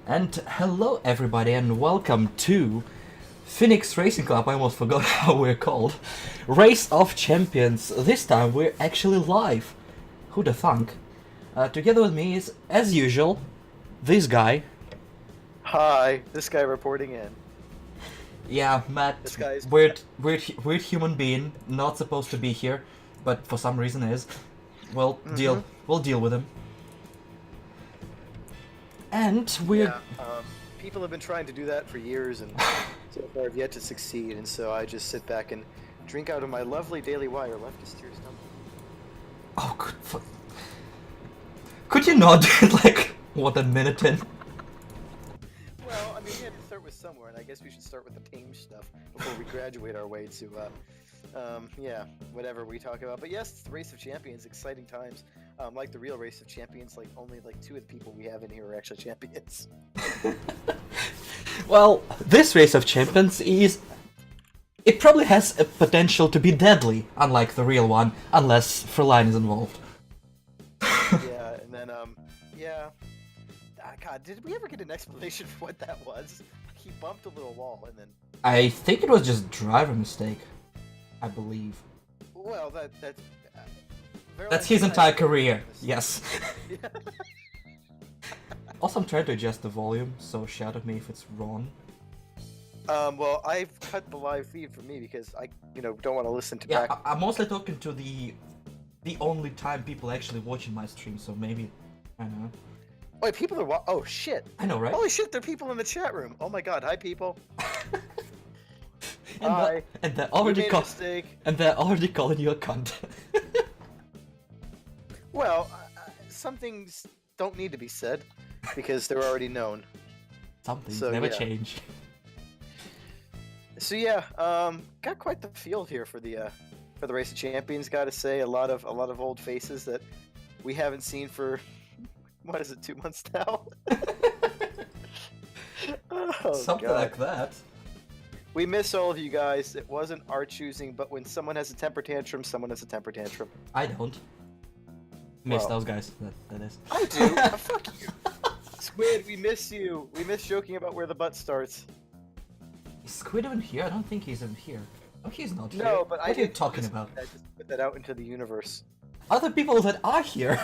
And hello everybody and welcome to Phoenix Racing Club, I almost forgot how we're called. Race of Champions. This time we're actually live. Who'da thunk? Together with me is, as usual, this guy. Hi, this guy reporting in. Yeah, Matt, This guy's weird human being, not supposed to be here, but for some reason is. We'll deal with him. And we're... people have been trying to do that for years and so far have yet to succeed, and so I just sit back and drink out of my lovely Daily Wire leftist tears stomach. Oh, could you not do it like, what, a minute in? Well, I mean, we had to start with somewhere, and I guess we should start with the tame stuff before we graduate our way to, yeah, whatever we talk about. But yes, it's the Race of Champions, exciting times. Like the real Race of Champions, like only like 2 of the people we have in here are actually champions. Well, this Race of Champions is... It probably has a potential to be deadly, unlike the real one, unless Frelline is involved. Yeah, and then, yeah. God, did we ever get an explanation for what that was? He bumped a little wall, and then... I think it was just driver mistake, I believe. Well, That's his entire career, yes. Yeah. Also, I'm trying to adjust the volume, so shout at me if it's wrong. Well, I've cut the live feed for me because I, don't want to listen to Yeah, back. I'm mostly talking to the only time people actually watching my stream, so maybe, I don't know. Wait, people are oh shit! I know, right? Holy shit, there are people in the chat room. Oh my god, hi people. And they're already calling you a cunt. Well, some things don't need to be said because they're already known. Some things So, never yeah. change. So yeah, got quite the field here for the Race of Champions. Got to say, a lot of old faces that we haven't seen for what is it, 2 months now? Oh, Something God. like that. We miss all of you guys. It wasn't our choosing, but when someone has a temper tantrum, someone has a temper tantrum. I don't. Miss Well, those guys, that is. I do. Fuck you. Squid, we miss you. We miss joking about where the butt starts. Is Squid even here? I don't think he's even here. Oh, he's not here. No, but what are you talking about? I just put that out into the universe. Other people that are here.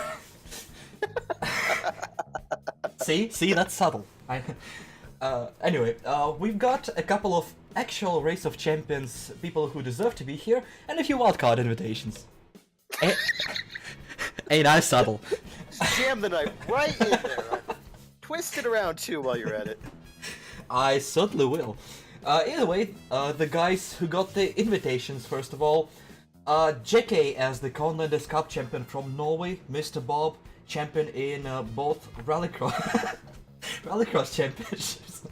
See, that's subtle. Anyway, we've got a couple of actual Race of Champions people who deserve to be here, and a few wildcard invitations. Ain't I subtle? Just jam the knife right in there. Twist it around too while you're at it. I certainly will. Either way, the guys who got the invitations, first of all, JK as the Conlanders Cup champion from Norway, Mr. Bob, champion in both rallycross championships.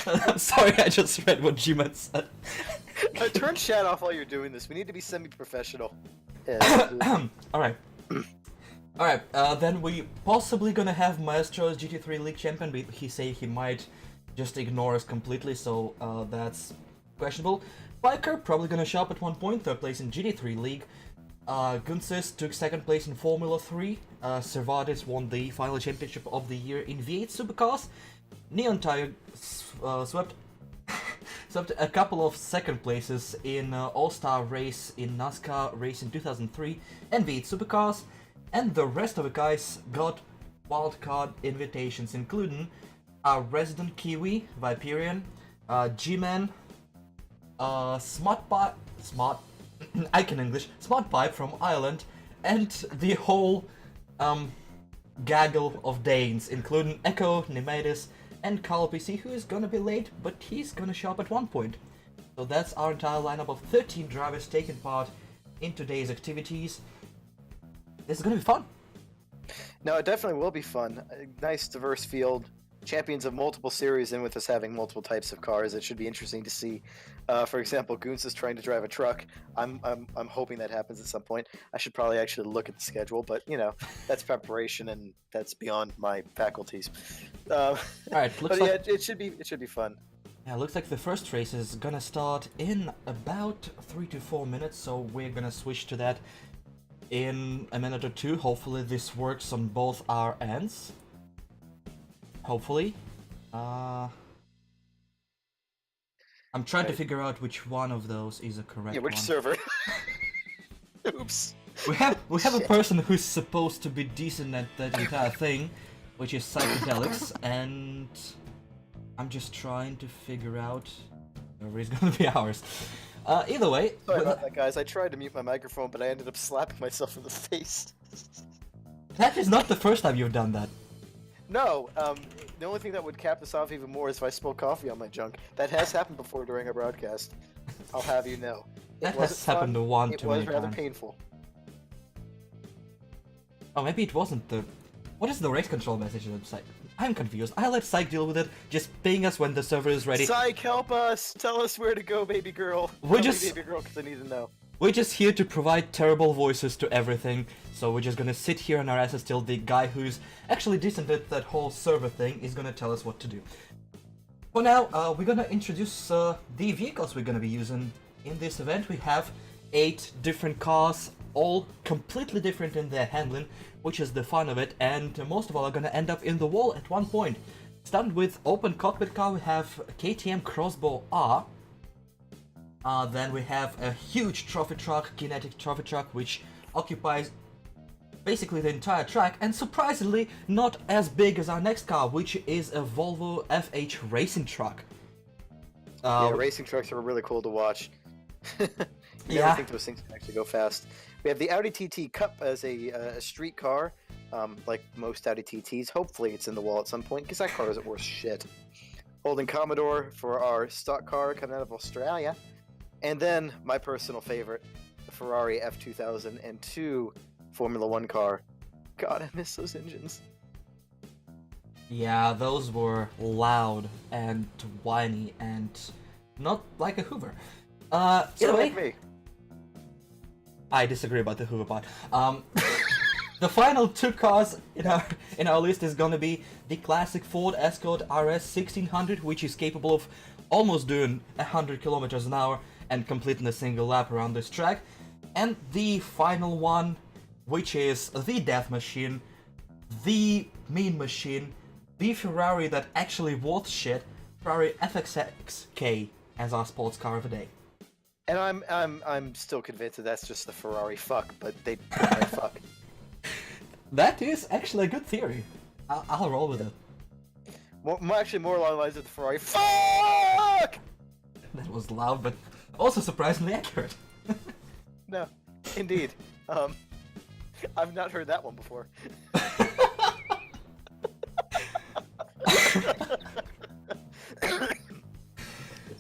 I'm sorry, I just read what G-Man said. Turn chat off while you're doing this. We need to be semi-professional. Alright. Alright, then we possibly gonna have Maestro's GT3 League champion, but he said he might just ignore us completely, so that's questionable. Biker probably gonna show up at one point, 3rd place in GT3 League. Gunsis took 2nd place in Formula 3. Cervadis won the final championship of the year in V8 Supercars. Neon Tire swept a couple of 2nd places in All-Star Race in NASCAR Race in 2003 and V8 Supercars. And the rest of the guys got wildcard invitations, including Resident Kiwi, Viperian, G-Man, Smart Pipe from Ireland, and the whole gaggle of Danes, including Echo, Nemedis, and Carl PC, who is gonna be late, but he's gonna show up at one point. So that's our entire lineup of 13 drivers taking part in today's activities. This is gonna be fun. No, it definitely will be fun. A nice diverse field. Champions of multiple series, and with us having multiple types of cars, it should be interesting to see. For example, Goons is trying to drive a truck. I'm hoping that happens at some point. I should probably actually look at the schedule, but that's preparation, and that's beyond my faculties. All right, but yeah, it should be fun. Yeah, looks like the first race is gonna start in about 3 to 4 minutes, so we're gonna switch to that in a minute or two. Hopefully this works on both our ends. hopefully. I'm trying to figure out which one of those is a correct Yeah, which one. server? Oops. We have a person who's supposed to be decent at that entire thing, which is xPsychedelix, and I'm just trying to figure out where is gonna be ours. Either way, Sorry about that, guys. I tried to mute my microphone, but I ended up slapping myself in the face. that is not the first time you've done that. No, the only thing that would cap this off even more is if I spilled coffee on my junk. That has happened before during a broadcast. I'll have you know. That It wasn't has happened fun, one it too was many rather times. painful. Oh, maybe it wasn't the... What is the race control message on the site? I'm confused. I let Psych deal with it, just ping us when the server is ready. Psych, help us! Tell us where to go, baby girl. We're Tell me, just- baby girl, because I need to know. We're just here to provide terrible voices to everything, so we're just gonna sit here on our asses till the guy who's actually decent at that whole server thing is gonna tell us what to do. For now, we're gonna introduce the vehicles we're gonna be using in this event. We have 8 different cars, all completely different in their handling, which is the fun of it, and most of all are gonna end up in the wall at one point. Starting with open cockpit car, we have KTM Crossbow R. Then we have a huge trophy truck, kinetic trophy truck, which occupies basically the entire track, and surprisingly not as big as our next car, which is a Volvo FH racing truck. Yeah, racing trucks are really cool to watch. You Yeah. never think those things can actually go fast. We have the Audi TT Cup as a street car, like most Audi TTs. Hopefully it's in the wall at some point, because that car isn't worth shit. Holden Commodore for our stock car coming out of Australia. And then, my personal favorite, the Ferrari F2002 Formula 1 car. God, I miss those engines. Yeah, those were loud and whiny and not like a Hoover. So Either way, like me. I disagree about the Hoover part. The final 2 cars in our list is gonna be the classic Ford Escort RS 1600, which is capable of almost doing 100 kilometers an hour and completing a single lap around this track, and the final one, which is the Death Machine, the Mean Machine, the Ferrari that actually worth shit, Ferrari FXXK as our sports car of the day. And I'm still convinced that that's just the Ferrari fuck, but they fuck. That is actually a good theory. I'll roll with it. Actually, more along the lines of the Ferrari fuck. That was loud, but also surprisingly accurate. No, indeed. I've not heard that one before.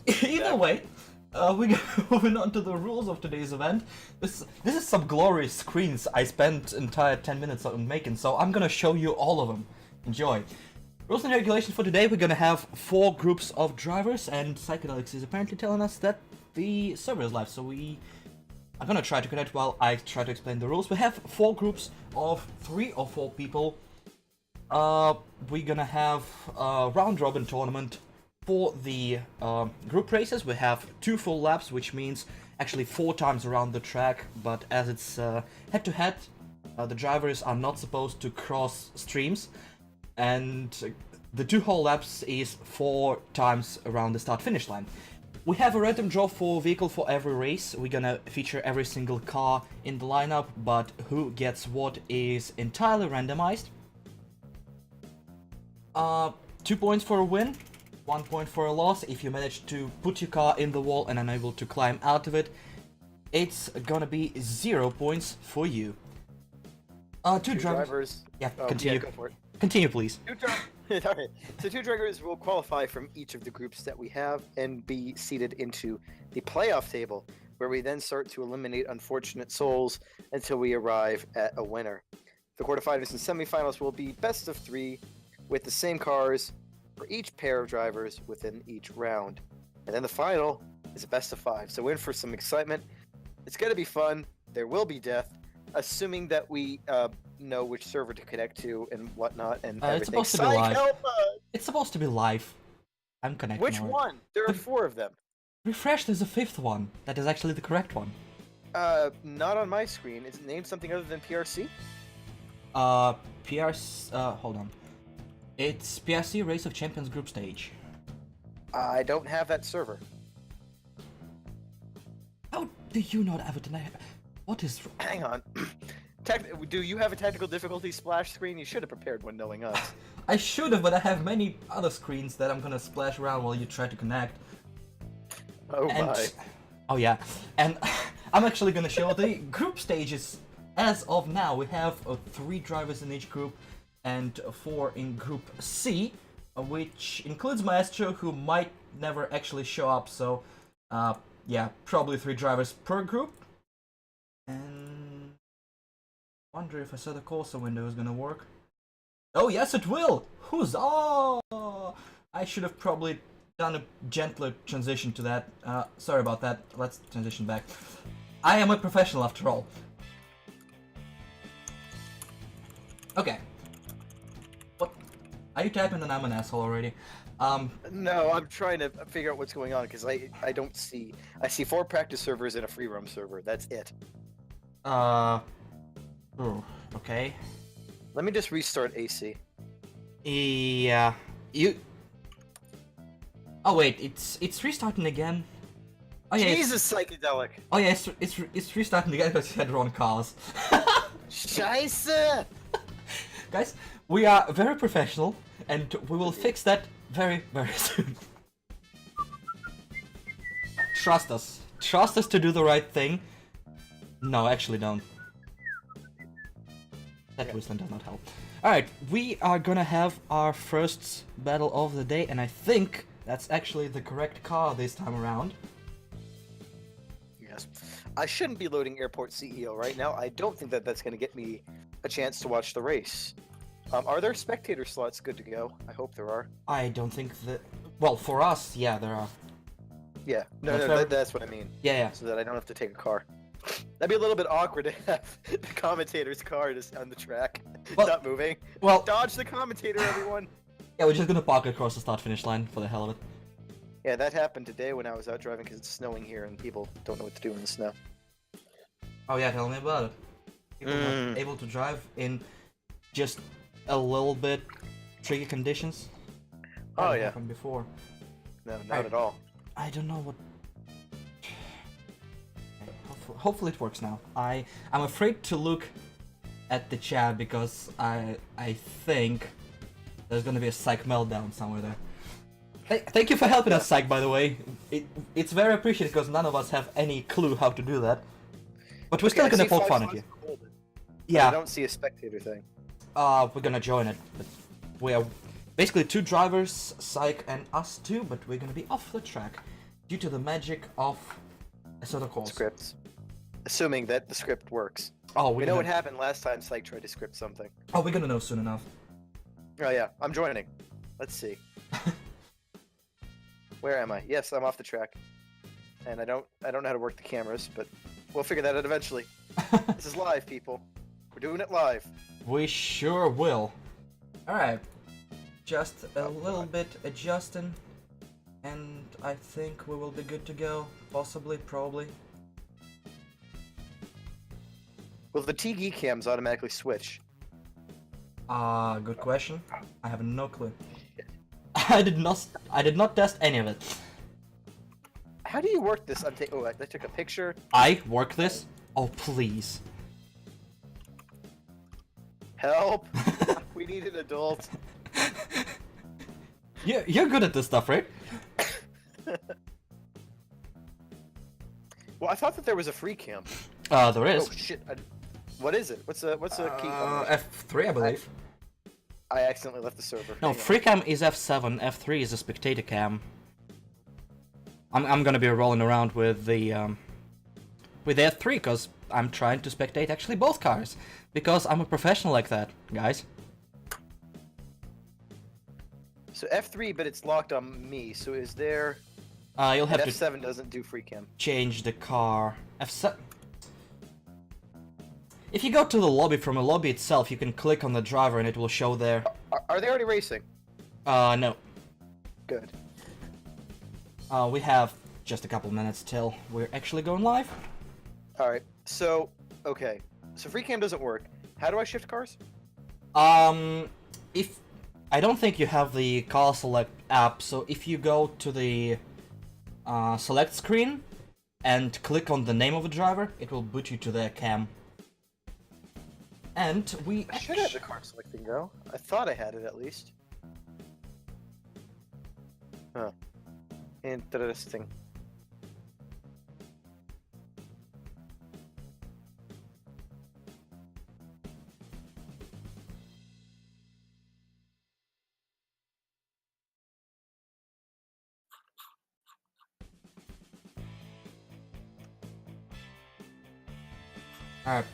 Either way, we're moving on to the rules of today's event. This is some glorious screens I spent entire 10 minutes on making, so I'm gonna show you all of them. Enjoy. Rules and regulations for today, we're gonna have 4 groups of drivers, and Psychedelix is apparently telling us that the server is live, so I'm gonna try to connect while I try to explain the rules. We have 4 groups of 3 or 4 people. We're gonna have a round-robin tournament. For the group races, we have 2 full laps, which means actually 4 times around the track, but as it's head-to-head, the drivers are not supposed to cross streams, and the 2 whole laps is 4 times around the start-finish line. We have a random draw for vehicle for every race. We're gonna feature every single car in the lineup, but who gets what is entirely randomized. 2 points for a win, 1 point for a loss. If you manage to put your car in the wall and unable to climb out of it, it's gonna be 0 points for you. Two drivers. Yeah, continue. Yeah, go for it. Continue, please. Alright, so 2 drivers will qualify from each of the groups that we have and be seated into the playoff table, where we then start to eliminate unfortunate souls until we arrive at a winner. The quarterfinals and semifinals will be best of 3 with the same cars for each pair of drivers within each round. And then the final is a best of 5. So in for some excitement. It's going to be fun. There will be death, assuming that we know which server to connect to and whatnot and everything. It's supposed to be Psych, live. help us! It's supposed to be live. I'm connecting. Which already. one? There are 4 of them. Refresh, there's a 5th one. That is actually the correct one. Not on my screen. Is it named something other than PRC? PRC, hold on. It's PSC Race of Champions group stage. I don't have that server. How do you not have it? What is... Hang on. Do you have a technical difficulty splash screen? You should have prepared one knowing us. I should have, but I have many other screens that I'm gonna splash around while you try to connect. Oh my. Oh yeah, and I'm actually gonna show the group stages. As of now, we have 3 drivers in each group and 4 in Group C, which includes Maestro, who might never actually show up, so yeah, probably 3 drivers per group. And wonder if I saw the Corsa window is gonna work. Oh yes, it will! Huzzah! I should have probably done a gentler transition to that. Sorry about that. Let's transition back. I am a professional after all. Okay. What? Are you typing and I'm an asshole already? No, I'm trying to figure out what's going on because I don't see. I see 4 practice servers and a free roam server. That's it. Okay. Let me just restart AC. Yeah. Oh wait, it's restarting again. Oh yeah. Jesus, psychedelic. Oh yeah, it's restarting again because you had wrong cars. Scheiße! Guys, we are very professional, and we will fix that very, very soon. Trust us. Trust us to do the right thing. No, actually don't. That whistling does not help. Alright, we are gonna have our first battle of the day, and I think that's actually the correct car this time around. Yes. I shouldn't be loading Airport CEO right now. I don't think that that's going to get me a chance to watch the race. Are there spectator slots good to go? I hope there are. I don't think that... Well, for us, yeah, there are. Yeah, no, that's what I mean. Yeah. So that I don't have to take a car. That'd be a little bit awkward to have the commentator's car just on the track, not moving. Well, dodge the commentator, everyone. Yeah, we're just gonna park across the start-finish line for the hell of it. Yeah, that happened today when I was out driving because it's snowing here and people don't know what to do in the snow. Oh yeah, tell me about it. People not able to drive in just a little bit tricky conditions. Oh yeah. Happened before. No, not at all. I don't know what. Hopefully it works now. I'm afraid to look at the chat because I think there's gonna be a psych meltdown somewhere there. Thank you for helping us, Psych, by the way. It's very appreciated because none of us have any clue how to do that. But we're still gonna poke fun at you. Yeah. I don't see a spectator thing. We're gonna join it. But we are basically 2 drivers, Psych and us 2, but we're gonna be off the track due to the magic of a sort of calls. Scripts. Assuming that the script works. Oh, we know what happened last time Psych tried to script something. Oh, we're gonna know soon enough. Oh yeah, I'm joining. Let's see. Where am I? Yes, I'm off the track. And I don't know how to work the cameras, but we'll figure that out eventually. This is live, people. We're doing it live. We sure will. Alright. Just a little bit adjusting. And I think we will be good to go. Possibly, probably. Will the TG cams automatically switch? Good question. I have no clue. I did not test any of it. How do you work this? I took a picture. I work this? Oh, please. Help! We need an adult. You're good at this stuff, right? Well, I thought that there was a free cam. There is. Oh shit! What is it? What's the key? F3, I believe. I accidentally left the server. No, free cam is F7. F3 is a spectator cam. I'm gonna be rolling around with the F3 because I'm trying to spectate actually both cars because I'm a professional like that, guys. So F3, but it's locked on me. So is there? You'll have to. F7 doesn't do free cam. Change the car. F7. If you go to the lobby from a lobby itself, you can click on the driver and it will show there. Are they already racing? No. Good. We have just a couple minutes till we're actually going live. Alright, so, okay. So free cam doesn't work. How do I shift cars? If I don't think you have the car select app, so if you go to the select screen and click on the name of the driver, it will boot you to their cam. And we I should have the car selecting go. I thought I had it at least. Huh. Interesting. Alright,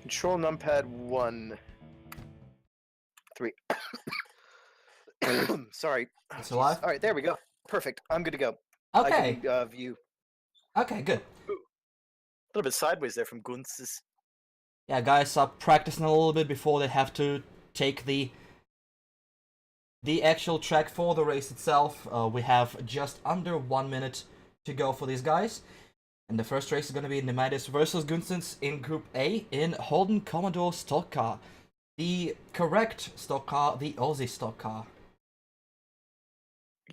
Control numpad 1. 3. Sorry. it's Jeez. alive? Alright, there we go. Perfect. I'm good to go. Okay, I can view. okay, good. A little bit sideways there from Gunz's. Yeah, guys are practicing a little bit before they have to take the actual track for the race itself. We have just under 1 minute to go for these guys. And the first race is going to be Nemidis versus Gunstens in Group A in Holden Commodore stock car. The correct stock car, the Aussie stock car.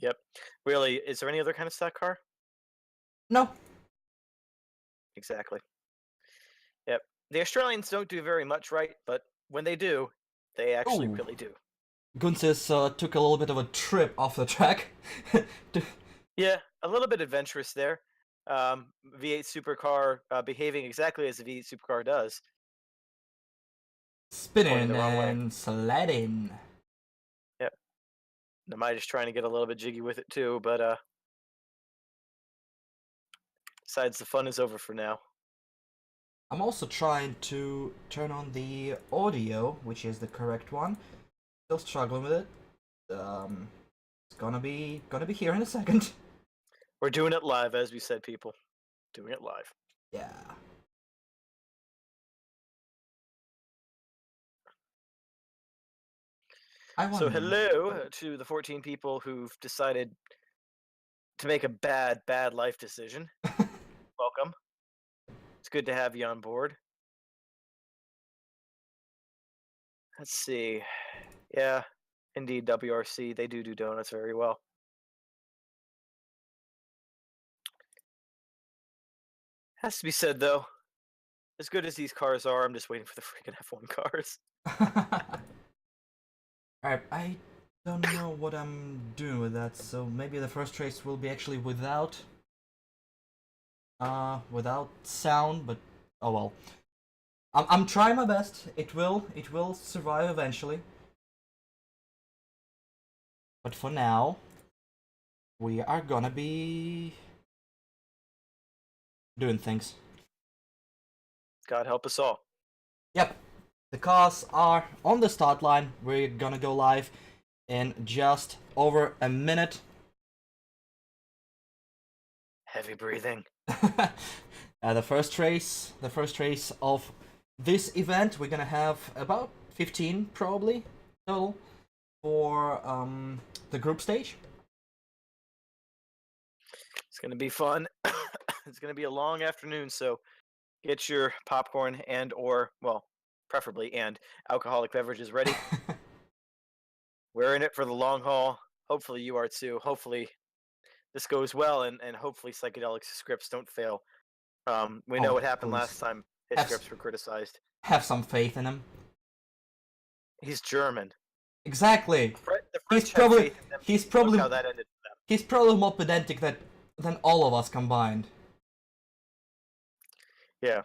Yep. Really, is there any other kind of stock car? No. Exactly. Yep. The Australians don't do very much right, but when they do, they actually Ooh. really do. Gunstens took a little bit of a trip off the track. Yeah, a little bit adventurous there. V8 supercar behaving exactly as the V8 supercar does. Spinning the wrong way. and sliding. Yep. Nemidis trying to get a little bit jiggy with it too, but besides, the fun is over for now. I'm also trying to turn on the audio, which is the correct one. Still struggling with it. It's gonna be here in a second. We're doing it live, as we said, people. Doing it live. Yeah. So hello to the 14 people who've decided to make a bad life decision. Welcome. It's good to have you on board. Let's see. Yeah, indeed, WRC. They do donuts very well. Has to be said, though, as good as these cars are, I'm just waiting for the freaking F1 cars. Alright, I don't know what I'm doing with that, so maybe the first race will be actually without sound, but oh well. I'm trying my best. It will survive eventually. But for now, we are gonna be doing things. God help us all. Yep, the cars are on the start line. We're gonna go live in just over a minute. Heavy breathing. The first race of this event, we're gonna have about 15 probably total for the group stage. It's gonna be fun. It's gonna be a long afternoon, so get your popcorn and or, well, preferably and alcoholic beverages ready. We're in it for the long haul. Hopefully you are too. Hopefully this goes well, and hopefully psychedelic scripts don't fail. We know what happened last time his scripts were criticized. Have some faith in him. He's German. Exactly. The French have faith in them. He's probably Look how that ended for them. He's probably more pedantic than all of us combined. Yeah.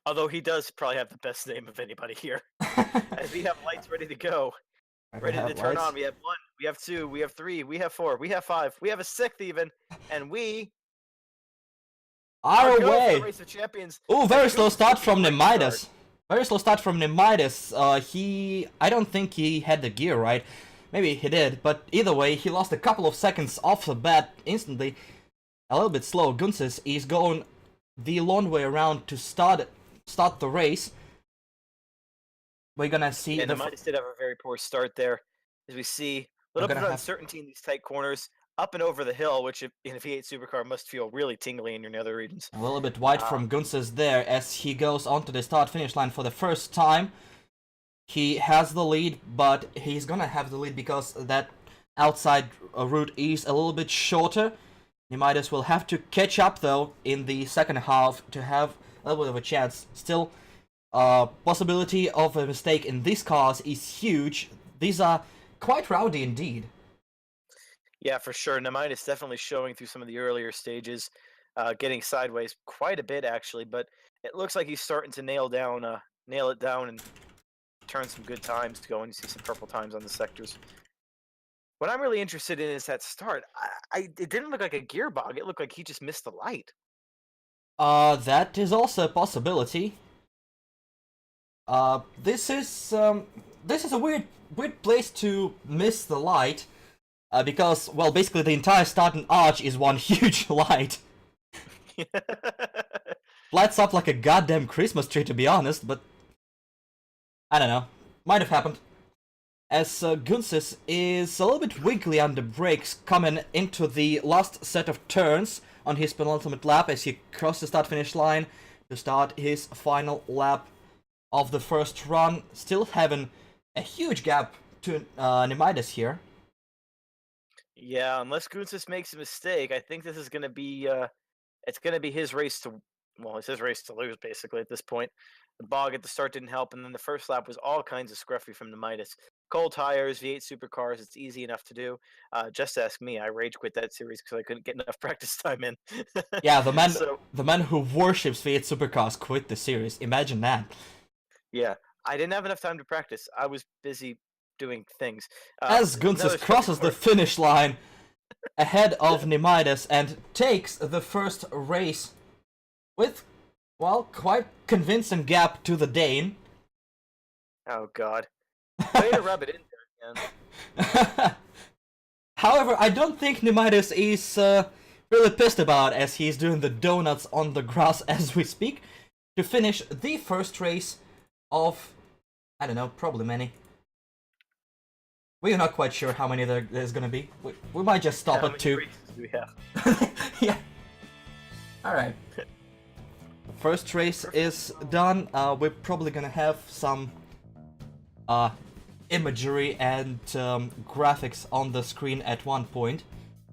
Although he does probably have the best name of anybody here. As we have lights ready to go. Ready to turn on. We have 1, we have 2, we have 3, we have 4, we have 5, we have a 6th even, and we are away. Race of Champions. Oh, very slow start from Nemidis. Very slow start from Nemidis. I don't think he had the gear right. Maybe he did, but either way, he lost a couple of seconds off the bat instantly. A little bit slow. Gunsis is going the long way around to start the race. We're gonna see. And Nemidis did have a very poor start there, as we see a little bit of uncertainty in these tight corners, up and over the hill, which in a V8 supercar must feel really tingly in your nether regions. A little bit wide from Gunsis there as he goes onto the start-finish line for the first time. he has the lead, but he's gonna have the lead because that outside route is a little bit shorter. Nemidus will have to catch up though in the second half to have a little bit of a chance. Still, possibility of a mistake in these cars is huge. These are quite rowdy indeed. Yeah, for sure. Namitis definitely showing through some of the earlier stages, getting sideways quite a bit actually, but it looks like he's starting to nail it down, and turn some good times going. You see some purple times on the sectors. What I'm really interested in is that start. It didn't look like a gear bog. It looked like he just missed the light. That is also a possibility. This is a weird place to miss the light, because, well, basically the entire starting arch is one huge light. Lights up like a goddamn Christmas tree, to be honest, but I don't know. Might have happened. As Gunsis is a little bit wiggly under brakes coming into the last set of turns on his penultimate lap as he crosses the start-finish line to start his final lap of the first run. Still having a huge gap to Nemidus here. Yeah, unless Gunsis makes a mistake, I think this is going to be it's going to be his race to, well, it's his race to lose basically at this point. The bog at the start didn't help, and then the first lap was all kinds of scruffy from Nemidus. Cold tires, V8 supercars, it's easy enough to do. Just ask me. I rage quit that series because I couldn't get enough practice time in. Yeah, the man who worships V8 supercars quit the series. Imagine that. Yeah, I didn't have enough time to practice. I was busy doing things. As Gunsis crosses the finish line ahead of Nemidus and takes the first race with, well, quite convincing gap to the Dane. Oh god. Way to rub it in there again. However, I don't think Nemidus is really pissed about it, as he's doing the donuts on the grass as we speak to finish the first race of, I don't know, probably many. We're not quite sure how many there's gonna be. We might just stop at 2. Races do we have? Yeah. Alright. First race is done. We're probably gonna have some imagery and graphics on the screen at one point.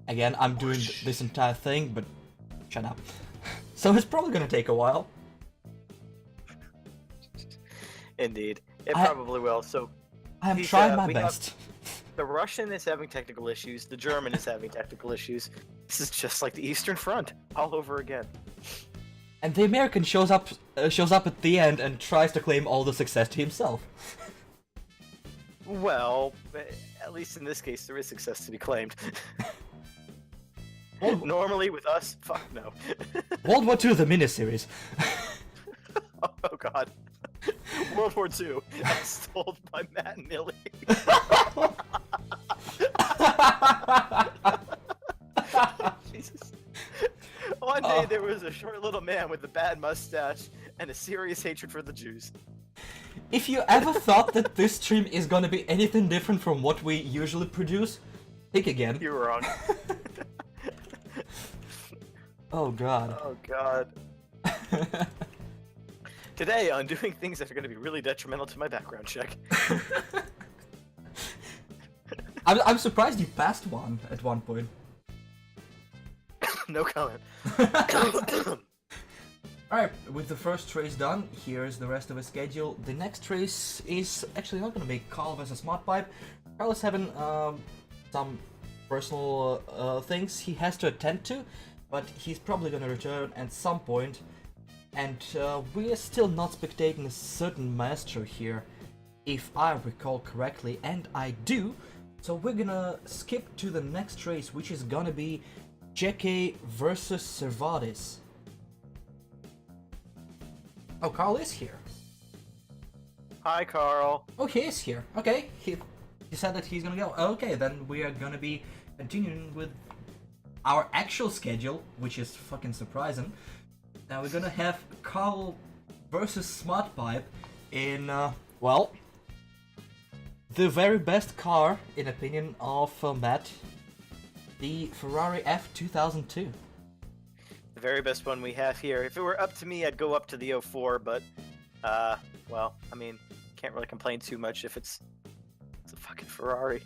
Again, I'm doing this entire thing, but shut up. So it's probably gonna take a while. Indeed. It probably will. So I'm trying my best. The Russian is having technical issues. The German is having technical issues. This is just like the Eastern Front all over again. And the American shows up at the end and tries to claim all the success to himself. Well, at least in this case, there is success to be claimed. Normally with us, fuck no. World War II, the miniseries. Oh god. World War II, as told by Matt and Ilya. Jesus. One day there was a short little man with a bad mustache and a serious hatred for the Jews. If you ever thought that this stream is gonna be anything different from what we usually produce, think again. You're wrong. Oh god. Oh god. Today, on doing things that are going to be really detrimental to my background check. I'm surprised you passed one at one point. No comment. Alright, with the first race done, here's the rest of the schedule. The next race is actually not going to be Carl versus SmartPipe. Carl is having some personal things he has to attend to, but he's probably going to return at some point. And we are still not spectating a certain maestro here, if I recall correctly, and I do. So we're gonna skip to the next race, which is gonna be Jeke versus Servatis. Oh, Carl is here. Hi, Carl. Oh, he is here. Okay, he said that he's gonna go. Okay, then we are gonna be continuing with our actual schedule, which is fucking surprising. Now we're gonna have Carl versus SmartPipe in, well, the very best car, in opinion of Matt, the Ferrari F2002. The very best one we have here. If it were up to me, I'd go up to the 04, but, well, I mean, can't really complain too much if it's a fucking Ferrari.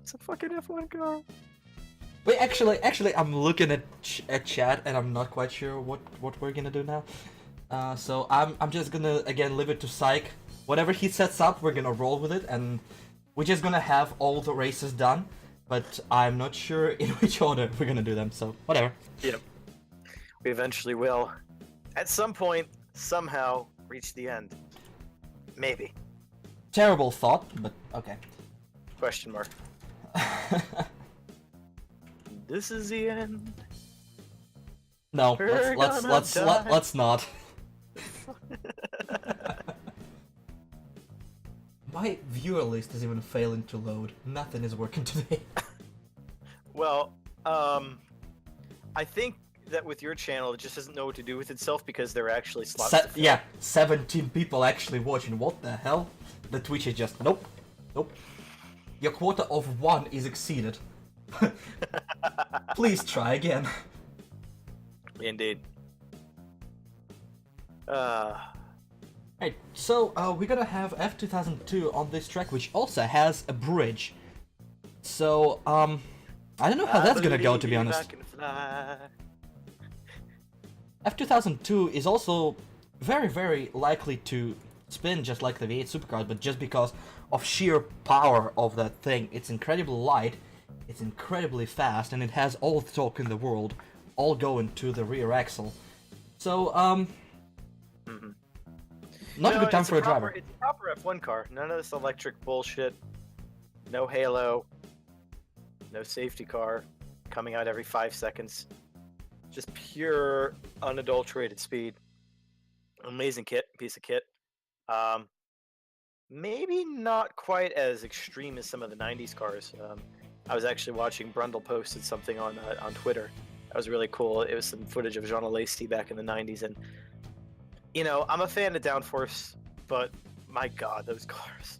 It's a fucking F1 car. Wait, actually, I'm looking at chat, and I'm not quite sure what we're gonna do now. So I'm just gonna again leave it to Psych. Whatever he sets up, we're gonna roll with it, and we're just gonna have all the races done. But I'm not sure in which order we're gonna do them. So whatever. Yep. We eventually will, at some point, somehow reach the end. Maybe. Terrible thought, but okay. Question mark. This is the end. No, We're let's not. My viewer list is even failing to load. Nothing is working today. Well, I think that with your channel, it just doesn't know what to do with itself because there are actually slots. To fill. Yeah, 17 people actually watching. What the hell? The Twitch is just nope. Your quota of 1 is exceeded. Please try again. Indeed. Right, so we're gonna have F2002 on this track, which also has a bridge. So I don't know how that's gonna go, to be honest. F2002 is also very, very likely to spin just like the V8 supercars, but just because of sheer power of that thing. It's incredibly light, it's incredibly fast, and it has all the torque in the world, all going to the rear axle. So, not a good time for a driver. It's a proper F1 car. None of this electric bullshit. No halo. No safety car coming out every 5 seconds. Just pure, unadulterated speed. Amazing piece of kit. Maybe not quite as extreme as some of the 90s cars. I was actually watching Brundle posted something on Twitter. That was really cool. It was some footage of Jean Alesi back in the 90s, and you know, I'm a fan of Downforce, but my god, those cars.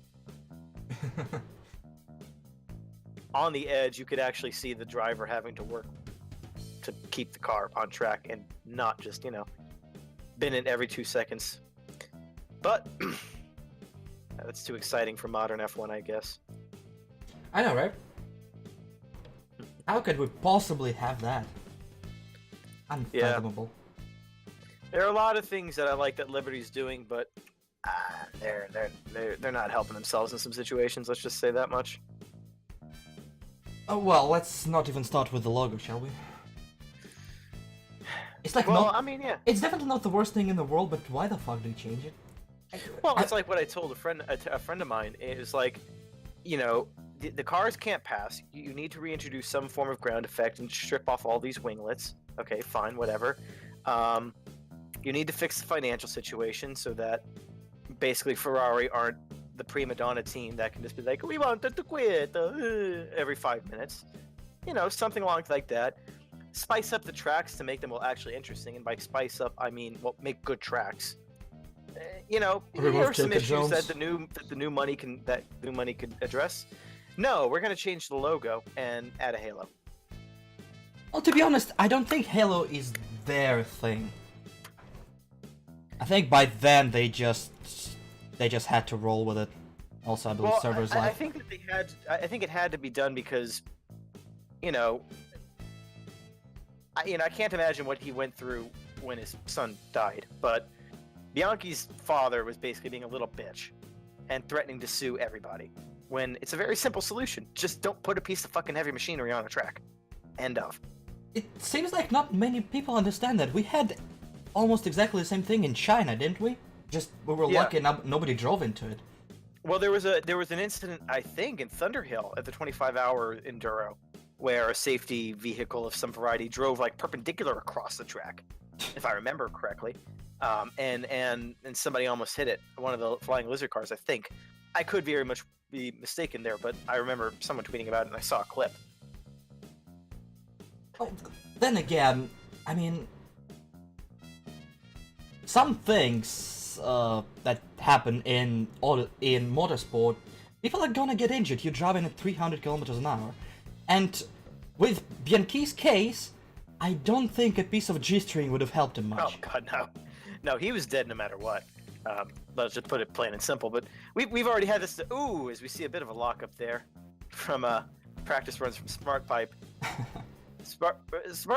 On the edge, you could actually see the driver having to work to keep the car on track and not just, you know, bin it every 2 seconds. But that's too exciting for modern F1, I guess. I know, right? How could we possibly have that? Unfathomable. Yeah. There are a lot of things that I like that Liberty's doing, but they're not helping themselves in some situations. Let's just say that much. Oh well, let's not even start with the logo, shall we? It's like I mean, yeah. It's definitely not the worst thing in the world, but why the fuck do you change it? Well, it's like what I told a friend of mine. It was like, you know, the cars can't pass. You need to reintroduce some form of ground effect and strip off all these winglets. Okay, fine, whatever. You need to fix the financial situation so that basically Ferrari aren't the prima donna team that can just be like, we wanted to quit every 5 minutes. You know, something along like that. Spice up the tracks to make them actually interesting, and by spice up, I mean, well, make good tracks. You know, there are some issues that the new money could address. No, we're gonna change the logo and add a halo. Well, to be honest, I don't think Halo is their thing. I think by then they just had to roll with it. Also, I believe servers I think that they had. I think it had to be done because, you know, I can't imagine what he went through when his son died. But Bianchi's father was basically being a little bitch and threatening to sue everybody. When it's a very simple solution: just don't put a piece of fucking heavy machinery on a track. End of. It seems like not many people understand that. We had almost exactly the same thing in China, didn't we? Just we were lucky nobody drove into it. Well, there was an incident, I think, in Thunderhill at the 25-hour enduro, where a safety vehicle of some variety drove like perpendicular across the track, if I remember correctly, and somebody almost hit it. One of the Flying Lizard cars, I think. I could very much be mistaken there, but I remember someone tweeting about it, and I saw a clip. Well, then again, I mean, some things that happen in motorsport, people are gonna get injured. You're driving at 300 kilometers an hour, and with Bianchi's case, I don't think a piece of G-string would have helped him much. Oh god, no, he was dead no matter what. Let's just put it plain and simple. But we've already had this. Ooh, as we see a bit of a lock up there from practice runs from Smart Pipe. Smart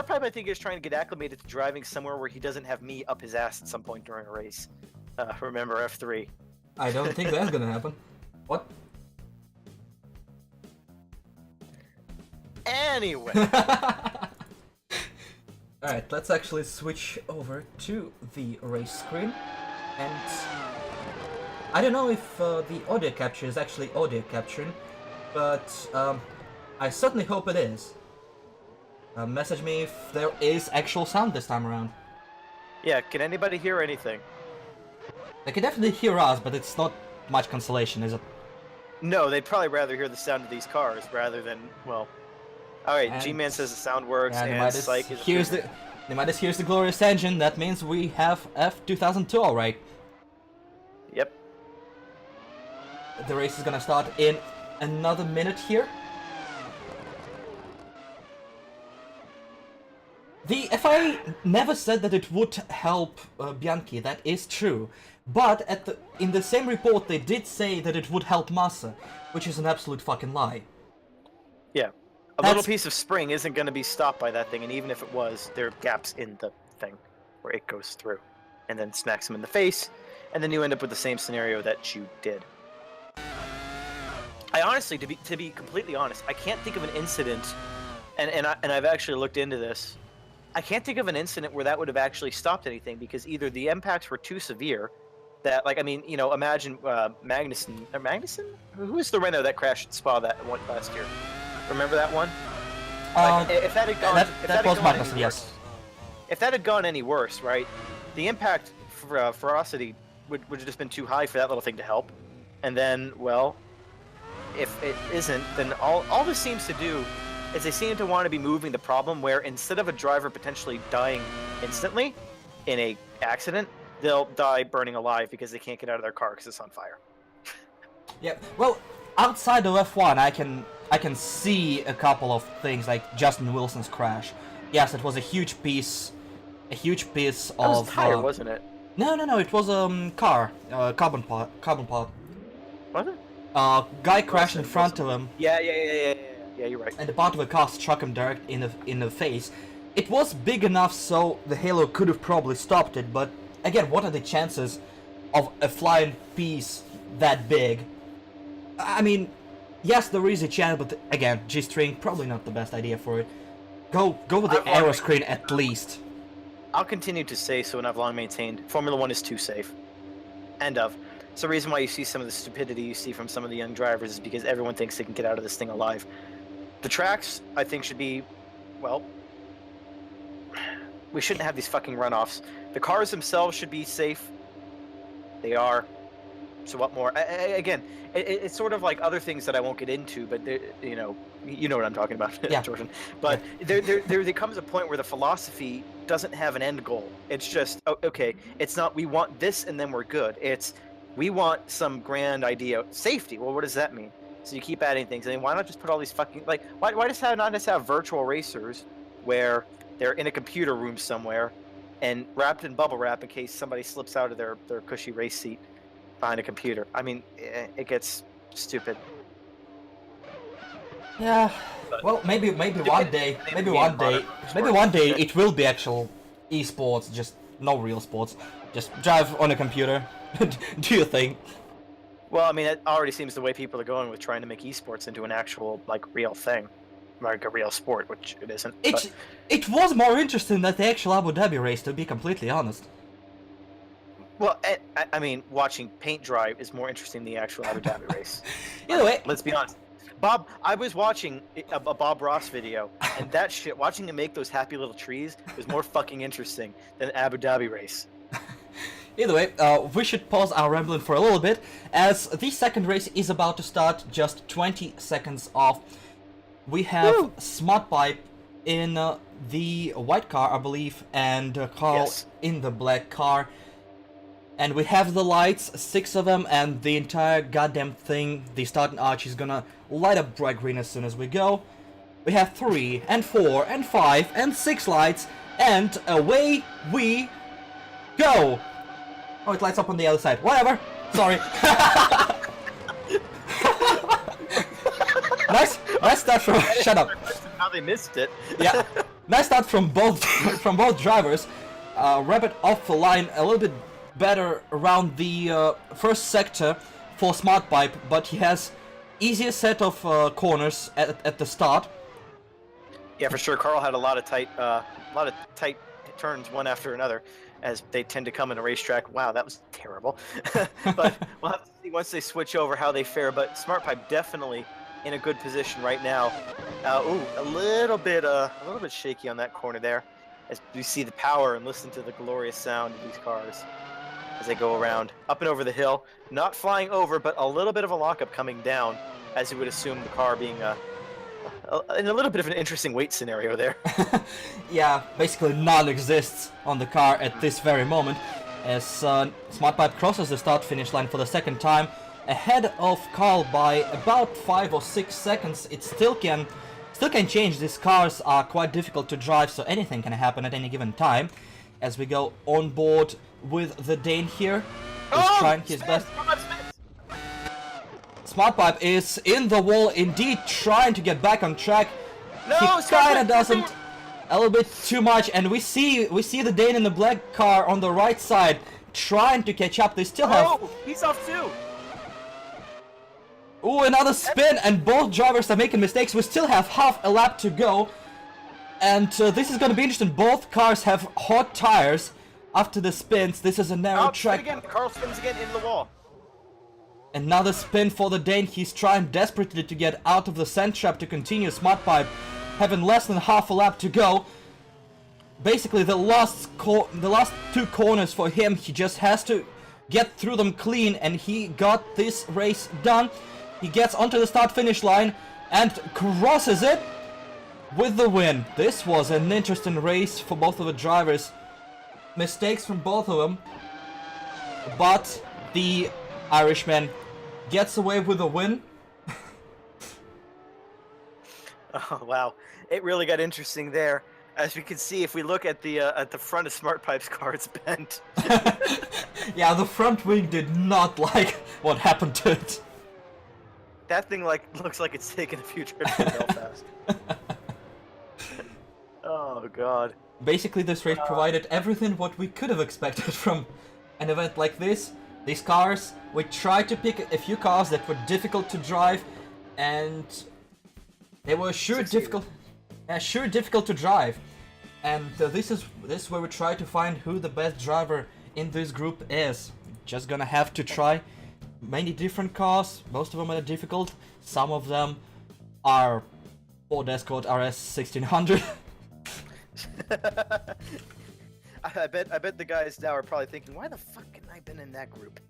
Pipe, I think, is trying to get acclimated to driving somewhere where he doesn't have me up his ass at some point during a race. Remember F3. I don't think that's gonna happen. What? Anyway. Alright, let's actually switch over to the race screen. And I don't know if the audio capture is actually audio capturing, but I certainly hope it is. Message me if there is actual sound this time around. Yeah, can anybody hear anything? They can definitely hear us, but it's not much consolation, is it? No, they'd probably rather hear the sound of these cars rather than, well... Alright, G-Man says the sound works, and Psych is... Nemidus hears the glorious engine, that means we have F2002 alright. Yep. The race is gonna start in another minute here. The FIA never said that it would help Bianchi, that is true. But in the same report they did say that it would help Massa, which is an absolute fucking lie. Yeah. A little piece of spring isn't going to be stopped by that thing, and even if it was, there are gaps in the thing where it goes through. And then smacks him in the face, and then you end up with the same scenario that you did. I honestly, to be completely honest, I can't think of an incident, and I've actually looked into this, I can't think of an incident where that would have actually stopped anything, because either the impacts were too severe, that, like, I mean, you know, imagine Magnussen? Who was the Renault that crashed at Spa that one last year? Remember that one? Like, if that had gone, that was Magnussen, yes. If that had gone any worse, right? The impact for ferocity would have just been too high for that little thing to help. And then, well, if it isn't, then all this seems to do is they seem to want to be moving the problem where instead of a driver potentially dying instantly in a accident, they'll die burning alive because they can't get out of their car because it's on fire. Yeah, well, outside of F1, I can see a couple of things like Justin Wilson's crash. Yes, it was a huge piece of. That was a tire, wasn't it? No, it was a carbon part. Was it? Guy crashed in front of him. Yeah, you're right. And the part of the car struck him direct in the face. It was big enough so the halo could have probably stopped it, but again, what are the chances of a flying piece that big? I mean, yes, there is a chance, but again, G-string probably not the best idea for it. Go with the aero screen at least. I'll continue to say so, and I've long maintained Formula One is too safe. End of. It's the reason why you see some of the stupidity you see from some of the young drivers is because everyone thinks they can get out of this thing alive. The tracks, I think, should be, well, we shouldn't have these fucking runoffs. The cars themselves should be safe. They are. So what more? Again, it's sort of like other things that I won't get into, but you know what I'm talking about, yeah. Jordan. But there comes a point where the philosophy doesn't have an end goal. It's just, okay, it's not we want this and then we're good. It's we want some grand idea. Safety, well, what does that mean? So you keep adding things. I mean, why not just put all these fucking, like, why not just have virtual racers where they're in a computer room somewhere and wrapped in bubble wrap in case somebody slips out of their cushy race seat behind a computer? I mean, it gets stupid. Yeah. Well, maybe one day it will be actual esports, just no real sports. Just drive on a computer, do your thing. Well, I mean, it already seems the way people are going with trying to make esports into an actual, like, real thing. Like a real sport, which it isn't. It was more interesting than the actual Abu Dhabi race, to be completely honest. Well, I mean, watching paint dry is more interesting than the actual Abu Dhabi race. Either way. Let's be honest. Bob, I was watching a Bob Ross video, and that shit, watching him make those happy little trees was more fucking interesting than the Abu Dhabi race. Either way, we should pause our rambling for a little bit, as the second race is about to start just 20 seconds off. We have Smart Pipe in the white car, I believe, and Carl in the black car. And we have the lights, 6 of them, and the entire goddamn thing, the starting arch is gonna light up bright green as soon as we go. We have 3, and 4, and 5, and 6 lights, and away we go! Oh, it lights up on the other side. Whatever. Sorry. nice start from. Shut up. How they missed it. Yeah. Nice start from both drivers. Rabbit off the line a little bit better around the first sector for Smart Pipe, but he has easier set of corners at the start. Yeah, for sure. Carl had a lot of tight turns one after another, as they tend to come in a racetrack. Wow, that was terrible. But we'll have to see once they switch over how they fare. But Smart Pipe definitely in a good position right now. A little bit shaky on that corner there, as you see the power and listen to the glorious sound of these cars as they go around up and over the hill. Not flying over, but a little bit of a lockup coming down, as you would assume the car being in a little bit of an interesting weight scenario there. Yeah, basically none exists on the car at this very moment, as Smart Pipe crosses the start-finish line for the second time, ahead of Carl by about 5 or 6 seconds. It still can change. These cars are quite difficult to drive, so anything can happen at any given time. As we go on board with the Dane here, he's trying his best. Smart Pipe is in the wall indeed, trying to get back on track. No, he kinda doesn't, a little bit too much, and we see the Dane in the black car on the right side trying to catch up. They still have. Oh, he's off too. Ooh, another spin, and both drivers are making mistakes. We still have half a lap to go, and this is going to be interesting. Both cars have hot tires after the spins. This is a narrow track. Again. Carl spins again into the wall. Another spin for the Dane. He's trying desperately to get out of the sand trap to continue. Smart Pipe having less than half a lap to go. Basically, the last 2 corners for him, he just has to get through them clean, and he got this race done. He gets onto the start-finish line and crosses it with the win. This was an interesting race for both of the drivers. Mistakes from both of them, but the Irishman gets away with a win. Oh wow, it really got interesting there. As we can see, if we look at the front of Smart Pipe's car, it's bent. Yeah, the front wing did not like what happened to it. That thing looks like it's taken a few trips to Belfast. Oh god. Basically, this race provided everything what we could have expected from an event like this. These cars, we tried to pick a few cars that were difficult to drive, and they were sure difficult to drive. And this is where we try to find who the best driver in this group is. Just gonna have to try many different cars. Most of them are difficult. Some of them are Ford Escort RS 1600. I bet the guys now are probably thinking, why the fuck can I been in that group?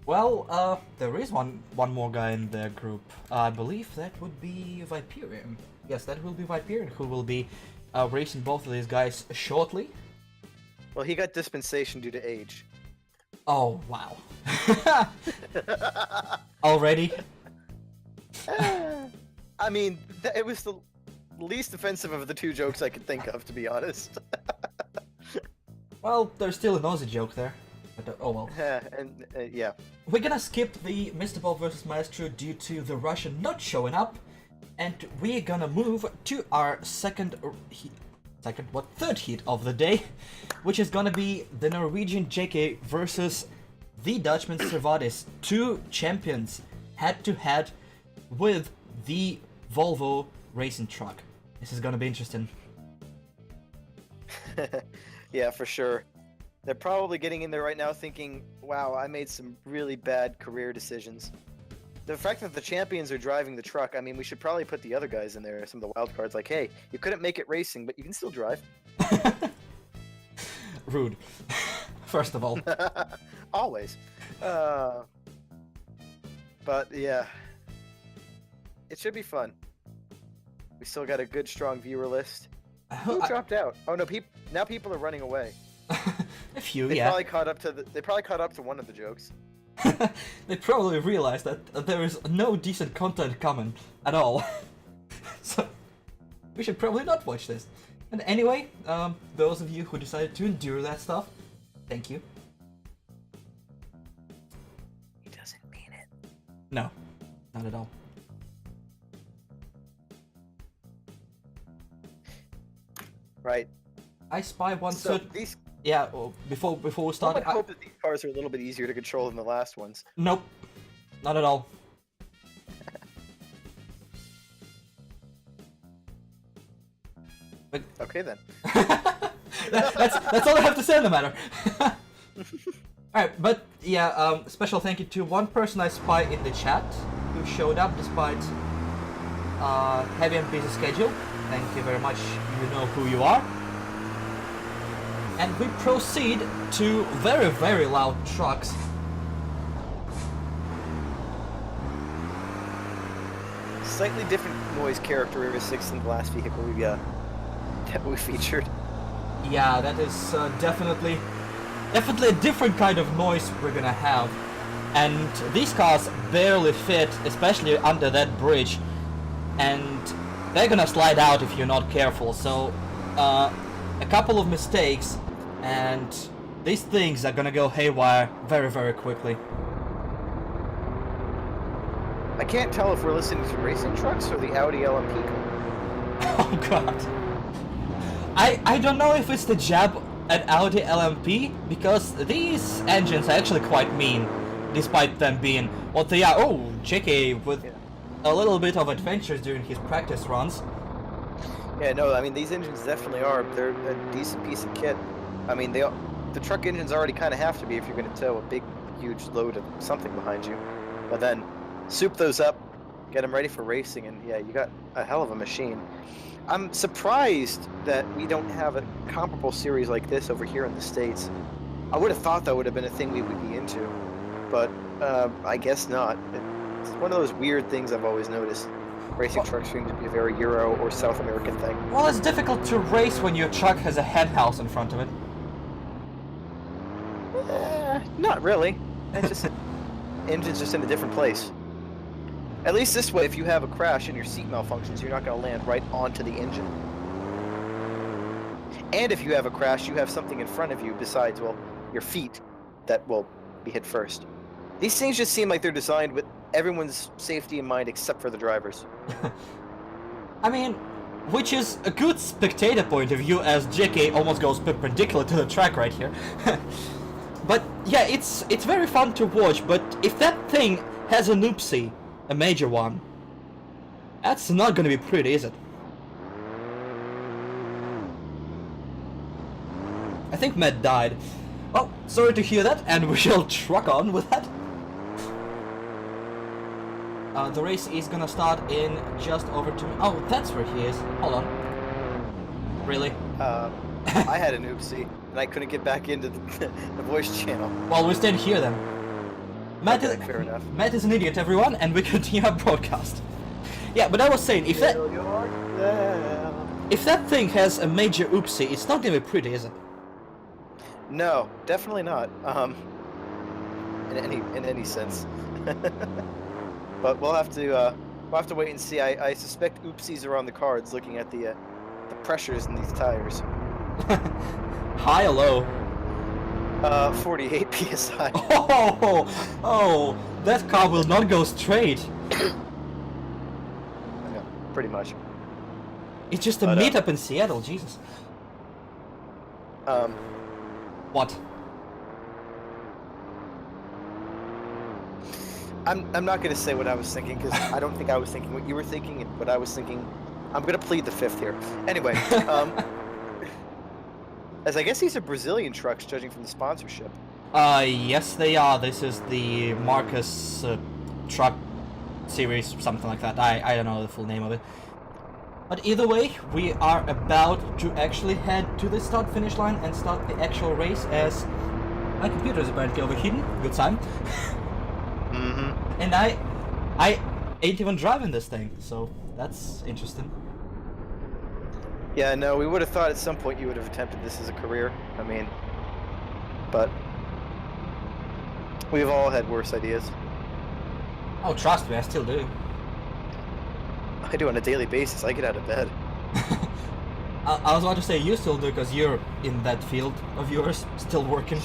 Well, there is one more guy in their group. I believe that would be Viperian. Yes, that will be Viperian, who will be racing both of these guys shortly. Well, he got dispensation due to age. Oh, wow. Already? I mean, it was the least offensive of the 2 jokes I could think of, to be honest. Well, there's still an Aussie joke there. But, oh well. Yeah. We're gonna skip the Mr. Bob vs. Maestro due to the Russian not showing up, and we're gonna move to our third heat of the day, which is gonna be the Norwegian JK versus the Dutchman Servatis, 2 champions head-to-head with the Volvo racing truck. This is gonna be interesting. Yeah, for sure. They're probably getting in there right now thinking, wow, I made some really bad career decisions. The fact that the champions are driving the truck, I mean, we should probably put the other guys in there, some of the wild cards, like, hey, you couldn't make it racing, but you can still drive. Rude. First of all. Always. But, yeah. It should be fun. We still got a good, strong viewer list. Who dropped out? Oh, no, now people are running away. A few, They yeah. probably caught up to one of the jokes. They probably realized that there is no decent content coming at all. So we should probably not watch this. And anyway, those of you who decided to endure that stuff, thank you. He doesn't mean it. No, not at all. Right. I spy one So certain... these. Yeah, well, before we I start... would hope that these cars are a little bit easier to control than the last ones. Nope, not at all. But... Okay then. that's all I have to say on the matter. Alright, but yeah, special thank you to one person I spy in the chat who showed up despite heavy and busy schedule. Thank you very much, you know who you are. And we proceed to very, very loud trucks. Slightly different noise characteristics than the last vehicle that we featured. Yeah, that is definitely a different kind of noise we're gonna have. And these cars barely fit, especially under that bridge. And they're gonna slide out if you're not careful, so a couple of mistakes and these things are gonna go haywire very, very quickly. I can't tell if we're listening to racing trucks or the Audi LMP car. Oh god. I don't know if it's the jab at Audi LMP, because these engines are actually quite mean, despite them being what they are. Oh, JK with a little bit of adventures during his practice runs. Yeah, no, I mean, these engines definitely are. They're a decent piece of kit. I mean, the truck engines already kind of have to be if you're going to tow a big, huge load of something behind you. But then, soup those up, get them ready for racing, and yeah, you got a hell of a machine. I'm surprised that we don't have a comparable series like this over here in the States. I would have thought that would have been a thing we would be into, but I guess not. It's one of those weird things I've always noticed. Racing trucks seem to be a very Euro or South American thing. Well, it's difficult to race when your truck has a henhouse in front of it. Not really. It's just engine's just in a different place. At least this way, if you have a crash and your seat malfunctions, you're not going to land right onto the engine. And if you have a crash, you have something in front of you besides, well, your feet that will be hit first. These things just seem like they're designed with everyone's safety in mind except for the drivers. I mean, which is a good spectator point of view, as JK almost goes perpendicular to the track right here. But yeah, it's very fun to watch, but if that thing has an oopsie, a major one, that's not gonna be pretty, is it? I think Matt died. Well, sorry to hear that, and we shall truck on with that. The race is gonna start in just over 2 minutes. Oh, that's where he is. Hold on. Really? I had an oopsie, and I couldn't get back into the voice channel. Well, we stand here then. Matt, Okay, fair enough. Matt is an idiot, everyone, and we continue our broadcast. Yeah, but I was saying, if that thing has a major oopsie, it's not gonna be pretty, is it? No, definitely not. In any sense. But we'll have to wait and see. I suspect oopsies are on the cards, looking at the pressures in these tires. High or low? 48 psi. Oh, that car will not go straight. Yeah, pretty much. It's just a meetup in Seattle, Jesus. What? I'm not gonna say what I was thinking, because I don't think I was thinking what you were thinking, and what I was thinking. I'm gonna plead the fifth here. Anyway, as I guess these are Brazilian trucks, judging from the sponsorship. Yes they are. This is the Marcus truck series, something like that. I don't know the full name of it. But either way, we are about to actually head to the start-finish line and start the actual race, as my computer is apparently overheating. Good sign. Mm-hmm. And I ain't even driving this thing, so that's interesting. Yeah, no, we would have thought at some point you would have attempted this as a career. I mean, but we've all had worse ideas. Oh, trust me, I still do. I do on a daily basis. I get out of bed. I was about to say you still do because you're in that field of yours, still working,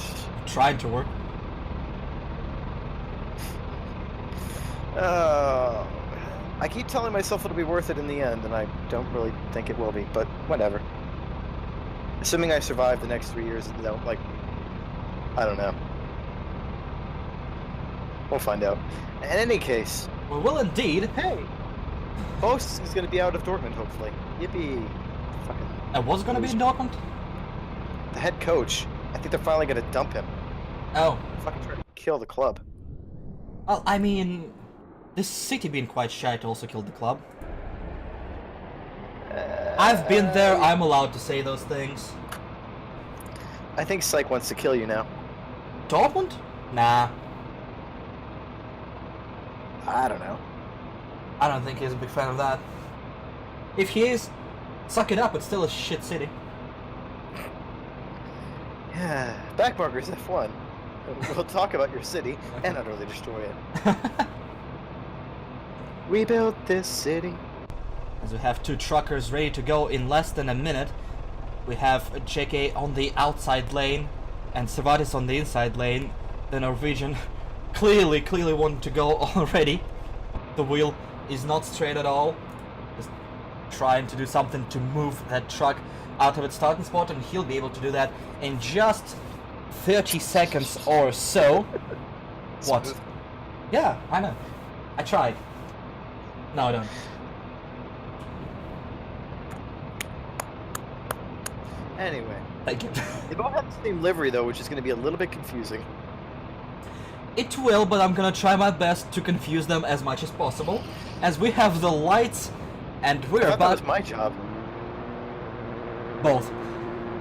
trying to work. I keep telling myself it'll be worth it in the end, and I don't really think it will be, but whatever. Assuming I survive the next 3 years, like, I don't know. We'll find out. In any case... We will indeed. Hey! Boast is going to be out of Dortmund, hopefully. Yippee! Fucking... And what's gonna be in Dortmund? The head coach. I think they're finally going to dump him. Oh. Fucking try to kill the club. Well, I mean... This city being quite shite also killed the club. I've been there, I'm allowed to say those things. I think Psych wants to kill you now. Dortmund? Nah. I don't know. I don't think he's a big fan of that. If he is, suck it up, it's still a shit city. Yeah, Backmarkers F1. We'll talk about your city and utterly destroy it. We built this city. As we have two truckers ready to go in less than a minute. We have JK on the outside lane and Cervatis on the inside lane. The Norwegian clearly wanting to go already. The wheel is not straight at all. Just trying to do something to move that truck out of its starting spot, and he'll be able to do that in just 30 seconds or so. What? Yeah, I know. I tried. No, I don't. Anyway. Thank you. They both have the same livery, though, which is going to be a little bit confusing. It will, but I'm gonna try my best to confuse them as much as possible. As we have the lights, and we're That about... was my job. Both.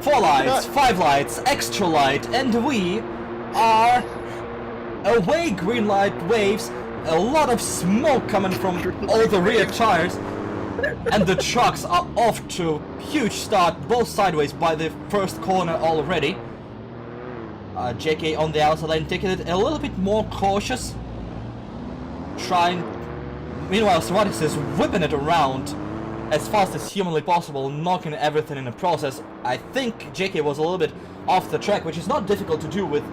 4 lights, 5 lights, extra light, and we are... Away green light waves, a lot of smoke coming from all the rear tires, and the trucks are off to huge start, both sideways by the first corner already. JK on the outside lane ticketed a little bit more cautious. Meanwhile, Cervatis is whipping it around as fast as humanly possible, knocking everything in the process. I think JK was a little bit off the track, which is not difficult to do with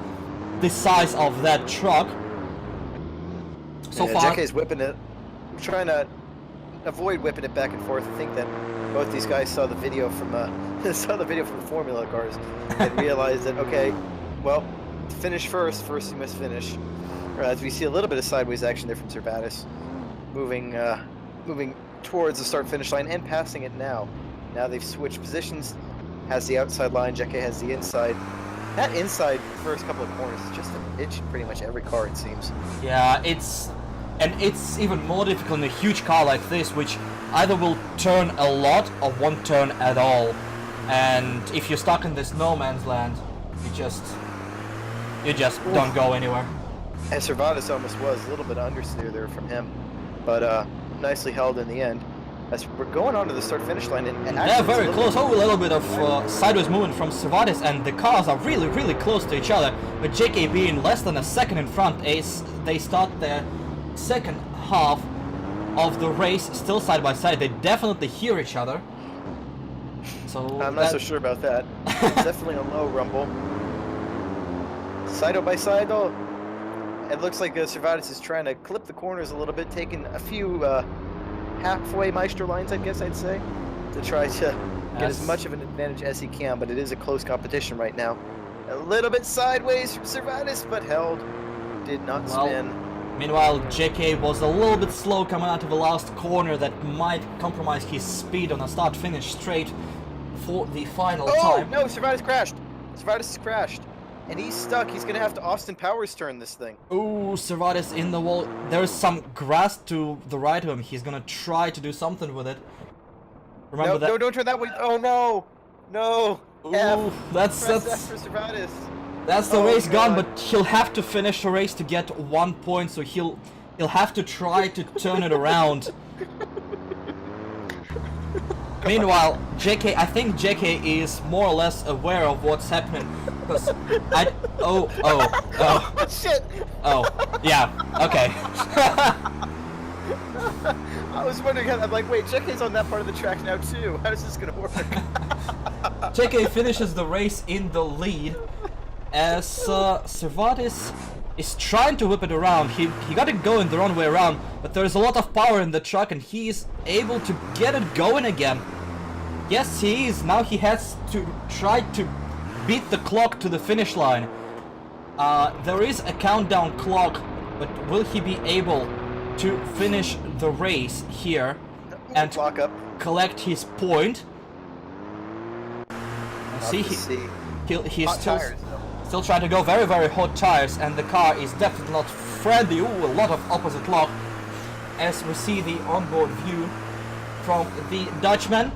the size of that truck. So far, JK's whipping it, trying to avoid whipping it back and forth. I think that both these guys saw the video from the Formula cars and realized that, okay, well, to finish first you must finish. As we see a little bit of sideways action there from Cervatis, moving towards the start-finish line and passing it now. Now they've switched positions. Has the outside line, JK has the inside. That inside first couple of corners is just an itch in pretty much every car, it seems. yeah, it's even more difficult in a huge car like this, which either will turn a lot or won't turn at all. And if you're stuck in this no man's land, you just don't go anywhere. And Cervatis almost was a little bit understeer there from him, but nicely held in the end. As we're going on to the start-finish line, and Yeah, very close. Oh, a little bit of sideways movement from Cervatis, and the cars are really close to each other. With JK being less than a second in front, they start their second half of the race still side by side. They definitely hear each other. So I'm not so sure about that. It's definitely a low rumble. Side by side, though, it looks like Cervatis is trying to clip the corners a little bit, taking a few halfway Maestro lines, I guess I'd say, to try to get as much of an advantage as he can, but it is a close competition right now. A little bit sideways from Cervatis, but held. Did not spin. Meanwhile, JK was a little bit slow coming out of the last corner that might compromise his speed on a start-finish straight for the final time. Oh, no, Cervatis crashed. Cervatis has crashed. And he's stuck. He's going to have to Austin Powers turn this thing. Ooh, Cervatis in the wall. There's some grass to the right of him. He's going to try to do something with it. Remember that? No, don't turn that way. Oh, no. No. Ooh, that's F for Cervatis. That's the race gone, but he'll have to finish the race to get 1 point, so he'll have to try to turn it around. Meanwhile, I think JK is more or less aware of what's happening, because oh, Shit! oh, yeah, okay. I was wondering how. I'm like, wait, JK's on that part of the track now too. How is this gonna work? JK finishes the race in the lead as Cervantes is trying to whip it around. He got it going the wrong way around, but there's a lot of power in the truck and he is able to get it going again. Yes, he is. Now he has to try to beat the clock to the finish line. There is a countdown clock, but will he be able to finish the race here and Clock up. collect his point? See, he's still trying to go very, very hot tires, and the car is definitely not friendly. Ooh, a lot of opposite lock. As we see the onboard view from the Dutchman.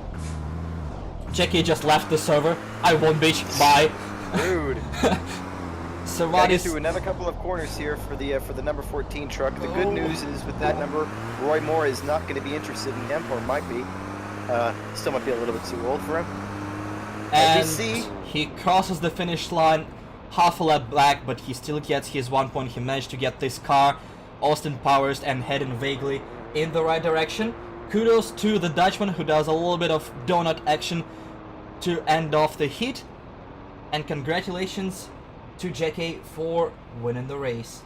Jackie just left the server. I won, bitch. Bye. Rude. Cervantes. Gotta get through another couple of corners here for the number 14 truck. The good news is with that number, Roy Moore is not going to be interested in him, or might be. Still might be a little bit too old for him. And As you see, he crosses the finish line half a lap back, but he still gets his 1 point. He managed to get this car, Austin Powers, and heading vaguely in the right direction. Kudos to the Dutchman, who does a little bit of donut action to end off the heat. And congratulations to JK for winning the race.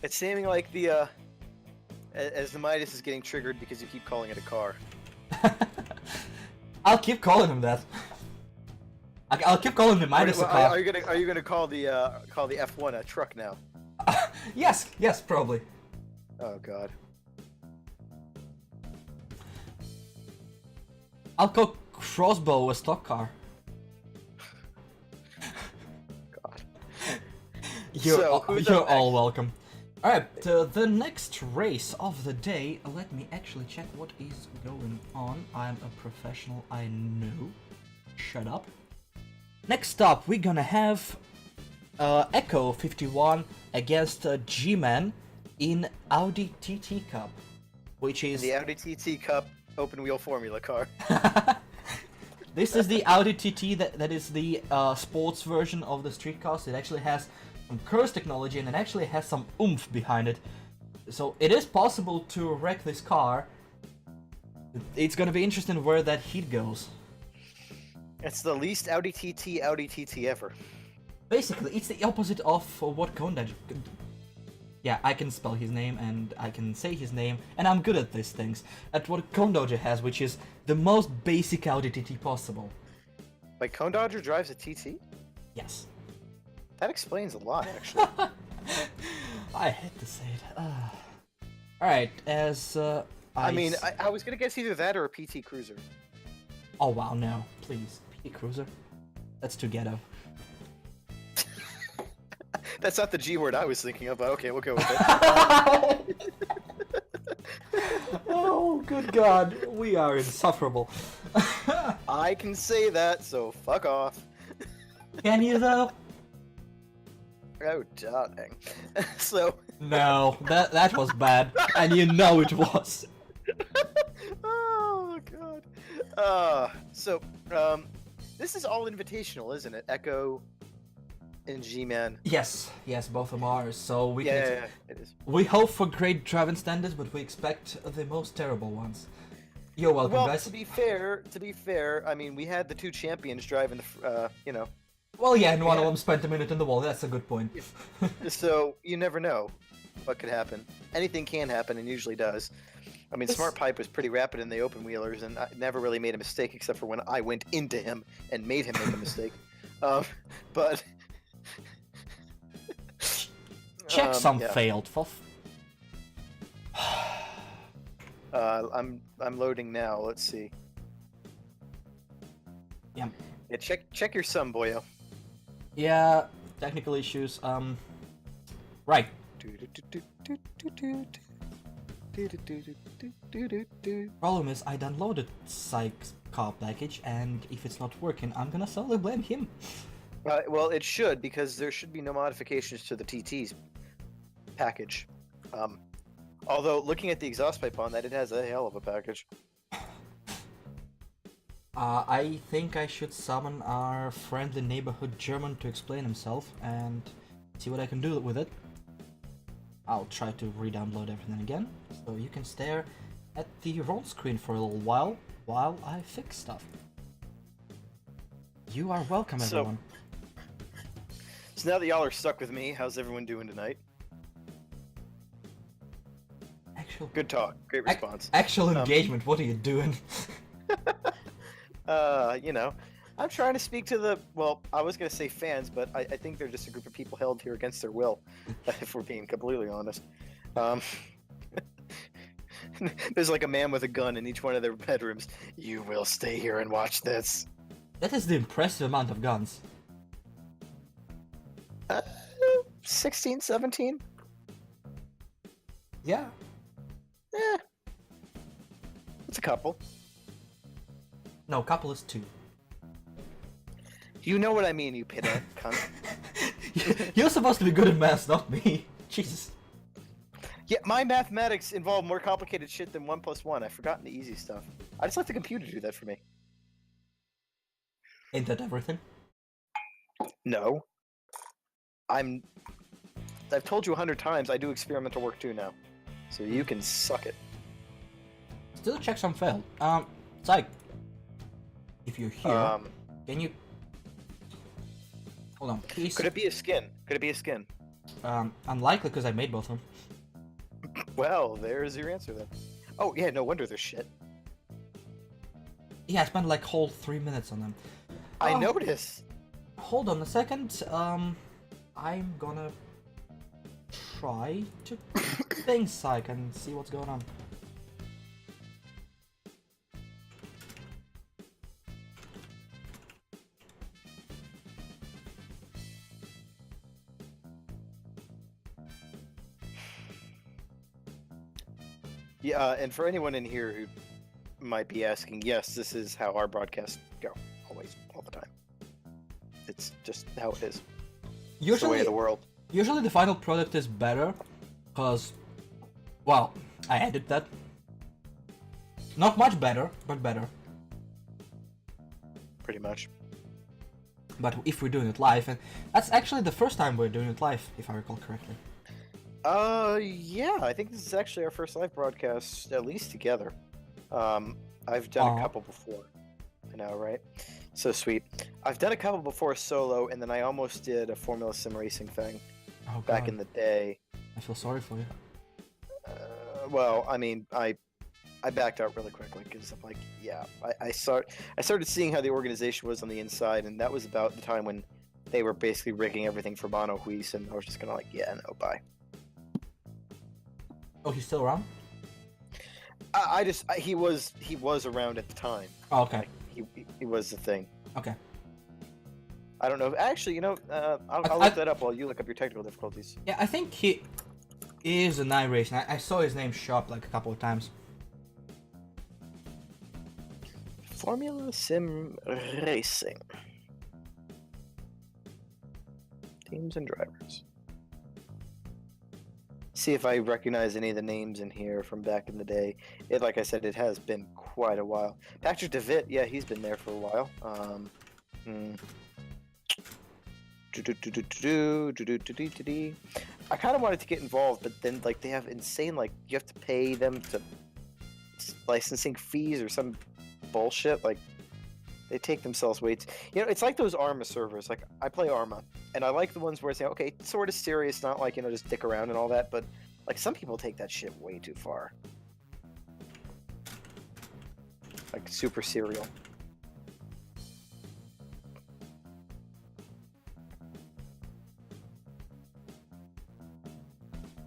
it's seeming like as the Midas is getting triggered because you keep calling it a car. I'll keep calling him that. I'll keep calling the Midas a car. Are you gonna call the F1 a truck now? Yes, probably. Oh god. I'll call Crossbow a stock car. God. You're who's up all next? welcome. Alright, the next race of the day, let me actually check what is going on. I'm a professional, I know. Shut up. Next up, we're gonna have Echo 51 against G-Man in Audi TT Cup, which is... The Audi TT Cup open wheel formula car. This is the Audi TT that is the sports version of the street cars. It actually has some curse technology and it actually has some oomph behind it. So it is possible to wreck this car. It's gonna be interesting where that heat goes. It's the least Audi TT ever. Basically, it's the opposite of what Kondaj... Yeah, I can spell his name and I can say his name, and I'm good at these things. At what Kondoja has, which is the most basic Audi TT possible. Wait, Cone Dodger drives a TT? Yes. That explains a lot, actually. I hate to say it. Alright, as I mean, I was gonna guess either that or a PT Cruiser. Oh wow, no, please. PT Cruiser? That's too ghetto. That's not the G word I was thinking of, but okay, we'll go with it. Oh, good God, we are insufferable. I can say that, so fuck off. Can you though? Oh, darling. So... No, that was bad, and you know it was. Oh, God. This is all invitational, isn't it? Echo and G-Man. Yes, both of them are, so we can... Yeah, it is. We hope for great driving standards, but we expect the most terrible ones. You're welcome, Well, guys. to be fair, I mean, we had the two champions driving the, Well, yeah, and one of them spent a minute in the wall. That's a good point. so you never know what could happen. Anything can happen, and usually does. I mean, Smart Pipe was pretty rapid in the open wheelers, and I never really made a mistake except for when I went into him and made him make a mistake. But Checksum yeah. failed. I'm loading now. Let's see. Yeah. Yeah, check your sum, boyo. Yeah, technical issues. Right. Problem is, I downloaded Psych's car package, and if it's not working, I'm gonna solely blame him. Well, it should, because there should be no modifications to the TT's package. Although, looking at the exhaust pipe on that, it has a hell of a package. I think I should summon our friendly neighborhood German to explain himself and see what I can do with it. I'll try to re-download everything again, so you can stare at the roll screen for a little while I fix stuff. You are welcome, everyone. So now that y'all are stuck with me, how's everyone doing tonight? Good talk. Great response. Actual engagement, what are you doing? You know, I'm trying to speak to the, well, I was going to say fans, but I think they're just a group of people held here against their will, if we're being completely honest. There's like a man with a gun in each one of their bedrooms. You will stay here and watch this. That is the impressive amount of guns. 16, 17? Yeah. Eh. It's a couple. No, couple is 2. You know what I mean, you pedant cunt. You're supposed to be good at math, not me. Jesus. Yeah, my mathematics involve more complicated shit than 1 + 1. I've forgotten the easy stuff. I just let the computer do that for me. Ain't that everything? No. I've told you 100 times I do experimental work too now. So you can suck it. Still checksum failed. Psych. If you're here, can you... Hold on, please. Could it be a skin? Could it be a skin? Unlikely, because I made both of them. Well, there's your answer then. Oh, yeah, no wonder they're shit. Yeah, I spent like whole 3 minutes on them. I noticed. Hold on a second. I'm gonna try to think Psych and see what's going on. Yeah, and for anyone in here who might be asking, yes, this is how our broadcasts go. Always, all the time. It's just how it is. It's the way of the world. Usually the final product is better, because, well, I edit that. Not much better, but better. Pretty much. But if we're doing it live, and that's actually the first time we're doing it live, if I recall correctly. Yeah, I think this is actually our first live broadcast, at least together. I've done a couple before. I know, right? So sweet. I've done a couple before solo, and then I almost did a Formula Sim racing thing back in the day. I feel sorry for you. Well, I mean, I backed out really quickly because I'm like, yeah, I started seeing how the organization was on the inside, and that was about the time when they were basically rigging everything for Mono Huis, and I was just kind of like, yeah, no, bye. Oh, he's still around? He was around at the time. Oh, okay. Like, he was the thing. Okay. I don't know. Actually, you know, I'll look that up while you look up your technical difficulties. Yeah, I think he is an iRacing. I saw his name show up like a couple of times. Formula Sim Racing. Teams and drivers. See if I recognize any of the names in here from back in the day. Like I said, it has been quite a while. Patrick DeVitt, yeah, he's been there for a while. I kind of wanted to get involved, but then like they have insane, like you have to pay them to licensing fees or some bullshit. Like they take themselves way too... You know, it's like those Arma servers. Like I play Arma, and I like the ones where it's like, okay, it's sort of serious, not like, you know, just dick around and all that, but like some people take that shit way too far. Like super serial.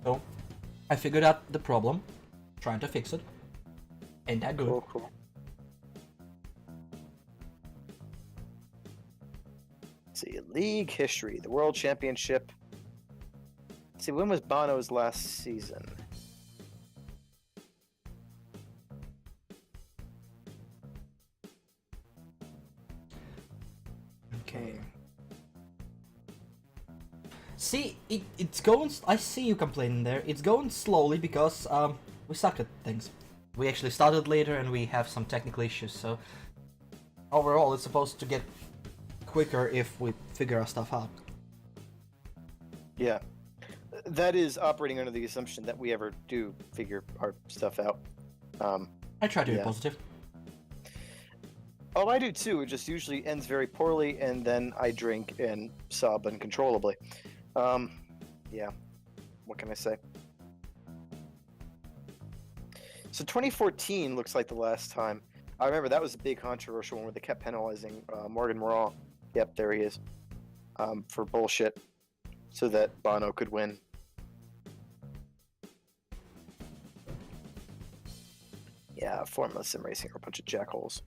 So, I figured out the problem, trying to fix it. Ain't that good? Cool. Let's see, league history, the World Championship. Let's see, when was Bono's last season? Okay. See, it's going... I see you complaining there. It's going slowly because, we suck at things. We actually started later and we have some technical issues, so... Overall, it's supposed to get quicker if we figure our stuff out. Yeah. That is operating under the assumption that we ever do figure our stuff out. I try to be Yeah. positive. Oh, I do too. It just usually ends very poorly, and then I drink and sob uncontrollably. Yeah. What can I say? So 2014 looks like the last time. I remember that was a big controversial one where they kept penalizing Morgan Morale. Yep, there he is. For bullshit, so that Bono could win. Yeah, Formula Sim Racing are a bunch of jackholes.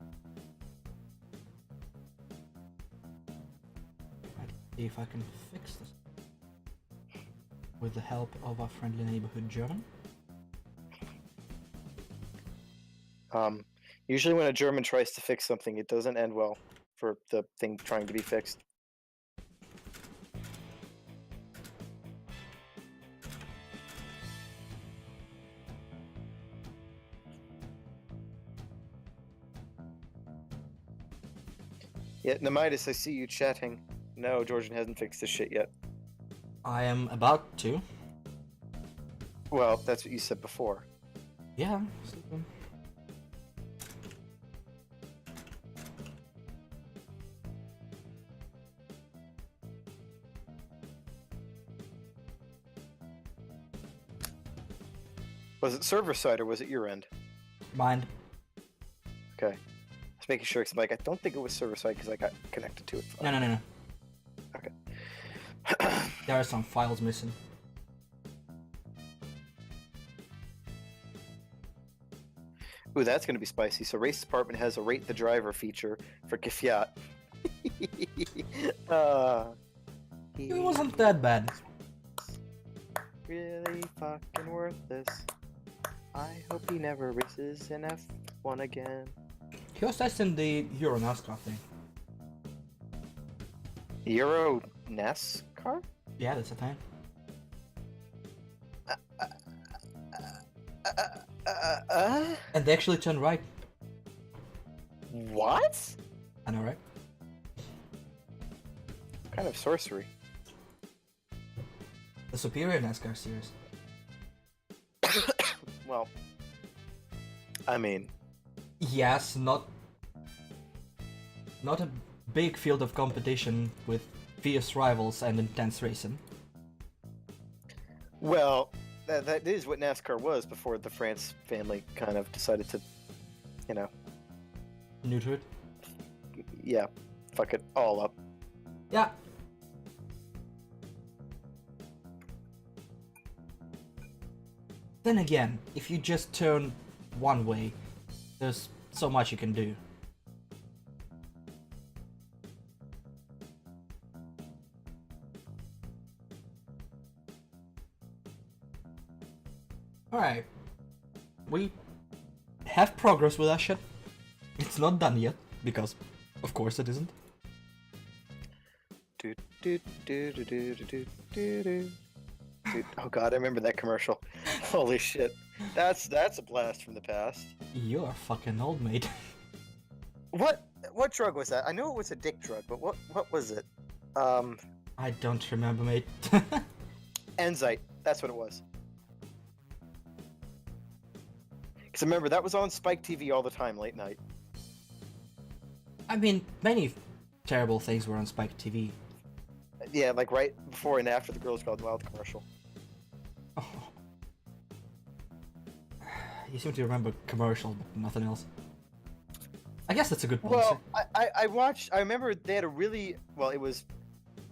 See if I can fix this with the help of a friendly neighborhood German. Usually when a German tries to fix something, it doesn't end well for the thing trying to be fixed. Yeah, Namitis, I see you chatting. No, Georgian hasn't fixed this shit yet. I am about to. Well, that's what you said before. Yeah. Was it server side or was it your end? Mind. Okay. Just making sure, because I'm like, I don't think it was server side because I got connected to it. No. Okay. There are some files missing. Ooh, that's going to be spicy. So Race Department has a rate the driver feature for Kifiat. It wasn't that bad. Really fucking worthless. I hope he never races in F1 again. He was testing the Euro NASCAR thing. Euro NASCAR? Yeah, that's a thing. And they actually turned right. What? I know, right? Kind of sorcery. The superior NASCAR series. Well, I mean, Yes, not a big field of competition with fierce rivals and intense racing. well, that is what NASCAR was before the France family kind of decided to, you know, Neuter it. yeah, fuck it all up. Yeah. Then again, if you just turn one way, there's so much you can do. Alright. We have progress with that shit. It's not done yet, because of course it isn't. Do, do, do, do, do, do, do, do, do. Dude, oh god, I remember that commercial. Holy shit. That's a blast from the past. You are fucking old, mate. What drug was that? I know it was a dick drug, but what was it? I don't remember, mate. Enzyte. That's what it was. Because remember, that was on Spike TV all the time, late night. I mean, many terrible things were on Spike TV. Yeah, like right before and after the Girls Gone Wild commercial. Oh. You seem to remember commercials, but nothing else. I guess that's a good policy. Well, I remember they had a really, well, it was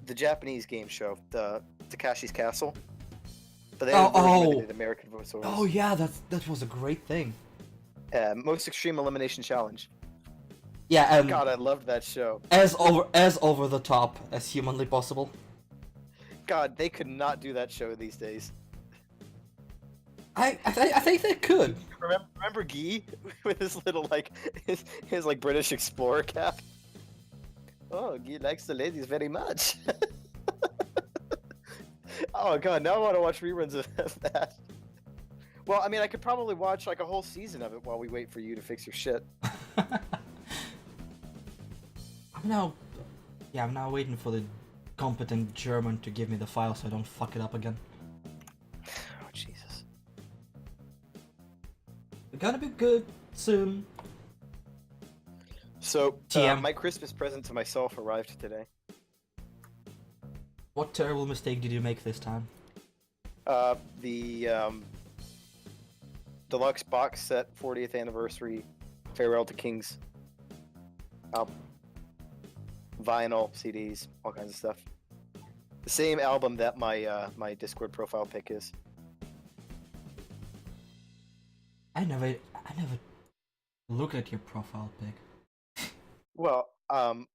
the Japanese game show, the Takashi's Castle. But they had a version where they did American voiceovers. Oh yeah, that was a great thing. Most Extreme Elimination Challenge. Yeah, and God, I loved that show. as over the top as humanly possible. God, they could not do that show these days. I think they could. Remember Guy with his little like his like British explorer cap? Oh, Guy likes the ladies very much. Oh god, now I want to watch reruns of that. Well, I mean, I could probably watch like a whole season of it while we wait for you to fix your shit. I'm now waiting for the competent German to give me the file so I don't fuck it up again. gonna be good soon. So, TM. my Christmas present to myself arrived today. What terrible mistake did you make this time? The deluxe box set 40th anniversary Farewell to Kings album. Vinyl, CDs, all kinds of stuff. The same album that my Discord profile pic is. I never looked at your profile pic. Well, oh,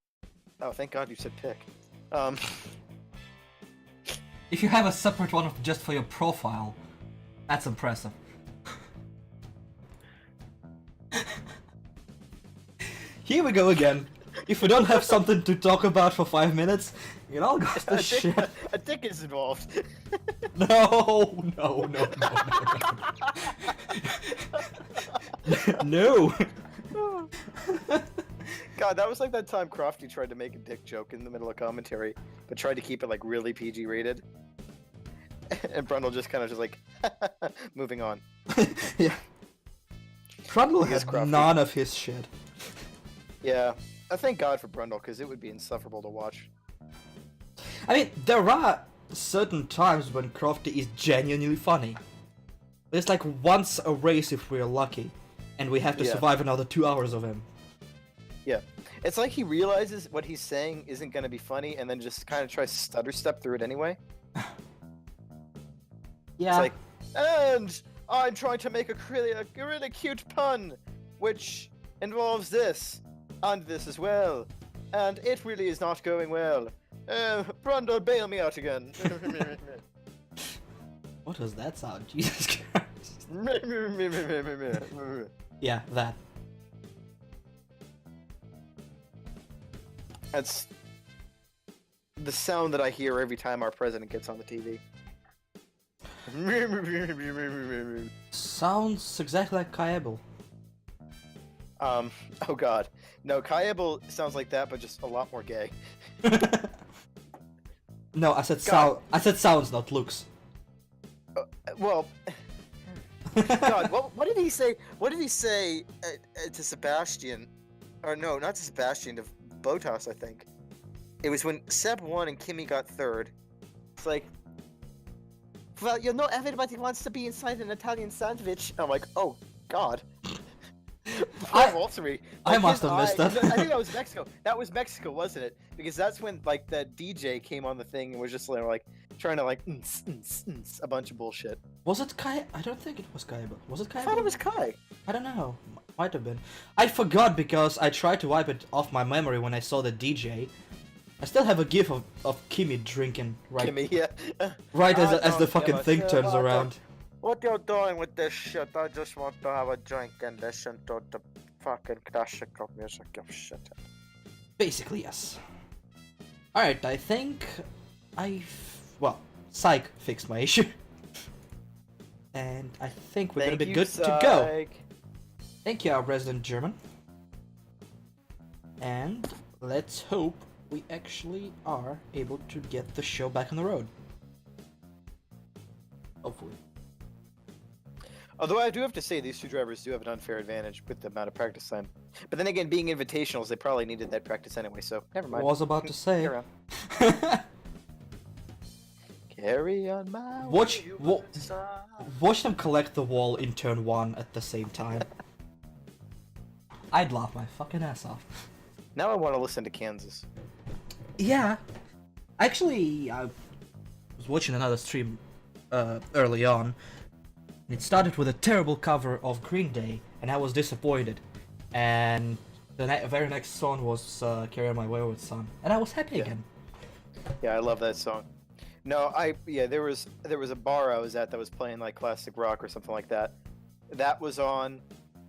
thank God you said pic. If you have a separate one just for your profile, that's impressive. Here we go again. If we don't have something to talk about for 5 minutes, it all goes to shit. A dick is involved. No. No. God, that was like that time Crofty tried to make a dick joke in the middle of commentary, but tried to keep it like really PG rated. And Brundle just kind of just like moving on. Yeah. Brundle has Crofty. none of his shit. Yeah, I thank God for Brundle because it would be insufferable to watch. I mean, there are certain times when Crofty is genuinely funny. There's like once a race if we're lucky, and we have to survive another 2 hours of him. Yeah, it's like he realizes what he's saying isn't going to be funny, and then just kind of tries to stutter step through it anyway. Yeah. It's like, and I'm trying to make a really cute pun, which involves this, and this as well, and it really is not going well. Brundle, bail me out again. What was that sound? Jesus Christ. Yeah, that. That's the sound that I hear every time our president gets on the TV. Sounds exactly like Kaebel. Oh god. No, Kaebel sounds like that, but just a lot more gay. No, I said sound. I said sounds, not looks. Well, God, what did he say? What did he say to Sebastian? Or no, not to Sebastian, to Botas, I think. It was when Seb won and Kimmy got third. It's like, well, you know, everybody wants to be inside an Italian sandwich. I'm like, oh, God. I must have missed that. I think that was Mexico. That was Mexico, wasn't it? Because that's when, like, the DJ came on the thing and was just, like trying to, like, a bunch of bullshit. Was it Kai? I don't think it was Kaebel. Was it Kai? I thought it was Kai. I don't know. Might have been. I forgot because I tried to wipe it off my memory when I saw the DJ. I still have a gif of Kimmy drinking right. Kimmy, yeah. Right as the fucking thing turns around. What you're doing with this shit? I just want to have a drink and listen to the fucking classical music of shit. Basically, yes. Alright, I think well, Psych fixed my issue. And I think we're gonna be good to go. Thank you, our resident German. And let's hope we actually are able to get the show back on the road. Hopefully. Although I do have to say, these two drivers do have an unfair advantage with the amount of practice time. But then again, being invitationals, they probably needed that practice anyway, so never mind. I was about to say. Carry on my watch them collect the wall in turn 1 at the same time. I'd laugh my fucking ass off. Now I want to listen to Kansas. Yeah. Actually, I was watching another stream early on. It started with a terrible cover of Green Day, and I was disappointed. And the very next song was Carry On My Wayward Son, and I was happy again. Yeah, I love that song. No, there was a bar I was at that was playing like classic rock or something like that. That was on,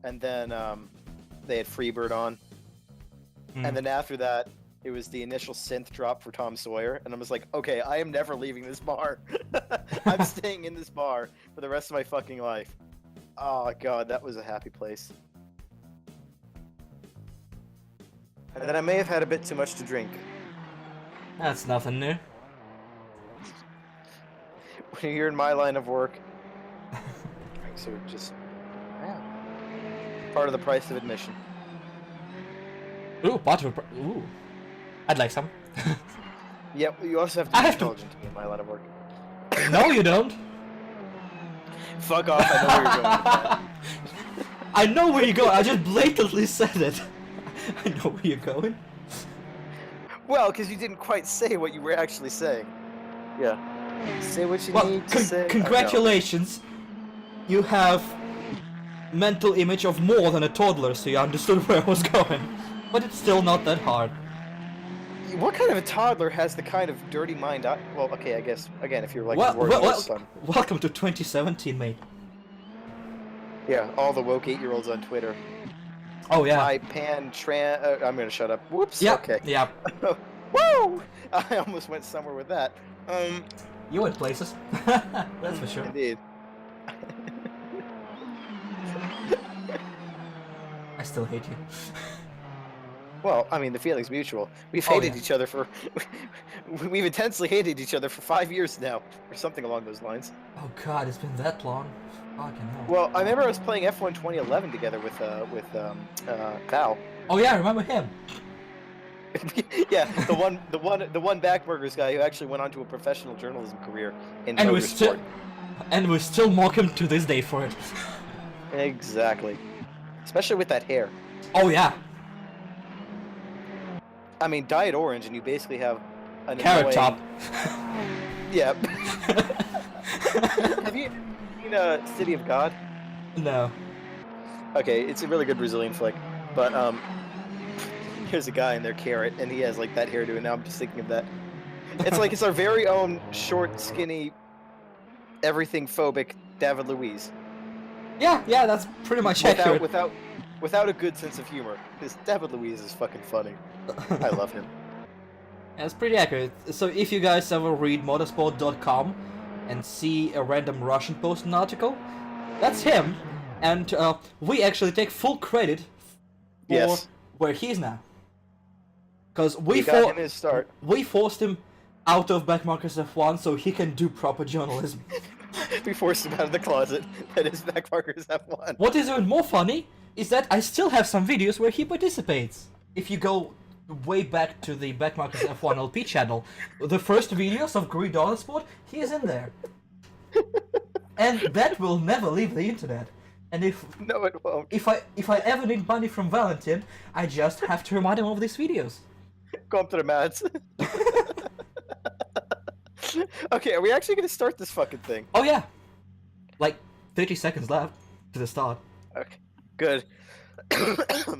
and then they had Freebird on, and then after that, it was the initial synth drop for Tom Sawyer, and I was like, okay, I am never leaving this bar. I'm staying in this bar for the rest of my fucking life. Oh god, that was a happy place. And then I may have had a bit too much to drink. That's nothing new. When you're in my line of work, drinks are just, yeah. part of the price of admission. Ooh, bottle. Ooh, I'd like some. Yeah, you also have to be intelligent to be in my line of work. No, you don't. Fuck off! I know where you're going with that. I know where you're going. I just blatantly said it. I know where you're going. Well, because you didn't quite say what you were actually saying. Yeah. Say what you need to say. Congratulations. You have mental image of more than a toddler, so you understood where I was going. But it's still not that hard. What kind of a toddler has the kind of dirty mind? Well, okay, I guess again, if you're like his son. Welcome to 2017, mate. Yeah, all the woke 8-year-olds on Twitter. Oh yeah. I'm gonna shut up. Whoops. Yep. Okay. Yeah. Woo! I almost went somewhere with that. You went places. That's for sure. Indeed. I still hate you. Well, I mean, the feeling's mutual. We've hated each other for... We've intensely hated each other for 5 years now, or something along those lines. Oh god, it's been that long. Fucking hell. Well, I remember I was playing F1 2011 together with Cal. Oh yeah, I remember him. Yeah, the one Backburgers guy who actually went on to a professional journalism career in and motorsport. we still mock him to this day for it. Exactly. Especially with that hair. Oh yeah. I mean, dye it orange and you basically have an Carrot Top. Yeah. Have you seen City of God? No. Okay, it's a really good Brazilian flick. But here's a guy in there, Carrot, and he has like that hairdo, and now I'm just thinking of that. It's like it's our very own short, skinny, everything phobic David Luiz. Yeah, that's pretty much accurate. Without a good sense of humor, because David Luiz is fucking funny. I love him. Yeah, it's pretty accurate. So if you guys ever read motorsport.com and see a random Russian post an article, that's him, and we actually take full credit for where he is now. Because we forced him out of Backmarkers F1 so he can do proper journalism. We forced him out of the closet that is Backmarkers F1. What is even more funny is that I still have some videos where he participates. If you go way back to the Backmarkers F1 LP channel, the first videos of Greed Sport, he is in there. And that will never leave the internet. And no, it won't. If I ever need money from Valentin, I just have to remind him of these videos. Go up to the mats. Okay, are we actually gonna start this fucking thing? Oh yeah. Like 30 seconds left to the start. Okay, good.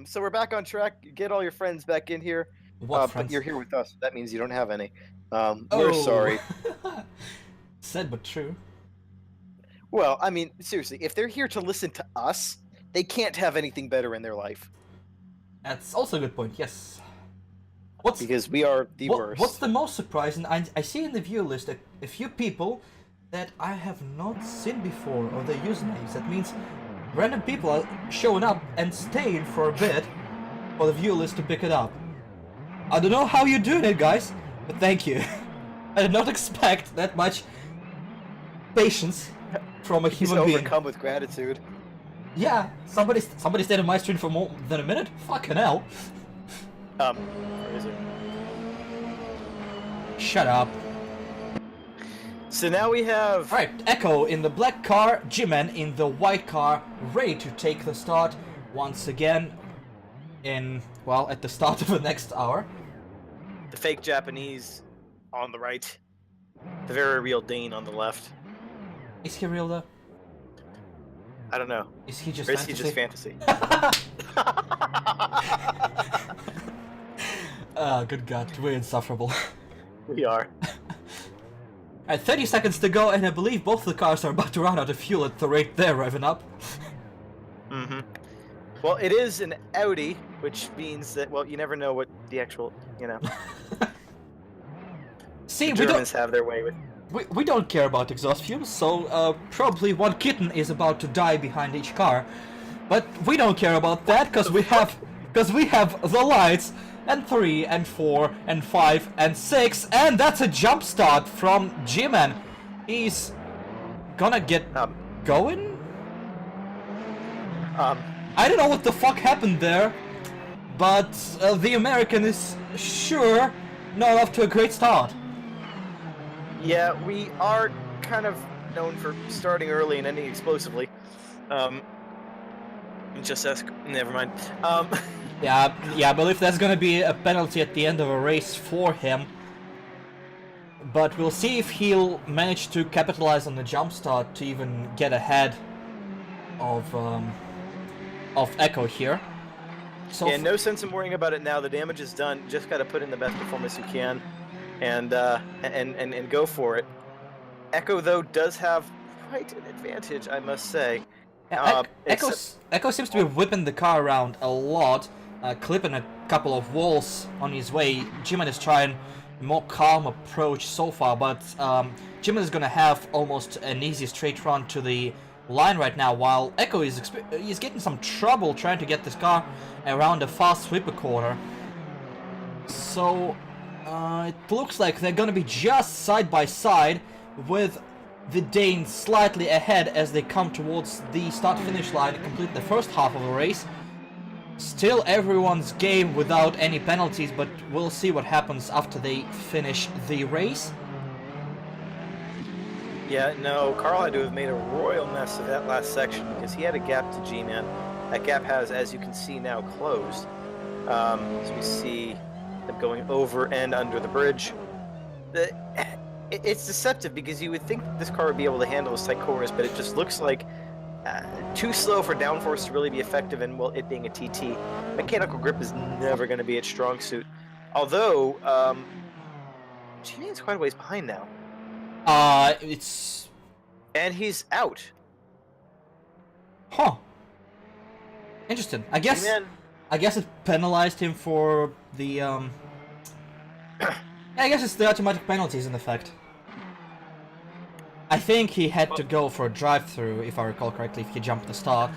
So we're back on track. Get all your friends back in here. What friends? But you're here with us. That means you don't have any. We're sorry. Said but true. Well, I mean, seriously, if they're here to listen to us, they can't have anything better in their life. That's also a good point, yes. Because we are the worst. What's the most surprising? I see in the view list a few people that I have not seen before, or their usernames. That means random people are showing up and staying for a bit for the view list to pick it up. I don't know how you're doing it, guys, but thank you. I did not expect that much patience from a human being. Overcome with gratitude. Yeah, somebody stayed on my stream for more than a minute? Fucking hell. Where is it? Shut up. So now we have... Alright, Echo in the black car, G-Man in the white car, ready to take the start once again at the start of the next hour. The fake Japanese on the right. The very real Dane on the left. Is he real though? I don't know. Is he just or fantasy? Is he just fantasy? Good god, we're insufferable. We are. Alright, 30 seconds to go, and I believe both the cars are about to run out of fuel at the rate they're revving up. Mm-hmm. Well, it is an Audi, which means that, well, you never know what the actual, See, the Germans have their way with. We don't care about exhaust fumes, so probably one kitten is about to die behind each car. But we don't care about that, because we have the lights, and 3, and 4, and 5, and 6, and that's a jump start from G-Man. He's gonna get going? I don't know what the fuck happened there, but the American is sure not off to a great start. Yeah, we are kind of known for starting early and ending explosively. Just ask. Never mind. Yeah, I believe that's gonna be a penalty at the end of a race for him. But we'll see if he'll manage to capitalize on the jump start to even get ahead of Echo here. So yeah, no sense in worrying about it now. The damage is done. Just got to put in the best performance you can, and go for it. Echo though does have quite an advantage, I must say. yeah, Echo seems to be whipping the car around a lot, clipping a couple of walls on his way. Jimin is trying a more calm approach so far, but Jimin is gonna have almost an easy straight run to the line right now, while Echo is getting some trouble trying to get this car around a fast sweeper corner. So it looks like they're gonna be just side by side, with the Danes slightly ahead as they come towards the start-finish line and complete the first half of the race. Still everyone's game without any penalties, but we'll see what happens after they finish the race. Yeah, no, Carl had to have made a royal mess of that last section because he had a gap to G-Man. That gap has, as you can see now, closed. As we see them going over and under the bridge. It's deceptive because you would think this car would be able to handle those tight corners, but it just looks like too slow for downforce to really be effective, and well, it being a TT, mechanical grip is never going to be its strong suit. Although, G-Man's quite a ways behind now. It's... And he's out. Huh. Interesting. I guess it penalized him for the, I guess it's the automatic penalties in effect. I think he had to go for a drive-through, if I recall correctly. If he jumped the start,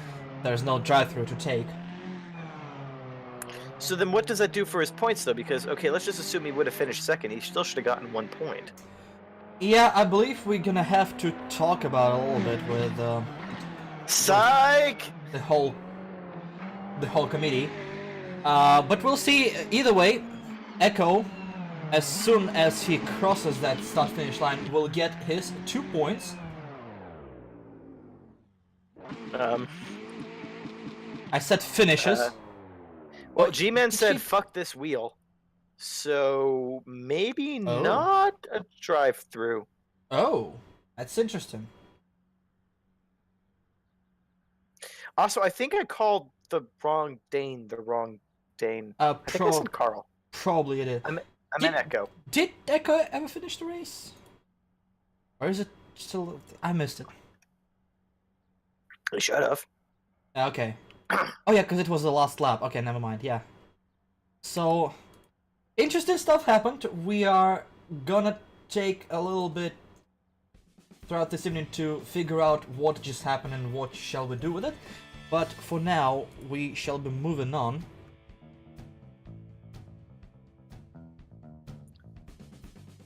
there's no drive-through to take. So then what does that do for his points, though? Because, okay, let's just assume he would have finished second. He still should have gotten 1 point. Yeah, I believe we're gonna have to talk about it a little bit with, Psych! the whole committee. But we'll see. Either way, Echo, as soon as he crosses that start-finish line, will get his 2 points. I said finishes. Well, G-Man said, fuck this wheel. So, maybe not a drive-through. Oh, that's interesting. Also, I think I called the wrong Dane. I think I said Carl. Probably it is. I meant Echo. Did Echo ever finish the race? Or is it still... I missed it. He should have. Okay. Oh yeah, because it was the last lap. Okay, never mind, yeah. So, interesting stuff happened. We are gonna take a little bit throughout this evening to figure out what just happened and what shall we do with it. But for now, we shall be moving on.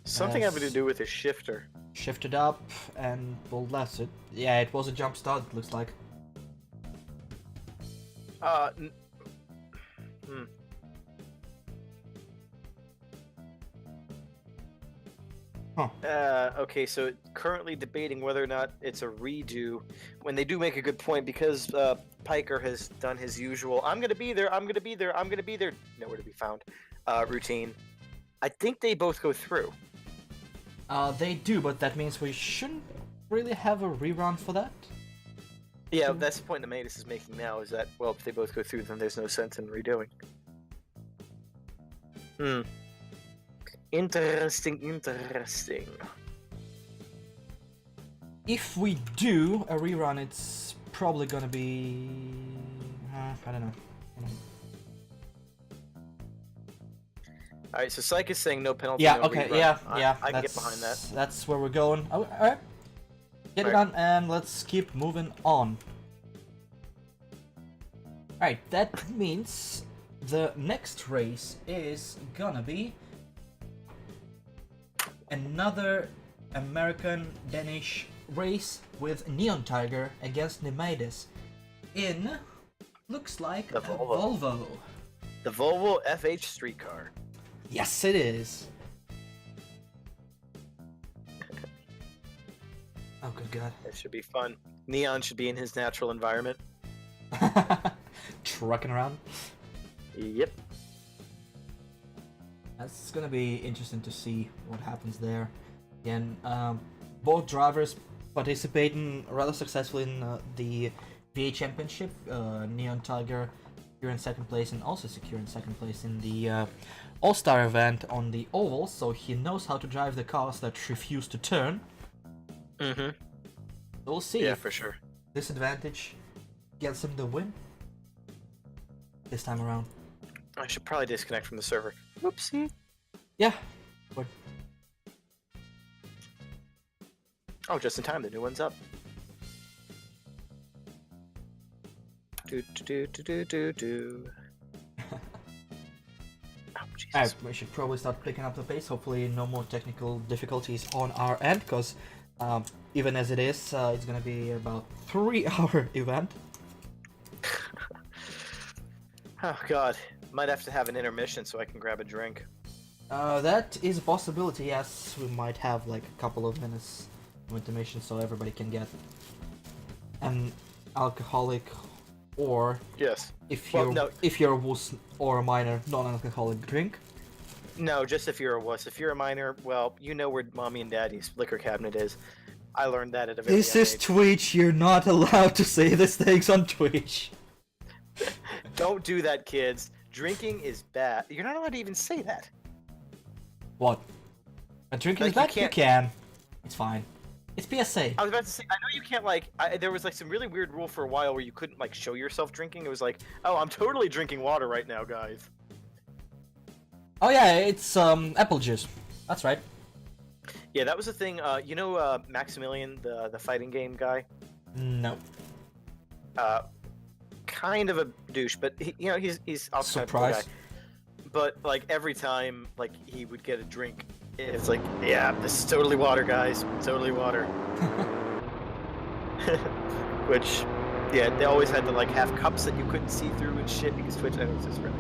Something having to do with his shifter. Shifted up, and well, that's it. Yeah, it was a jump start, it looks like. Okay, so currently debating whether or not it's a redo. When they do make a good point, because Piker has done his usual, I'm gonna be there, nowhere to be found, routine. I think they both go through. They do, but that means we shouldn't really have a rerun for that. Yeah, that's the point that Matus is making now, is that, well, if they both go through, then there's no sense in redoing. Interesting. If we do a rerun, it's probably gonna be... I don't know. Alright, so Psych is saying no penalty. Yeah, no okay, rerun. yeah. I can get behind that. That's where we're going. Oh, alright. Get it done, and let's keep moving on. Alright, that means the next race is gonna be another American-Danish race with Neon Tiger against Nemaides in looks like The a Volvo. Volvo. The Volvo FH streetcar. Yes, it is. Oh, good God. It should be fun. Neon should be in his natural environment. Trucking around. Yep. That's gonna be interesting to see what happens there. Again, both drivers participating rather successfully in the VA Championship. Neon Tiger securing second place and also securing second place in the All-Star event on the oval, so he knows how to drive the cars that refuse to turn. Mm-hmm. We'll see Yeah, if for sure. this advantage gets him the win this time around. I should probably disconnect from the server. Whoopsie. Yeah. But Oh, just in time. The new one's up. Do do do do do do. Oh, Jesus. Alright, we should probably start picking up the pace. Hopefully no more technical difficulties on our end, because even as it is, it's gonna be about 3-hour event. Oh God, might have to have an intermission so I can grab a drink. That is a possibility, yes. We might have like a couple of minutes of intermission so everybody can get an alcoholic, or Yes. if Well, you're no. if you're a wuss or a minor, non-alcoholic drink. No, just if you're a wuss. If you're a minor, well, you know where mommy and daddy's liquor cabinet is. I learned that at a very This young is age. Twitch. You're not allowed to say these things on Twitch. Don't do that, kids. Drinking is bad. You're not allowed to even say that. What? A drinking is Like, bad? you You can. It's fine. It's PSA. I was about to say, I know you can't, like, there was, like, some really weird rule for a while where you couldn't, like, show yourself drinking. It was like, oh, I'm totally drinking water right now, guys. Oh yeah, it's apple juice. That's right. Yeah, that was the thing. You know Maximilian, the fighting game guy? No. Kind of a douche, but, you know, he's also kind of a cool Surprise. guy. But, like, every time, like, he would get a drink, it's like, yeah, this is totally water, guys. Totally water. Which, yeah, they always had to, like, have cups that you couldn't see through and shit because Twitch, and it was just really...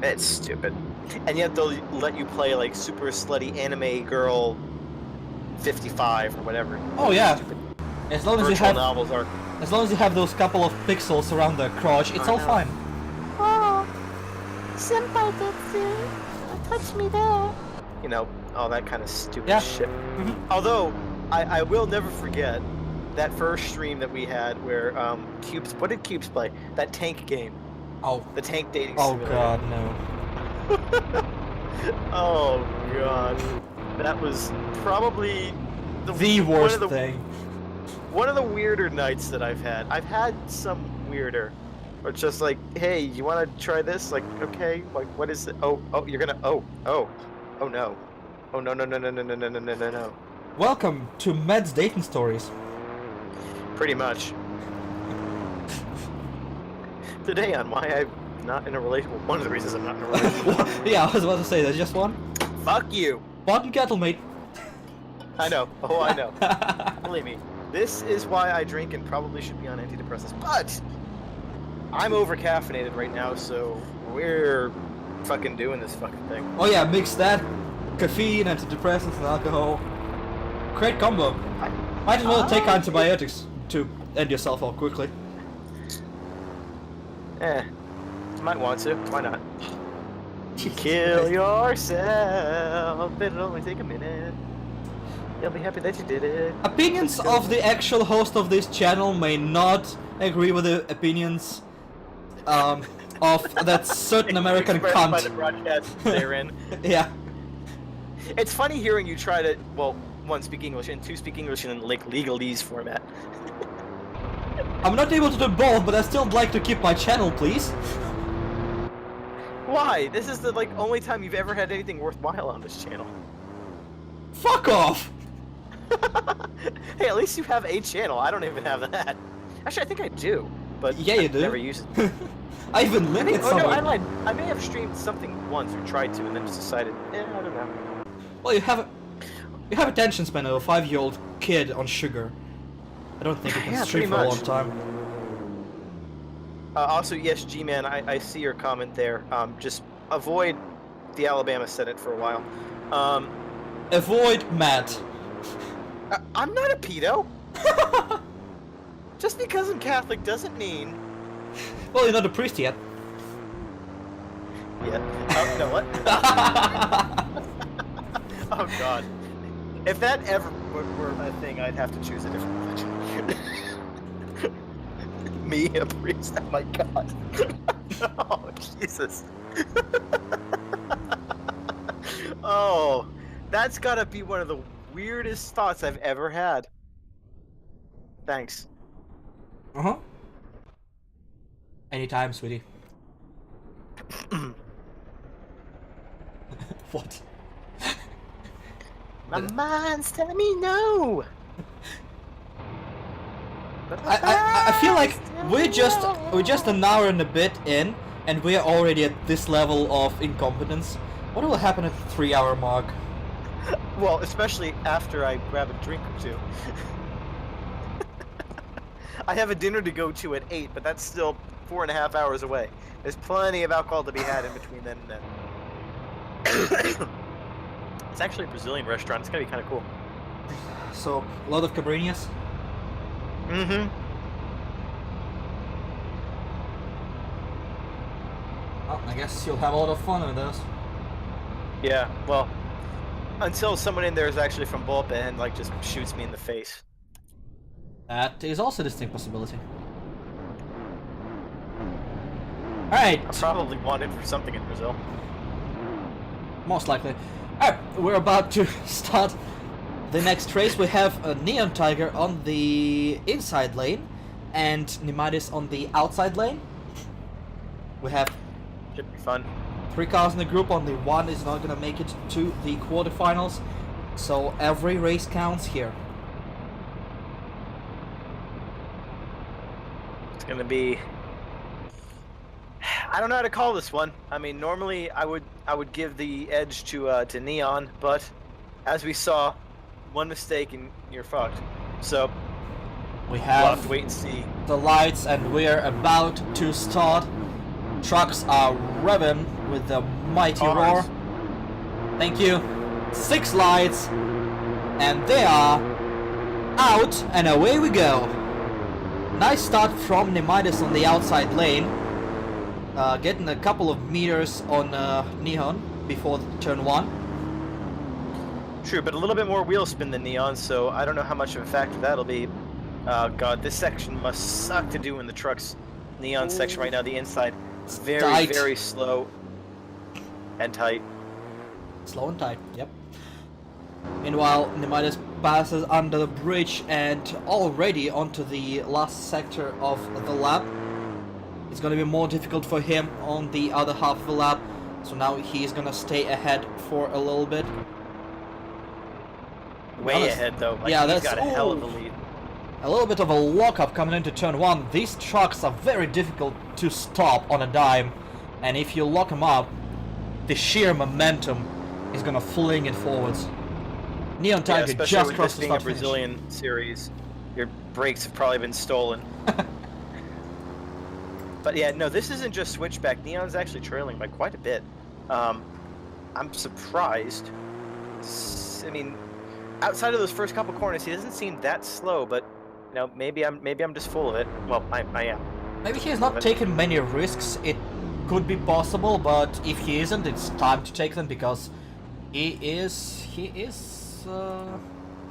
It's stupid. And yet they'll let you play, like, super slutty anime girl 55 or whatever. Oh yeah. Stupid As long as you virtual have, novels are... as long as you have those couple of pixels around the crotch, it's I all know. fine. Oh, senpai Tetsu, touch me there. You know, all that kind of stupid Yeah. shit. Mhm. Although, I will never forget that first stream that we had where Cubes... What did Cubes play? That tank game. Oh. The tank dating Oh simulator. god, no. Oh god. That was probably The one worst of the, thing. One of the weirder nights that I've had. I've had some weirder. Or just like, hey, you want to try this? Like, okay, like, what is it? Oh, you're gonna, oh no. Oh no, no, no, no, no, no, no, no, no, no, no. Welcome to Med's dating stories. Pretty much. Today on why I'm not in a relationship, one of the reasons I'm not in a relationship. Yeah, I was about to say, there's just one. Fuck you. Pot and kettle, mate. I know. Oh, I know. Believe me. This is why I drink and probably should be on antidepressants. But I'm over caffeinated right now, so we're fucking doing this fucking thing. Oh yeah, mix that. Caffeine, antidepressants, and alcohol. Great combo. Might as well take antibiotics to end yourself off quickly. Might want to. Why not? Kill yourself. It'll only take a minute. You'll be happy that you did it. Opinions of the actual host of this channel may not agree with the opinions of that certain American Expressed by the cunt. broadcast therein. Yeah. It's funny hearing you try to, well, one, speak English, and two, speak English in like legalese format. I'm not able to do both, but I still like to keep my channel, please. Why? This is the like only time you've ever had anything worthwhile on this channel. Fuck off! Hey, at least you have a channel. I don't even have that. Actually, I think I do, but Yeah, you I do. never use it. I even link it Oh no, I somewhere. lied. I may have streamed something once or tried to, and then just decided, I don't know. Well, you have attention span of a 5-year-old kid on sugar. I don't think you can Yeah, stream pretty for a much. long time. Also, yes, G-Man, I see your comment there. Just avoid the Alabama Senate for a while. Avoid Matt. I'm not a pedo. Just because I'm Catholic doesn't mean... Well, you're not a priest yet. Yeah. You know what? Oh, God. If that ever were a thing, I'd have to choose a different religion. Me, a priest? Oh, my God. Oh, Jesus. Oh, that's gotta be one of the weirdest thoughts I've ever had. Thanks. Uh-huh. Anytime, sweetie. What? My mind's telling me no. I feel like we're just an hour and a bit in, and we're already at this level of incompetence. What will happen at the 3-hour mark? Well, especially after I grab a drink or two. I have a dinner to go to at 8, but that's still 4.5 hours away. There's plenty of alcohol to be had in between then and then. It's actually a Brazilian restaurant. It's gonna be kind of cool. So, a lot of cabrinas. Mm-hmm. Well, I guess you'll have a lot of fun with this. Yeah, well, until someone in there is actually from Bulpa and, like, just shoots me in the face. That is also a distinct possibility. Alright. I'm probably wanted for something in Brazil. Most likely. Alright, we're about to start the next race. We have a Neon Tiger on the inside lane and Nemidis on the outside lane. We have Should be fun. 3 cars in the group, only one is not gonna make it to the quarterfinals, so every race counts here. It's gonna be... I don't know how to call this one. I mean, normally I would give the edge to Neon, but as we saw, one mistake and you're fucked. So We we'll have have to wait and see. the lights and we're about to start. Trucks are revving with the mighty roar. Cars. Thank you. 6 lights and they are out and away we go. Nice start from Nemidis on the outside lane. Getting a couple of meters on Neon before turn 1. True, but a little bit more wheel spin than Neon, so I don't know how much of a factor that'll be. God, this section must suck to do in the truck's Neon section right now. The inside, very, tight. very slow and tight. Slow and tight, yep. Meanwhile, Nemidis passes under the bridge and already onto the last sector of the lap. It's gonna be more difficult for him on the other half of the lap, so now he's gonna stay ahead for a little bit. Way ahead though. Like, yeah, he's that's got a hell of a lead. A little bit of a lockup coming into turn 1. These trucks are very difficult to stop on a dime, and if you lock them up, the sheer momentum is gonna fling it forwards. Neon Yeah, Tiger especially just with crossed this the being a start finish. Brazilian series, your brakes have probably been stolen. But yeah, no, this isn't just switchback. Neon's actually trailing by quite a bit. I'm surprised. I mean, outside of those first couple corners, he doesn't seem that slow. But you know, maybe I'm just full of it. Well, I am. Maybe he's not taking many risks. It could be possible, but if he isn't, it's time to take them because he is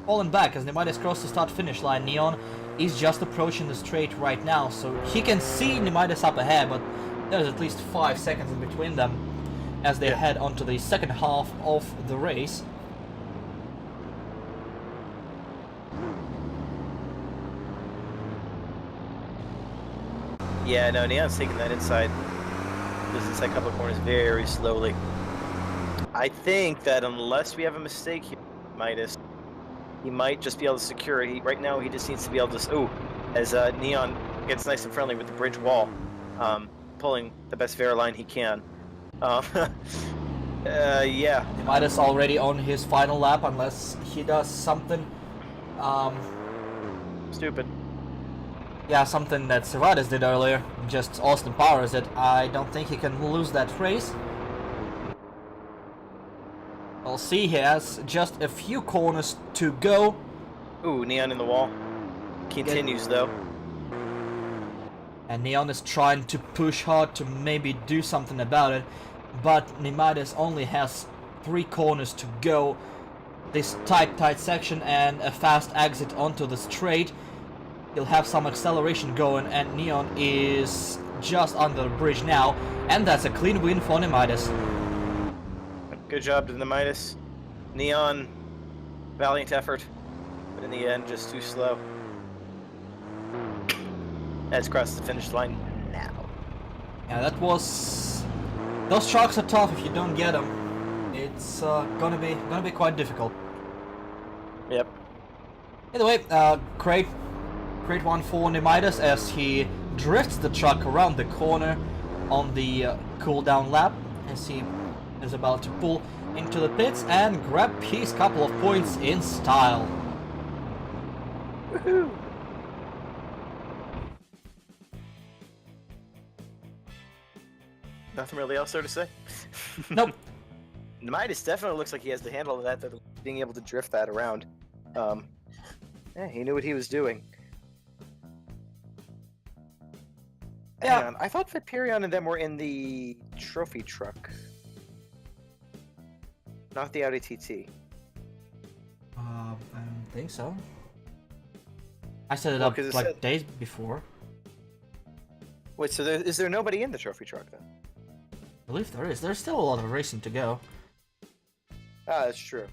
falling back as Nemidis crossed the start finish line. Neon is just approaching the straight right now, so he can see Nemidis up ahead, but there's at least 5 seconds in between them as they head onto the second half of the race. Yeah, no, Neon's taking that inside. Those inside couple corners very slowly. I think that unless we have a mistake here, he might just be able to secure it. Right now, he just needs to be able to. Ooh, as Neon gets nice and friendly with the bridge wall, pulling the best fair line he can. Yeah. Nemidis already on his final lap, unless he does something Stupid. Yeah, something that Servatis did earlier, just Austin Powers it. I don't think he can lose that race. We'll see, he has just a few corners to go. Ooh, Neon in the wall. Continues though. And Neon is trying to push hard to maybe do something about it, but Nemaitis only has 3 corners to go. This tight section and a fast exit onto the straight. He'll have some acceleration going, and Neon is just under the bridge now, and that's a clean win for Nemaitis. Good job to the Midas. Neon, valiant effort, but in the end, just too slow. That's crossed the finish line now. Yeah, that was... Those trucks are tough if you don't get them. It's gonna be quite difficult. Yep. Either way, great one for Nemaitis as he drifts the truck around the corner on the cooldown lap as he is about to pull into the pits and grab his couple of points in style. Woohoo! Nothing really else there to say? Nope. Midas definitely looks like he has the handle of that, being able to drift that around. Yeah, he knew what he was doing. Yeah. Hang on, I thought Viperion and them were in the trophy truck. Not the Audi TT. I don't think so. I set it Well, up 'cause it like said- days before. Wait, so is there nobody in the trophy truck then? I believe there is. There's still a lot of racing to go. Ah, that's true.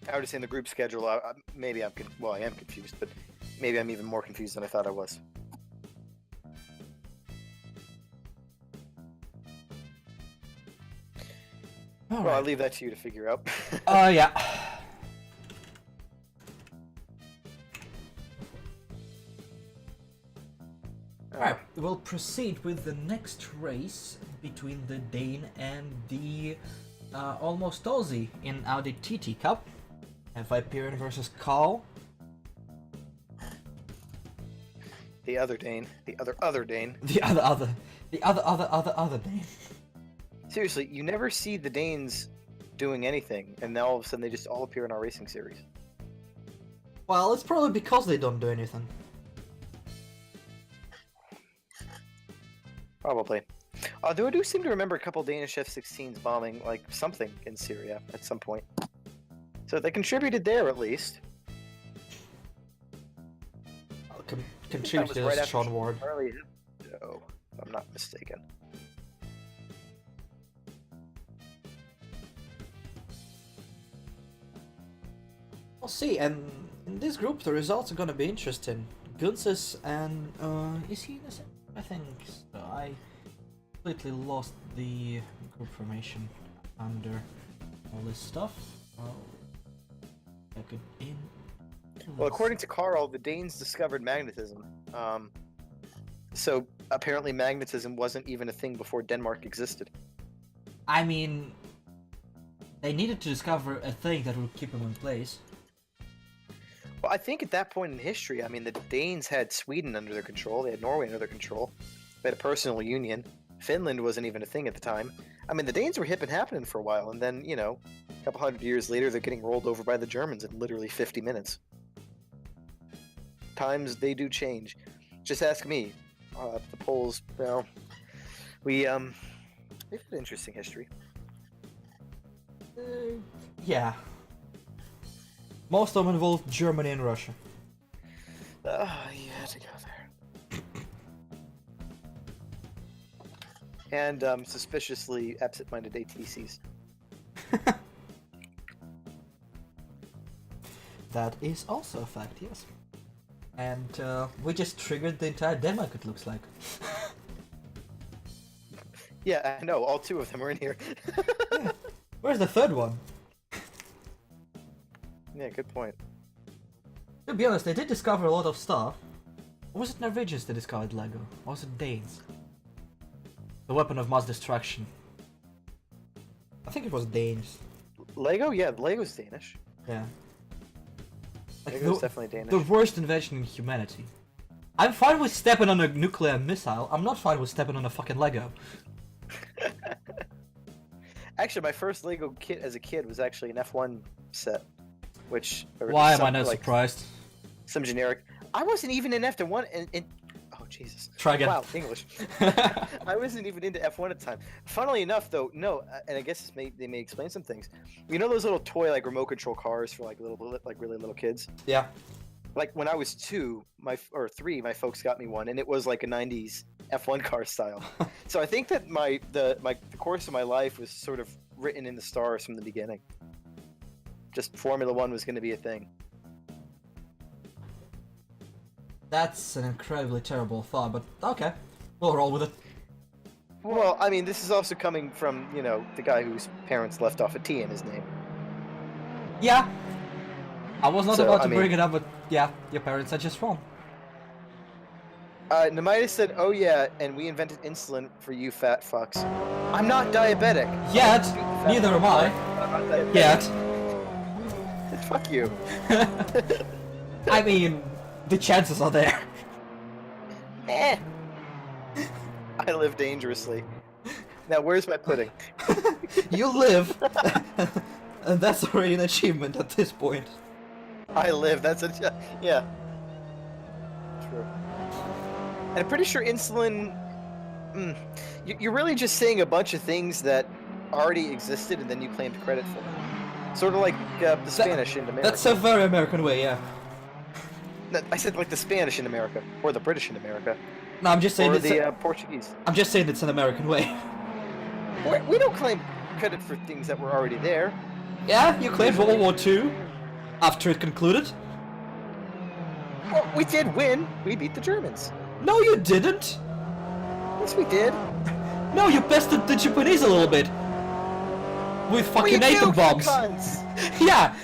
I would just say in the group schedule, maybe I am confused, but maybe I'm even more confused than I thought I was. Well, I'll Alright. leave that to you to figure out. Yeah. Alright, we'll proceed with the next race between the Dane and the almost Aussie in Audi TT Cup. Viperion versus Carl. The other Dane. The other Dane. The other Dane. Seriously, you never see the Danes doing anything, and now all of a sudden they just all appear in our racing series. Well, it's probably because they don't do anything. Probably. Although I do seem to remember a couple Danish F-16s bombing, like, something in Syria at some point. So they contributed there, at least. Contribute to this, Sean Ward. Charlie Hebdo, if I'm not mistaken. We'll see, and in this group the results are gonna be interesting. Gunsis and is he in the same? I think so. I completely lost the group formation under all this stuff. I could in. Well, according to Carl, the Danes discovered magnetism. So apparently magnetism wasn't even a thing before Denmark existed. I mean, they needed to discover a thing that would keep them in place. Well, I think at that point in history, I mean, the Danes had Sweden under their control, they had Norway under their control, they had a personal union. Finland wasn't even a thing at the time. I mean, the Danes were hip and happening for a while, and then, you know, a couple hundred years later, they're getting rolled over by the Germans in literally 50 minutes. Times, they do change. Just ask me. The Poles, well, they've had interesting history. Yeah. Most of them involved Germany and Russia. You had to go there. And suspiciously absent-minded ATCs. That is also a fact, yes. And we just triggered the entire Denmark, it looks like. Yeah, I know, all 2 of them are in here. Yeah. Where's the third one? Yeah, good point. To be honest, they did discover a lot of stuff. Or was it Norwegians that discovered Lego? Or was it Danes? The weapon of mass destruction. I think it was Danes. Lego? Yeah, Lego's Danish. Yeah. Like Lego's definitely Danish. the worst invention in humanity. I'm fine with stepping on a nuclear missile. I'm not fine with stepping on a fucking Lego. Actually, my first Lego kit as a kid was actually an F1 set, which. Or Why am I some, not like, surprised? Some generic. I wasn't even in F1 in. Oh Jesus. Try again. Wow, English. I wasn't even into F1 at the time. Funnily enough, though, no, and I guess they may explain some things. You know those little toy like remote control cars for like really little kids? Yeah. Like when I was 3, my folks got me one, and it was like a '90s F1 car style. So I think that the course of my life was sort of written in the stars from the beginning. Just Formula One was going to be a thing. That's an incredibly terrible thought, but okay. We'll roll with it. Well, I mean, this is also coming from, you know, the guy whose parents left off a T in his name. Yeah. I was not So, about to I mean- bring it up, but yeah, your parents are just wrong. Nemitis said, "Oh yeah, and we invented insulin for you fat fucks." I'm not diabetic. Yet, Fat neither am fuck. I. I'm not diabetic. Yet. Fuck you. I mean, the chances are there. Eh. I live dangerously. Now, where's my pudding? You live. And that's already an achievement at this point. I live. That's a yeah. True. And I'm pretty sure insulin. You're really just saying a bunch of things that already existed, and then you claimed credit for them. Sort of like the Spanish in America. That's a very American way, yeah. No, I said like the Spanish in America, or the British in America, No, I'm just saying or it's the Portuguese. I'm just saying it's an American way. We don't claim credit for things that were already there. Yeah, you claimed World War II after it concluded. Well, we did win. We beat the Germans. No, you didn't. Yes, we did. No, you bested the Japanese a little bit. With fucking atom bombs. Cunts. Yeah.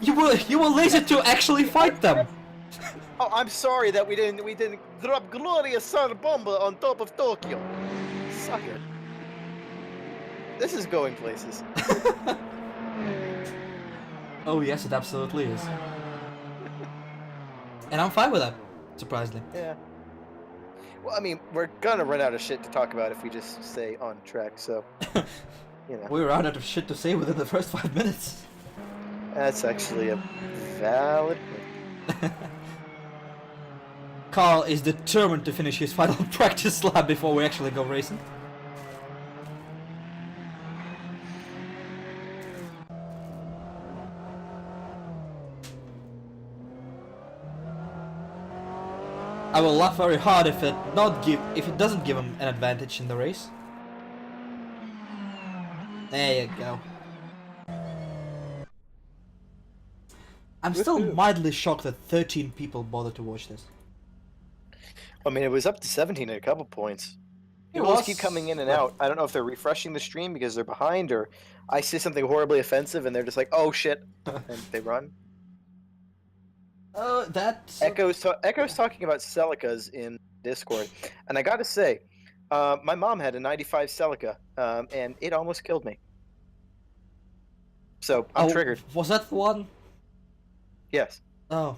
You were lazy to actually fight them. Oh, I'm sorry that we didn't drop glorious sun bomber on top of Tokyo. Sucker. This is going places. Oh yes, it absolutely is. And I'm fine with that, surprisingly. Yeah. Well, I mean, we're gonna run out of shit to talk about if we just stay on track, so, you know. We ran out of shit to say within the first 5 minutes. That's actually a valid point. Carl is determined to finish his final practice lap before we actually go racing. I will laugh very hard if it doesn't give him an advantage in the race. There you go. I'm still Woohoo. mildly shocked that 13 people bothered to watch this. I mean, it was up to 17 at a couple points. It People was, just keep coming in and out. I don't know if they're refreshing the stream because they're behind, or I say something horribly offensive and they're just like, "Oh shit," and they run. That's... Echo's talking about Celicas in Discord, and I gotta say, my mom had a '95 Celica, and it almost killed me. So I'm triggered. Was that the one? Yes, Oh.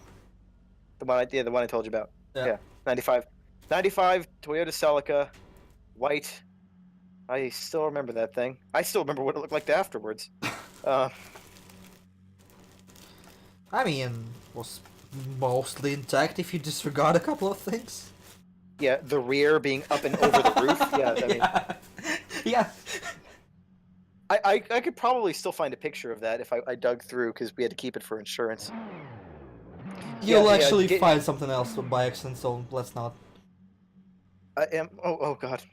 the one I told you about. Yeah. Yeah, 95 Toyota Celica, white. I still remember that thing. I still remember what it looked like afterwards. I mean, was mostly intact if you disregard a couple of things. Yeah, the rear being up and over the roof. Yeah, I mean, Yeah. I could probably still find a picture of that if I dug through, because we had to keep it for insurance. You'll Yeah, actually get- find something else by accident, so let's not. I am. Oh god.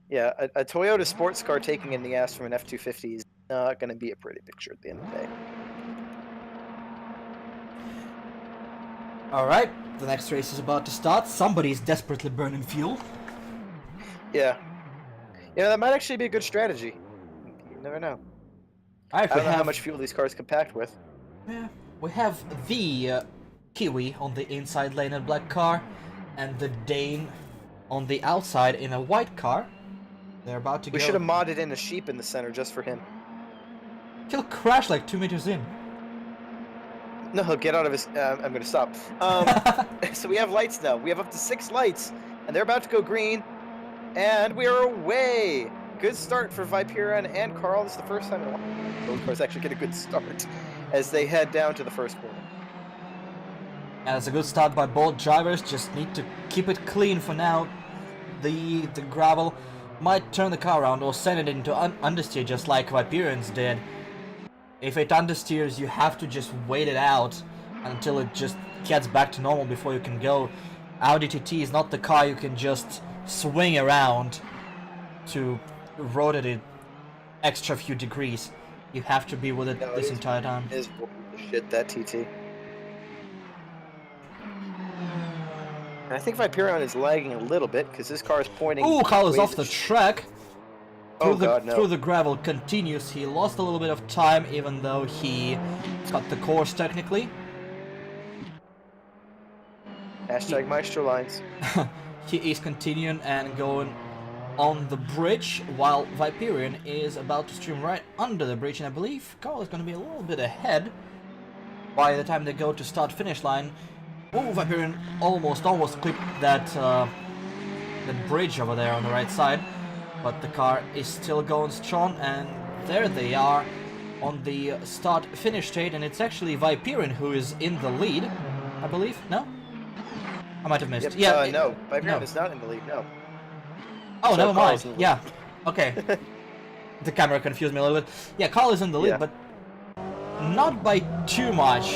Yeah, a Toyota sports car taking in the ass from an F-250 is not going to be a pretty picture at the end of the day. Alright, the next race is about to start. Somebody's desperately burning fuel. Yeah. Yeah, that might actually be a good strategy. You never know. Alright, I we don't know how have... much fuel these cars compact with. Yeah, we have the Kiwi on the inside lane in a black car, and the Dane on the outside in a white car. They're about to We go. should have modded in a sheep in the center just for him. He'll crash like 2 meters in. No, he'll get out of his. I'm gonna stop. So we have lights now. We have up to 6 lights, and they're about to go green, and we are away. Good start for Viperion and Carl. This is the first time in a while both cars actually get a good start as they head down to the first corner. And it's a good start by both drivers. Just need to keep it clean for now. The gravel might turn the car around or send it into understeer just like Viperion's did. If it understeers, you have to just wait it out until it just gets back to normal before you can go. Audi TT is not the car you can just swing around to rotate it extra few degrees. You have to be with it this entire time. Is shit that TT. And I think Viperion is lagging a little bit because this car is pointing. Ooh, Carl is ways off the track. Oh God, no. Through the gravel continues. He lost a little bit of time even though he got the course technically. Hashtag Maestro lines. He is continuing and going on the bridge while Viperion is about to stream right under the bridge, and I believe Carl is going to be a little bit ahead by the time they go to start finish line. Oh, Viperion almost clipped that bridge over there on the right side, but the car is still going strong, and there they are on the start finish straight, and it's actually Viperion who is in the lead, I believe. No, I might have missed. Yep, no, Viperion is not in the lead. No. Oh, So never Carl's mind. in the Yeah. Okay. The camera confused me a little bit. Yeah, Carl is in the lead, Yeah. but not by too much.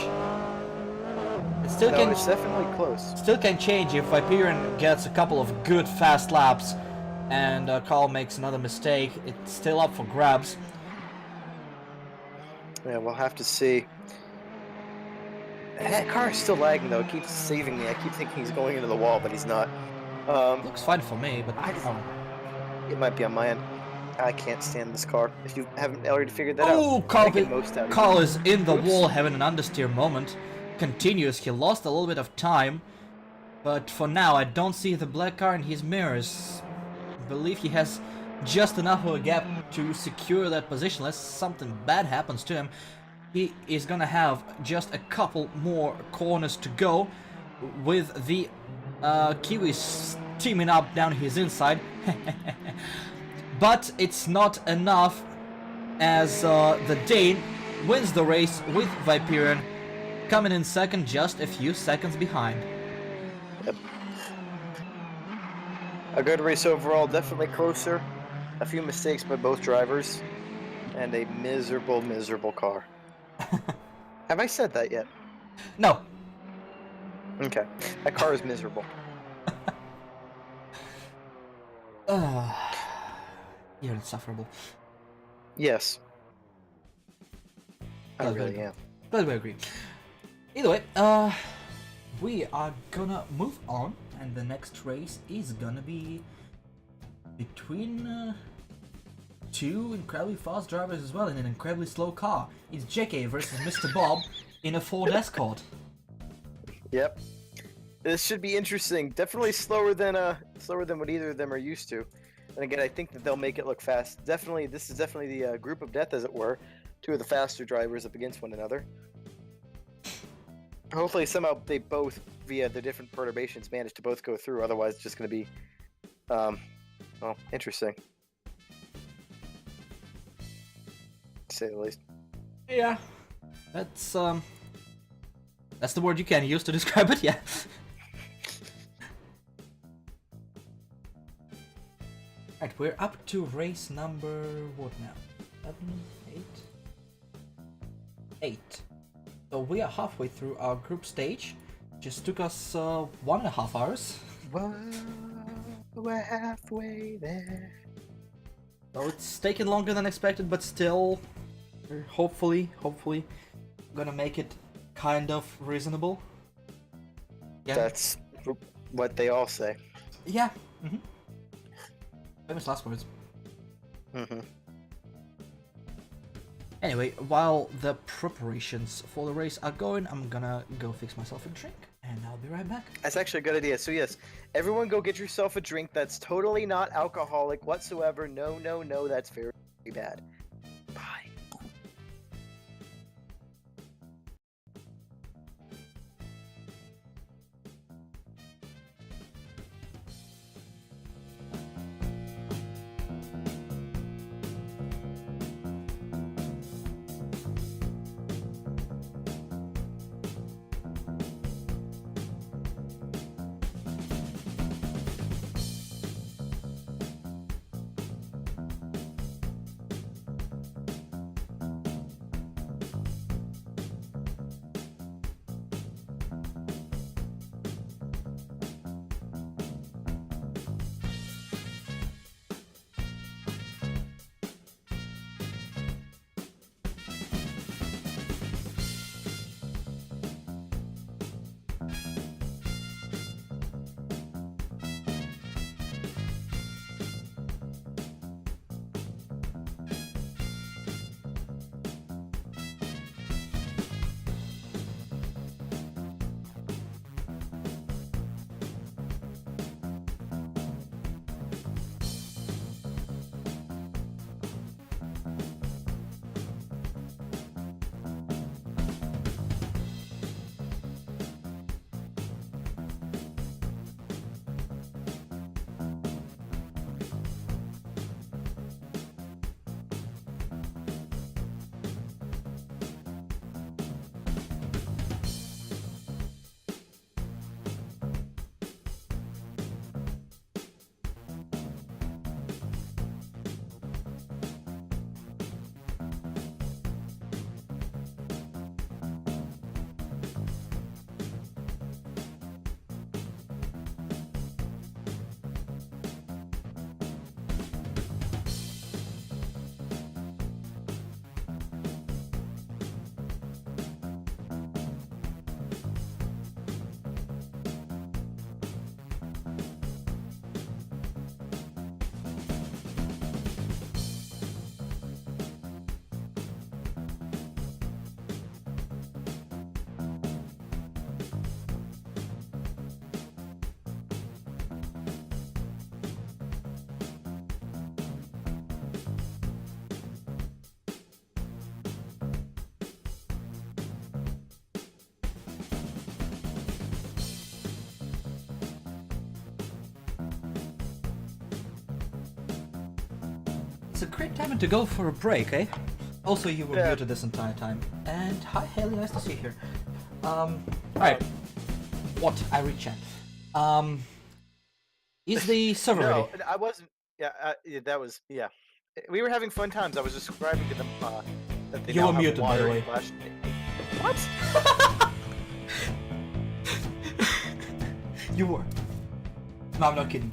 It still No, can it's definitely close. still can change if Viperion gets a couple of good fast laps and Carl makes another mistake. It's still up for grabs. Yeah, we'll have to see. That car is still lagging though. It keeps saving me. I keep thinking he's going into the wall, but he's not. Looks fine for me, but It might be on my end. I can't stand this car. If you haven't already figured that Oh, out. Carl, Carl is in the Oops. wall having an understeer moment. Continues. He lost a little bit of time, but for now I don't see the black car in his mirrors. I believe he has just enough of a gap to secure that position unless something bad happens to him. He is gonna have just a couple more corners to go with the Kiwis teaming up down his inside. But it's not enough as the Dane wins the race with Viperion coming in second, just a few seconds behind. Yep. A good race overall, definitely closer. A few mistakes by both drivers, and a miserable, miserable car. Have I said that yet? No. Okay. That car is miserable. You're insufferable. Yes. I Glad really we- am. Glad we agree. Either way, we are gonna move on, and the next race is gonna be between two incredibly fast drivers as well in an incredibly slow car. It's JK versus Mr. Bob in a Ford Escort. Yep. This should be interesting. Definitely slower than what either of them are used to. And again, I think that they'll make it look fast. Definitely, this is definitely the group of death, as it were. Two of the faster drivers up against one another. Hopefully, somehow they both, via the different perturbations, manage to both go through. Otherwise, it's just going to be, well, interesting. To say the least. Yeah, that's the word you can use to describe it. Yeah. Right, we're up to race number what now? 7, 8, 8. So we are halfway through our group stage. Just took us 1.5 hours. Well, we're halfway there. So it's taken longer than expected, but still, we're hopefully gonna make it kind of reasonable. Yeah. That's what they all say. Yeah. Famous last words. Mm-hmm. Anyway, while the preparations for the race are going, I'm gonna go fix myself a drink, and I'll be right back. That's actually a good idea. So yes, everyone go get yourself a drink that's totally not alcoholic whatsoever. No, no, no, that's very bad. Bye. it's a great time to go for a break, eh? Also, you were muted this entire time. And hi, Haley, nice to see you here. Alright. What? I read chat. Is the server ready? No, I wasn't. Yeah, that was. Yeah. We were having fun times. I was describing to them that they You now were have muted, by the water way. flash. What? You were. No, I'm not kidding.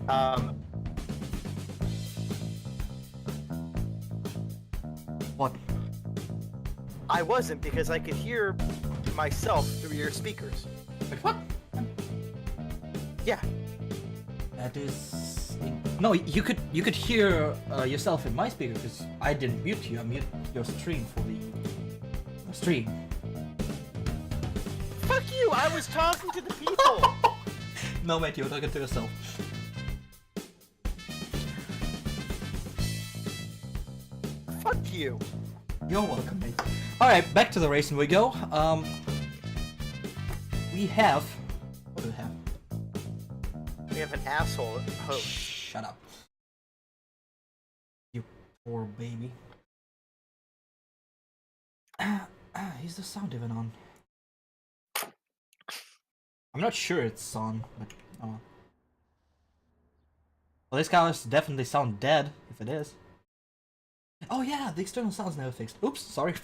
What? I wasn't because I could hear myself through your speakers. Wait, what? Yeah. That is... No, you could hear yourself in my speaker because I didn't mute you. I muted your stream for the stream. Fuck you! I was talking to the people. No, mate, you were talking to yourself. Fuck you. You're welcome, mate. Alright, back to the racing we go. We have... What do we have? We have an asshole host. Shut up. You poor baby. Is the sound even on? I'm not sure it's on, but oh. Well, this guys definitely sound dead, if it is. Oh yeah, the external sound's never fixed. Oops, sorry.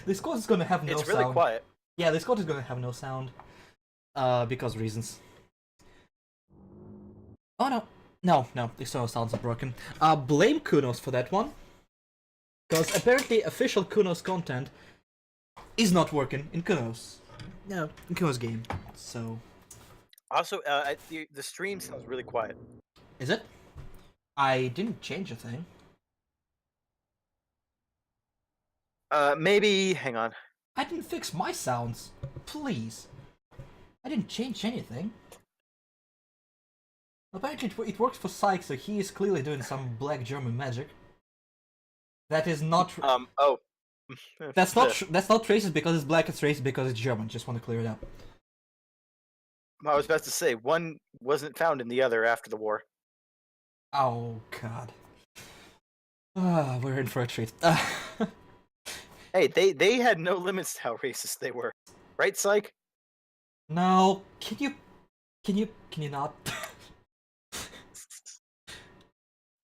This code is gonna have no sound. It's really quiet. Yeah, this code is gonna have no sound. Because reasons. Oh no. No, the external sounds are broken. Blame Kunos for that one. Because apparently official Kunos content is not working in Kunos. No, in Kunos game. So... Also, the stream sounds really quiet. Is it? I didn't change a thing. Maybe... Hang on. I didn't fix my sounds. Please. I didn't change anything. Apparently it works for Psych, so he is clearly doing some black German magic. That is not... oh. That's not racist because it's black, it's racist because it's German. Just want to clear it up. I was about to say, one wasn't found in the other after the war. Oh, God. We're in for a treat. Hey, they had no limits to how racist they were. Right, Psych? No, can you not?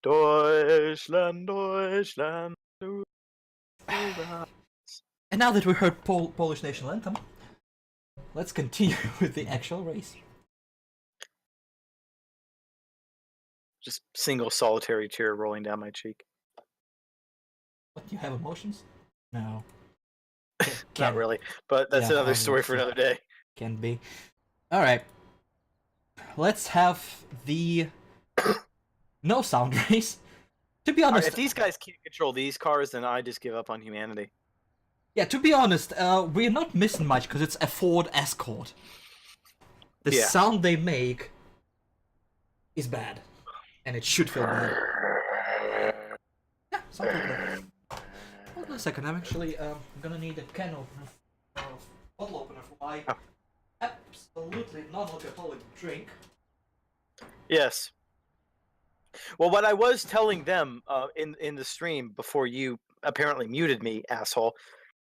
Deutschland, Deutschland. Du warst. And now that we heard Polish national anthem, let's continue with the actual race. Just single solitary tear rolling down my cheek. What, you have emotions? No. Not really, but that's another story for another day. Can be. Alright. Let's have the no sound race. To be honest... If these guys can't control these cars, then I just give up on humanity. Yeah, to be honest, we're not missing much because it's a Ford Escort. The sound they make is bad. And it should feel bad. Yeah, something like that. Hold on a second, I'm actually gonna need a can opener, bottle opener for my absolutely non-alcoholic drink. Yes. Well, what I was telling them in the stream before you apparently muted me, asshole,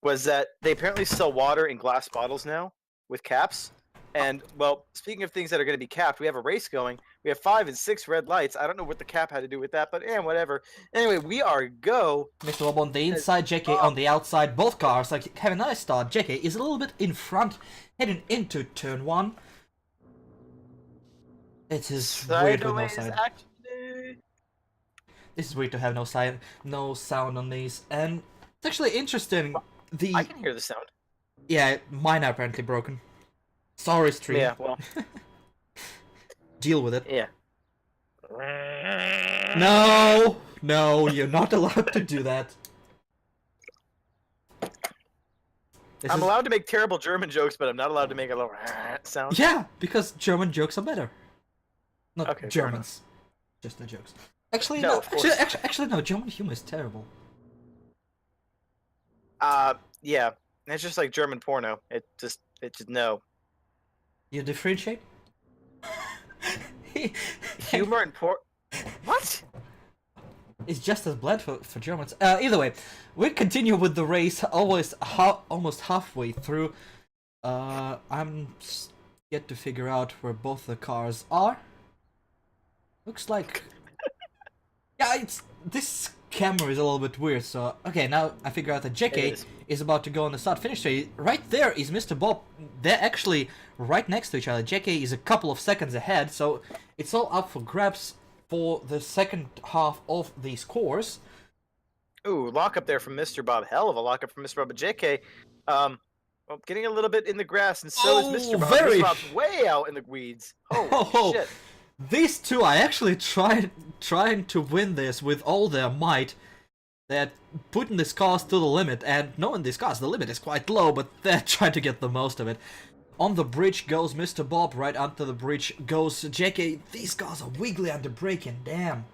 was that they apparently sell water in glass bottles now with caps. And, well, speaking of things that are going to be capped, we have a race going. We have 5 and 6 red lights. I don't know what the cap had to do with that, but whatever. Anyway, we are go. Mr. Lob on the inside, JK on the outside. Both cars like have a nice start. JK is a little bit in front, heading into turn 1. It is weird with no sound. This is weird to have no sound on these, and it's actually interesting. I can hear the sound. Yeah, mine are apparently broken. Sorry, stream. Yeah, well. Deal with it. Yeah. No, you're not allowed to do that. I'm allowed to make terrible German jokes, but I'm not allowed to make a little sound. Yeah, because German jokes are better. Not okay, Germans. Just the jokes. Actually, no. Actually, no. German humor is terrible. Yeah. It's just like German porno. It just no. You differentiate? Humor and porn. What? It's just as bland for Germans. Either way, we continue with the race. Almost halfway through. I'm yet to figure out where both the cars are. Looks like. Yeah, this camera is a little bit weird. So okay, now I figure out that JK is about to go on the start-finish straight. Right there is Mr. Bob. They're actually right next to each other. JK is a couple of seconds ahead, so it's all up for grabs for the second half of these course. Ooh, lockup there from Mr. Bob. Hell of a lockup from Mr. Bob. But JK, well, getting a little bit in the grass, and so is Mr. Bob. Very... Mr. Bob's way out in the weeds. Oh, shit. These two are actually trying to win this with all their might. They're putting these cars to the limit, and knowing these cars, the limit is quite low, but they're trying to get the most of it. On the bridge goes Mr. Bob, right under the bridge goes JK. These cars are wiggly under braking, damn.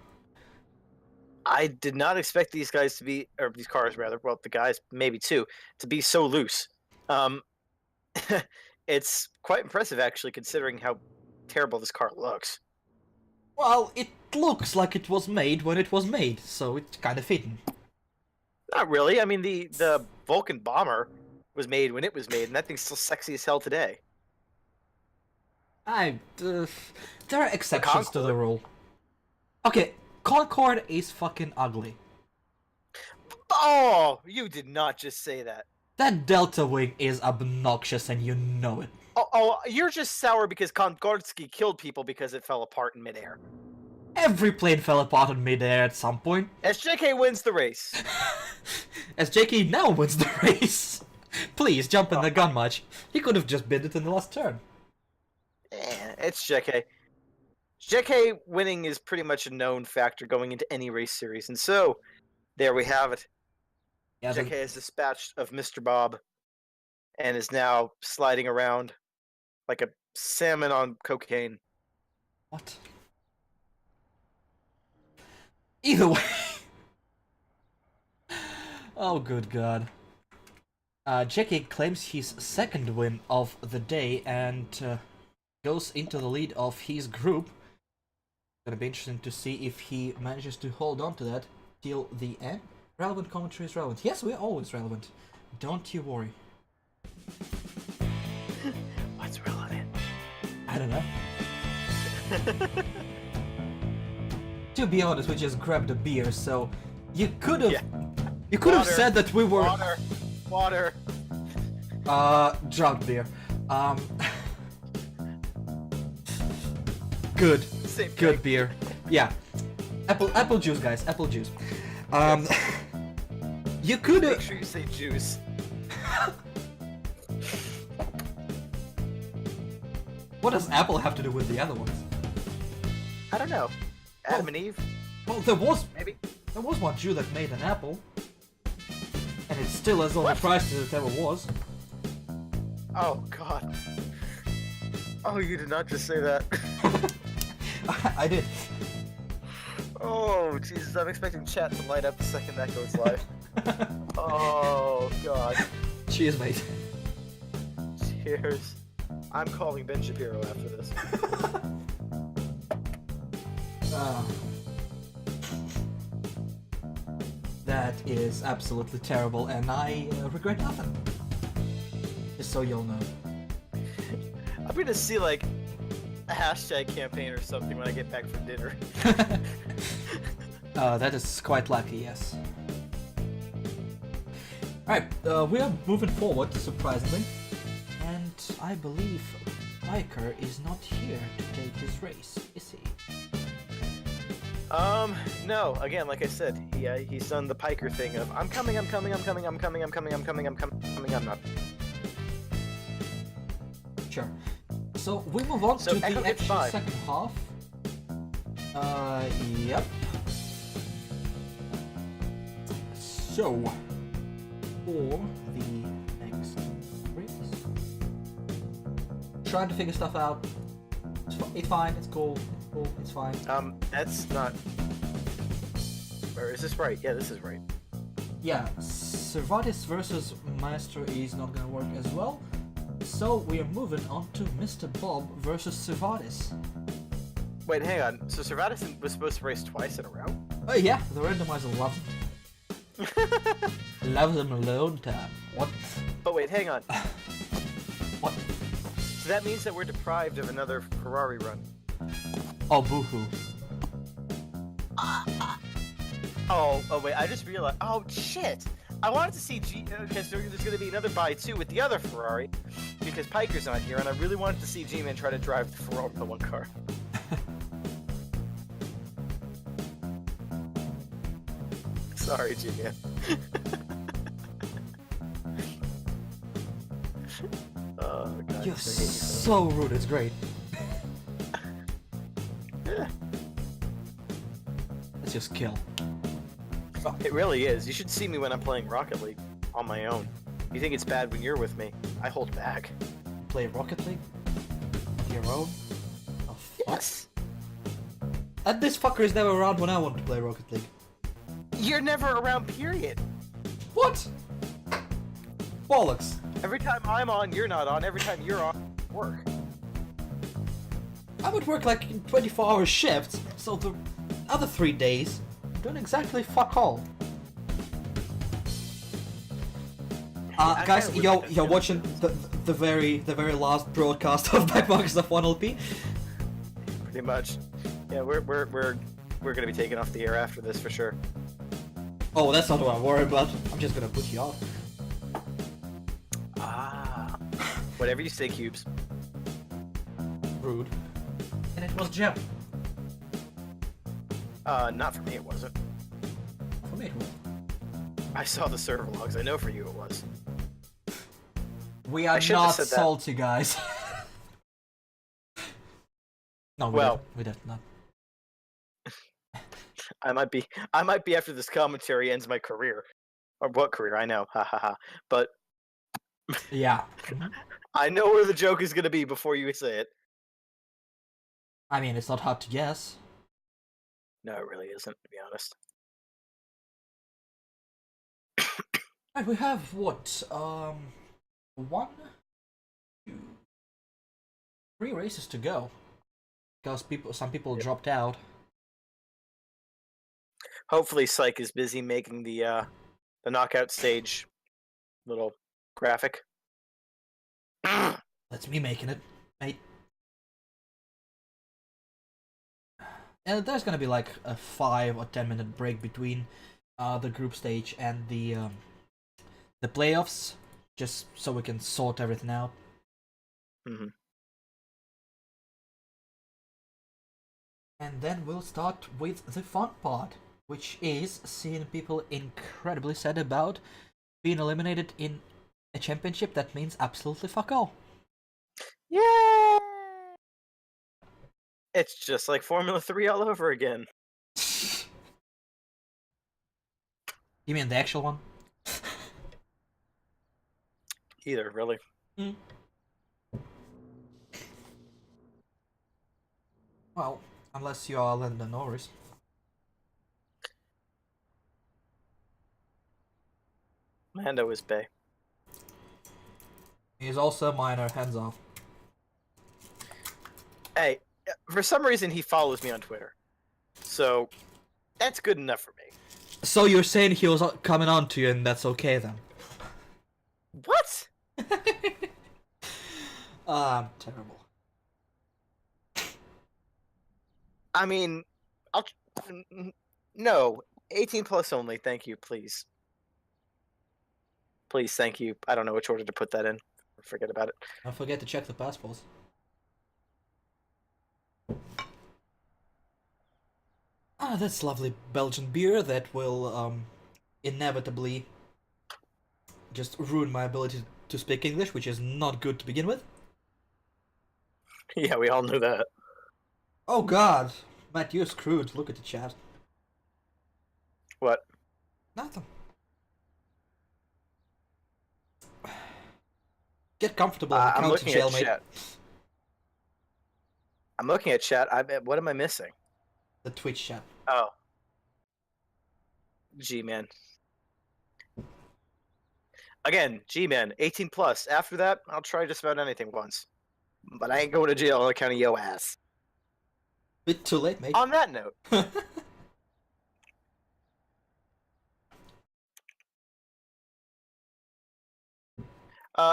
I did not expect these guys to be, or these cars rather, well, the guys, maybe too, to be so loose. It's quite impressive, actually, considering how terrible this car looks. Well, it looks like it was made when it was made, so it's kind of fitting. Not really. I mean, the Vulcan bomber was made when it was made, and that thing's still sexy as hell today. There are exceptions to the rule. Okay, Concorde is fucking ugly. Oh, you did not just say that. That Delta Wing is obnoxious, and you know it. Oh, you're just sour because Konkordsky killed people because it fell apart in midair. Every plane fell apart in midair at some point. SJK wins the race. SJK now wins the race. Please, jump in the gun much. He could have just bid it in the last turn. It's JK. JK winning is pretty much a known factor going into any race series, and so there we have it. Yeah, JK is dispatched of Mr. Bob and is now sliding around like a salmon on cocaine. What? Either way. Oh, good God. JK claims his second win of the day and goes into the lead of his group. Gonna be interesting to see if he manages to hold on to that till the end. Relevant commentary is relevant. Yes, we're always relevant. Don't you worry. What's relevant? I don't know. To be honest, we just grabbed a beer, so you could have said that we were water. Drunk beer. Good. Same Good thing. beer. Yeah. Apple juice, guys. Apple juice. You could have. Make sure you say juice. What does apple have to do with the other ones? I don't know. Adam and Eve? Well, there was one Jew that made an apple, and it's still as overpriced as it ever was. Oh God. Oh, you did not just say that. I did. Oh, Jesus, I'm expecting chat to light up the second that goes live. Oh, God. Cheers, mate. Cheers. I'm calling Ben Shapiro after this. That is absolutely terrible, and I regret nothing. Just so you'll know. I'm gonna see, like, a hashtag campaign or something when I get back from dinner. That is quite lucky, yes. Alright, we are moving forward, surprisingly. And I believe Piker is not here to take his race, is he? No. Again, like I said, he's done the Piker thing of I'm coming, I'm not. Sure. So we move on to the actual second half. Yep. So, for the next race, trying to figure stuff out. It's fine. It's cool. It's fine. That's not. Or is this right? Yeah, this is right. Yeah, Cervatis versus Maestro is not gonna work as well. So we are moving on to Mr. Bob versus Cervatis. Wait, hang on. So Cervatis was supposed to race twice in a row? Oh yeah, the randomizer loves them. Loves them alone time. What? But wait, hang on. What? So that means that we're deprived of another Ferrari run. Oh, boo-hoo. Oh wait, I just realized. Oh shit! I wanted to see because there's going to be another buy too with the other Ferrari, because Piker's not here, and I really wanted to see G-Man try to drive the Formula One car. Sorry, G-Man. Oh god. You're so rude. It's great. Let's just kill. It really is. You should see me when I'm playing Rocket League on my own. You think it's bad when you're with me? I hold back. Play Rocket League? On your own? Oh, fuck. Yes. And this fucker is never around when I want to play Rocket League. You're never around, period. What? Bollocks. Every time I'm on, you're not on. Every time you're on, work. I would work like 24-hour shifts, so the other 3 days, I'm doing exactly fuck all. Guys, you're watching the very last broadcast of Babansky of 1LP. Pretty much. Yeah, we're gonna be taken off the air after this for sure. Oh, that's not what I'm worried about. I'm just gonna put you off. Ah. Whatever you say, Cubes. Rude. And it was Gem. Not for me it wasn't. For me, it was. I saw the server logs. I know for you it was. We are shouldn't have not said that. salty, guys. No, we did not. I might be after this commentary ends my career. Or what career? I know. Ha ha ha. But Yeah. I know where the joke is gonna be before you say it. I mean, it's not hard to guess. No, it really isn't, to be honest. And we have what? 1, 2, 3 races to go. Because some people dropped out. Hopefully Psych is busy making the knockout stage little graphic. That's me making it, mate. And there's gonna be like a 5 or 10 minute break between the group stage and the playoffs, just so we can sort everything out. Mhm. And then we'll start with the fun part, which is seeing people incredibly sad about being eliminated in a championship that means absolutely fuck all. Yeah. It's just like Formula 3 all over again. You mean the actual one? Either, really. Mm. Well, unless you are Lando Norris. Mando is Bay. He's also minor, hands off. Hey, for some reason he follows me on Twitter. So, that's good enough for me. So you're saying he was coming on to you and that's okay then? What? I'm terrible. I mean, no. 18 plus only, thank you, please. Please, thank you. I don't know which order to put that in. Forget about it. Don't forget to check the passports. Ah, that's lovely Belgian beer that will inevitably just ruin my ability to speak English, which is not good to begin with. Yeah, we all knew that. Oh god, Matt, you're screwed. Look at the chat. What? Nothing. Get comfortable in the I'm county looking jail, at mate. chat. I'm looking at chat. What am I missing? The Twitch chat. Oh. G-Man. Again, G-Man, 18 plus. After that, I'll try just about anything once. But I ain't going to jail on account of yo ass. Bit too late, mate. On that note,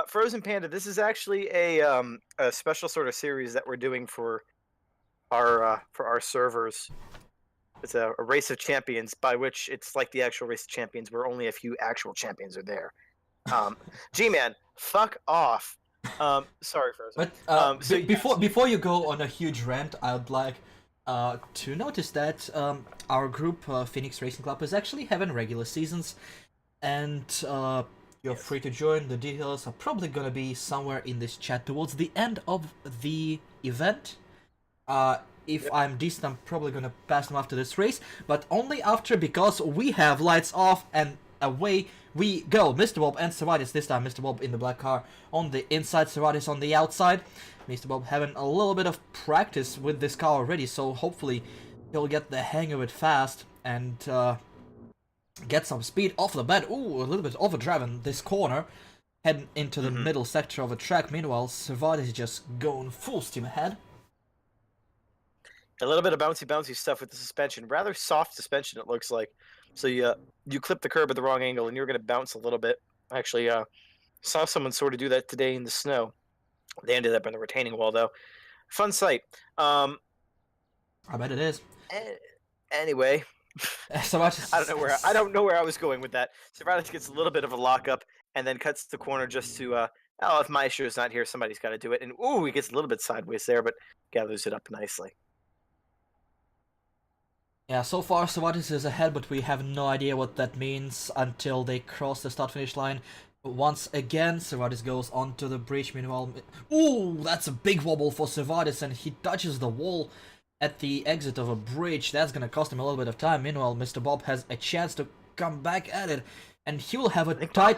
Frozen Panda, this is actually a special sort of series that we're doing for our servers. It's a race of champions, by which it's like the actual race of champions, where only a few actual champions are there. G-Man, fuck off. Sorry, Frozen. But So before you go on a huge rant, I'd like to notice that our group, Phoenix Racing Club, is actually having regular seasons, and you're free to join. The details are probably gonna be somewhere in this chat towards the end of the event. If I'm decent, I'm probably gonna pass them after this race, but only after, because we have lights off and away we go. Mr. Bob and Servatis, this time Mr. Bob in the black car on the inside, Servatis on the outside. Mr. Bob having a little bit of practice with this car already, so hopefully he'll get the hang of it fast and get some speed off the bat. Ooh, a little bit overdriving this corner, heading into the middle sector of the track. Meanwhile, Servatis is just going full steam ahead. a little bit of bouncy stuff with the suspension. Rather soft suspension, it looks like. So you clip the curb at the wrong angle, and you're going to bounce a little bit. Actually, saw someone sort of do that today in the snow. They ended up in the retaining wall, though. Fun sight. I bet it is. Anyway, Servatis. I don't know where I was going with that. Servatis gets a little bit of a lockup, and then cuts the corner just to. If Maestro's not here, somebody's got to do it. And he gets a little bit sideways there, but gathers it up nicely. Yeah, so far Servatis is ahead, but we have no idea what that means until they cross the start-finish line. Once again, Servatis goes onto the bridge. Meanwhile, ooh, that's a big wobble for Servatis, and he touches the wall at the exit of a bridge. That's gonna cost him a little bit of time. Meanwhile, Mr. Bob has a chance to come back at it, and he will have a tight...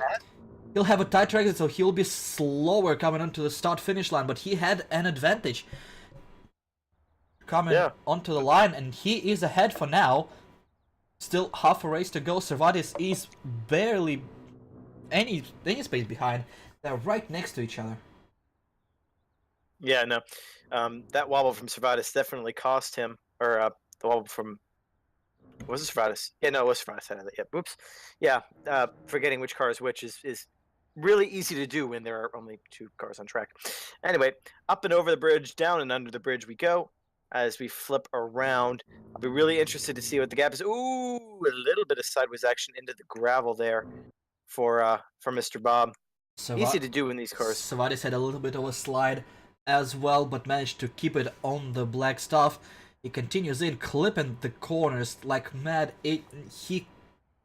He'll have a tighter exit, so he'll be slower coming onto the start-finish line, but he had an advantage coming onto the line, and he is ahead for now. Still half a race to go. Servatis is barely any space behind. They're right next to each other. Yeah, no. That wobble from Servatis definitely cost him, or the wobble from... Was it Servatis? Yeah, no, it was Servatis. Yep, whoops. Yeah, forgetting which car is which is really easy to do when there are only two cars on track. Anyway, up and over the bridge, down and under the bridge we go. As we flip around, I'll be really interested to see what the gap is. Ooh, a little bit of sideways action into the gravel there for Mr. Bob. Easy to do in these cars. Servatis had a little bit of a slide as well, but managed to keep it on the black stuff. He continues in, clipping the corners like mad. He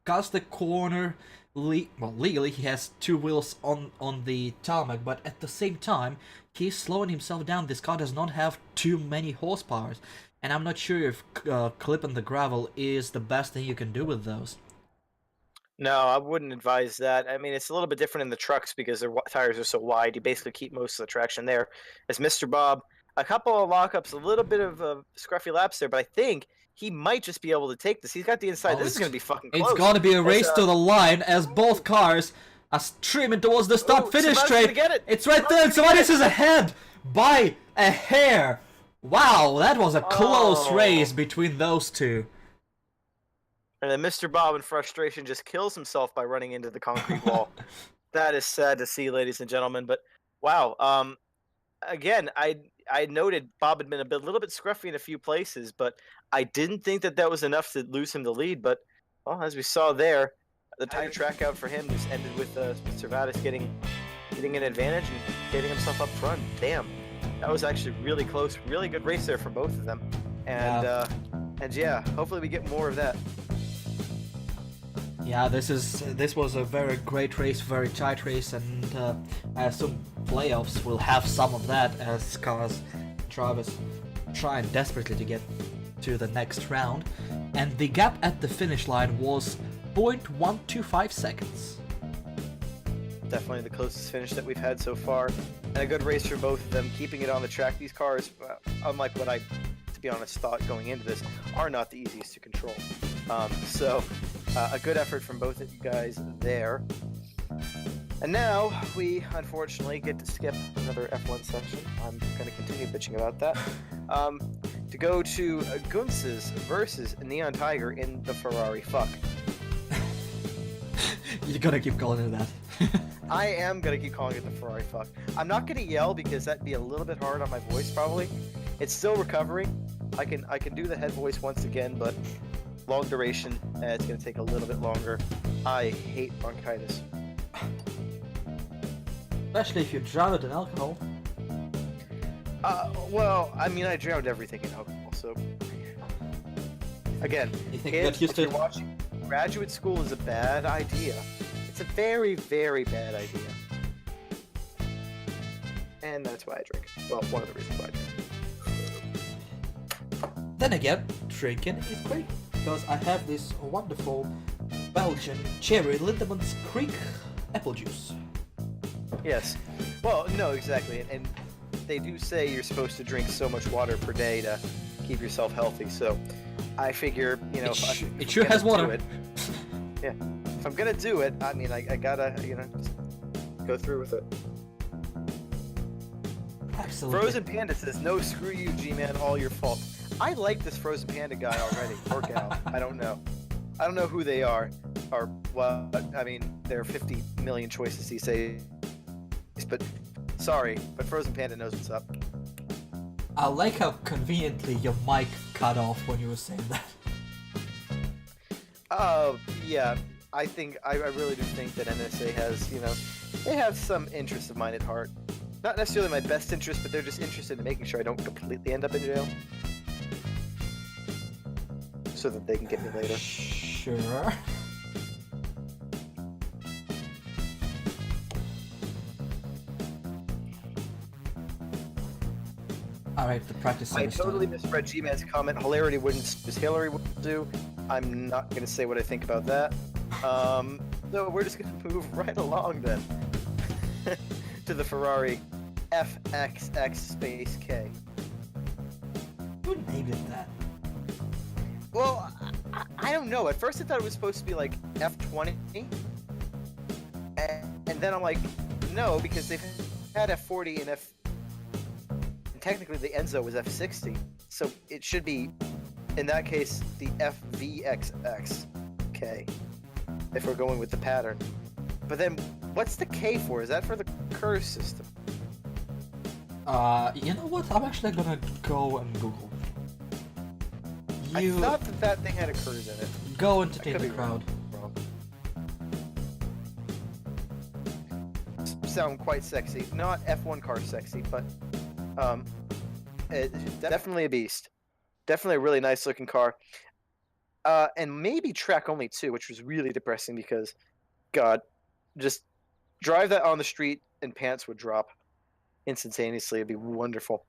cuts the corner. Legally, he has two wheels on the tarmac, but at the same time, he's slowing himself down. This car does not have too many horsepower, and I'm not sure if clipping the gravel is the best thing you can do with those. No, I wouldn't advise that. I mean, it's a little bit different in the trucks because their tires are so wide. You basically keep most of the traction there. As Mr. Bob, a couple of lockups, a little bit of scruffy laps there, but I think he might just be able to take this. He's got the inside. This is going to be fucking close. It's going to be a race to the line as both cars are streaming towards the start-finish straight. It's right there, and Servatis is ahead by a hair. Wow, that was a close race between those two. And then Mr. Bob, in frustration, just kills himself by running into the concrete wall. That is sad to see, ladies and gentlemen. But wow, again, I noted Bob had been a little bit scruffy in a few places, but I didn't think that was enough to lose him the lead. But well, as we saw there, the tight track out for him just ended with Servatis getting an advantage and getting himself up front. Damn, that was actually really close. Really good race there for both of them. And yeah, hopefully we get more of that. Yeah, this was a very great race, very tight race, and I assume playoffs will have some of that as cars drivers trying desperately to get to the next round. And the gap at the finish line was 0.125 seconds. Definitely the closest finish that we've had so far, and a good race for both of them, keeping it on the track. These cars, unlike what I, to be honest, thought going into this, are not the easiest to control. So a good effort from both of you guys there. And now we unfortunately get to skip another F1 section. I'm going to continue bitching about that. To go to Guntz's versus Neon Tiger in the Ferrari fuck. You're gonna keep calling it that. I am gonna keep calling it the Ferrari fuck. I'm not gonna yell because that'd be a little bit hard on my voice probably. It's still recovering. I can do the head voice once again, but long duration. It's gonna take a little bit longer. I hate bronchitis. Especially if you drown it in alcohol. Well, I mean, I drowned everything in alcohol, so again, You think kids, that used if you're to? watching, graduate school is a bad idea. It's a very, very bad idea. And that's why I drink. Well, one of the reasons why I drink. Then again, drinking is great because I have this wonderful Belgian cherry Lindemans Creek apple juice. Yes. Well, no, exactly. And they do say you're supposed to drink so much water per day to keep yourself healthy. So I figure, you know, It sure has water. Yeah. If I'm gonna do it, I mean, I gotta, you know, just go through with it. Absolutely. Frozen Panda says, no, screw you, G-Man, all your fault. I like this Frozen Panda guy already, or gal. I don't know. I don't know who they are, or what. I mean, there are 50 million choices these days. But sorry, but Frozen Panda knows what's up. I like how conveniently your mic cut off when you were saying that. Yeah. I really do think that NSA has, you know, they have some interest of mine at heart. Not necessarily my best interest, but they're just interested in making sure I don't completely end up in jail. So that they can get me later. Sure. Alright, the practice I is totally done. misread G-Man's comment. Hilarity wouldn't, as Hillary would do. I'm not going to say what I think about that. So we're just going to move right along then to the Ferrari FXX space K. Who named it that? Well, I don't know. At first I thought it was supposed to be like F20. And then I'm like, no, because they've had F40 and and technically the Enzo was F60. So it should be, in that case, the FVXXK. If we're going with the pattern. But then, what's the K for? Is that for the curse system? You know what? I'm actually gonna go and Google. I thought that thing had a curse in it. Go entertain could the be crowd. wrong. Sound quite sexy. Not F1 car sexy, but it's definitely a beast. Definitely a really nice looking car. And maybe track only too, which was really depressing because, God, just drive that on the street and pants would drop instantaneously. It'd be wonderful.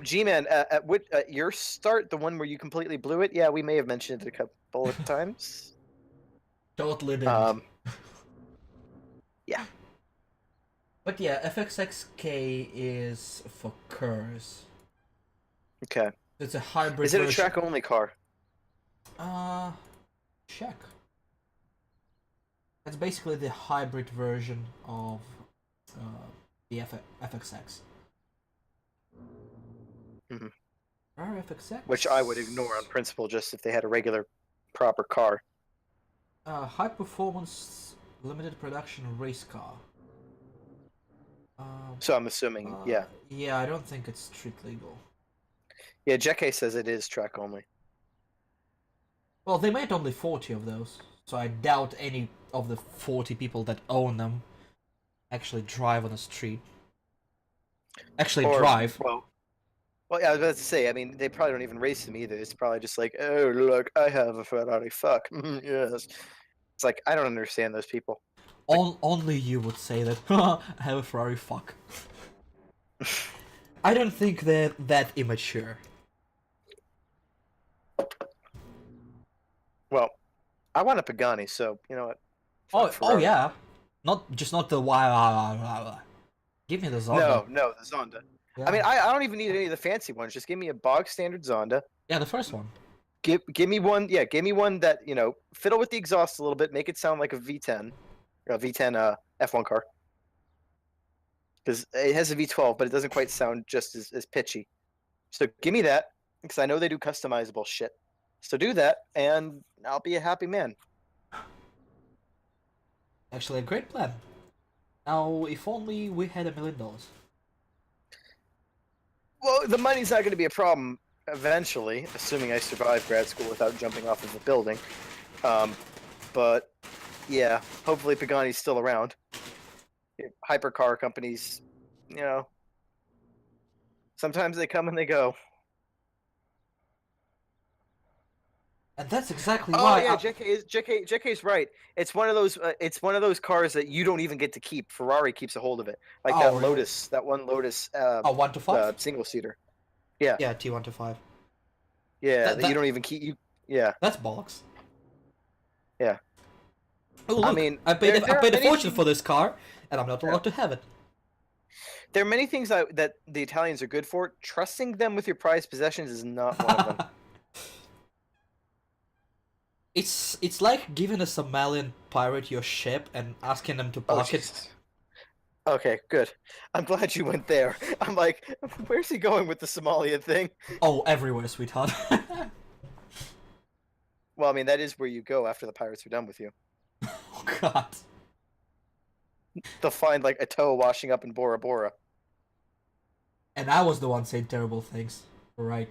G-Man, at your start, the one where you completely blew it, yeah, we may have mentioned it a couple of times. Totally didn't. Yeah. But yeah, FXXK is for cars. Okay. It's a hybrid Is it a version. track-only car? Check. It's basically the hybrid version of the FXX. Mhm. FXX? Which I would ignore on principle, just if they had a regular, proper car. High performance limited production race car. So I'm assuming, yeah. Yeah, I don't think it's street legal. Yeah, Jeke says it is track-only. Well, they made only 40 of those, so I doubt any of the 40 people that own them actually drive on the street. Actually drive. Well, yeah, I was about to say, I mean, they probably don't even race them either. It's probably just like, oh, look, I have a Ferrari, fuck. Yes. It's like, I don't understand those people. Only you would say that. I have a Ferrari, fuck. I don't think they're that immature. Well, I want a Pagani, so, you know what? Oh Ferrari. yeah. Not the why. Give me the Zonda. No, the Zonda. Yeah. I mean, I don't even need any of the fancy ones. Just give me a bog standard Zonda. Yeah, the first one. Give me one. Yeah, give me one that, you know, fiddle with the exhaust a little bit, make it sound like a V10, F1 car. Because it has a V12, but it doesn't quite sound just as pitchy. So give me that, because I know they do customizable shit. So do that, and I'll be a happy man. Actually, a great plan. Now, if only we had $1 million. Well, the money's not going to be a problem eventually, assuming I survive grad school without jumping off of a building. But yeah, hopefully Pagani's still around. Hypercar companies, you know, sometimes they come and they go. And that's exactly Oh why. yeah, JK's right. It's one of those. It's one of those cars that you don't even get to keep. Ferrari keeps a hold of it, like Oh, that really? Lotus, that one Lotus, 1 to 5. single seater. Yeah, Yeah, T1 to 5. yeah, That, that you that don't even keep. You, yeah, that's bollocks. yeah. Oh look, I mean, I paid there I are paid a many fortune things, for this car, and I'm not allowed to have it. there are many things that the Italians are good for. Trusting them with your prized possessions is not one of them. It's like giving a Somalian pirate your ship and asking them to Oh park it. Jesus. Okay, good. I'm glad you went there. I'm like, where's he going with the Somalia thing? Oh, everywhere, sweetheart. Well, I mean, that is where you go after the pirates are done with you. Oh god. They'll find like a toe washing up in Bora Bora. And I was the one saying terrible things. Right.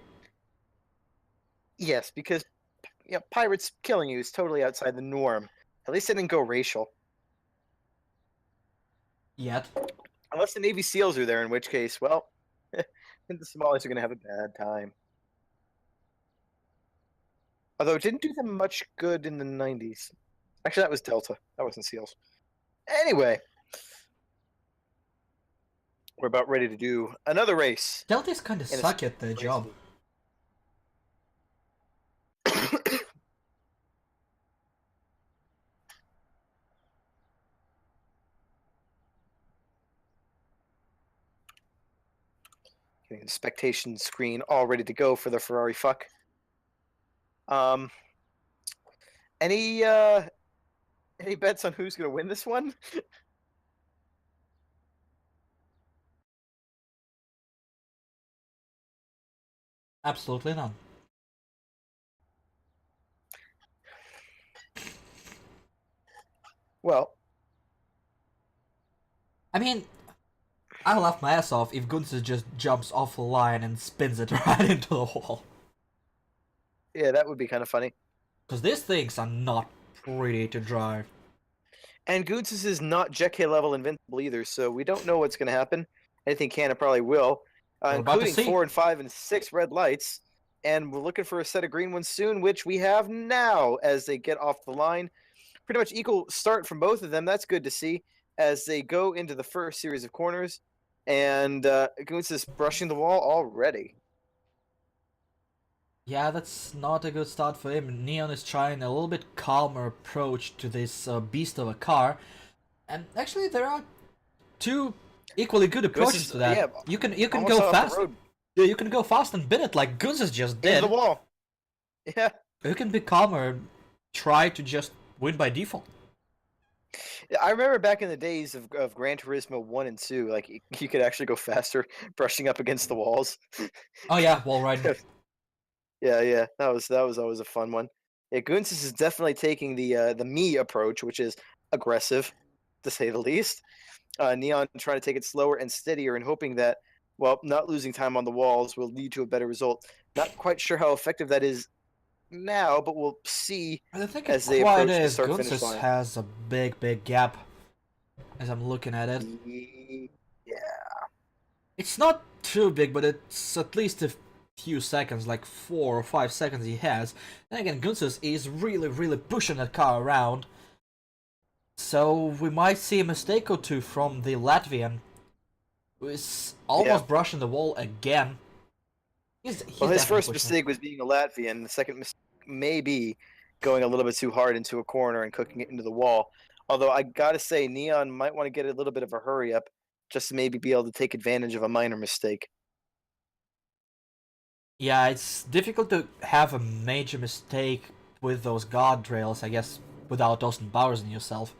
Yes, because pirates killing you is totally outside the norm. At least they didn't go racial. Yet. Unless the Navy SEALs are there, in which case, well, the Somalis are going to have a bad time. Although it didn't do them much good in the 90s. Actually, that was Delta. That wasn't SEALs. Anyway, we're about ready to do another race. Deltas kinda in a suck at their job. Getting the spectation screen all ready to go for the Ferrari fuck. Any bets on who's going to win this one? Absolutely none. Well, I mean, I'll laugh my ass off if Gunther just jumps off the line and spins it right into the wall. yeah, that would be kind of funny. Because these things are not pretty to drive. And Goots is not JK level invincible either, so we don't know what's going to happen. Anything can and probably will, We're about to including see. 4 and 5 and 6 red lights. And we're looking for a set of green ones soon, which we have now as they get off the line. Pretty much equal start from both of them. That's good to see as they go into the first series of corners. And Goots is brushing the wall already. Yeah, that's not a good start for him. Neon is trying a little bit calmer approach to this beast of a car. And actually, there are two equally good approaches to that. Yeah, you can almost go off the fast. road. Yeah, you can go fast and bin it like Guns just Into did. the wall. Yeah. You can be calmer and try to just win by default. I remember back in the days of Gran Turismo 1 and 2, like you could actually go faster brushing up against the walls. Oh yeah, wall riding. Yeah, that was always a fun one. Yeah, Goonsis is definitely taking the me approach, which is aggressive, to say the least. Neon trying to take it slower and steadier and hoping that, well, not losing time on the walls will lead to a better result. Not quite sure how effective that is now, but we'll see I think as it they quite approach the is. start-finish Gunsis line. has a big gap as I'm looking at it. Yeah. It's not too big, but it's at least a few seconds, like 4 or 5 seconds he has. Then again, Gunsis is really pushing that car around. So we might see a mistake or two from the Latvian, who is almost brushing the wall again. He's Well, his definitely first pushing it. mistake was being a Latvian. The second mistake may be going a little bit too hard into a corner and cooking it into the wall. Although I gotta say, Neon might want to get a little bit of a hurry up, just to maybe be able to take advantage of a minor mistake. Yeah, it's difficult to have a major mistake with those guardrails, I guess, without Austin Powers in yourself.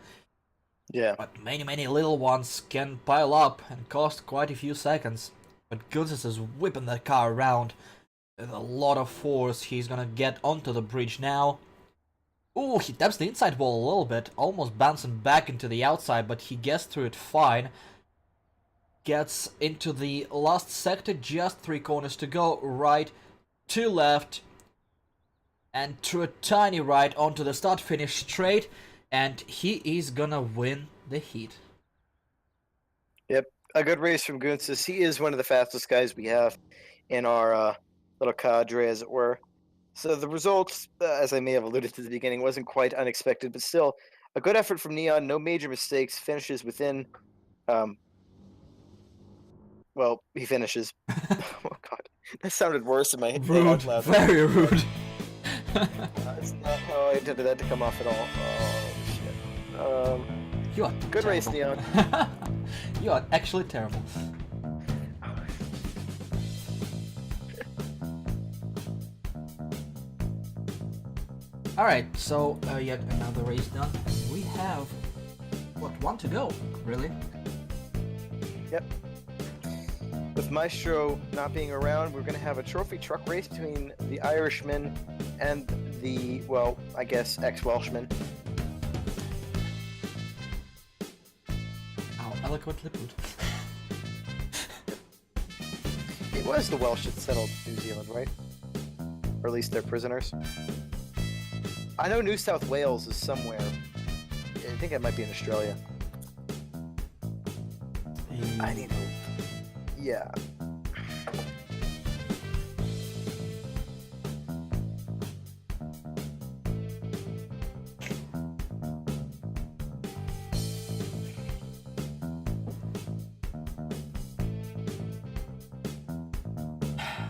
Yeah. But many little ones can pile up and cost quite a few seconds. But Gunsis is whipping that car around with a lot of force. He's gonna get onto the bridge now. Ooh, he taps the inside wall a little bit, almost bouncing back into the outside, but he gets through it fine. Gets into the last sector, just 3 corners to go, right, 2 left, and through a tiny right onto the start-finish straight, and he is gonna win the heat. Yep, a good race from Gunsis. He is one of the fastest guys we have in our little cadre, as it were. So the results, as I may have alluded to at the beginning, wasn't quite unexpected, but still a good effort from Neon. No major mistakes. Finishes within. Well, he finishes. Oh God, that sounded worse in my head Rude, out loud. very rude. That's not how I intended that to come off at all. Oh shit. You are Good race, terrible. Neon. You are actually terrible. Alright, so yet another race done. We have, what, 1 to go, really? Yep. With Maestro not being around, we're going to have a trophy truck race between the Irishman and the, well, I guess, ex-Welshman. How eloquently put. It was the Welsh that settled New Zealand, right? Or at least their prisoners. I know New South Wales is somewhere. I think it might be in Australia. I need to... Yeah.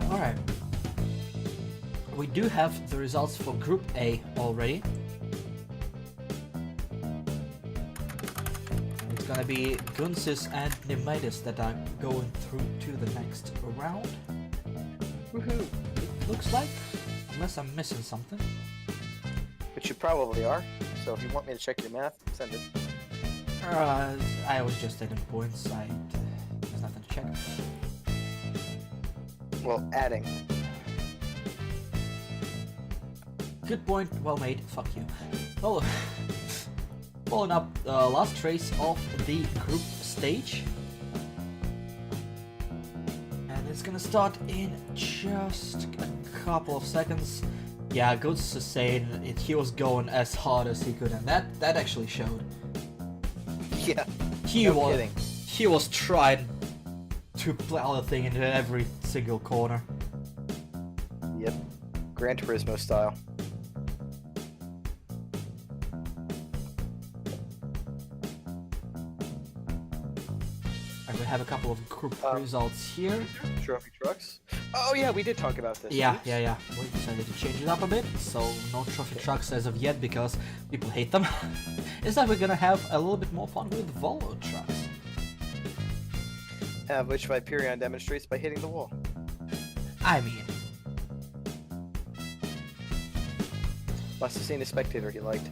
Alright. We do have the results for Group A already. It's gonna be Gunsis and Nemidis that are going through to the next round. Woohoo! It looks like, unless I'm missing something. Which you probably are. So if you want me to check your math, send it. I was just adding points. There's nothing to check. Well, adding. Good point, well made, fuck you. Oh, following up last race of the group stage. And it's gonna start in just a couple of seconds. Yeah, Goods is saying he was going as hard as he could, and that actually showed. Yeah. He was trying to plow the thing into every single corner. Yep. Gran Turismo style. And we have a couple of group results here. Trophy trucks. Oh yeah, we did talk about this. Yeah, Oops. yeah. We decided to change it up a bit, so no trophy trucks as of yet because people hate them. Instead, we're gonna have a little bit more fun with Volvo trucks. Which Viperion demonstrates by hitting the wall. I mean, Must have seen a spectator he liked.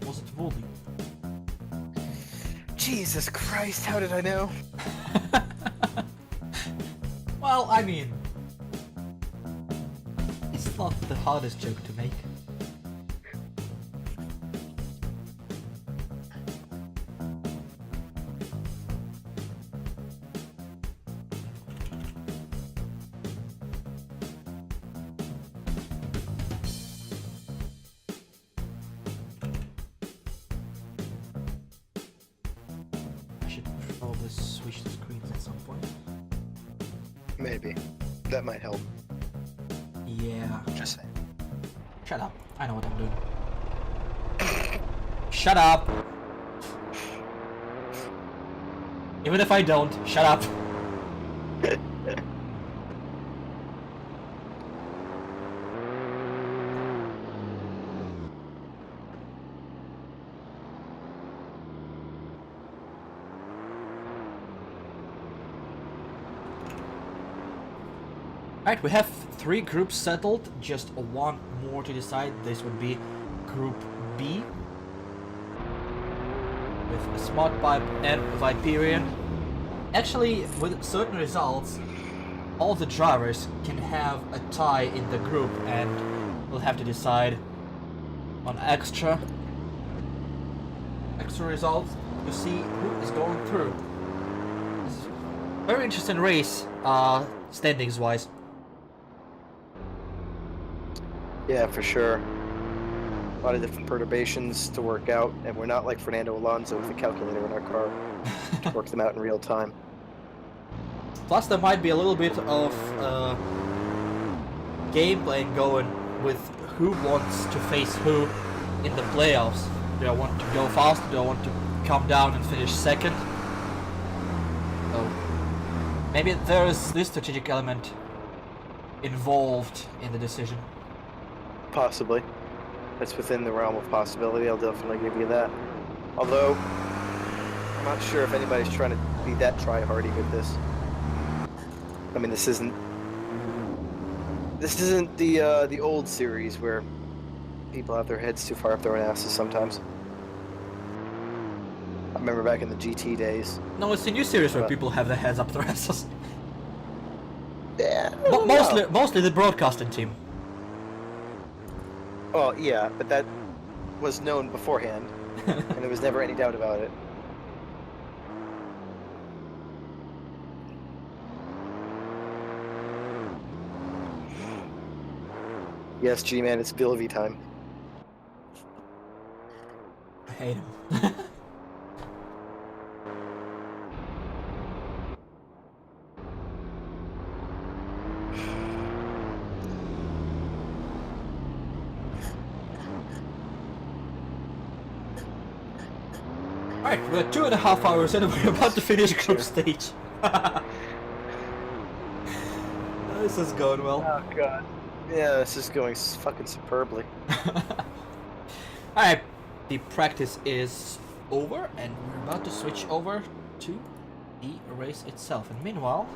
was it Woolly? Jesus Christ, how did I know? Well, I mean, it's not the hardest joke to make. I should probably switch the screens at some point. Maybe. That might help. Yeah. Just saying. Shut up. I know what I'm doing. Shut up! Even if I don't, shut up! Right, we have 3 groups settled, just one more to decide. This would be Group B with Smart Pipe and Viperion. Actually, with certain results, all the drivers can have a tie in the group, and we'll have to decide on extra results to see who is going through. It's a very interesting race, standings wise. Yeah, for sure. A lot of different perturbations to work out, and we're not like Fernando Alonso with a calculator in our car to work them out in real time. Plus, there might be a little bit of gameplay going with who wants to face who in the playoffs. Do I want to go fast? Do I want to come down and finish second? So maybe there is this strategic element involved in the decision. Possibly. That's within the realm of possibility, I'll definitely give you that. Although, I'm not sure if anybody's trying to be that try-hardy with this. I mean, this isn't the old series where people have their heads too far up their own asses sometimes. I remember back in the GT days. No, it's a new series where people have their heads up their asses. Yeah. Mostly the broadcasting team. Well, yeah, but that was known beforehand, and there was never any doubt about it. Yes, G-Man, it's Vilvy time. I hate him. Alright, we're 2.5 hours in and we're about to finish group stage. This is going well. Oh, God. Yeah, this is going fucking superbly. Alright, the practice is over and we're about to switch over to the race itself. And meanwhile...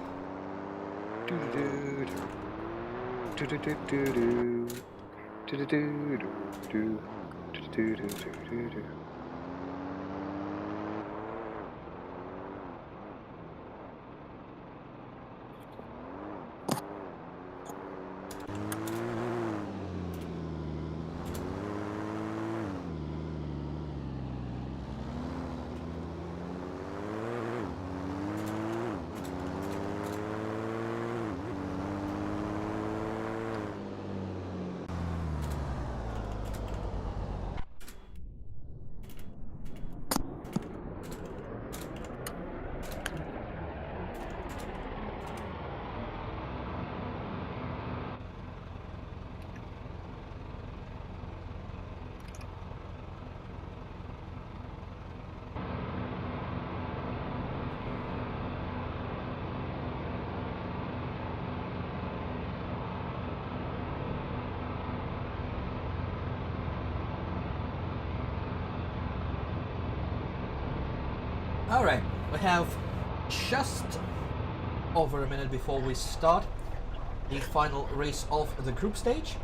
Alright, we have just over a minute before we start the final race of the group stage.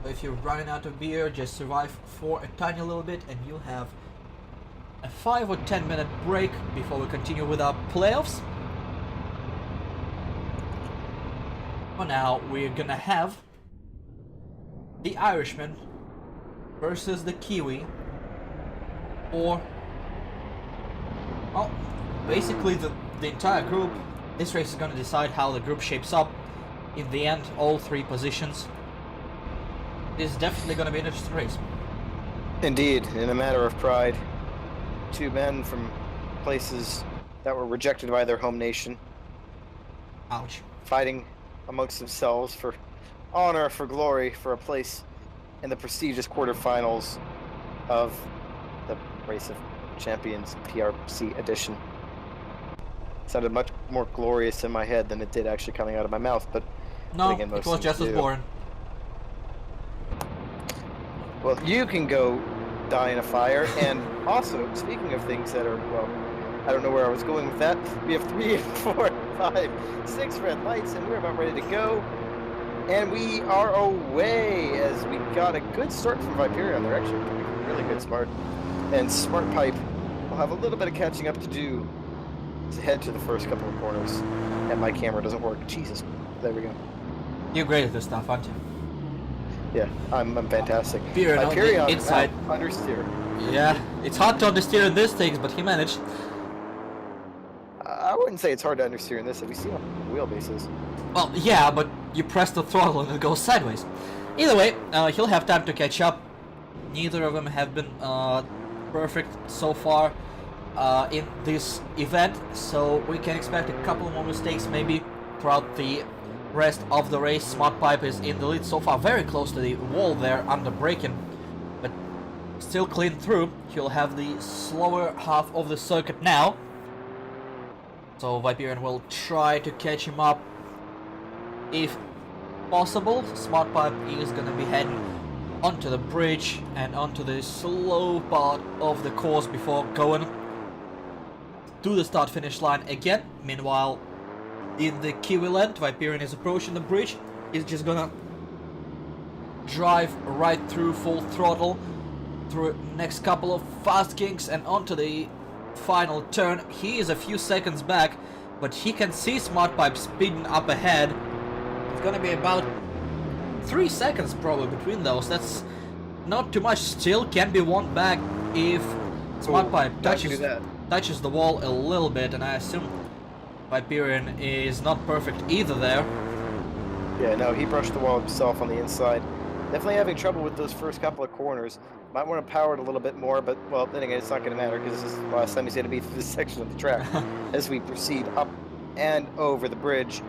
If you're running out of beer, just survive for a tiny little bit and you'll have a 5 or 10 minute break before we continue with our playoffs. For now, we're gonna have the Irishman versus the Kiwi, or well, basically the entire group. This race is going to decide how the group shapes up. In the end, all three positions. It is definitely going to be an interesting race. Indeed, in a matter of pride, two men from places that were rejected by their home nation. Ouch. Fighting amongst themselves for honor, for glory, for a place in the prestigious quarterfinals of the Race of Champions PRC edition. Sounded much more glorious in my head than it did actually coming out of my mouth, but no, again, it was just as boring. Well, you can go die in a fire, and also, speaking of things that are, well, I don't know where I was going with that. We have 3, 4, 5, 6 red lights, and we're about ready to go. And we are away, as we got a good start from Viperion. They're actually really good smart. And Smart Pipe will have a little bit of catching up to do to head to the first couple of corners. And my camera doesn't work. Jesus. There we go. You're great at this stuff, aren't you? Yeah, I'm fantastic. Viperion on the Hyperion, inside. wow, understeer. Yeah, it's hard to understeer in these things, but he managed. I wouldn't say it's hard to understeer in this. Have you seen what wheelbases? Well, yeah, but you press the throttle and it goes sideways. Either way, he'll have time to catch up. Neither of them have been perfect so far in this event, so we can expect a couple more mistakes maybe throughout the rest of the race. Smart Pipe is in the lead so far, very close to the wall there under braking, but still clean through. He'll have the slower half of the circuit now, so Viperion will try to catch him up if possible. Smart Pipe is gonna be heading onto the bridge and onto the slow part of the course before going to the start finish line again. Meanwhile, in the Kiwi land, Viperion is approaching the bridge. He's just gonna drive right through full throttle through next couple of fast kinks and onto the final turn. He is a few seconds back, but he can see Smart Pipe speeding up ahead. It's gonna be about 3 seconds probably between those. That's not too much. Still can be won back if Smart Pipe touches the wall a little bit, and I assume Viperion is not perfect either there. Yeah, no, he brushed the wall himself on the inside. Definitely having trouble with those first couple of corners. Might want to power it a little bit more, but, well, then again, it's not going to matter because this is the last time he's going to be through this section of the track as we proceed up and over the bridge.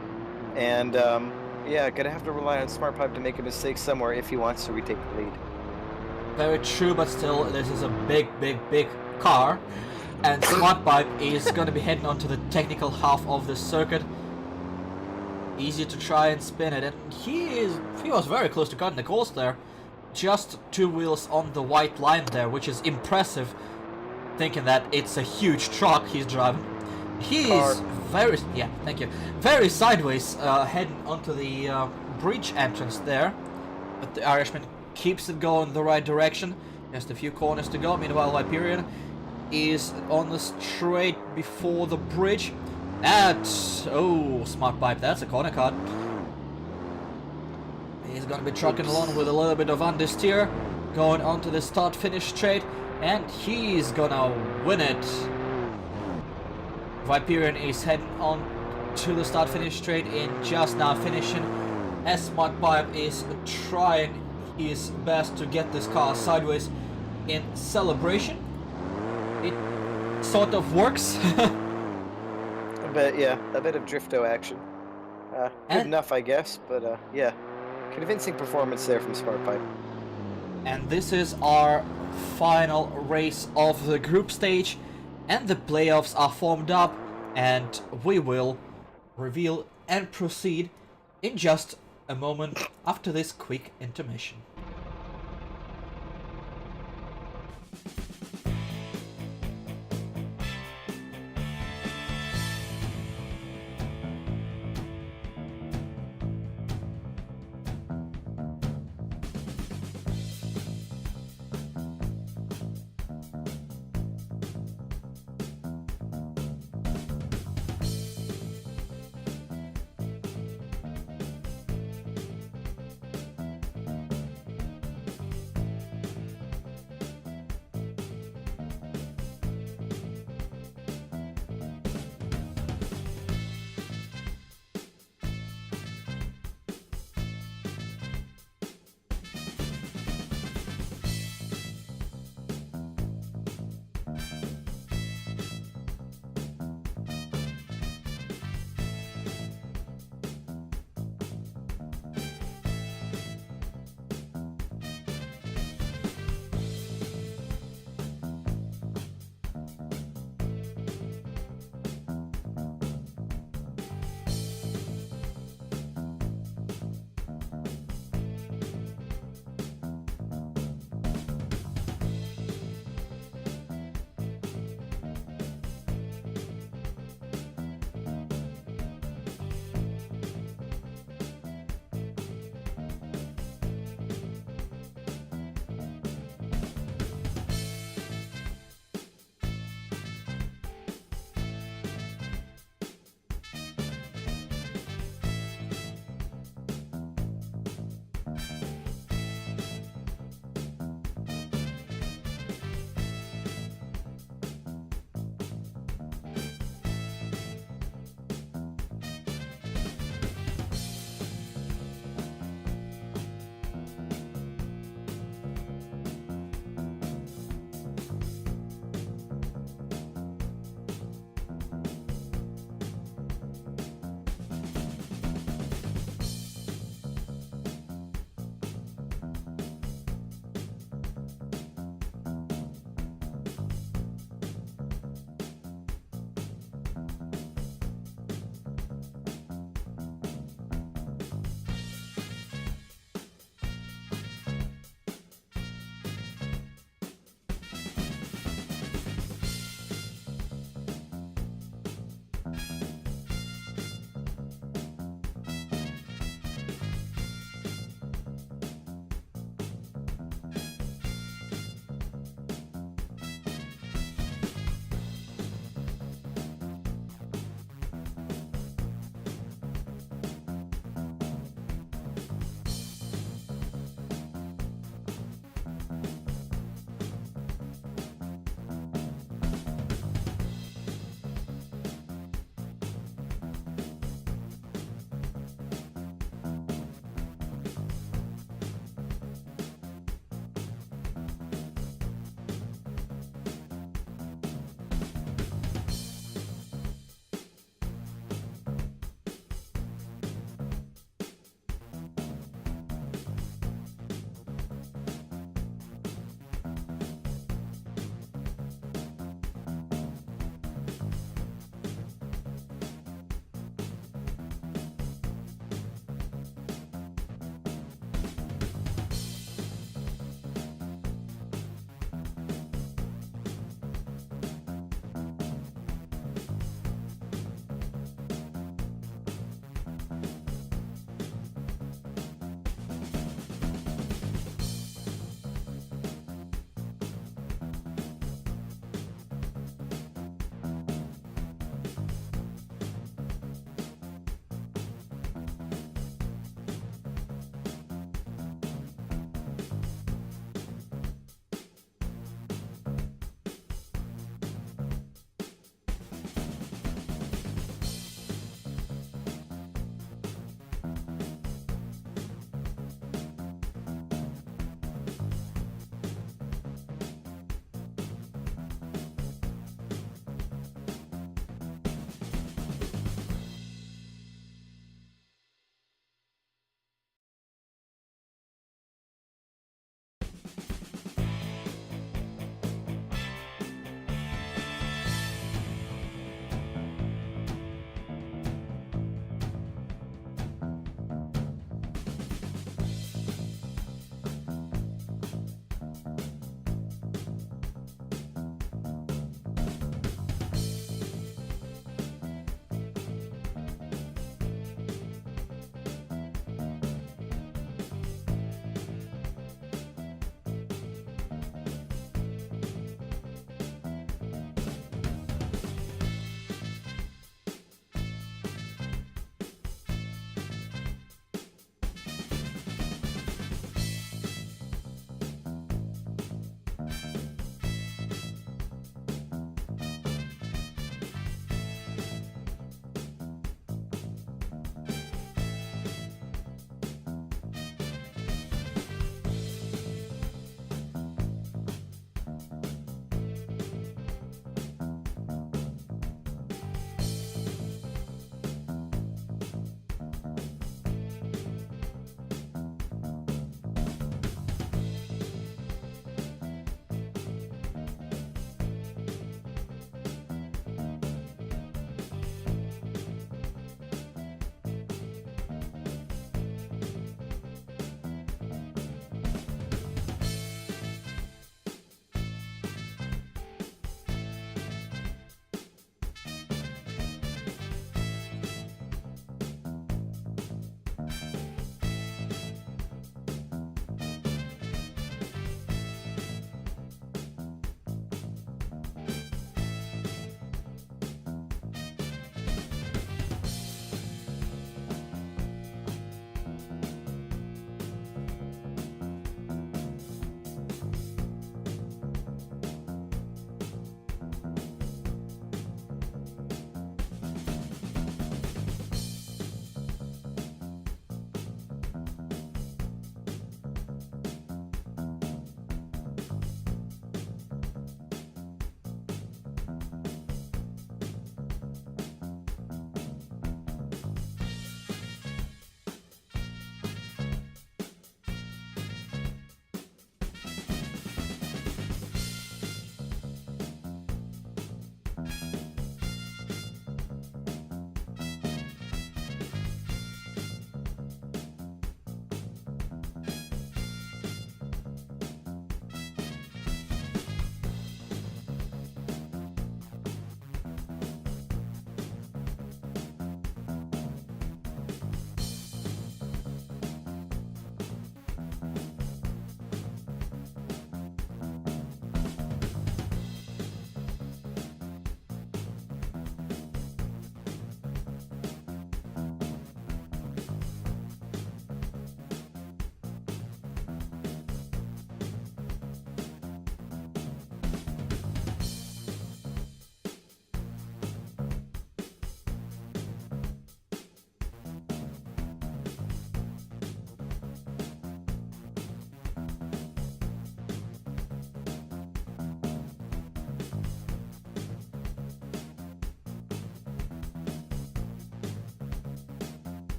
And, yeah, going to have to rely on Smart Pipe to make a mistake somewhere if he wants to retake the lead. Very true, but still, this is a big car, and Smart Pipe is going to be heading onto the technical half of the circuit. Easy to try and spin it, and he was very close to cutting the course there. Just 2 wheels on the white line there, which is impressive, thinking that it's a huge truck he's driving. He is very sideways, heading onto the bridge entrance there, but the Irishman keeps it going the right direction. Just a few corners to go. Meanwhile, Viperion is on the straight before the bridge. Smart Pipe, that's a corner cut. He's gonna be trucking along with a little bit of understeer, going onto the start-finish straight, and he's gonna win it. Viperion is heading on to the start-finish straight in just now finishing, as Smart Pipe is trying his best to get this car sideways in celebration. It sort of works. A bit of drifto action. Good enough, I guess, but yeah. Convincing performance there from Smart Pipe. And this is our final race of the group stage, and the playoffs are formed up, and we will reveal and proceed in just a moment after this quick intermission.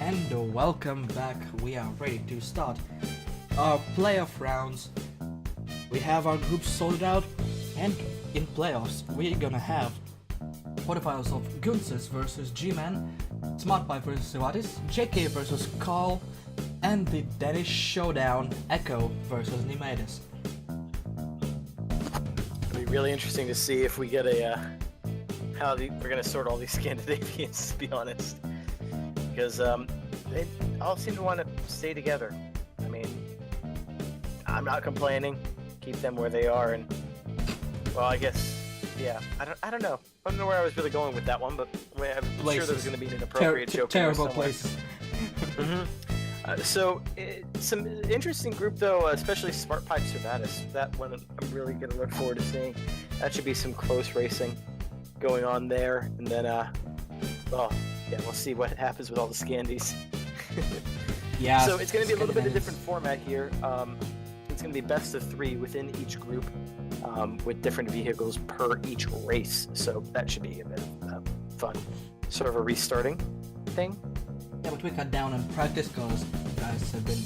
and welcome back. We are ready to start our playoff rounds. We have our groups sorted out, and in playoffs we're gonna have quarterfinals of Gunsis versus G-Man, SmartPie versus Sivatis, JK versus Carl, and the Danish showdown Echo versus Nemaitis. It'll be really interesting to see if we get we're gonna sort all these Scandinavians, to be honest, because they all seem to want to stay together. I mean, I'm not complaining. Keep them where they are, and well, I guess, yeah. I don't know. I don't know where I was really going with that one, but I'm sure there was going to be an appropriate joke. Terrible places. Some interesting group though, especially SmartPie Cervatus. That one I'm really going to look forward to seeing. That should be some close racing going on there, and then we'll see what happens with all the Scandies. Yeah. So it's going to be a little bit of different format here. It's going to be best of 3 within each group, with different vehicles per each race. So that should be a bit of fun, sort of a restarting thing. Yeah, but we cut down on practice because the guys have been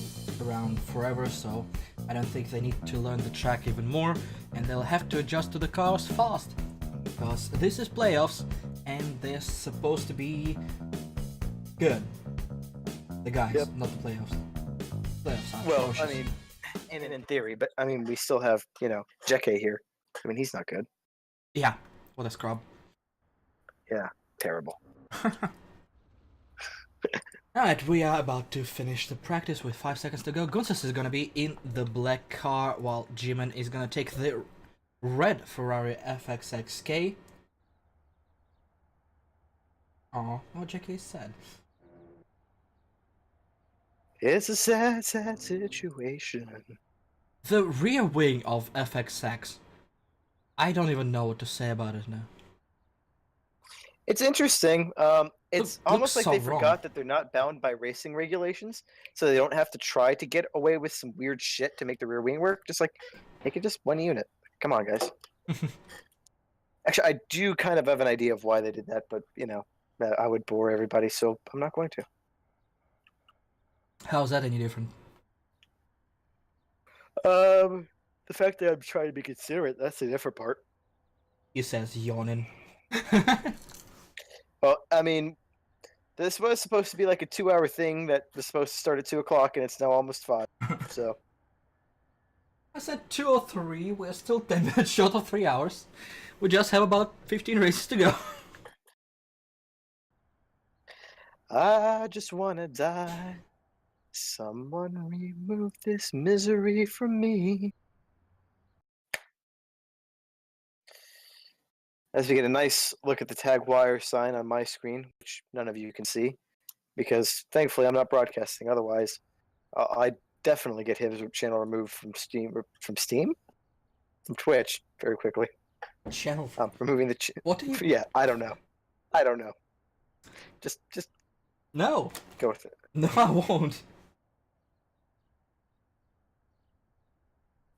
around forever, so I don't think they need to learn the track even more, and they'll have to adjust to the cars fast. Because this is playoffs, and they're supposed to be good. The guys, Yep. not the playoffs. Playoffs are Well, atrocious. I mean, in theory, but I mean, we still have, JK here. I mean, he's not good. Yeah, what a scrub. Yeah, terrible. Alright, we are about to finish the practice with 5 seconds to go. Gunsis is gonna be in the black car, while G-Man is gonna take the red Ferrari FXXK. Oh, JK is sad. It's a sad, sad situation. The rear wing of FXX. I don't even know what to say about it now. It's interesting. It's almost like so they wrong. forgot that they're not bound by racing regulations, so they don't have to try to get away with some weird shit to make the rear wing work. Just like, make it just one unit. Come on, guys. Actually, I do kind of have an idea of why they did that, but, I would bore everybody, so I'm not going to. How's that any different? The fact that I'm trying to be considerate, that's the different part. He says, yawning. Well, I mean, this was supposed to be like a 2-hour thing that was supposed to start at 2 o'clock, and it's now almost 5. So I said 2 or 3, we're still 10 minutes short of 3 hours. We just have about 15 races to go. I just wanna die. Someone remove this misery from me. As we get a nice look at the tag wire sign on my screen, which none of you can see, because thankfully I'm not broadcasting. Otherwise, I definitely get his channel removed from Steam, from Twitch very quickly. Channel. Removing the. What are you? Yeah, I don't know. Just No. go with it. No, I won't.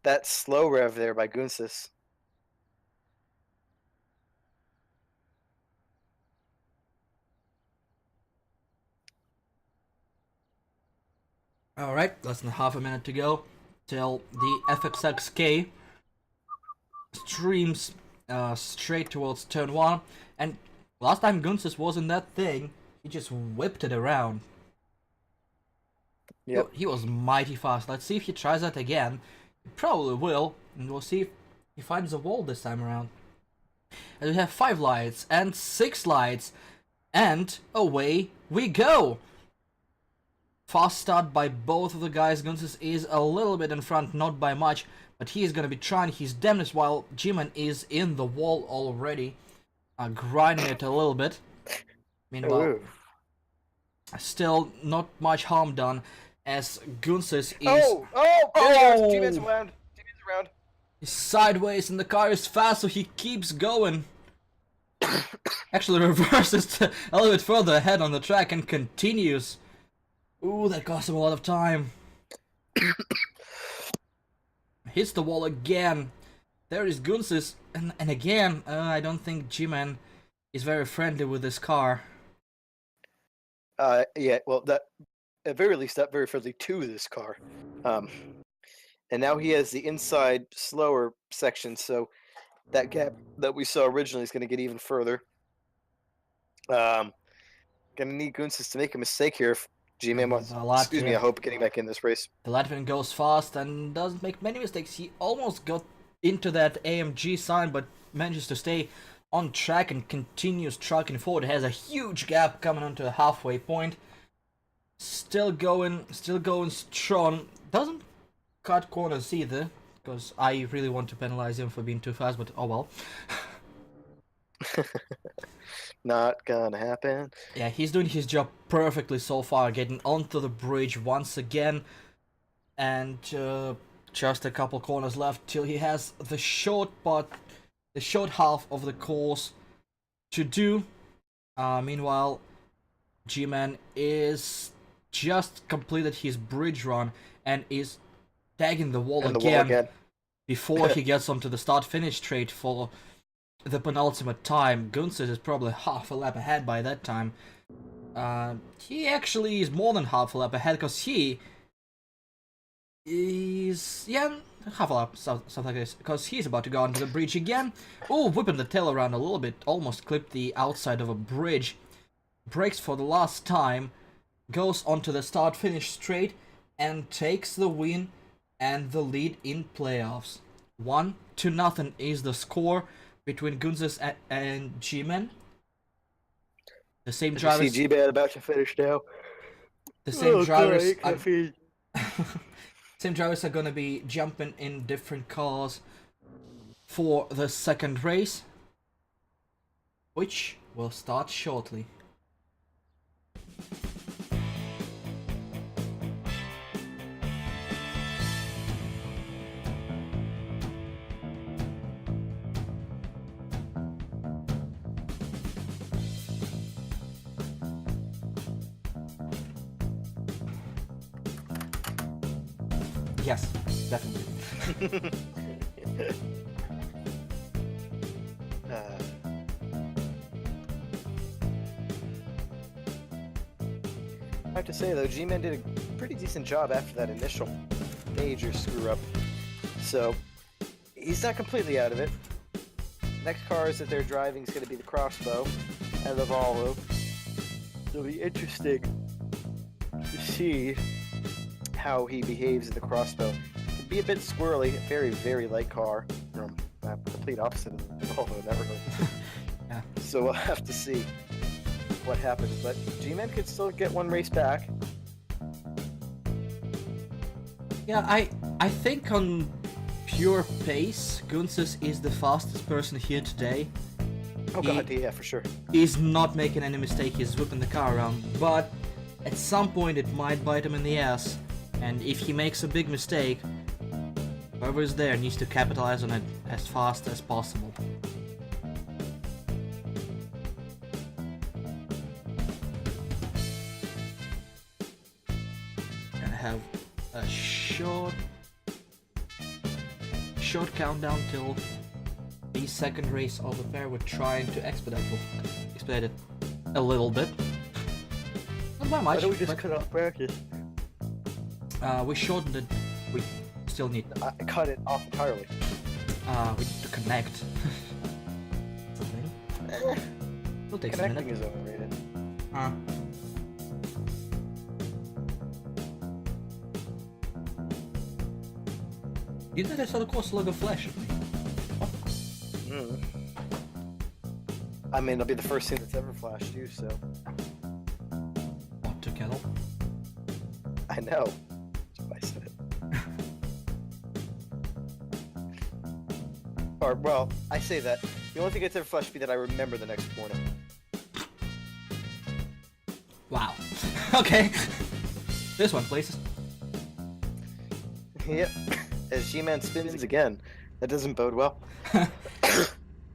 That slow rev there by Gunsis. Alright, less than half a minute to go till the FXXK streams straight towards turn 1. And last time Gunsis was in that thing, he just whipped it around. Yep. He was mighty fast. Let's see if he tries that again. He probably will, and we'll see if he finds a wall this time around. And we have 5 lights and 6 lights, and away we go! Fast start by both of the guys. Gunsis is a little bit in front, not by much, but he is gonna be trying his damnedest while G-Man is in the wall already, grinding it a little bit. Meanwhile, still not much harm done, as Gunsis is G-Man's around. He's sideways and the car is fast, so he keeps going. Actually reverses a little bit further ahead on the track and continues. Ooh, that cost him a lot of time. Hits the wall again. There is Gunsis, and again, I don't think G-Man is very friendly with this car. Yeah, well, that at very least that very friendly to this car. Um, and now he has the inside slower section, so that gap that we saw originally is going to get even further. Um, gonna need Gunsis to make a mistake here. If G-Man wants, excuse me, I hope getting back in this race. The Latvian goes fast and doesn't make many mistakes. He almost got into that AMG sign, but manages to stay on track and continues trucking forward. Has a huge gap coming onto the halfway point. Still going strong. Doesn't cut corners either, because I really want to penalize him for being too fast, but oh well. Not gonna happen. Yeah, he's doing his job perfectly so far, getting onto the bridge once again, and just a couple corners left till he has the short half of the course to do. Meanwhile, G-Man is just completed his bridge run and is tagging the wall again before he gets onto the start-finish straight for the penultimate time. Gunsis is probably half a lap ahead by that time. He actually is more than half a lap ahead, because he is, yeah, half a lap, something like this, because he's about to go onto the bridge again. Oh, whipping the tail around a little bit, almost clipped the outside of a bridge. Brakes for the last time, goes onto the start-finish straight, and takes the win and the lead in playoffs. 1-0 is the score between Gunsis and G-Man. The same drivers. See G-Man about to finish now. The same drivers. Same drivers are gonna be jumping in different cars for the second race, which will start shortly. Yes, definitely. I have to say though, G-Man did a pretty decent job after that initial major screw up. So he's not completely out of it. Next cars that they're driving is going to be the Crossbow and the Volvo. It'll be interesting to see how he behaves in the Crossbow. It'd be a bit squirrely, very, very light car. Complete opposite of the Volvo in that regard. Yeah. So we'll have to see what happens, but G-Man could still get one race back. Yeah, I think on pure pace, Gunsis is the fastest person here today. Oh god, yeah, for sure. He's not making any mistake, he's whipping the car around, but at some point it might bite him in the ass, and if he makes a big mistake, whoever is there needs to capitalize on it as fast as possible. Gonna have a short countdown till the second race of the pair. We're trying to expedite it a little bit. Not by much. Why don't we just cut off practice? We shortened it. We still need. Cut it off entirely. We need to connect. Something. It'll take a minute. Connecting is overrated. You did I saw the course logo flash at me. I mean, it'll be the first thing that's ever flashed you, so. What to kettle? I know. That's why I said it. Or, well, I say that. The only thing that's ever flashed me that I remember the next morning. Wow. Okay. This one, please. Yep. As G-Man spins again. That doesn't bode well.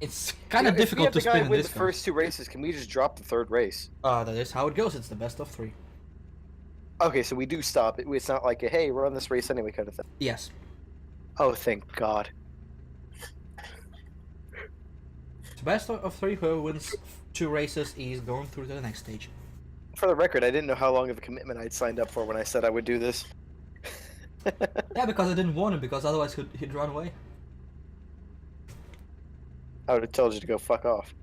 It's kind of difficult to spin in this the first two races, can we just drop the third race? That is how it goes. It's the best of three. Okay, so we do stop it. It's not like a, hey, we're on this race anyway kind of thing. Yes. Oh, thank God. The best of three, whoever wins two races is going through to the next stage. For the record, I didn't know how long of a commitment I'd signed up for when I said I would do this. Yeah, because I didn't want him, because otherwise he'd run away. I would have told you to go fuck off.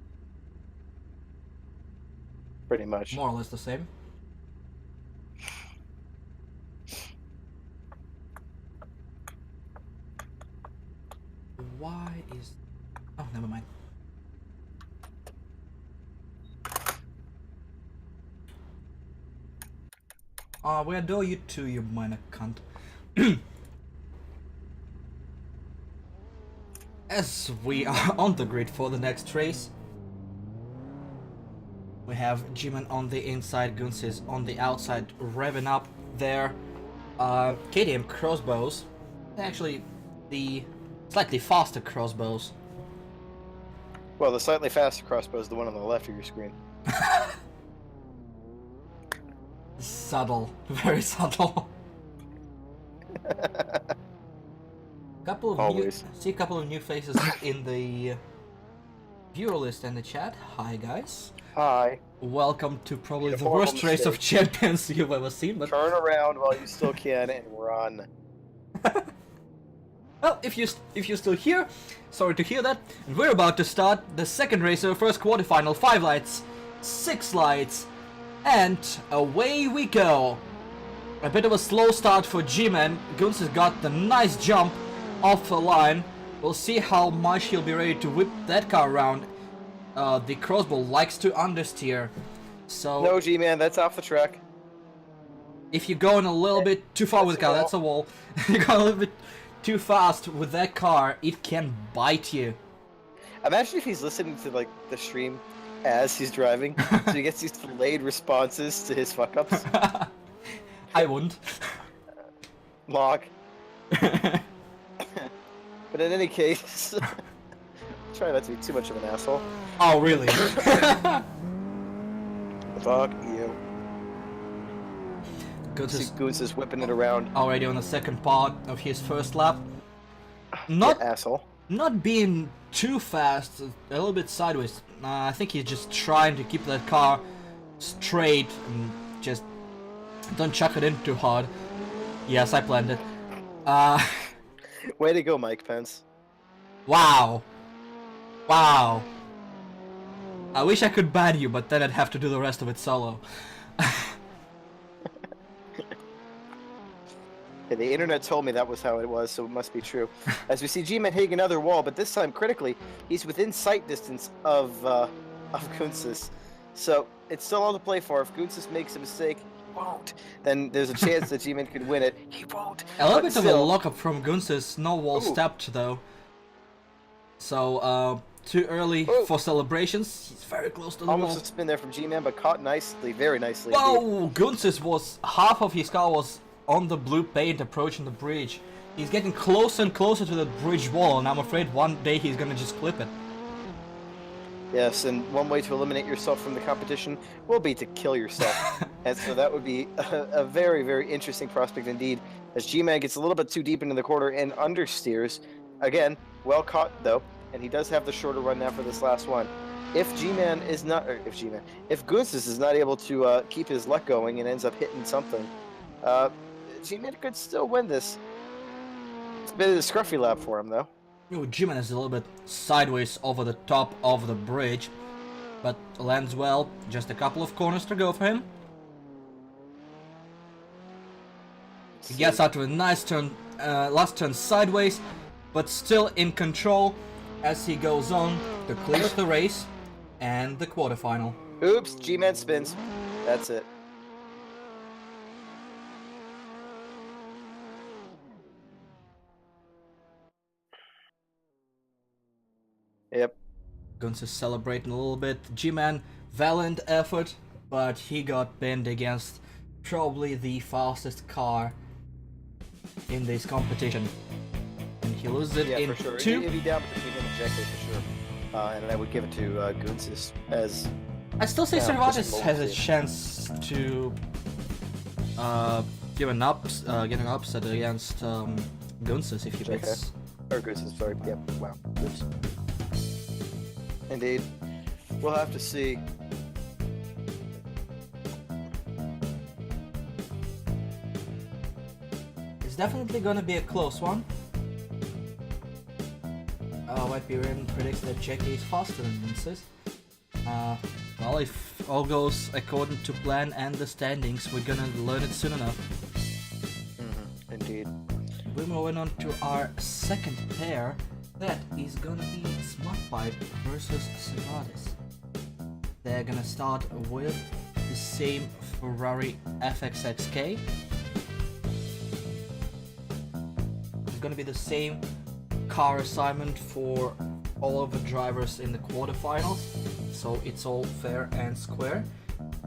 Pretty much. More or less the same. Why is... Oh, never mind. We adore you too, you minor cunt. As we are on the grid for the next race, we have G-Man on the inside, Guns is on the outside, revving up their KTM crossbows. Actually, the slightly faster crossbows. Well, the slightly faster crossbow is the one on the left of your screen. Subtle, very subtle. Couple of Always. see a couple of new faces in the viewer list and the chat. Hi guys. Hi. Welcome to probably Made a the horrible worst race of mistake. champions you've ever seen, but Turn around while you still can and run. well, if you're still here, sorry to hear that. And we're about to start the second race of the first quarterfinal. 5 lights, 6 lights, and away we go. A bit of a slow start for G-Man. Guns has got the nice jump off the line. We'll see how much he'll be ready to whip that car around. The crossbow likes to understeer, so No, G-Man, that's off the track. if you're going a little bit too far with the car, that's a wall. If you're going a little bit too fast with that car, it can bite you. Imagine if he's listening to like the stream as he's driving, so he gets these delayed responses to his fuck ups. I wouldn't. Log. But in any case, try not to be too much of an asshole. Oh, really? Fuck you. Good See to Goose is whipping it around. already on the second part of his first lap. Yeah, Not asshole. not being too fast, a little bit sideways. I think he's just trying to keep that car straight and just don't chuck it in too hard. Yes, I planned it. Way to go, Mike Pence. Wow. Wow. I wish I could ban you, but then I'd have to do the rest of it solo. Yeah, the internet told me that was how it was, so it must be true. As we see G-Man hitting another wall, but this time critically, he's within sight distance of Kunsis. So it's still all to play for. If Kunsis makes a mistake, he won't. Then there's a chance that G-Man could win it. He won't. A little But bit of a still, lockup from Gunsis, no wall Ooh. stepped though. So, too early Ooh. for celebrations. He's very close to the almost wall. a spin there from G-Man, but caught nicely, very nicely. indeed. Whoa! Gunsis was, half of his car was on the blue paint approaching the bridge. He's getting closer and closer to the bridge wall, and I'm afraid one day he's gonna just clip it. Yes, and one way to eliminate yourself from the competition will be to kill yourself. And so that would be a very, very interesting prospect indeed, as G-Man gets a little bit too deep into the corner and understeers. Again, well caught though, and he does have the shorter run now for this last one. If G-Man is not, or if Gunsis is not able to keep his luck going and ends up hitting something, G-Man could still win this. It's been a scruffy lap for him though. Ooh, G-Man is a little bit sideways over the top of the bridge, but lands well. Just a couple of corners to go for him. He gets out to a nice turn, last turn sideways, but still in control as he goes on to clinch the race and the quarterfinal. Oops, G-Man spins. That's it. Yep. Guns is celebrating a little bit. G-Man, valiant effort, but he got pinned against probably the fastest car in this competition. And he loses it Yeah, in for sure. two. It'd be down between him and Jacko for sure. And I would give it to Gunsis as I still say Yeah, Cervantes just has a bullshit. chance to get an upset against Gunsis if he Okay. picks. or Gunsis. Sorry. Yep. Wow. Oops. Indeed. We'll have to see. It's definitely gonna be a close one. White Bearin predicts that Jackie is faster than Vince's. Well, if all goes according to plan and the standings, we're gonna learn it soon enough. Indeed. We're moving on to our second pair. That is gonna be Smart Pipe versus Cervatis. They're gonna start with the same Ferrari FXXK. It's gonna be the same car assignment for all of the drivers in the quarterfinals, so it's all fair and square.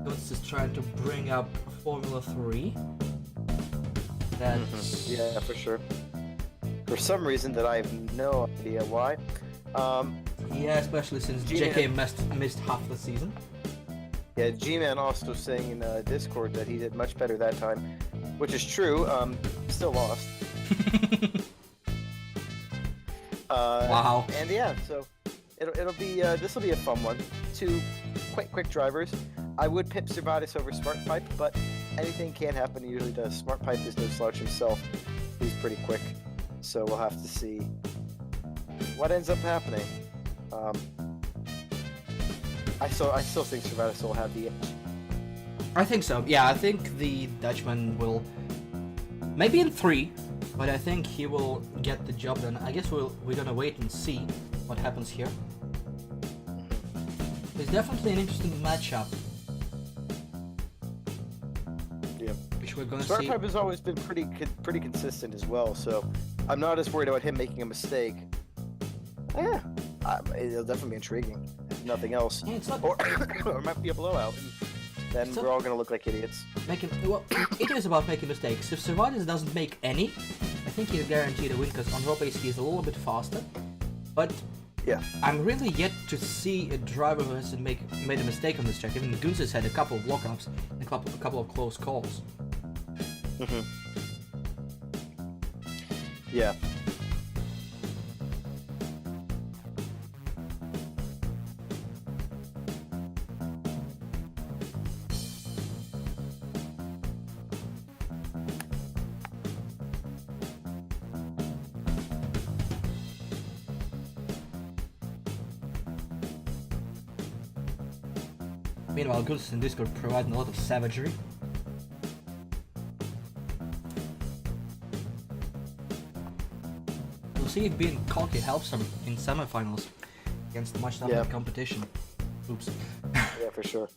It's just trying to bring up Formula 3. That's Yeah, for sure. For some reason that I have no idea why. yeah, especially since JK missed half the season. Yeah, G-Man also saying in Discord that he did much better that time, which is true. Still lost. Wow. And yeah, so it'll be this will be a fun one. Two quick drivers. I would pip Cervatis over Smart Pipe, but anything can happen. He usually does. Smart Pipe is no slouch himself. He's pretty quick, so we'll have to see what ends up happening. I still think Cervatis will have the edge. I think so. Yeah, I think the Dutchman will, maybe in 3, but I think he will get the job done. I guess we're gonna wait and see what happens here. It's definitely an interesting matchup. Yeah. Which we're gonna Smart see. Pipe has always been pretty consistent as well, so I'm not as worried about him making a mistake. Yeah, it'll definitely be intriguing. If nothing else, Yeah, it's not or it might be a blowout. Then It's we're not- all gonna look like idiots. well, it is about making mistakes. If Cervatis doesn't make any, I think he's guaranteed a win because on raw pace he's a little bit faster. But Yeah. I'm really yet to see a driver who hasn't made a mistake on this track. Even Goose has had a couple of lockups and a couple of close calls. Yeah. Meanwhile, Goose and Discord provide a lot of savagery. We'll see if being cocky helps him in semifinals against much tougher Yeah. competition. Oops. Yeah, for sure.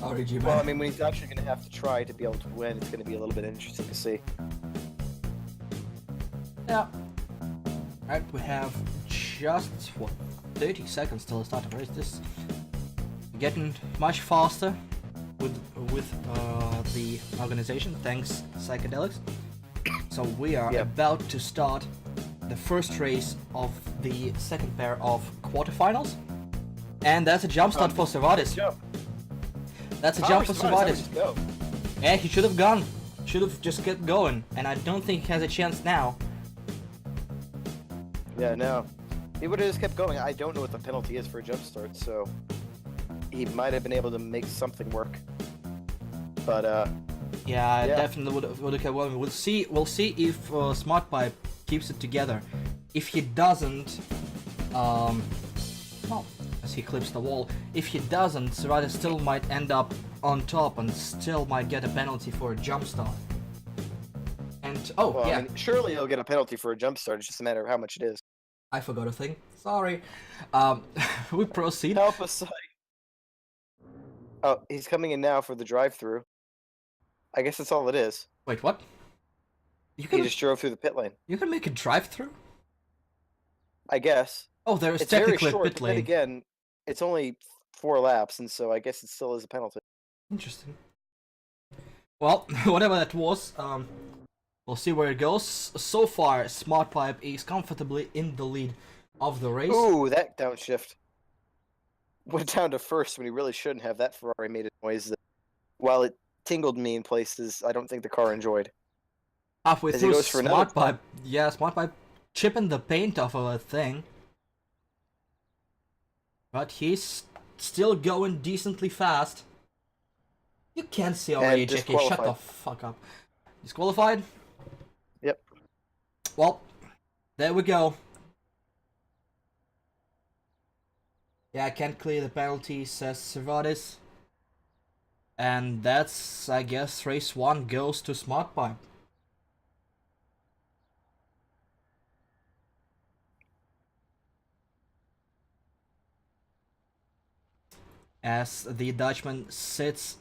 RG Well, I man. mean, when he's actually gonna have to try to be able to win, it's gonna be a little bit interesting to see. Yeah. Right, we have just, what, 30 seconds till the start of the race. This getting much faster with the organization, thanks xPsychedelix. So we are Yep. about to start the first race of the second pair of quarterfinals. And that's a jump start for Cervatis. Jump. That's a jump for Cervatis. Just go. Yeah, he should have gone. Should have just kept going. And I don't think he has a chance now. Yeah, no. He would have just kept going. I don't know what the penalty is for a jump start, so he might have been able to make something work. But Yeah, I Yeah. definitely would have kept going. We'll see if Smart Pipe keeps it together. If he doesn't, well, as he clips the wall, if he doesn't, Cervatis still might end up on top and still might get a penalty for a jump start. And well, yeah, I mean, surely he'll get a penalty for a jump start. It's just a matter of how much it is. I forgot a thing. Sorry. We proceed. Help us. Oh, he's coming in now for the drive-through. I guess that's all it is. Wait, what? You He can just drove through the pit lane. make a drive-through? I guess. Oh, there is It's very technically a short. pit But then lane. again, it's only 4 laps, and so I guess it still is a penalty. Interesting. Well, whatever that was, we'll see where it goes. So far, Smart Pipe is comfortably in the lead of the race. Ooh, that downshift. Went down to first when he really shouldn't have. That Ferrari made a noise that, while it tingled me in places, I don't think the car enjoyed. Halfway as he through, goes for another Smart Pipe, yeah, Smart Pipe chipping the paint off of a thing. But he's still going decently fast. You can't see already, And JK, shut the disqualified. fuck up. Disqualified? Yep. Well, there we go. Yeah, I can't clear the penalty, says Cervantes. And that's, I guess, race 1 goes to SmartPipe. As the Dutchman sits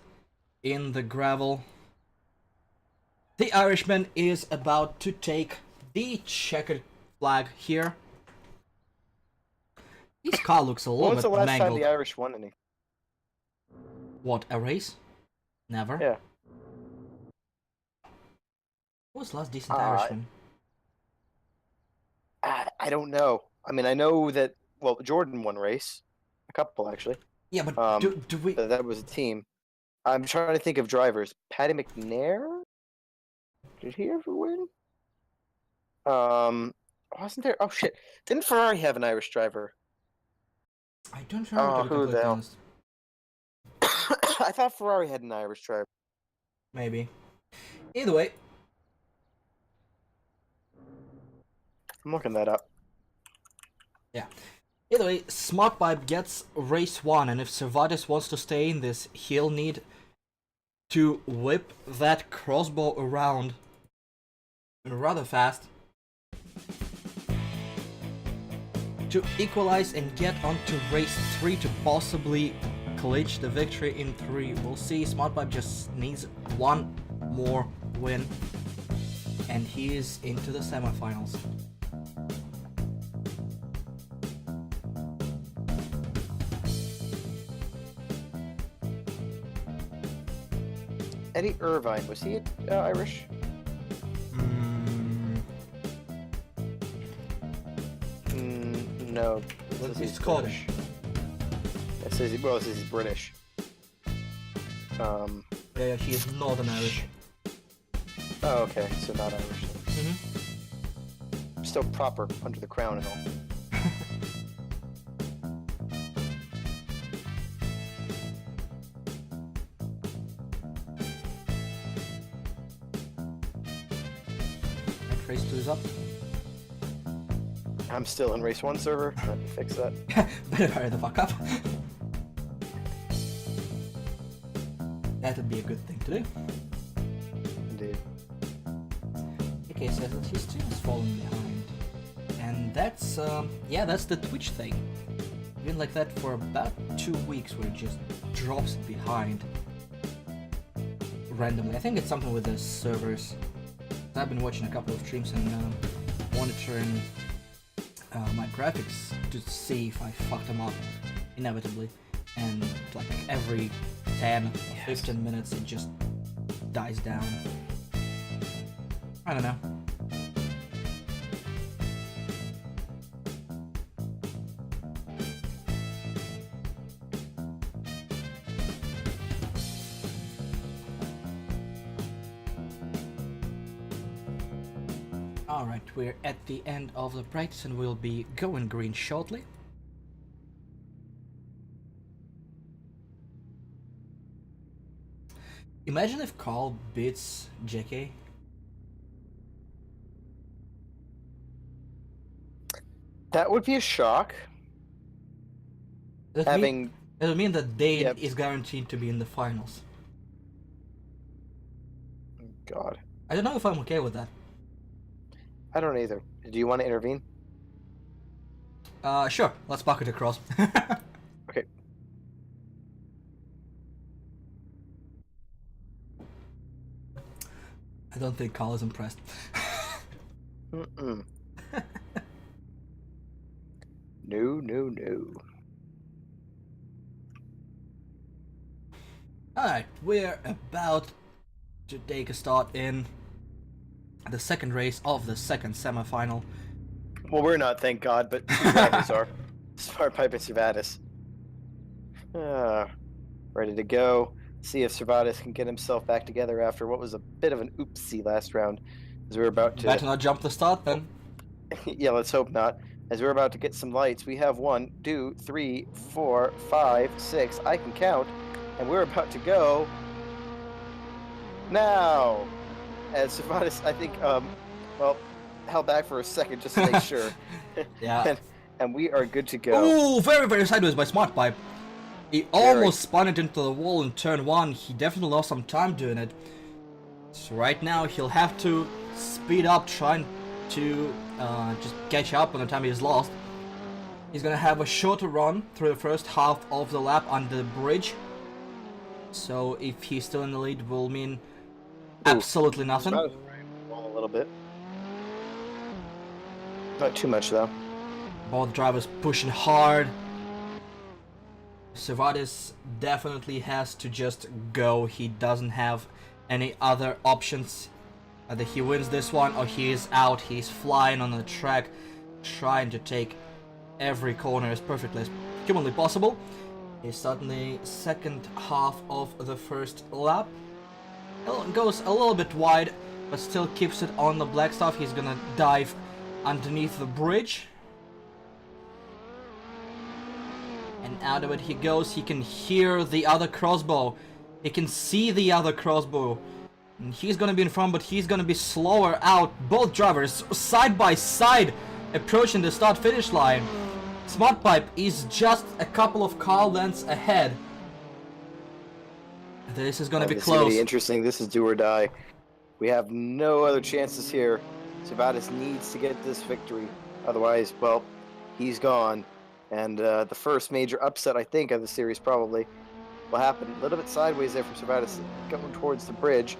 in the gravel, the Irishman is about to take the checkered flag here. His car looks a little When was bit the last time mangled. the Irish won anything? What, a race? Never. Yeah. Who was the last decent Irishman? I don't know. I mean, I know that, well, Jordan won race. A couple, actually. Yeah, but do we... That was a team. I'm trying to think of drivers. Paddy McNair? Did he ever win? Wasn't there? Oh, shit. Didn't Ferrari have an Irish driver? I don't remember, to be who the completely hell? honest. I thought Ferrari had an Irish driver. Maybe. Either way, I'm looking that up. yeah. Either way, SmartPipe gets race 1, and if Cervantes wants to stay in this, he'll need to whip that crossbow around rather fast to equalize and get onto race 3 to possibly clinch the victory in 3. We'll see. SmartPipe just needs one more win, and he is into the semifinals. Eddie Irvine, was he Irish? No. He's Scottish. It says he's British. Yeah, he is Northern Irish. Oh, okay, so not Irish. Still proper under the crown and all. And race 2 is up. I'm still in race 1 server. Let me fix that. Better hurry the fuck up. That would be a good thing to do. Indeed. Okay, so his team is falling behind. And that's, yeah, that's the Twitch thing. Been like that for about 2 weeks where it just drops behind. Randomly. I think it's something with the servers. I've been watching a couple of streams and monitoring my graphics to see if I fucked them up inevitably, and like every 10 15 minutes it just dies down. I don't know. Alright, we're at the end of the practice and we'll be going green shortly. Imagine if Carl beats JK. That would be a shock. That Having... It would mean that Dane Yep. is guaranteed to be in the finals. God. I don't know if I'm okay with that. I don't either. Do you want to intervene? Sure, let's bucket across. Okay. I don't think Carl is impressed. Mm-mm. No. Alright, we're about to take a start in the second race of the second semifinal. Well, we're not, thank God, but two drivers are. SmartPipe and Cervantes. Ready to go. See if Cervantes can get himself back together after what was a bit of an oopsie last round. As we were about to... Better not jump the start then. Yeah, let's hope not. As we're about to get some lights, we have 1, 2, 3, 4, 5, 6. I can count. And we're about to go now. As Cervantes, I think, well, held back for a second just to make sure. Yeah. And we are good to go. Oh, very, very sideways by Smart Pipe. He almost spun it into the wall in turn 1. He definitely lost some time doing it. So right now he'll have to speed up, trying to just catch up on the time he's lost. He's gonna have a shorter run through the first half of the lap under the bridge. So if he's still in the lead, will mean absolutely nothing. A little bit. Not too much though. Both drivers pushing hard. Servatis definitely has to just go. He doesn't have any other options. Either he wins this one or he is out. He's flying on the track, trying to take every corner as perfectly as humanly possible. He's suddenly second half of the first lap. Goes a little bit wide, but still keeps it on the black stuff. He's gonna dive underneath the bridge. And out of it he goes. He can hear the other crossbow. He can see the other crossbow. And he's gonna be in front, but he's gonna be slower out. Both drivers side by side approaching the start-finish line. Smart Pipe is just a couple of car lengths ahead. This is gonna be This is close. gonna be interesting. This is do or die. We have no other chances here. Servatis needs to get this victory. Otherwise, well, he's gone. And the first major upset, I think, of the series probably will happen. A little bit sideways there from Servatis going towards the bridge.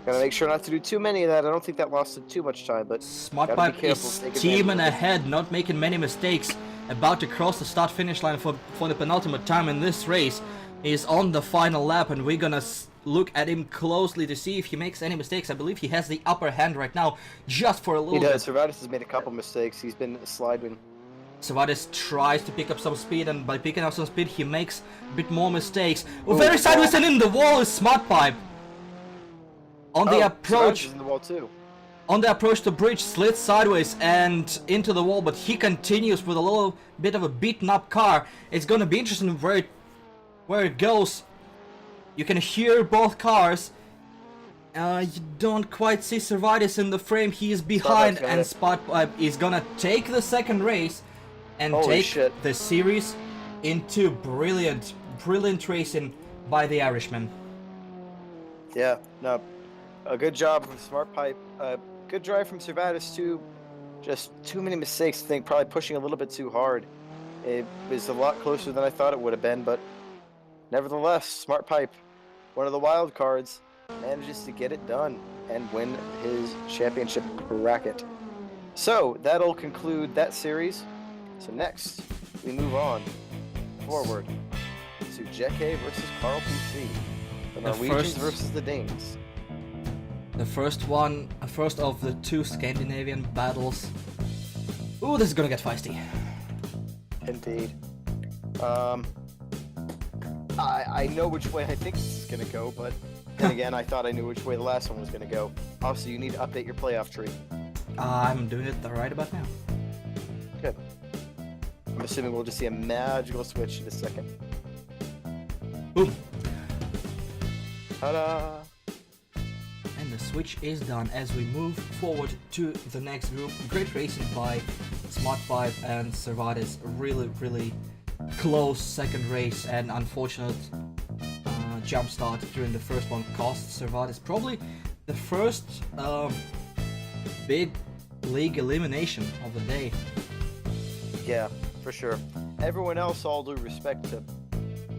Gotta make sure not to do too many of that. I don't think that lost too much time, but Smart gotta be Pipe careful, is take advantage steaming of it. ahead, not making many mistakes. About to cross the start-finish line for the penultimate time in this race. He's on the final lap, and we're gonna look at him closely to see if he makes any mistakes. I believe he has the upper hand right now, just for a little He bit. does. Servatis has made a couple mistakes. He's been sliding. Servatis tries to pick up some speed, and by picking up some speed, he makes a bit more mistakes. Oh, very sideways, and in the wall is Smart Pipe. On the Servatis approach, is in the wall too. on the approach to bridge, slid sideways and into the wall, but he continues with a little bit of a beaten up car. It's gonna be interesting where it goes. You can hear both cars. You don't quite see Servatis in the frame. He is behind, Got and it. Spot Pipe is gonna take the second race and Holy take shit. the series into brilliant racing by the Irishman. Yeah, no. A good job from Smart Pipe. Good drive from Servatis too. Just too many mistakes, I think. Probably pushing a little bit too hard. It was a lot closer than I thought it would have been, but nevertheless, Smart Pipe, one of the wild cards, manages to get it done and win his championship bracket. So that'll conclude that series. So next, we move on forward to Jeke versus Carl PC. The The Norwegians first- versus the Danes. The first of the two Scandinavian battles. Ooh, this is gonna get feisty. Indeed. I know which way I think this is gonna go, but then again, I thought I knew which way the last one was gonna go. Also, you need to update your playoff tree. I'm doing it right about now. Good. I'm assuming we'll just see a magical switch in a second. Boom. Ta-da! And the switch is done as we move forward to the next group. Great racing by Smart Pipe and Servatis. Really close second race, and unfortunate jump start during the first one cost Servatis probably the first big league elimination of the day. Yeah, for sure. Everyone else, all due respect to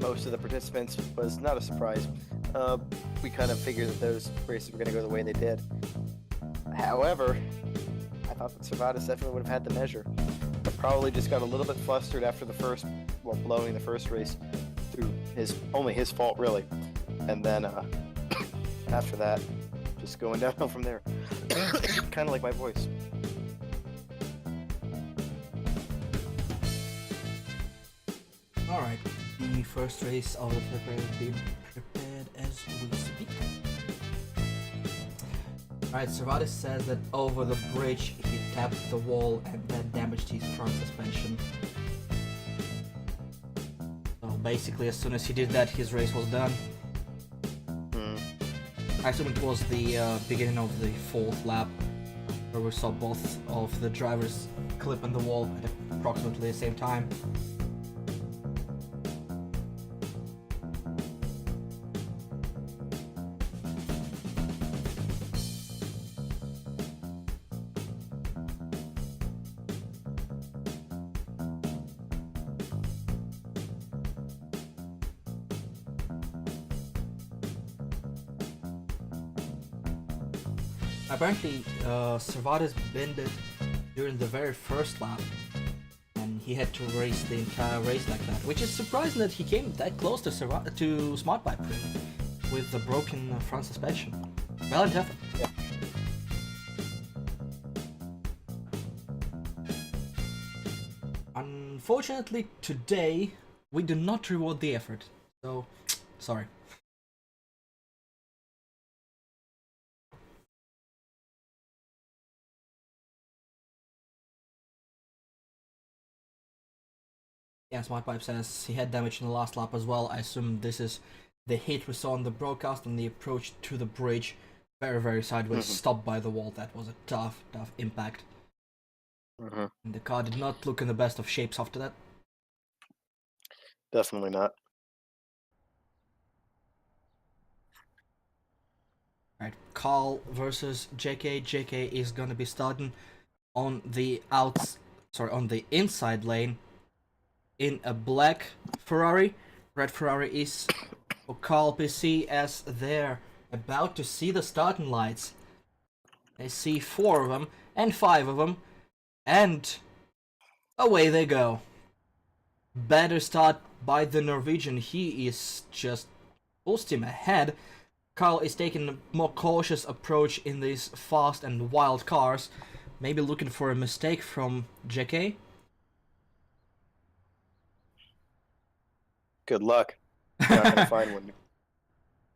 most of the participants, was not a surprise. We kind of figured that those races were going to go the way they did. However, I thought that Servatis definitely would have had the measure, but probably just got a little bit flustered after the first, well, blowing the first race through only his fault really, and then after that, just going downhill from there. Kind of like my voice. Alright, the first race of the prepare is being prepared as we speak. Alright, Servatis says that over the bridge he tapped the wall and that damaged his front suspension. So basically as soon as he did that, his race was done. I assume it was the beginning of the fourth lap. where we saw both of the drivers clip on the wall at approximately the same time. Apparently, Servatis bended during the very first lap, and he had to race the entire race like that, which is surprising that he came that close to Smart Pipe with the broken front suspension. Valiant effort. Yeah. Unfortunately, today we do not reward the effort, so sorry. Yeah, Smart Pipe says he had damage in the last lap as well. I assume this is the hit we saw on the broadcast on the approach to the bridge. Very, very sideways, stopped by the wall. That was a tough, tough impact. And the car did not look in the best of shapes after that. Definitely not. Right, Carl versus JK. JK is gonna be starting on the on the inside lane in a black Ferrari. Red Ferrari is for Carl PC as they're about to see the starting lights. They see 4 of them and 5 of them, and away they go. Better start by the Norwegian. He is just full steam ahead. Carl is taking a more cautious approach in these fast and wild cars, maybe looking for a mistake from JK. Good luck. You're not gonna find one.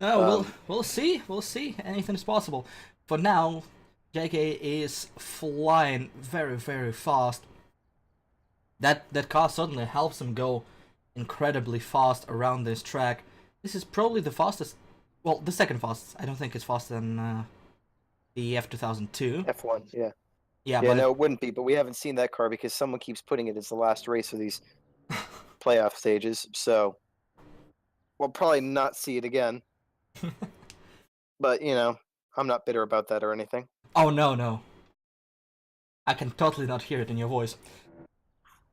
Oh, we'll see. We'll see. Anything is possible. For now, JK is flying very, very fast. That car certainly helps him go incredibly fast around this track. This is probably the fastest. Well, the second fastest. I don't think it's faster than the F2002. F1, yeah. Yeah, Yeah, but no, it wouldn't be, but we haven't seen that car because someone keeps putting it as the last race of these playoff stages, so we'll probably not see it again. But, you know, I'm not bitter about that or anything. Oh, no. I can totally not hear it in your voice.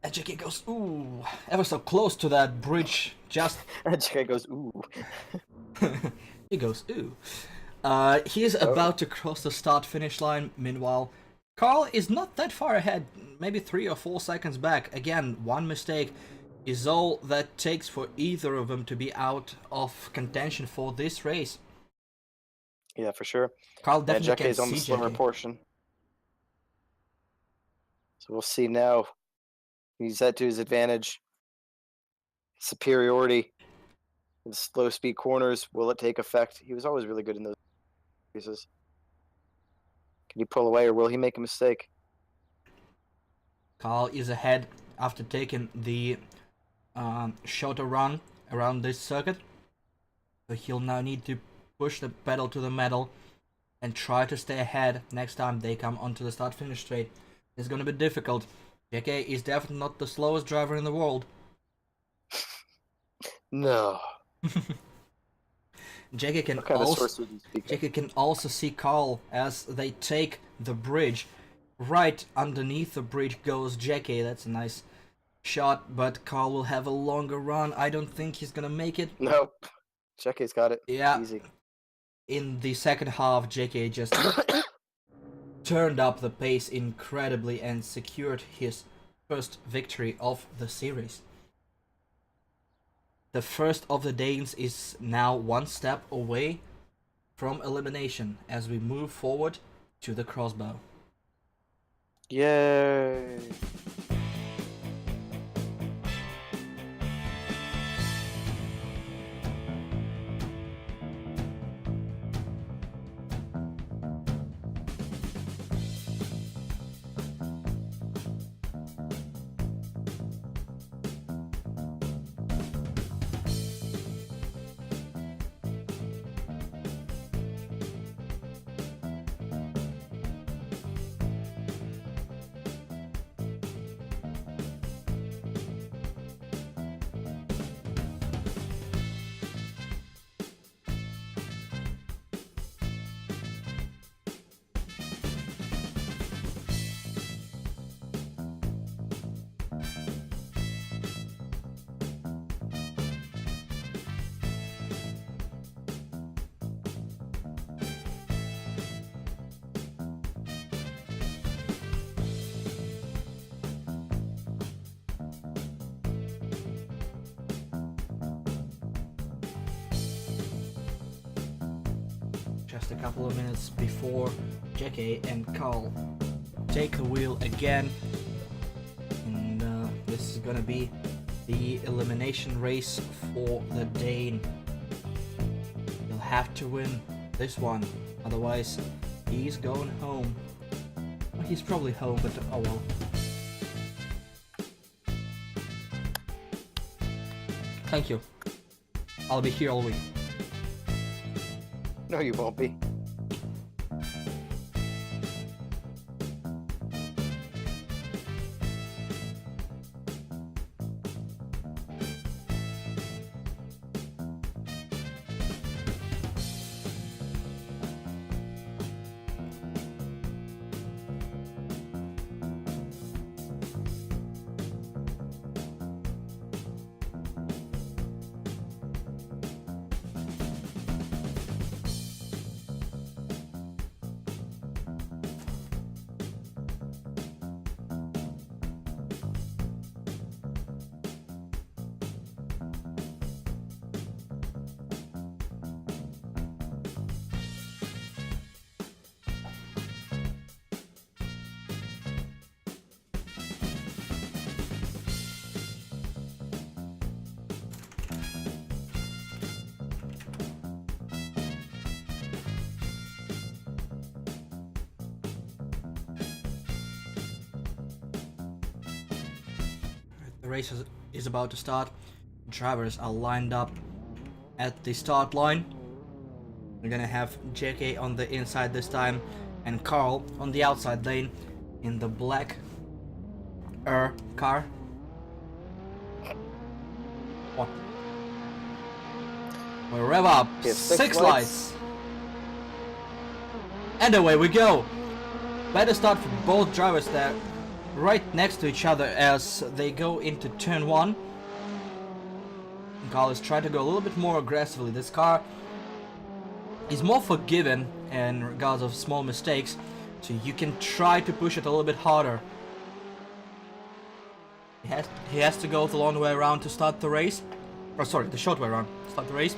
And JK goes, ooh, ever so close to that bridge, just... And JK goes, ooh. He goes, ooh. He is about to cross the start-finish line. Meanwhile, Carl is not that far ahead, maybe 3 or 4 seconds back. Again, one mistake is all that takes for either of them to be out of contention for this race. Yeah, for sure. Carl definitely JK's can on the see slower JK. portion. So we'll see now. Use that to his advantage. Superiority. In slow speed corners, will it take effect? He was always really good in those races. Can he pull away or will he make a mistake? Carl is ahead after taking the shorter run around this circuit. So he'll now need to push the pedal to the metal and try to stay ahead next time they come onto the start-finish straight. It's gonna be difficult. JK is definitely not the slowest driver in the world. No. JK can What kind of also source would you speak of? JK can also see Carl as they take the bridge. Right underneath the bridge goes JK. That's a nice shot, but Carl will have a longer run. I don't think he's gonna make it. Nope. JK's got it. Yeah. Easy. In the second half, JK just turned up the pace incredibly and secured his first victory of the series. The first of the Danes is now one step away from elimination as we move forward to the crossbow. Yay. just a couple of minutes before JK and Carl take the wheel again. And this is gonna be the elimination race for the Dane. He'll have to win this one, otherwise he's going home. Well, he's probably home, but oh well. Thank you. I'll be here all week. No, you won't be. The race is about to start. Drivers are lined up at the start line. We're gonna have JK on the inside this time and Carl on the outside lane in the black car. What? We rev up. Yeah, six lights. And away we go. Better start for both drivers there, right next to each other as they go into turn 1. Carl is trying to go a little bit more aggressively. This car is more forgiving in regards of small mistakes, so you can try to push it a little bit harder. He has to go the long way around to start the race. Or sorry, the short way around to start the race.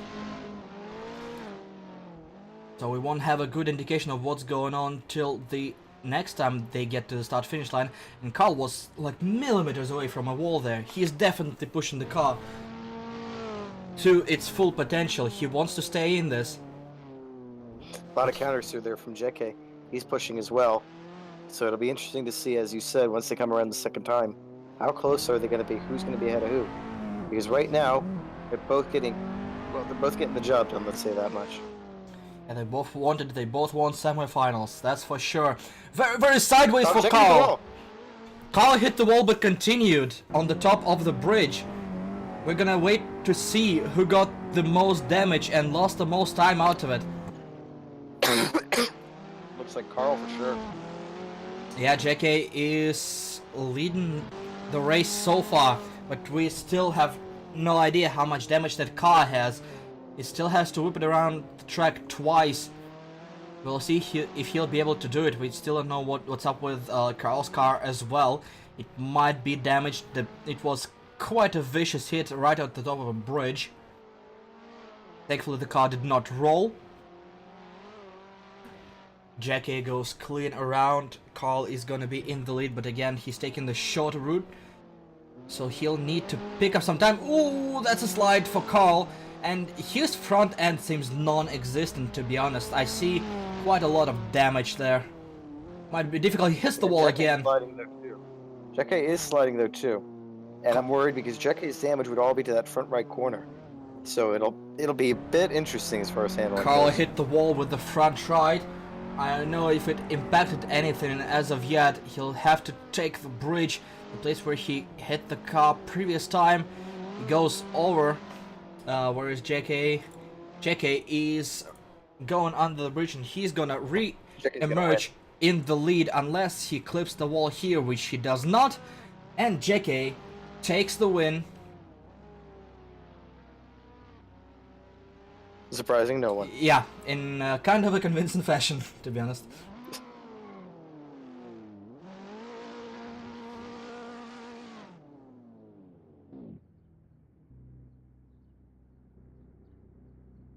So we won't have a good indication of what's going on till the next time they get to the start finish line. And Carl was like millimeters away from a wall there. He is definitely pushing the car to its full potential. He wants to stay in this. A lot of counters through there from JK. He's pushing as well. So it'll be interesting to see, as you said, once they come around the second time, how close are they going to be? Who's going to be ahead of who? Because right now, they're both getting the job done, let's say that much. And they both won semifinals, that's for sure. Very, very sideways for Checking the Carl. wall. Carl hit the wall but continued on the top of the bridge. We're gonna wait to see who got the most damage and lost the most time out of it. Looks like Carl for sure. Yeah, JK is leading the race so far, but we still have no idea how much damage that car has. He still has to whip it around the track twice. We'll see if he'll be able to do it. We still don't know what's up with Carl's car as well. It might be damaged. It was quite a vicious hit right at the top of a bridge. Thankfully the car did not roll. JK goes clean around. Carl is gonna be in the lead, but again he's taking the shorter route, so he'll need to pick up some time. Ooh, that's a slide for Carl, and his front end seems non-existent, to be honest. I see quite a lot of damage there. Might be difficult. He hits the wall again. JK is sliding there too, and I'm worried because JK's damage would all be to that front right corner, so it'll be a bit interesting as far as handling. Carl goes. hit the wall with the front right. I don't know if it impacted anything, and as of yet he'll have to take the bridge, the place where he hit the car previous time. He goes over. Where is JK? JK is going under the bridge, and he's gonna re-emerge in the lead unless he clips the wall here, which he does not. And JK takes the win. Surprising no one. Yeah, in kind of a convincing fashion, to be honest.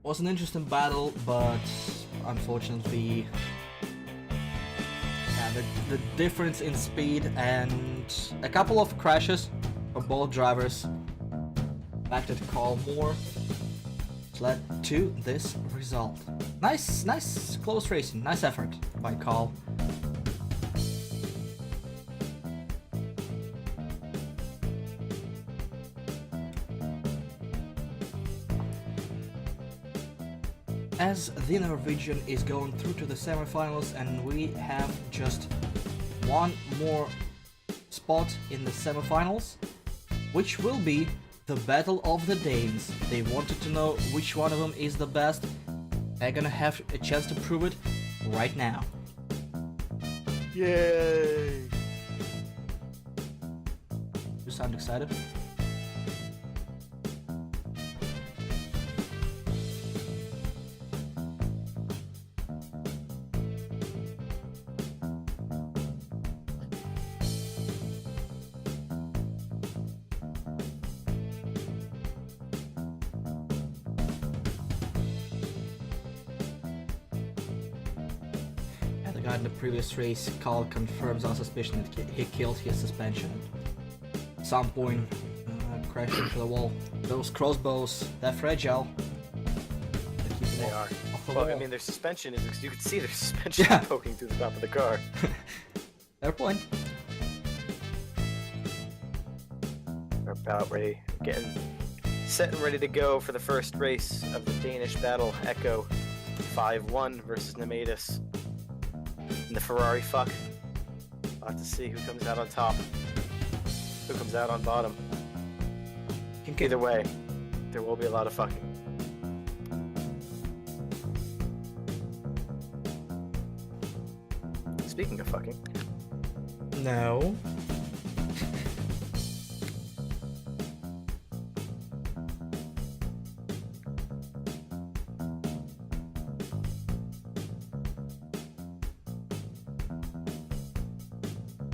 Was an interesting battle, but unfortunately, yeah, the difference in speed and a couple of crashes for both drivers affected Carl more, which led to this result. Nice close racing, nice effort by Carl. As the Norwegian is going through to the semifinals, and we have just one more spot in the semifinals, which will be the Battle of the Danes. They wanted to know which one of them is the best. They're gonna have a chance to prove it right now. Yay! You sound excited? In the previous race, Carl confirms our suspicion that he killed his suspension. At some point, crashed into the wall. Those crossbows, they're fragile. They are. Off the Well, wall. I mean, their suspension is. You can see their suspension Yeah. poking through the top of the car. Fair point. We're about ready, getting set and ready to go for the first race of the Danish battle. Echo 5-1 versus Nemetis. And the Ferrari fuck. About to see who comes out on top, who comes out on bottom. Either way, there will be a lot of fucking. Speaking of fucking, No.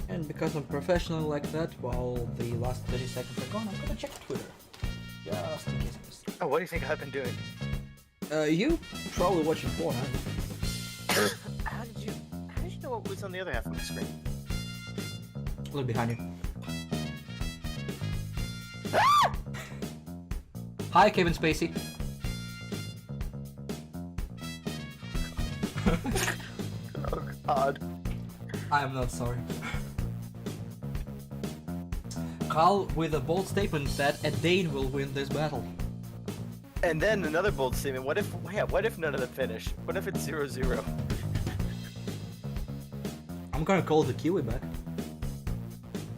And because I'm professional like that, while the last 30 seconds are gone, I'm gonna check Twitter. Just in case I missed it. oh, what do you think I've been doing? You probably watching porn, huh? How did you know what was on the other half of my screen? Look behind you. Hi, Kevin Spacey. Oh God. I am not sorry. Carl with a bold statement that a Dane will win this battle. And then another bold statement. What if none of them finish? What if it's 0-0? I'm gonna call the Kiwi back.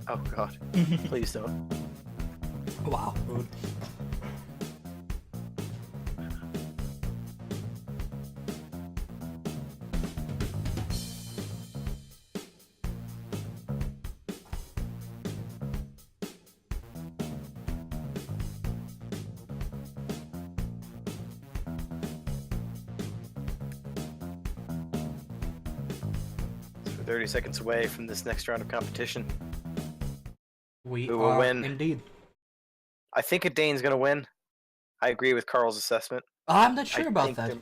Oh God. Please don't. Wow, rude. We're 30 seconds away from this next round of competition. We Who will are win? indeed. I think a Dane's gonna win. I agree with Carl's assessment. I'm not sure I about think that. they're-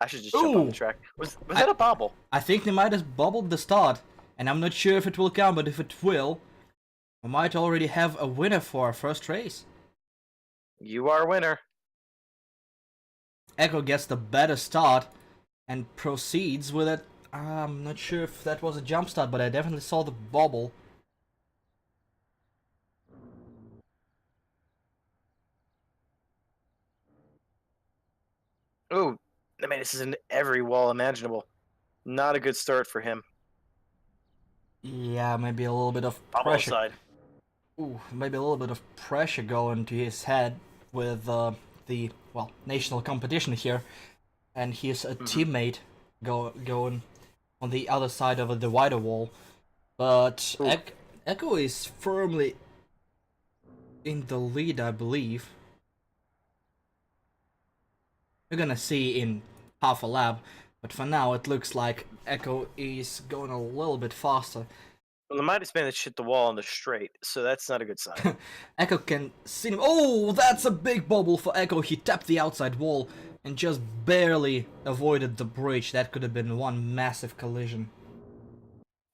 I should just jump on Ooh. the track. Was that a bobble? I think they might have bubbled the start, and I'm not sure if it will count, but if it will, we might already have a winner for our first race. You are a winner. Echo gets the better start and proceeds with it. I'm not sure if that was a jump start, but I definitely saw the bobble. Ooh, I mean, this is in every wall imaginable. Not a good start for him. Yeah, maybe a little bit of Bobble pressure. side. Ooh, maybe a little bit of pressure going to his head with the national competition here, and his teammate going on the other side of the wider wall. But Ooh. Echo is firmly in the lead, I believe. We're gonna see in half a lap, but for now it looks like Echo is going a little bit faster. Well, the Midas Man hit the wall on the straight, so that's not a good sign. Echo can see him. Oh, that's a big bubble for Echo. He tapped the outside wall and just barely avoided the bridge. That could have been one massive collision.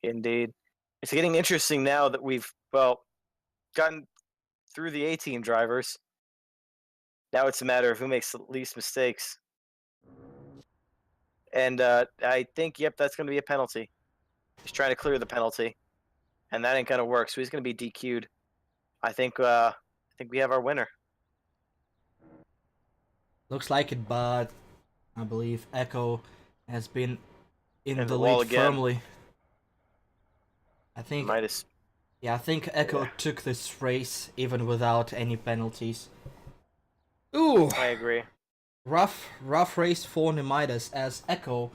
Indeed. It's getting interesting now that we've, well, gotten through the A-team drivers. Now it's a matter of who makes the least mistakes. And I think, yep, that's going to be a penalty. He's trying to clear the penalty, and that ain't going to work, so he's going to be DQ'd. I think we have our winner. Looks like it, but I believe Echo has been in And the the wall lead again. firmly. I think Midas. Yeah, I think Echo Yeah. took this race even without any penalties. Ooh, I agree. rough race for Nemidas as Echo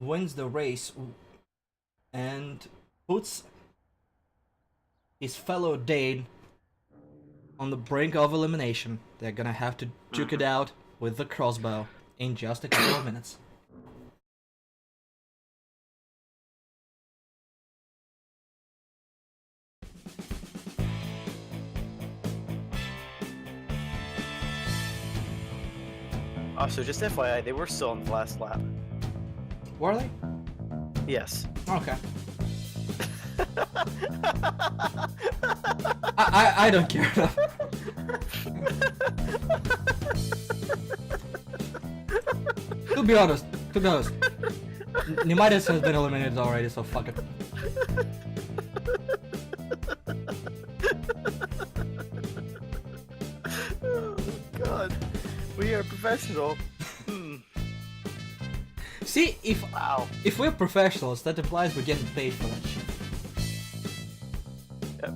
wins the race and puts his fellow Dane on the brink of elimination. They're gonna have to duke it out with the crossbow in just a couple of minutes. Oh, so just FYI, they were still in the last lap. Were they? Yes. Okay. I don't care enough. To be honest, Nemidas has been eliminated already, so fuck it. Oh, God. We are professional. See, Wow. if we're professionals, that implies we're getting paid for that shit. Yep.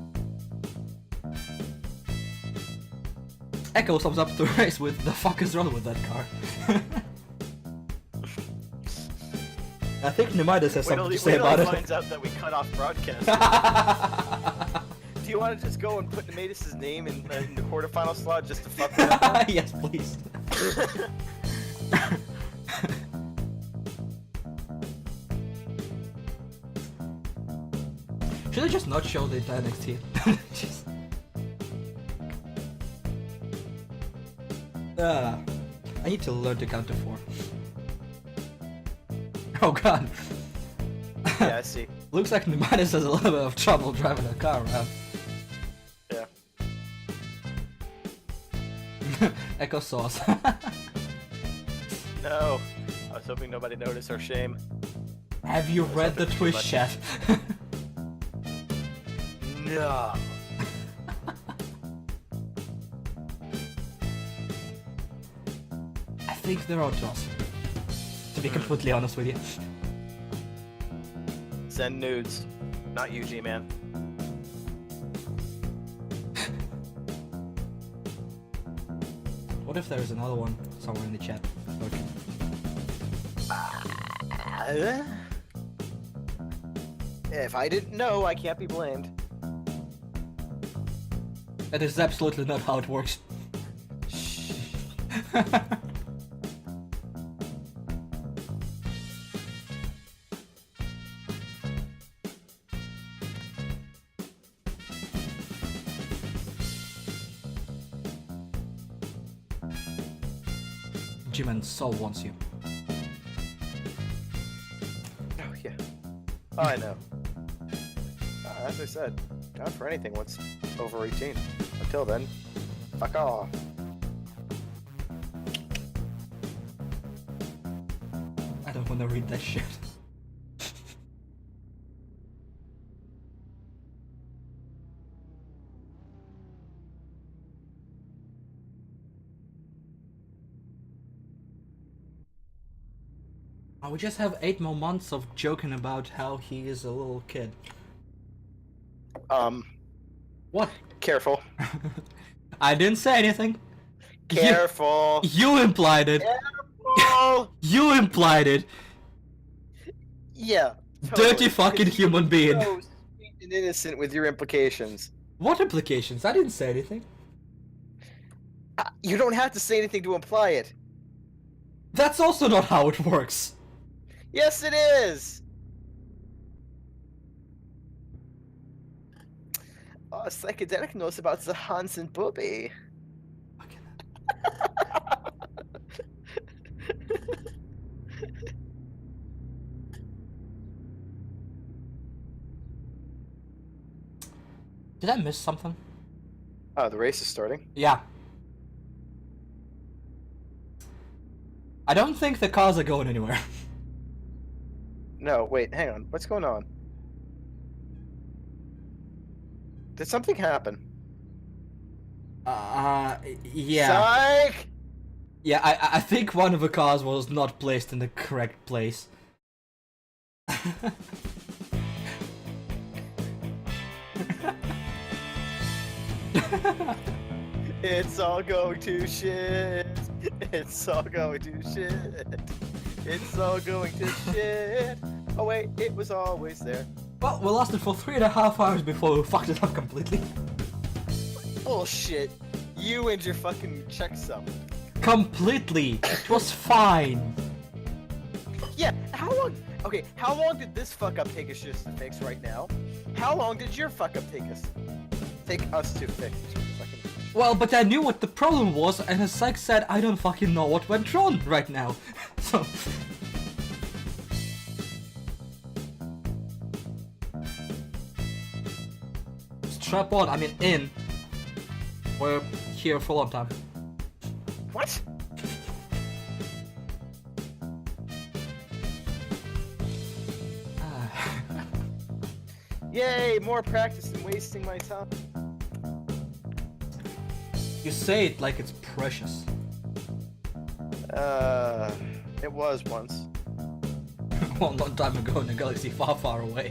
Echo sums up the race with the fuck is wrong with that car. I think Nemidas has something to say about it. finds out that we cut off broadcast. Do you want to just go and put Nemetis' name in the quarterfinal slot just to fuck with him? Yes, please. Should I just not show the entire NXT? Just... I need to learn to count to 4. Oh god. Yeah, I see. Looks like Nemidas has a little bit of trouble driving a car around. Yeah. Echo sauce. No. I was hoping nobody noticed our shame. Have you read the hoping too Twitch much. chat? No. I think they're on to us. To be completely honest with you. Send nudes. Not you, G-Man. What if there's another one somewhere in the chat? Okay. If I didn't know, I can't be blamed. That is absolutely not how it works. G-Man so wants you. Oh, yeah. Oh, I know. As I said, down for anything once over 18. Until then, fuck off. I don't want to read that shit. We just have 8 more months of joking about how he is a little kid. What? Careful. I didn't say anything. Careful. You implied it. Careful. You implied it. Yeah. Dirty fucking Because you human were being. so sweet and innocent with your implications. What implications? I didn't say anything. You don't have to say anything to imply it. That's also not how it works. Yes, it is. Oh, Psychedelic knows about the Hansen Booby. Did I miss something? Oh, the race is starting. Yeah. I don't think the cars are going anywhere. No, wait, hang on. What's going on? Did something happen? Yeah. Psych! Yeah, I think one of the cars was not placed in the correct place. It's all going to shit. It's all going to shit. It's all going to shit. Oh wait, it was always there. Well, we lasted for 3.5 hours before we fucked it up completely. Bullshit. You and your fucking checksum. Completely! It was fine! Yeah, how long? Okay, how long did this fuck up take us just to fix right now? How long did your fuck up take us to fix? Fucking... Well, but I knew what the problem was, and as Psych said, I don't fucking know what went wrong right now. So... strap on, I mean in. We're here for a long time. What? Yay, more practice and wasting my time. You say it like it's precious. It was once. Well, a long time ago in a galaxy far, far away.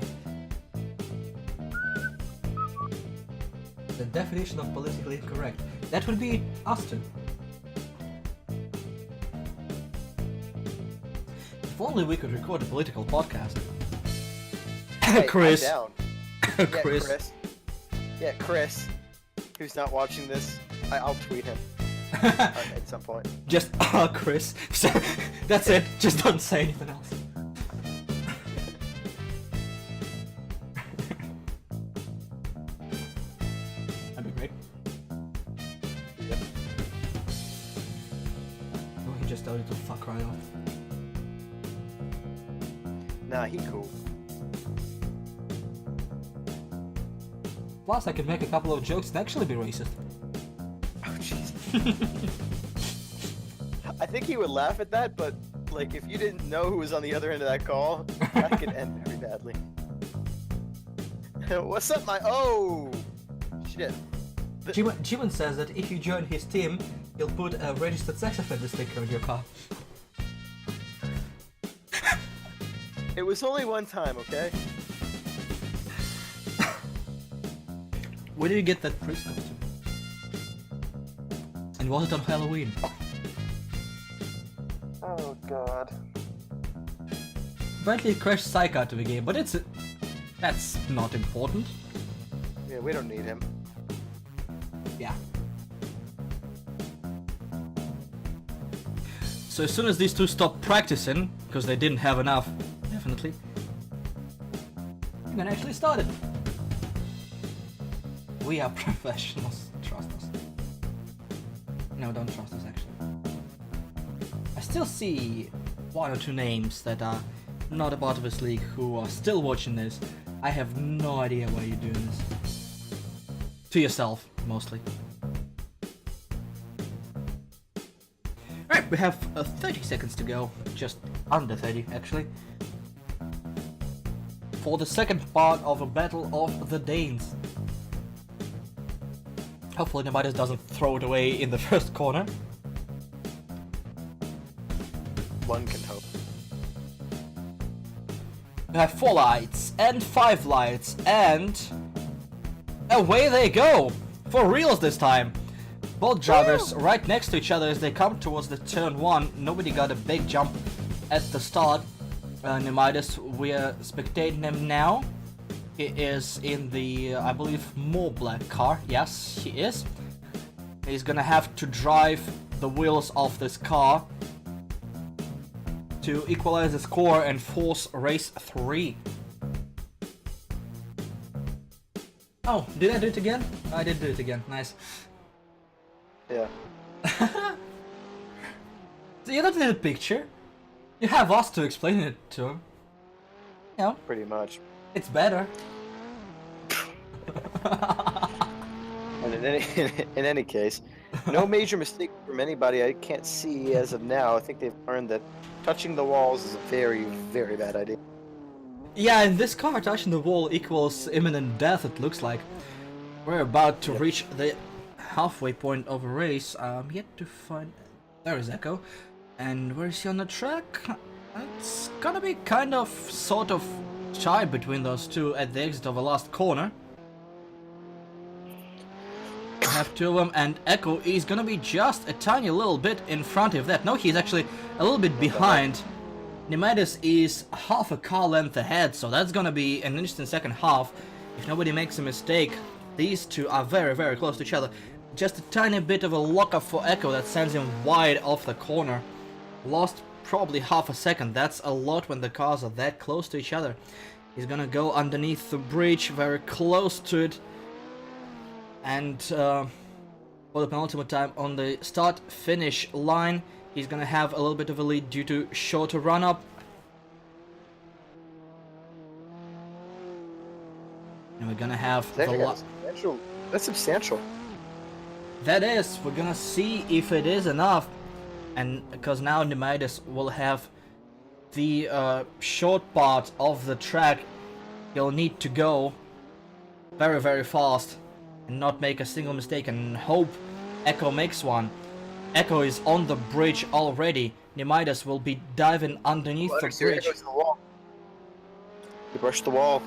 The definition of politically incorrect. That would be us two. If only we could record a political podcast. Hey, Chris. I'm down. Chris. Yeah, Chris. Yeah, Chris. Who's not watching this? I'll tweet him at some point. Just, Chris. So, that's it. Just don't say anything else. That'd be great. Yep. Oh, he just started to fuck right off. Nah, he cool. Plus, I could make a couple of jokes and actually be racist. Oh, jeez. I think he would laugh at that, but, like, if you didn't know who was on the other end of that call, that could end very badly. What's up, my... Oh! Shit. Jimin says that if you join his team, he'll put a registered sex offender sticker in your car. It was only one time, okay? Where did you get that priest costume? And was it on Halloween? Oh, God. Apparently it crashed Psych out of the game, but that's not important. Yeah, we don't need him. Yeah. So as soon as these two stopped practicing, because they didn't have enough, definitely, then actually started. We are professionals. Trust us. No, don't trust us, actually. I still see one or two names that are not a part of this league who are still watching this. I have no idea why you're doing this. To yourself, mostly. Alright, we have 30 seconds to go. Just under 30, actually. For the second part of a Battle of the Danes. Hopefully nobody doesn't throw it away in the first corner. One can hope. We have 4 lights, and 5 lights, and... away they go! For reals this time! Both drivers right next to each other as they come towards the turn 1. Nobody got a big jump at the start. Nemidus, we're spectating him now. He is in the, I believe, more black car. Yes, he is. He's gonna have to drive the wheels of this car to equalize the score and force race 3. Oh, did I do it again? I did do it again. Nice. Yeah. So you don't need a picture. You have us to explain it to him. You know, Pretty much. it's better. And in any case, no major mistake from anybody I can't see as of now. I think they've learned that touching the walls is a very, very bad idea. Yeah, in this car, touching the wall equals imminent death, it looks like. We're about to reach the halfway point of a race. I'm yet to find... There is Echo. And where is he on the track? It's gonna be kind of, sort of tied between those two at the exit of the last corner. I have two of them, and Echo is gonna be just a tiny little bit in front of that. No, he's actually a little bit behind. Nemidis is half a car length ahead, so that's gonna be an interesting second half. If nobody makes a mistake, these two are very, very close to each other. Just a tiny bit of a lock-up for Echo that sends him wide off the corner. Lost probably half a second. That's a lot when the cars are that close to each other. He's gonna go underneath the bridge, very close to it. And for the penultimate time on the start-finish line, he's gonna have a little bit of a lead due to shorter run-up. And we're gonna have That's substantial. That is, we're gonna see if it is enough. And because now Nemidis will have the short part of the track, he'll need to go very, very fast and not make a single mistake and hope Echo makes one. Echo is on the bridge already. Nemidis will be diving underneath the bridge. He brushed the wall.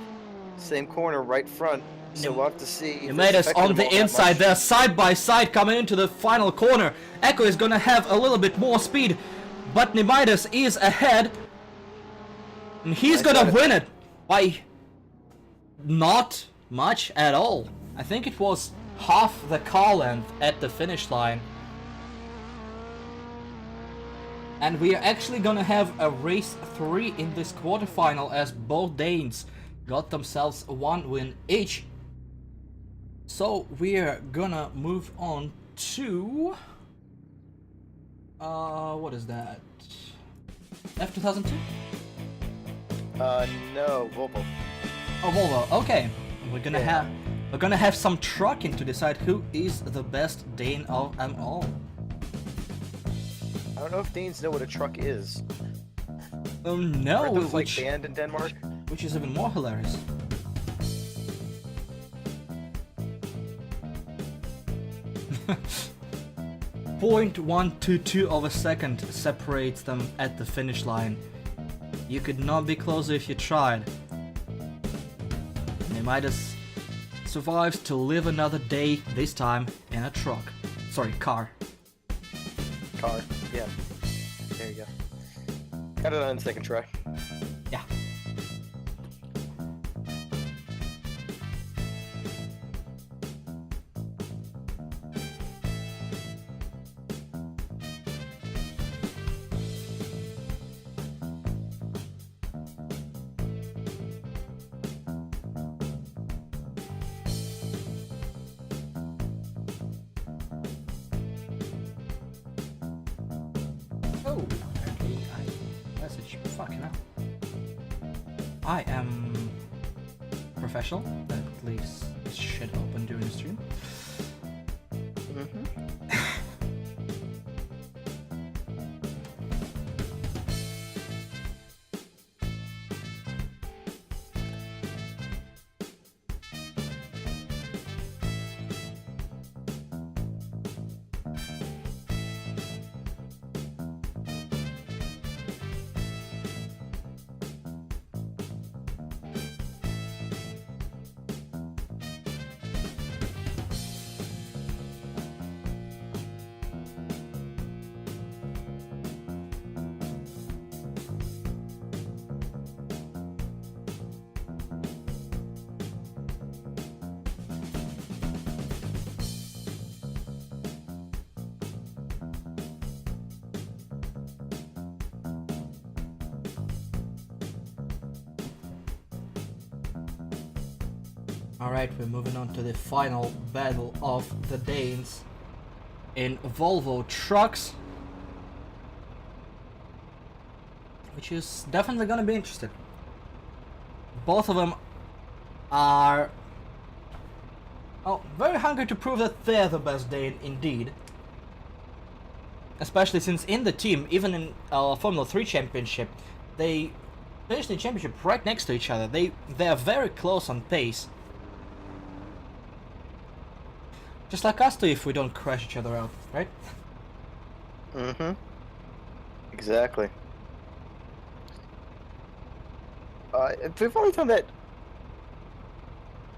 Same corner, right front. So we'll have to see. Nemidis on the inside. They're side by side coming into the final corner. Echo is gonna have a little bit more speed, but Nemidis is ahead. And he's gonna win it by not much at all. I think it was half the car length at the finish line. And we are actually gonna have a race 3 in this quarterfinal as both Danes got themselves one win each. So we're gonna move on to what is that? F2002? No, Volvo. Oh, Volvo. Okay, we're gonna have some trucking to decide who is the best Dane of them all. I don't know if Danes know what a truck is. No, Aren't those like banned in Denmark? Which is even more hilarious. .122 of a second separates them at the finish line. You could not be closer if you tried. Nemidis survives to live another day, this time in a truck. Sorry, car. Car, yeah. There you go. Got it on the second try. Yeah. Oh, apparently I message. Fucking hell. I am professional. That leaves this shit open during the stream. Alright, we're moving on to the final battle of the Danes in Volvo trucks, which is definitely gonna be interesting. Both of them are very hungry to prove that they're the best Dane indeed. Especially since in the team, even in Formula 3 championship, they finished the championship right next to each other. They are very close on pace. Just like us two if we don't crash each other out, right? Mm-hmm. Exactly. We've only done that.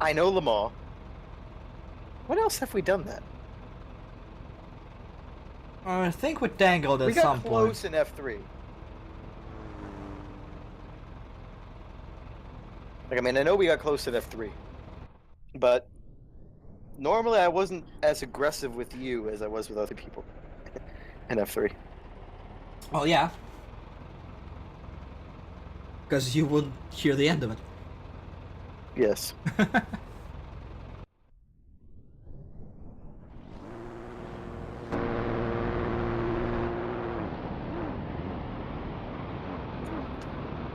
I know Le Mans. What else have we done that? I think we tangled at some point. We got close in F3. Like, I mean, I know we got close in F3, but normally I wasn't as aggressive with you as I was with other people in F3. Oh yeah. Because you wouldn't hear the end of it. Yes.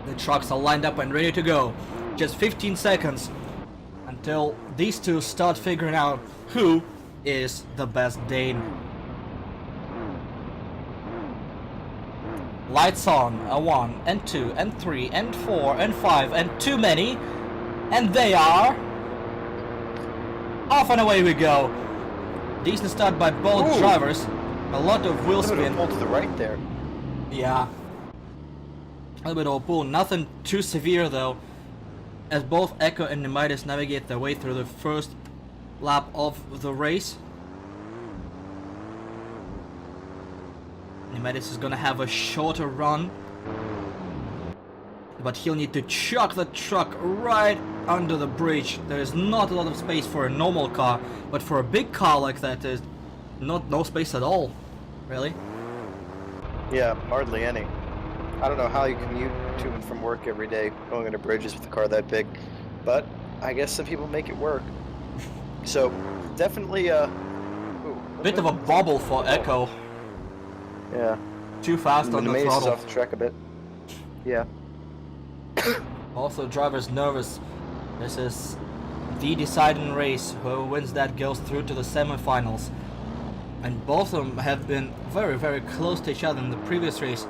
The trucks are lined up and ready to go. Just 15 seconds until these two start figuring out who is the best Dane. Lights on, a 1 and 2 and 3 and 4 and 5 and too many, and they are off and away we go. Decent start by both drivers. A lot of wheel spin. Pull to the right there. Yeah. A little bit of a pull, nothing too severe though, as both Echo and Nemidis navigate their way through the first lap of the race. Nemidis is gonna have a shorter run, but he'll need to chuck the truck right under the bridge. There is not a lot of space for a normal car, but for a big car like that, there's no space at all, really. Yeah, hardly any. I don't know how you commute to and from work every day going under bridges with a car that big, but I guess some people make it work. So, definitely Bit of a bobble for Echo. Yeah. Too fast on the Is throttle. off the track a bit. Yeah. Also, driver's nervous. This is the deciding race. Whoever wins that goes through to the semifinals. And both of them have been very, very close to each other in the previous race.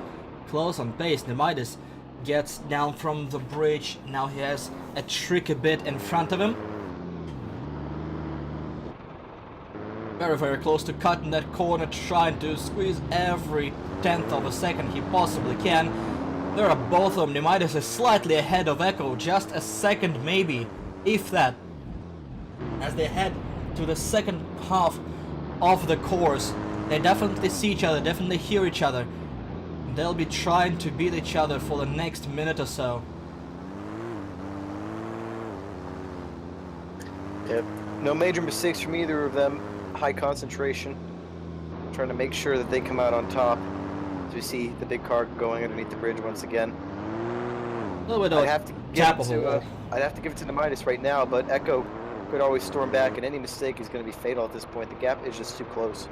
Close on pace. Nemidis gets down from the bridge. Now he has a tricky bit in front of him. Very, very close to cutting that corner, trying to squeeze every tenth of a second he possibly can. There are both of them. Nemidis is slightly ahead of Echo, just a second maybe, if that. As they head to the second half of the course, they definitely see each other, definitely hear each other. They'll be trying to beat each other for the next minute or so. Yep. No major mistakes from either of them. High concentration. Trying to make sure that they come out on top. As we see the big car going underneath the bridge once again. A little bit of I'd have to give it to Nemidis right now, but Echo could always storm back, and any mistake is going to be fatal at this point. The gap is just too close.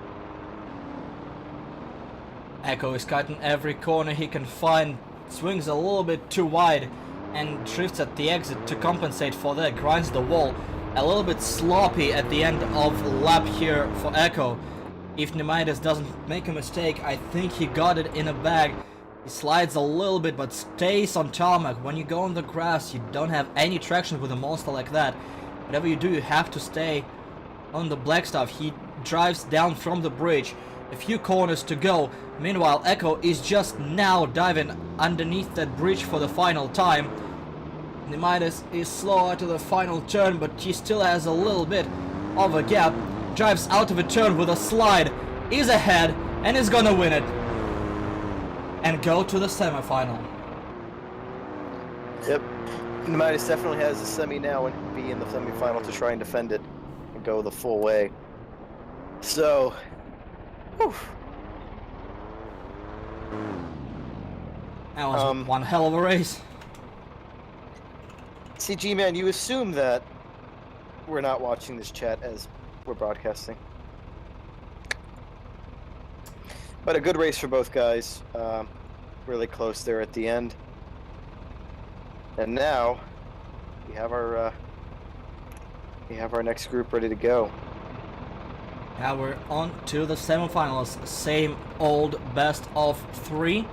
Echo is cutting every corner he can find, swings a little bit too wide and drifts at the exit to compensate for that, grinds the wall. A little bit sloppy at the end of lap here for Echo. If Nemidis doesn't make a mistake, I think he got it in a bag. He slides a little bit but stays on tarmac. When you go on the grass, you don't have any traction with a monster like that. Whatever you do, you have to stay on the black stuff. He drives down from the bridge. A few corners to go. Meanwhile, Echo is just now diving underneath that bridge for the final time. Nemidis is slower to the final turn, but he still has a little bit of a gap. Drives out of a turn with a slide, is ahead, and is gonna win it. And go to the semifinal. Yep. Nemidis definitely has the semi now and be in the semifinal to try and defend it and go the full way. So, whew. That was one hell of a race. See, G-Man, you assume that we're not watching this chat as we're broadcasting. But a good race for both guys. Really close there at the end. And now we have our next group ready to go. Now we're on to the semifinals. Same old best of 3.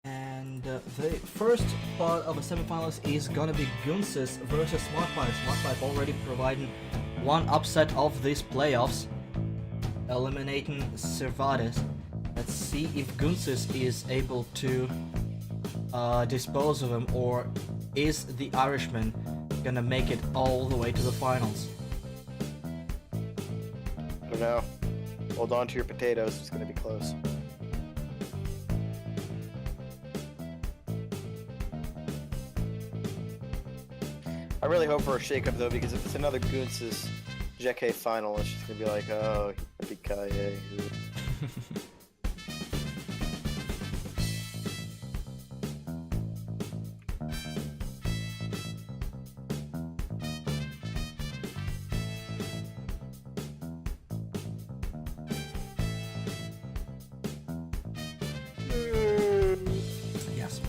And the first part of the semifinals is gonna be Gunsis versus SmartPipe. SmartPipe already providing one upset of these playoffs, eliminating Cervantes. Let's see if Gunsis is able to dispose of him, or is the Irishman gonna make it all the way to the finals? I don't know. Hold on to your potatoes. It's going to be close. I really hope for a shakeup though, because if it's another Gunsis JK final, it's just going to be like, oh, yippee-ki-yay. Yes.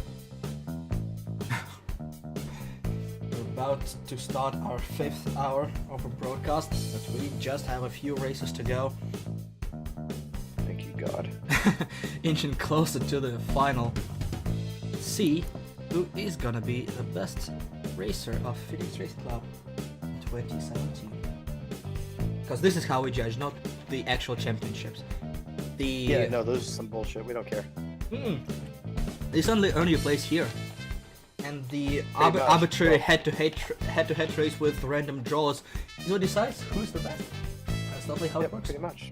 We're about to start our 5th hour of a broadcast, but we just have a few races to go. Thank you, God. Inching closer to the final. See who is gonna be the best racer of Phoenix Race Club in 2017. Because this is how we judge, not the actual championships. Yeah, no, those are some bullshit. We don't care. They suddenly earn you a place here. And the Pretty much. arbitrary head-to-head race with random draws is what decides who's the best. That's lovely how it works. Pretty much.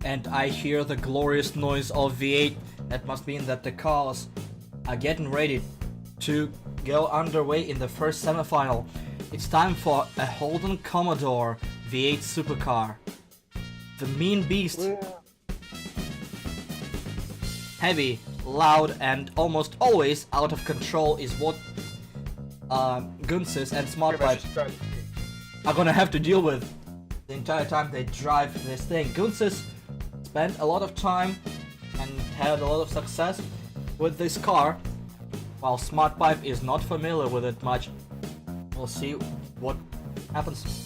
And I hear the glorious noise of V8. That must mean that the cars are getting ready to go underway in the first semifinal. It's time for a Holden Commodore V8 supercar. The mean beast. Heavy, loud, and almost always out of control is what Gunsis and SmartPipe are gonna have to deal with the entire time they drive this thing. Gunsis spent a lot of time and had a lot of success with this car, while SmartPipe is not familiar with it much. We'll see what happens.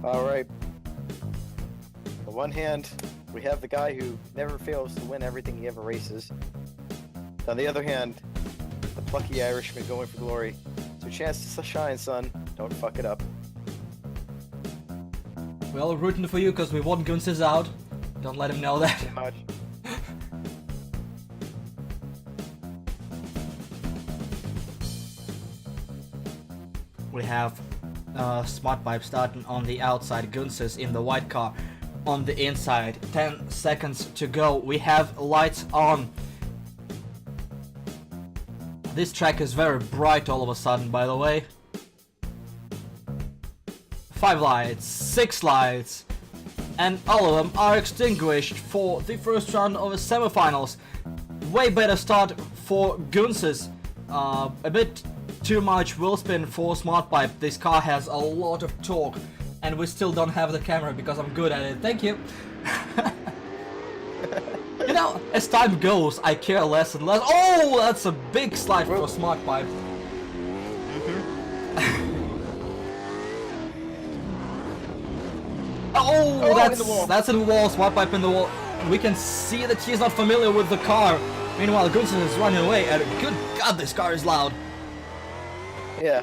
Alright. On one hand, we have the guy who never fails to win everything he ever races. On the other hand, the plucky Irishman going for glory. It's your chance to shine, son. Don't fuck it up. Well, rooting for you because we want Gunsis out. Don't let him know that. Pretty much. We have SmartPipe starting on the outside, Gunsis in the white car on the inside. 10 seconds to go. We have lights on. This track is very bright all of a sudden, by the way. 5 lights, 6 lights, and all of them are extinguished for the first round of the semifinals. Way better start for Gunsis. A bit too much wheel spin for SmartPipe. This car has a lot of torque and we still don't have the camera because I'm good at it. Thank you. You know, as time goes, I care less and less. Oh, that's a big slide for a smart pipe. Oh, that's in the wall. Smart pipe in the wall. We can see that he's not familiar with the car. Meanwhile, Gunsis is running away, and good God, this car is loud. Yeah.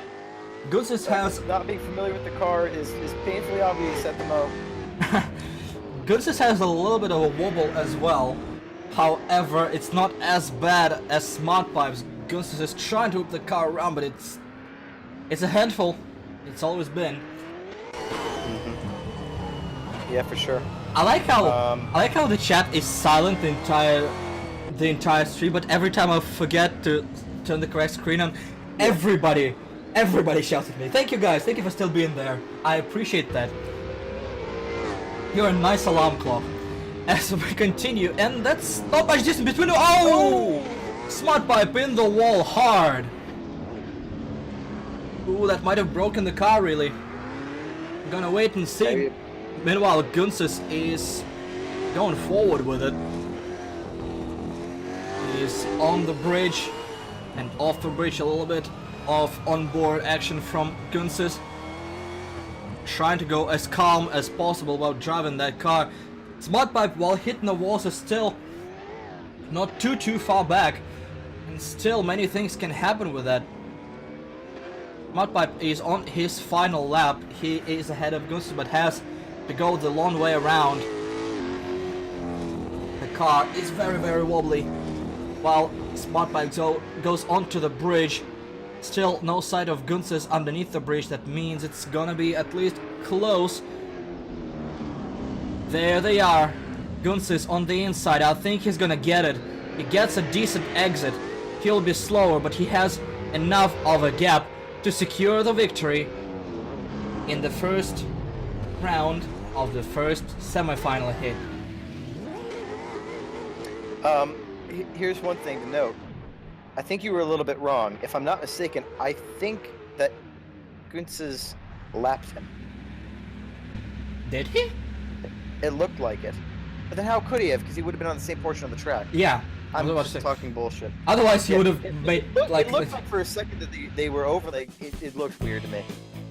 Gunsis has... Not being familiar with the car is painfully obvious at the mo. Gunsis has a little bit of a wobble as well. However, it's not as bad as Smart Pipes. Gunsis is trying to whip the car around, but it's a handful. It's always been. Yeah, for sure. I like how the chat is silent the entire stream, but every time I forget to turn the correct screen on, everybody shouts at me. Thank you guys, thank you for still being there. I appreciate that. You're a nice alarm clock. As we continue, and that's not much distance between the— oh! Smart pipe in the wall hard. Ooh, that might have broken the car really. I'm gonna wait and see. Maybe. Meanwhile, Gunsis is going forward with it. He's on the bridge and off the bridge a little bit of onboard action from Gunsis. Trying to go as calm as possible while driving that car. Smart pipe, while hitting the walls, is still not too far back, and still many things can happen with that. Smart pipe is on his final lap. He is ahead of Gunsis, but has to go the long way around. The car is very wobbly, while Smart pipe goes onto the bridge. Still no sight of Gunsis underneath the bridge. That means it's gonna be at least close. There they are. Gunsis on the inside. I think he's gonna get it. He gets a decent exit. He'll be slower, but he has enough of a gap to secure the victory in the first round of the first semi-final hit. Here's one thing to note. I think you were a little bit wrong. If I'm not mistaken, I think that Gunsis lapped him. Did he? It looked like it. But then how could he have? Because he would have been on the same portion of the track. Yeah. I'm just talking bullshit. Otherwise, he would have made like. It looked like for a second that they were over. Like it looked weird to me.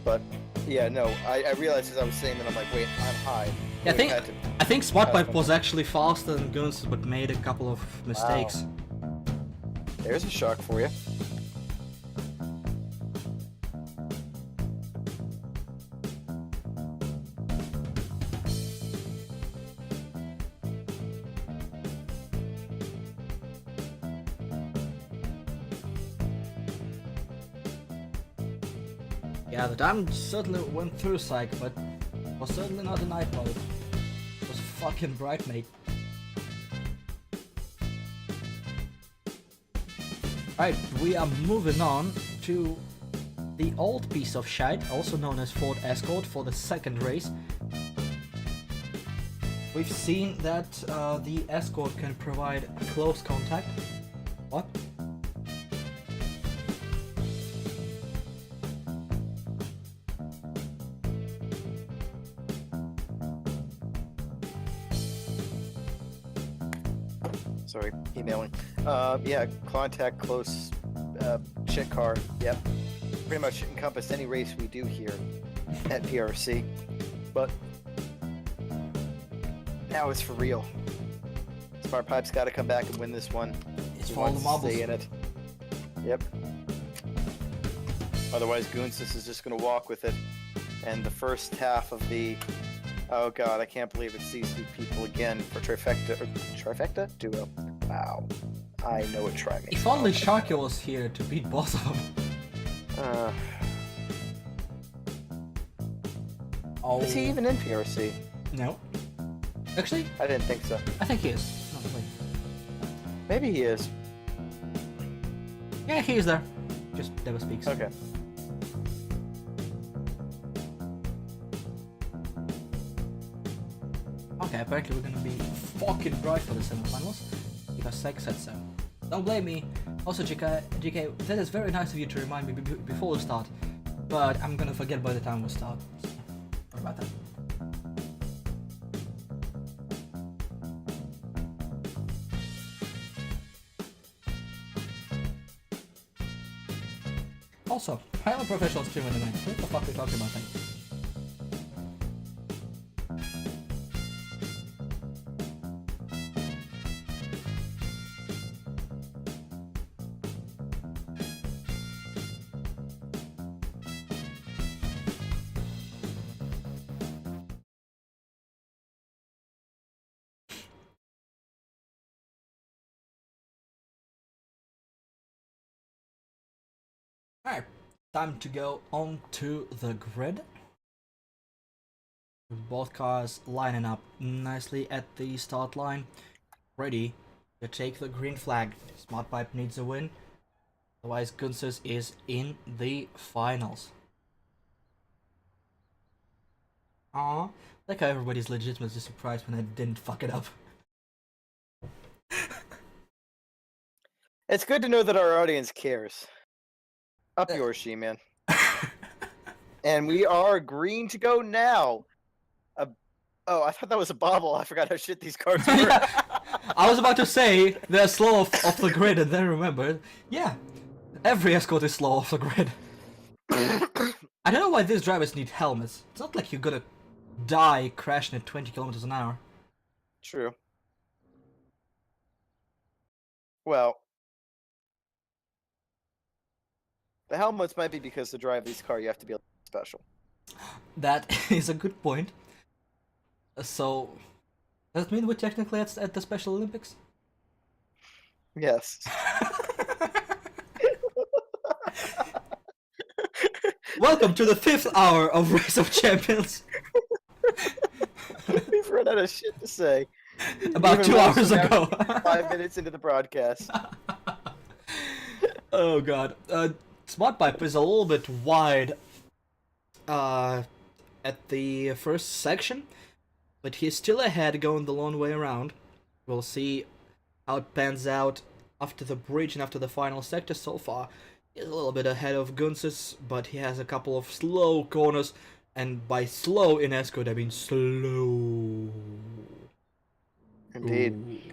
But yeah, no. I realized as I was saying that I'm like, wait, I'm high. Yeah, I think Smart Pipe was actually faster than Gunsis, but made a couple of mistakes. Wow. There's a shock for you. Yeah, the time certainly went through psych, but it was certainly not a night mode. It was fucking bright, mate. Right, we are moving on to the old piece of shite, also known as Ford Escort, for the second race. We've seen that the Escort can provide close contact. What? Sorry, emailing. Yeah, contact close shit car. Yep. Pretty much encompassed any race we do here at PRC. But now it's for real. Smart Pipe's got to come back and win this one. It's He for all the wants to marbles. stay in it. Yep. Otherwise, Gunsis is just going to walk with it. And the first half of the... Oh god, I can't believe it's these two people again for trifecta duo. Wow, I know what try me. If only Sharky was here to beat both of them. Oh. Is he even in PRC? No. Actually, I didn't think so. I think he is. No, wait. Maybe he is. Yeah, he is there. Just never speaks. Okay. Okay, apparently we're gonna be fucking bright for the semifinals because Sek said so. Don't blame me. Also, GK, that is very nice of you to remind me before we start, but I'm gonna forget by the time we start. So, about that. Also, I am a professional streamer in the night. What the fuck are we talking about then? Alright, time to go on to the grid. Both cars lining up nicely at the start line, ready to take the green flag. Smart Pipe needs a win, otherwise Gunses is in the finals. Aww, like how everybody's legitimately surprised when I didn't fuck it up. It's good to know that our audience cares. Up yours, She-Man. And we are green to go now. Oh, I thought that was a bobble. I forgot how shit these cars were. Yeah. I was about to say they're slow off the grid, and then remembered, yeah, every escort is slow off the grid. I don't know why these drivers need helmets. It's not like you're gonna die crashing at 20 kilometers an hour. True. Well, the helmets might be because to drive these cars you have to be special. That is a good point. So, does it mean we're technically at the Special Olympics? Yes. Welcome to the 5th hour of Race of Champions. We've run out of shit to say. About Even 2 worse, hours we're now ago. 5 minutes into the broadcast. Oh god. Smart Pipe is a little bit wide at the first section, but he's still ahead going the long way around. We'll see how it pans out after the bridge and after the final sector. So far he's a little bit ahead of Gunses, but he has a couple of slow corners, and by slow in escort I mean slow. Indeed. Ooh.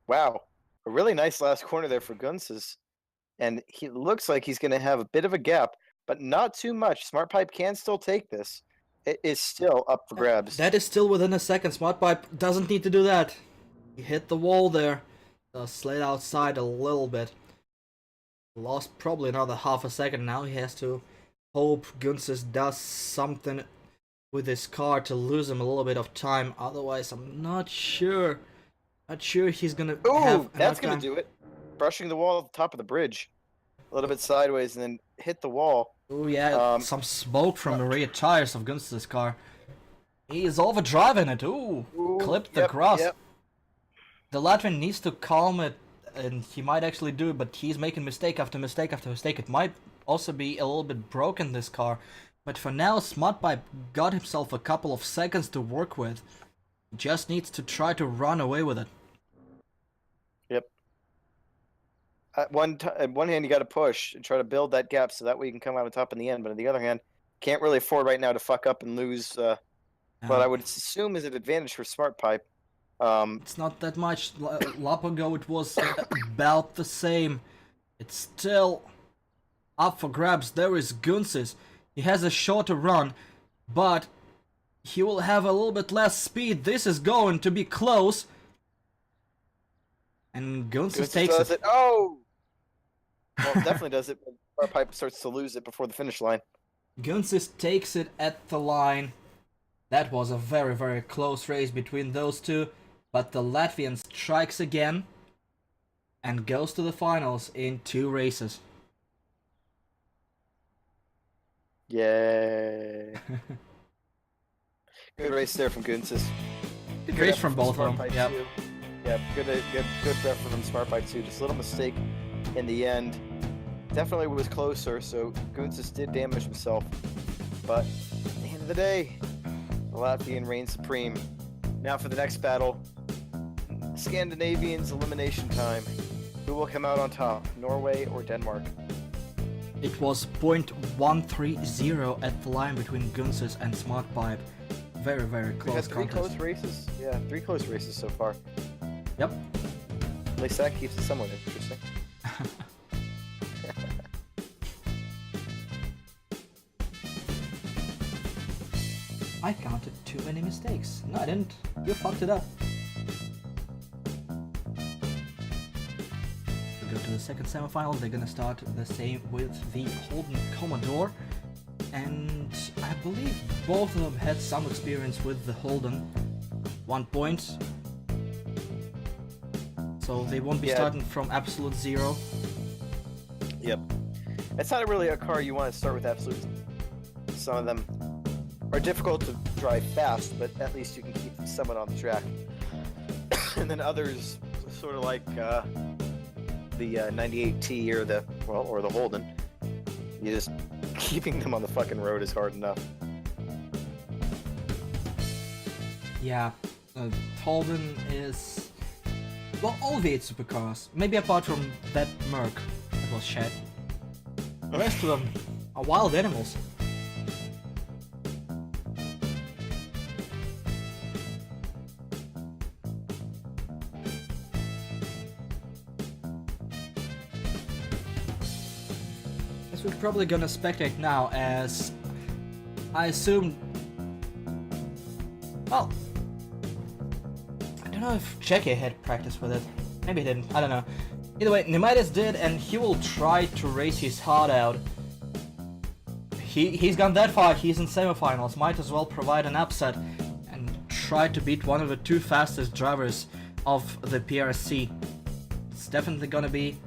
Wow. A really nice last corner there for Gunses. And he looks like he's going to have a bit of a gap, but not too much. Smart Pipe can still take this. It is still up for grabs. That is still within a second. Smart Pipe doesn't need to do that. He hit the wall there. Slid outside a little bit. Lost probably another half a second. Now he has to hope Gunses does something with his car to lose him a little bit of time. Otherwise, I'm not sure. Not sure he's gonna have Ooh, that's enough going to do it. Brushing the wall at the top of the bridge. A little bit sideways and then hit the wall. Oh yeah, some smoke from the rear tires of Gunses' car. He is overdriving it. Ooh, clipped the grass. Yep. The Latvian needs to calm it, and he might actually do it, but he's making mistake after mistake after mistake. It might also be a little bit broken, this car. But for now, Smart Pipe got himself a couple of seconds to work with. He just needs to try to run away with it. Yep. At one hand, you got to push and try to build that gap so that way you can come out on top in the end. But on the other hand, can't really afford right now to fuck up and lose. But I would assume is an advantage for Smart Pipe. It's not that much. Lap ago it was about the same. It's still up for grabs. There is Gunses. He has a shorter run, but he will have a little bit less speed. This is going to be close. And Gunses takes does it. Oh! Well, it definitely does it when Smart Pipe starts to lose it before the finish line. Gunses takes it at the line. That was a very, very close race between those two. But the Latvian strikes again and goes to the finals in 2 races. Yay. Good race there from Gunses. Good race from both of them. Yep. Yeah, good effort from Smart Pipe too. Just a little mistake in the end. Definitely was closer, so Gunses did damage himself. But at the end of the day, the Latvian reigns supreme. Now for the next battle, Scandinavians elimination time. Who will come out on top, Norway or Denmark? It was 0.130 at the line between Gunsis and Smart Pipe. Very, very We close had 3 contest. close races. Yeah, 3 close races so far. Yep. At least that keeps it somewhat interesting. I counted too many mistakes. No, I didn't. You fucked it up. We go to the second semifinal. They're gonna start the same with the Holden Commodore. And I believe both of them had some experience with the Holden. 1 point. So they won't be Yeah. starting from absolute zero. Yep. It's not really a car you want to start with absolute. Some of them are difficult to drive fast, but at least you can keep them somewhat on the track. And then others, sort of like the 98T or the Holden, you just keeping them on the fucking road is hard enough. Yeah, Holden is... Well, all V8 supercars. Maybe apart from that Merc that was shed. The rest of them are wild animals. Guess we're probably gonna spectate now, as I assume... Well, I don't know if Jackie had practice with it. Maybe he didn't, I don't know. Either way, Nemaitis did, and he will try to race his heart out. He's gone that far, he's in semifinals, might as well provide an upset and try to beat one of the 2 fastest drivers of the PRC. It's definitely gonna be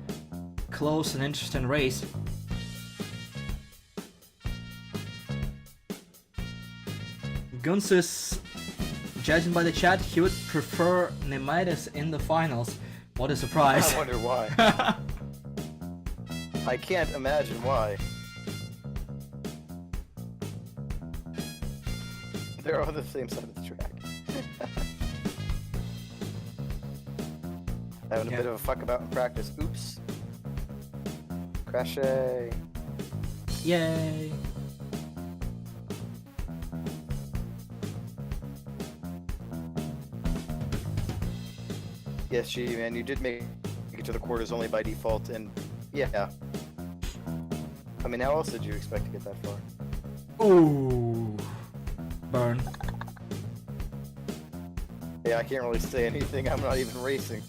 close and interesting race. Gunsis, judging by the chat, he would prefer Nemaitis in the finals. What a surprise. I wonder why. I can't imagine why. They're on the same side of the track. Having a bit of a fuck about in practice. Oops. Crashay. Yay. Yes, gee, man, you did make it to the quarters only by default, and yeah. I mean, how else did you expect to get that far? Ooh. Burn. Yeah, I can't really say anything. I'm not even racing.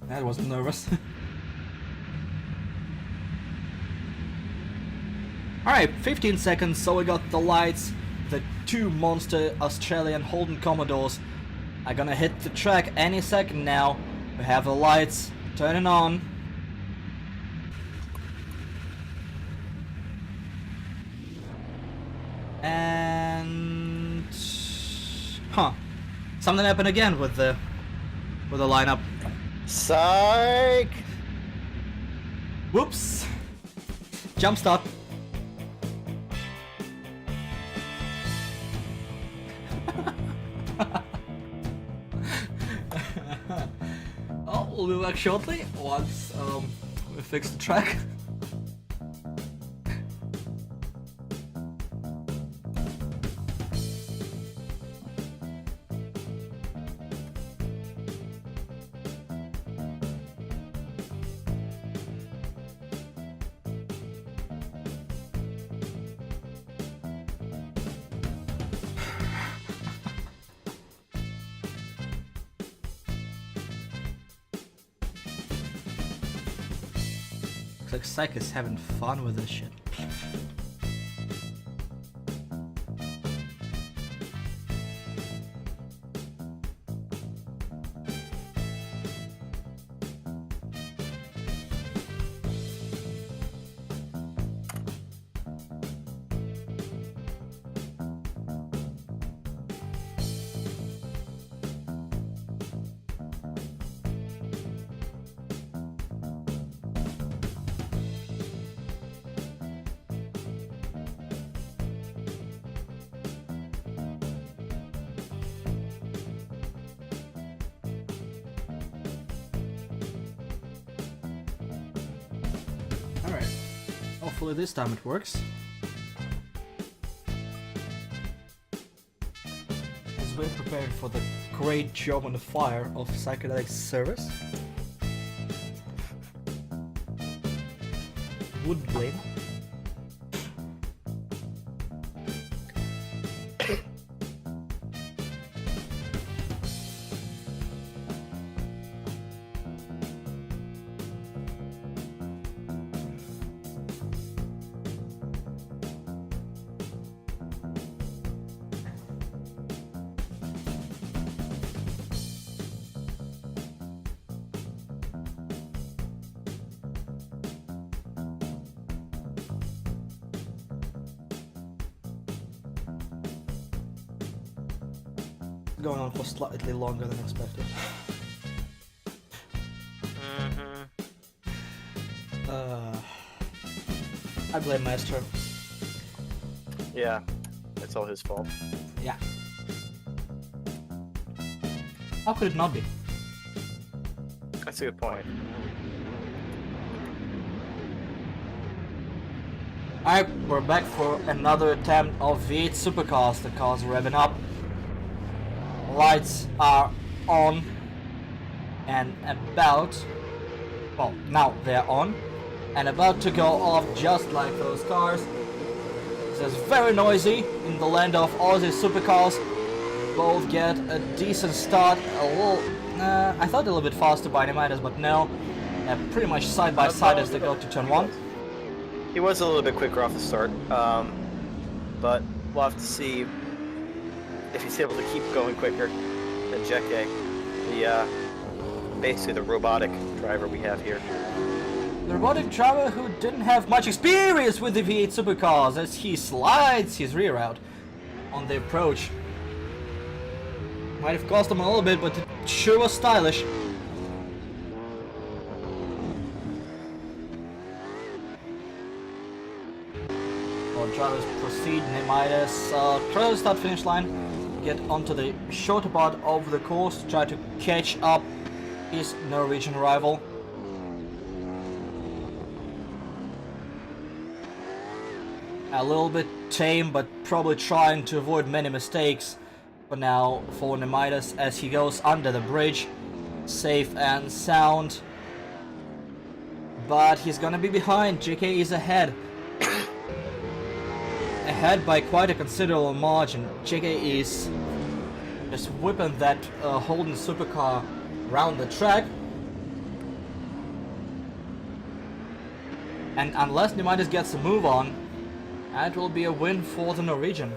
That was nervous. Alright, 15 seconds, so we got the lights. The 2 monster Australian Holden Commodores are gonna hit the track any second now. We have the lights turning on. And... Huh. Something happened again with the lineup. Psych! Whoops! Jump start. Oh, we'll be back shortly once we fix the track. Looks like Psych is having fun with this shit. Hopefully this time it works. As we're prepared for the great job on the fire of Psychedelic service. Wood blade. Going on for slightly longer than expected. I blame Maestro. Yeah, it's all his fault. Yeah. How could it not be? That's a good point. Alright, we're back for another attempt of V8 Supercars. The cars revving up. Lights are on and about, well, now they're on and about to go off just like those cars. It's very noisy in the land of Aussie supercars. Both get a decent start, a little, I thought a little bit faster by Nemitis, but no, pretty much side by side as they go to turn 1. He was a little bit quicker off the start, but we'll have to see if he's able to keep going quicker than Jeke, the basically the robotic driver we have here. The robotic driver who didn't have much experience with the V8 supercars as he slides his rear out on the approach. Might have cost him a little bit, but it sure was stylish. Our drivers proceed, Nemitis tries to start finish line. Get onto the shorter part of the course to try to catch up his Norwegian rival. A little bit tame, but probably trying to avoid many mistakes for now for Nemitis as he goes under the bridge, safe and sound. But he's gonna be behind. JK is ahead. Ahead by quite a considerable margin. JK is just whipping that Holden supercar around the track. And unless Nemitis gets a move on, it will be a win for the Norwegian.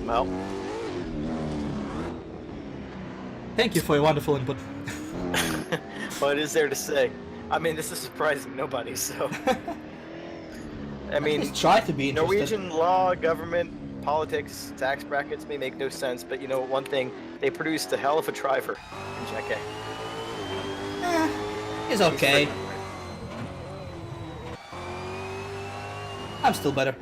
Well, thank you for your wonderful input. what is there to say? I mean, this is surprising nobody, so... I mean, Just try to be interested. Norwegian law, government, politics, tax brackets may make no sense, but you know one thing, they produced a hell of a driver in Jeke. He's okay. I'm still better.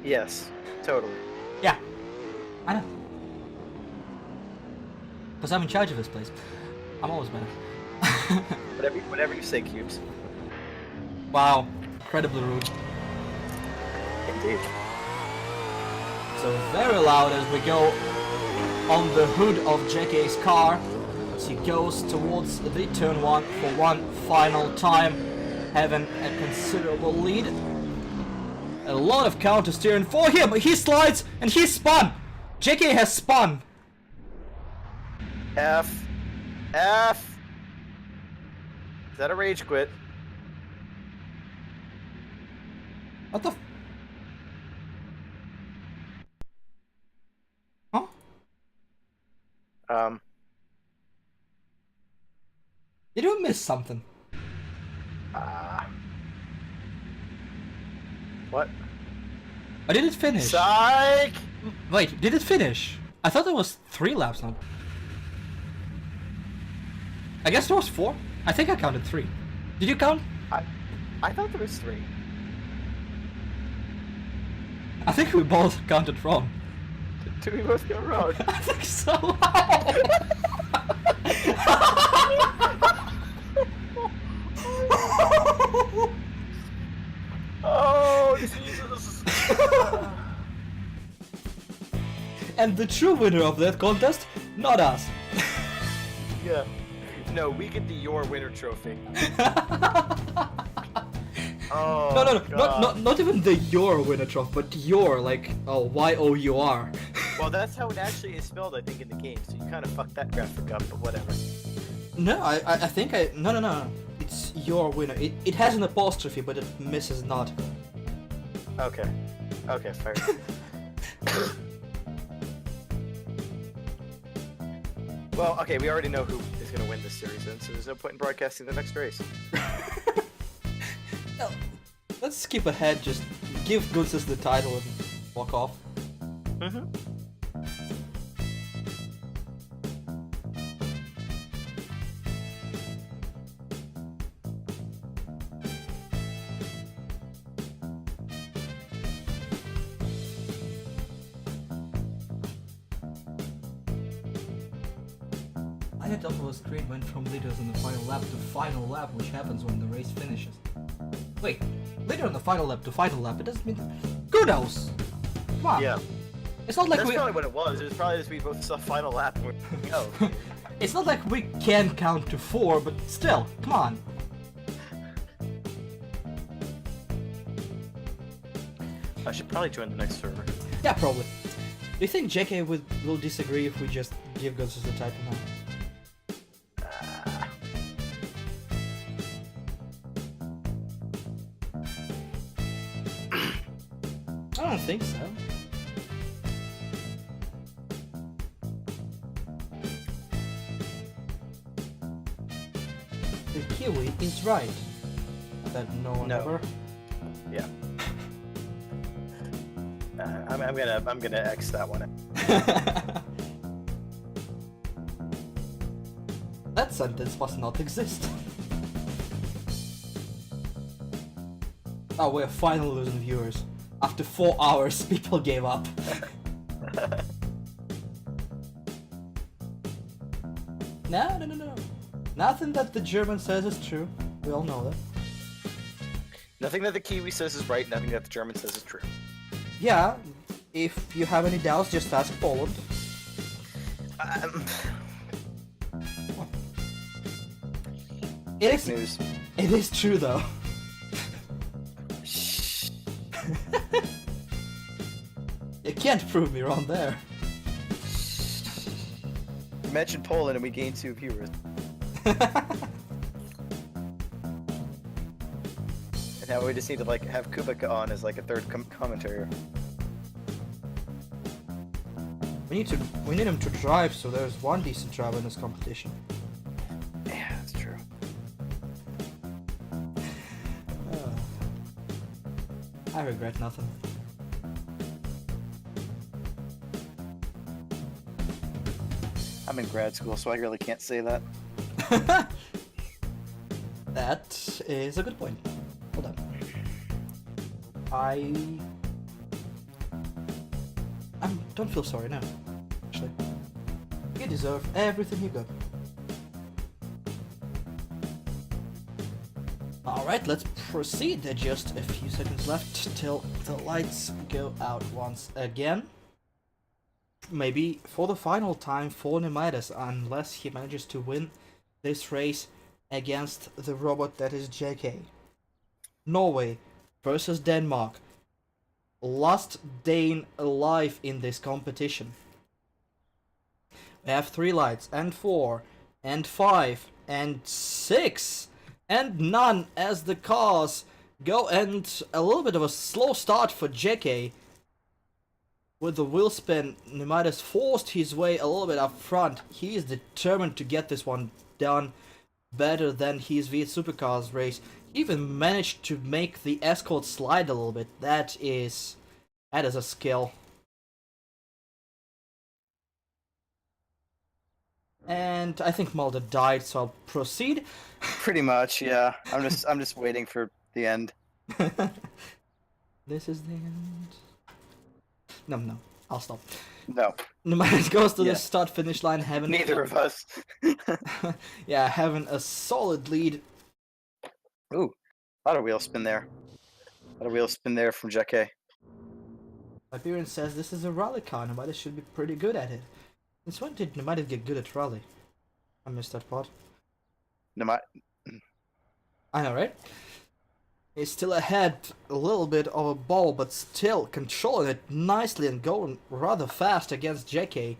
Yes, totally. Yeah, I know. Because I'm in charge of this place. I'm always better. Whatever you say, Cubes. Wow, incredibly rude. Indeed. So very loud as we go on the hood of JK's car as he goes towards the turn 1 for one final time, having a considerable lead. A lot of counter steering for him. He slides and he spun. JK has spun. F. Is that a rage quit? What the? Huh? Did we miss something? What? Or did it finish? Psych! Wait, did it finish? I thought there was 3 laps now. I guess there was 4. I think I counted 3. Did you count? I thought there was 3. I think we both counted wrong. Did we both go wrong? I think so. Oh, Jesus! And the true winner of that contest, not us. Yeah. No, we get the your winner trophy. Oh, No, God. not even the your winner trophy, but your, like, oh, Y-O-U-R. Well, that's how it actually is spelled, I think, in the game, so you kind of fucked that graphic up, but whatever. No, I think no. It's your winner. It has an apostrophe, but it misses an article. Okay. Okay, fair. Well, okay, we already know who is going to win this series, then, so there's no point in broadcasting the next race. No, let's skip ahead, just give Gunsis the title and walk off. Mm-hmm. I had top of the screen went from leaders in the final lap to final lap, which happens when the race finishes. Wait, leader in the final lap to final lap, it doesn't mean... Kudos! Come on. Yeah. It's not like That's we... probably what it was. It was probably just we both saw final lap and we go. It's not like we can count to 4, but still, come on. I should probably join the next server. Yeah, probably. Do you think JK will disagree if we just give Gunsis the title now? I don't think so. The Kiwi is right. That no one No. ever. Yeah. I'm gonna X that one. That sentence must not exist. Oh, we're finally losing viewers. After 4 hours, people gave up. No. Nothing that the German says is true. We all know that. Nothing that the Kiwi says is right, nothing that the German says is true. Yeah, if you have any doubts, just ask Poland. Fake news. It is true though. You can't prove me wrong there. You mentioned Poland and we gained 2 viewers. And now we just need to like have Kubika on as like a third commentator. We need him to drive, so there's one decent driver in this competition. Yeah, that's true. I regret nothing. I'm in grad school, so I really can't say that. That is a good point. Hold on. I don't feel sorry now. Actually, you deserve everything you got. Alright, let's proceed. There's just a few seconds left till the lights go out once again. Maybe for the final time for Nemaitis, unless he manages to win this race against the robot that is JK. Norway versus Denmark. Last Dane alive in this competition. We have 3 lights, and 4, and 5, and 6, and none as the cars go, and a little bit of a slow start for JK. With the wheel spin, Nemaitis forced his way a little bit up front. He is determined to get this one done better than his V8 Supercars race. He even managed to make the escort slide a little bit. That is a skill. And I think Mulder died, so I'll proceed. Pretty much, yeah. I'm just waiting for the end. This is the end. No, I'll stop. No, Pneumatic goes to Yeah. the start-finish line having... neither of us. Yeah, having a solid lead. Ooh, a lot of wheel spin there. A lot of wheel spin there from Jacquet. Hyperion says this is a rally car, Pneumatic should be pretty good at it. Since when did Pneumatic get good at rally? I missed that part. I know, right? He's still ahead a little bit of a ball, but still controlling it nicely and going rather fast against JK.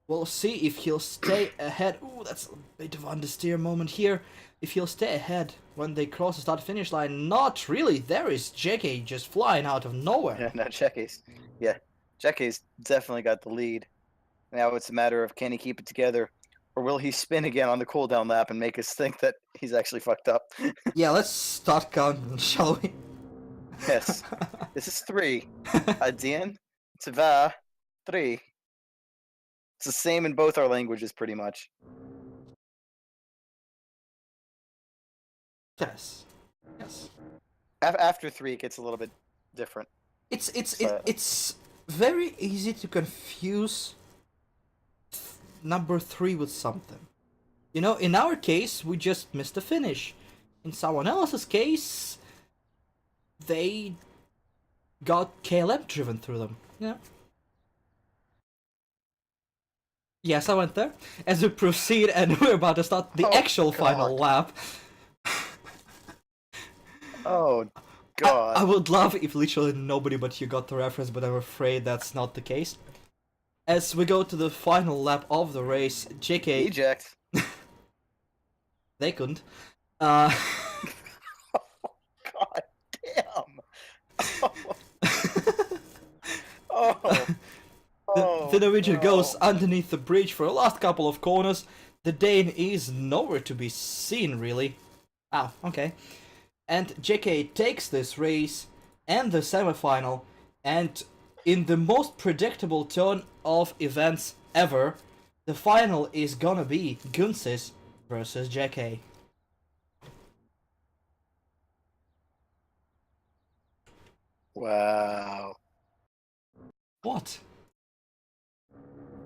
We'll see if he'll stay ahead. Ooh, that's a bit of understeer moment here. If he'll stay ahead when they cross the start-finish line. Not really. There is JK just flying out of nowhere. Yeah, no, Jacquet's definitely got the lead. Now it's a matter of can he keep it together, or will he spin again on the cooldown lap and make us think that he's actually fucked up? Yeah, let's start counting, shall we? Yes. This is 3. Adien, Tva, 3. It's the same in both our languages, pretty much. Yes. Yes. After 3, it gets a little bit different. It's very easy to confuse number 3 with something. You know, in our case, we just missed the finish. In someone else's case, they got KLM driven through them. You know? Yes, I went there. As we proceed, and we're about to start the actual final lap. Oh, God. I would love if literally nobody but you got the reference, but I'm afraid that's not the case. As we go to the final lap of the race, JK... Eject. They couldn't. God damn. The Norwegian goes underneath the bridge for the last couple of corners. The Dane is nowhere to be seen, really. Ah, okay. And JK takes this race and the semifinal, and in the most predictable turn of events ever, the final is gonna be Gunsis versus JK. Wow. What?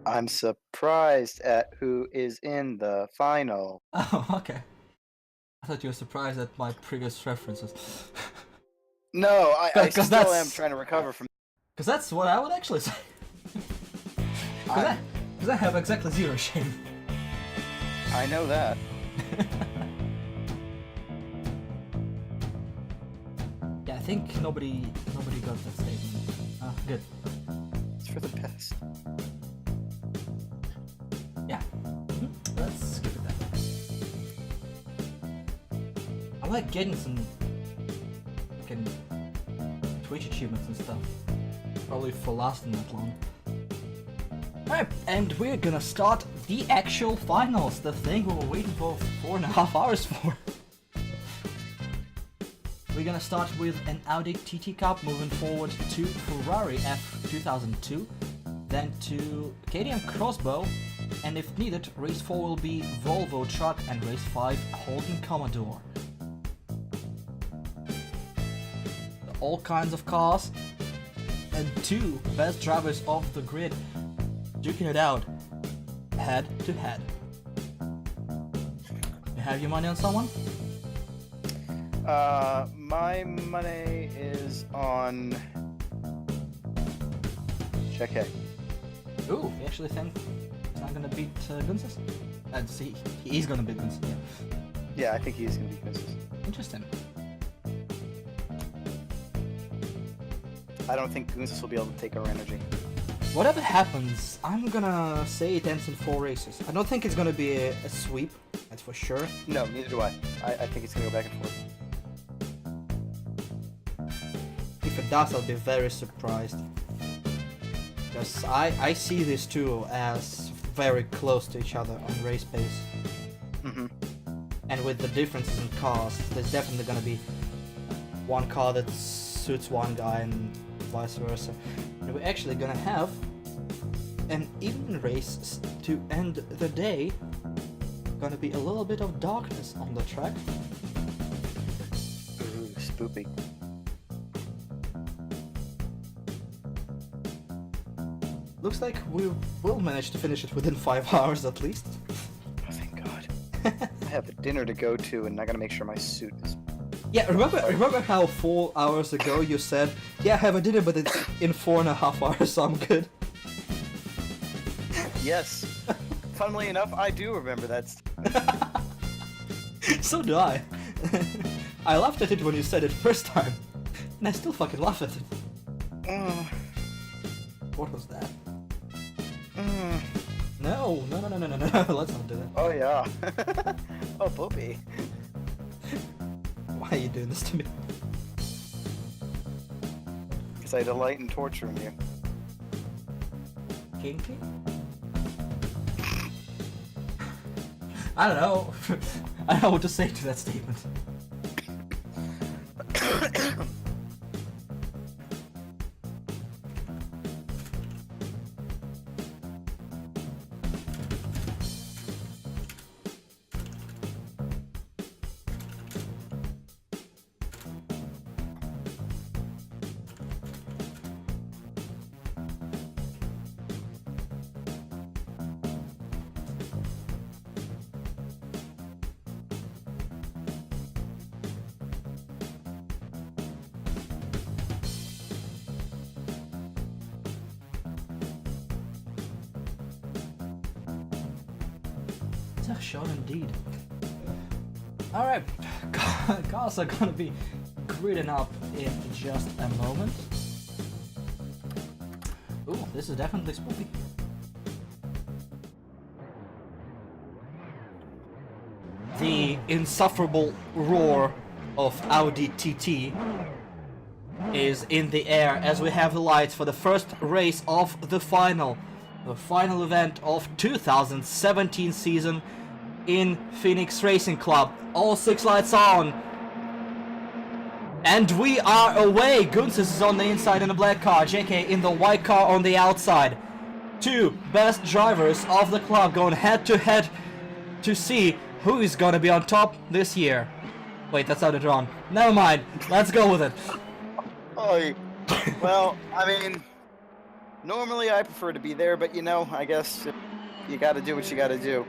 I'm surprised at who is in the final. Oh, okay. I thought you were surprised at my previous references. No, I Because still that's- am trying to recover from. Because that's what I would actually say. Because I have exactly 0 shame. I know that. Yeah, I think nobody got that statement. Good. It's for the best. Yeah. Let's skip it then. I like getting some fucking Twitch achievements and stuff. Probably for lasting that long. Alright, and we're gonna start the actual finals, the thing we were waiting for 4.5 hours for. We're gonna start with an Audi TT Cup, moving forward to Ferrari F2002, then to KTM Crossbow, and if needed, race 4 will be Volvo Truck, and race 5 Holden Commodore. All kinds of cars, and 2 best drivers of the grid duking it out, head to head. You have your money on someone? My money is on Jacquet. Ooh, you actually think he's not gonna beat Gunsis? See, he is gonna beat Gunsis, yeah. Yeah, I think he's gonna be Gunsis. Interesting. I don't think Gunsis will be able to take our energy. Whatever happens, I'm gonna say it ends in 4 races. I don't think it's gonna be a sweep, that's for sure. No, neither do I. I think it's gonna go back and forth. If it does, I'll be very surprised. Because I see these two as very close to each other on race pace. Mm-hmm. And with the differences in cars, there's definitely gonna be one car that suits one guy and vice versa. And we're actually gonna have an even race to end the day. Gonna be a little bit of darkness on the track. Ooh, spoopy. looks like we will manage to finish it within 5 hours at least. Oh, thank God. I have a dinner to go to, and I gotta make sure my suit is. Yeah, remember how 4 hours ago you said, yeah, I have a dinner, but it's in 4.5 hours, so I'm good. Yes. Funnily enough, I do remember that. So do I. I laughed at it when you said it first time, and I still fucking laugh at it. What was that? No, let's not do that. Oh yeah. Oh, Poopy. Why are you doing this to me? Because I delight in torturing you. Kinky? I don't know. I don't know what to say to that statement. Shot indeed. Alright, cars are gonna be gridding up in just a moment. Ooh, this is definitely spooky. The insufferable roar of Audi TT is in the air as we have the lights for the first race of the final event of 2017 season in Phoenix Racing Club. All 6 lights on. And we are away. Gunsis is on the inside in the black car. JK in the white car on the outside. 2 best drivers of the club going head to head to see who is gonna be on top this year. Wait, that sounded wrong. Never mind. Let's go with it. Oh, well, I mean, normally I prefer to be there, but you know, I guess you gotta do what you gotta do.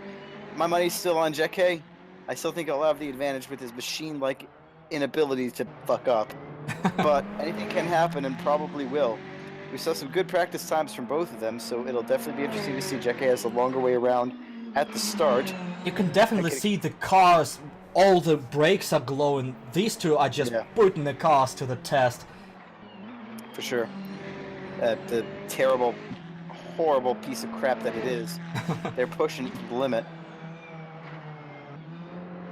My money's still on JK. I still think he'll have the advantage with his machine-like inability to fuck up. But anything can happen and probably will. We saw some good practice times from both of them, so it'll definitely be interesting to see JK has a longer way around at the start. You can definitely see the cars, all the brakes are glowing. These two are just putting the cars to the test. For sure. The terrible, horrible piece of crap that it is. They're pushing to the limit.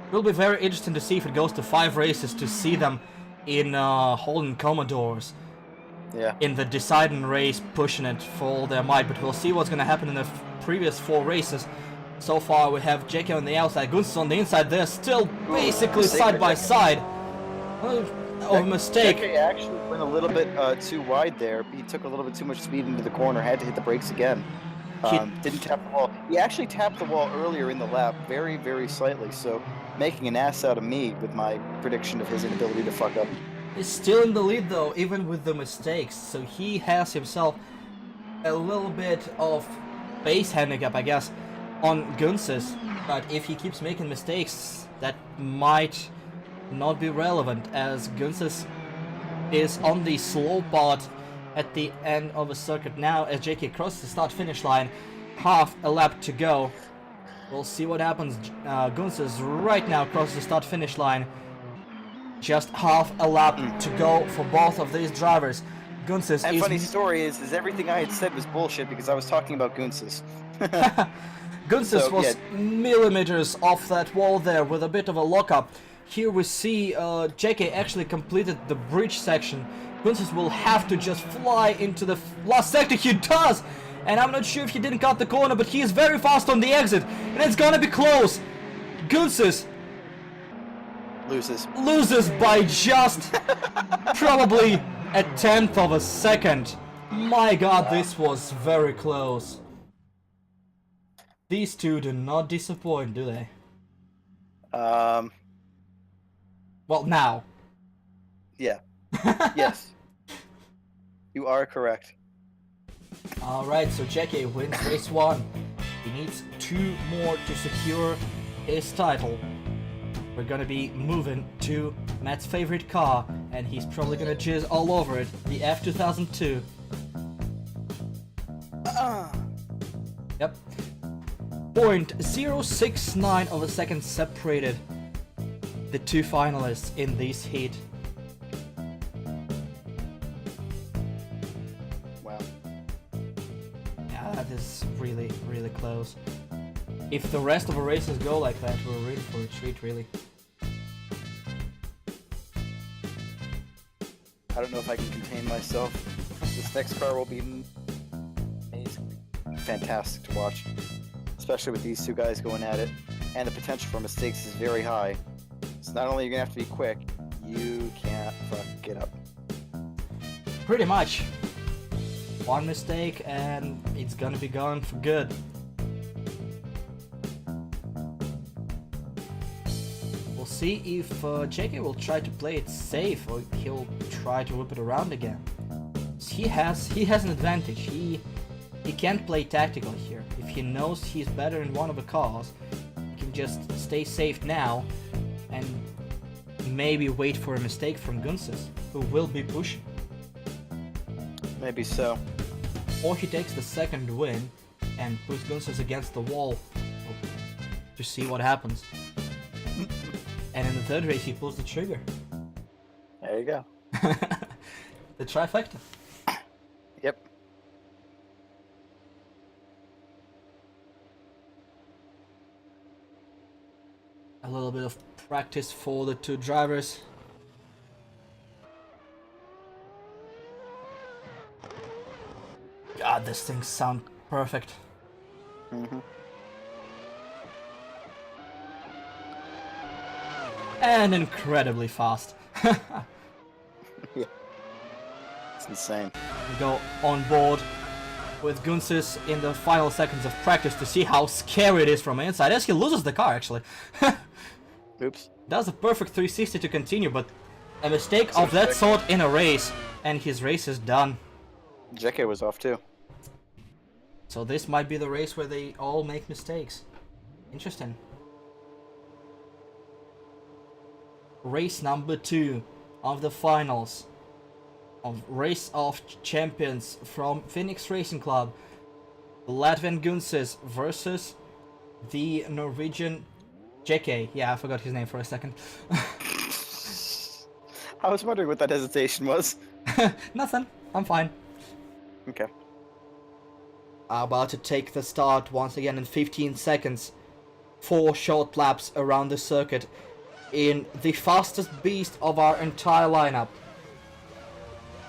It'll be very interesting to see if it goes to 5 races to see them in Holden Commodores. Yeah. In the deciding race, pushing it for all their might. But we'll see what's going to happen in the previous 4 races. So far, we have JK on the outside, Gunsis on the inside. They're still basically side by side. Oh, mistake. JK actually went a little bit too wide there. He took a little bit too much speed into the corner. Had to hit the brakes again. Didn't tap the wall. He actually tapped the wall earlier in the lap, very, very slightly. So making an ass out of me with my prediction of his inability to fuck up. He's still in the lead though, even with the mistakes. So he has himself a little bit of base handicap, I guess, on Gunsis. But if he keeps making mistakes, that might not be relevant, as Gunsis is on the slow part at the end of a circuit now as JK crosses the start-finish line. Half a lap to go. We'll see what happens. Gunsis right now crosses the start-finish line. Just half a lap to go for both of these drivers. Gunsis and is... funny story is everything I had said was bullshit because I was talking about Gunsis. Gunsis was millimeters off that wall there with a bit of a lockup. Here we see JK actually completed the bridge section. Gunsis will have to just fly into the last sector. He does! And I'm not sure if he didn't cut the corner, but he is very fast on the exit. And it's gonna be close. Gunsis loses by just probably a 1/10 of a second. My god, this was very close. These two do not disappoint, do they? Well, now. Yeah. Yes. You are correct. Alright, so JK wins race 1. He needs 2 more to secure his title. We're gonna be moving to Matt's favorite car, and he's probably gonna jizz all over it, the F2002. Yep. 0.069 of a second separated the 2 finalists in this heat. Wow. Yeah, that is really, really close. If the rest of the races go like that, we're in for a treat, really. I don't know if I can contain myself. This next car will be amazing. Fantastic to watch. Especially with these 2 guys going at it. And the potential for mistakes is very high. So not only are you going to have to be quick, you can't fuck it up. Pretty much. One mistake and it's gonna be gone for good. We'll see if JK will try to play it safe or he'll try to whip it around again. He has an advantage. He can't play tactical here. If he knows he's better in one of the cars, he can just stay safe now and maybe wait for a mistake from Gunses, who will be pushing. Maybe so. Or he takes the second win and puts Gunses against the wall to see what happens. And in the third race he pulls the trigger. There you go. The trifecta. Yep. A little bit of practice for the 2 drivers. God, this thing sounds perfect. Mm-hmm. And incredibly fast. Yeah. It's insane. We go on board with Gunses in the final seconds of practice to see how scary it is from inside, as he loses the car actually. Oops. Does a perfect 360 to continue, but a mistake of that sort in a race, and his race is done. JK was off too. So this might be the race where they all make mistakes. Interesting. Race number 2 of the finals of Race of Champions from Phoenix Racing Club. Latvian Gunses versus the Norwegian JK. Yeah, I forgot his name for a second. I was wondering what that hesitation was. Nothing. I'm fine. Okay. About to take the start once again in 15 seconds. 4 short laps around the circuit in the fastest beast of our entire lineup.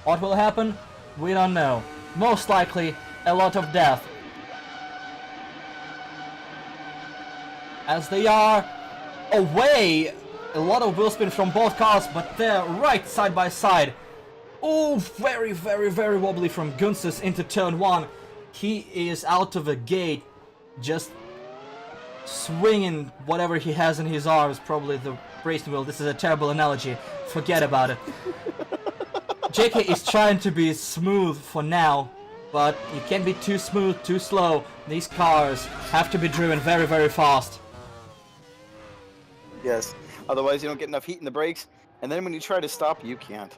What will happen? We don't know. Most likely, a lot of death. As they are away, a lot of wheel spin from both cars, but they're right side by side. Oh, very, very, very wobbly from Gunses into turn 1. He is out of the gate, just swinging whatever he has in his arms, probably the racing wheel. This is a terrible analogy. Forget about it. JK is trying to be smooth for now, but you can't be too smooth, too slow. These cars have to be driven very, very fast. Yes. Otherwise you don't get enough heat in the brakes, and then when you try to stop, you can't.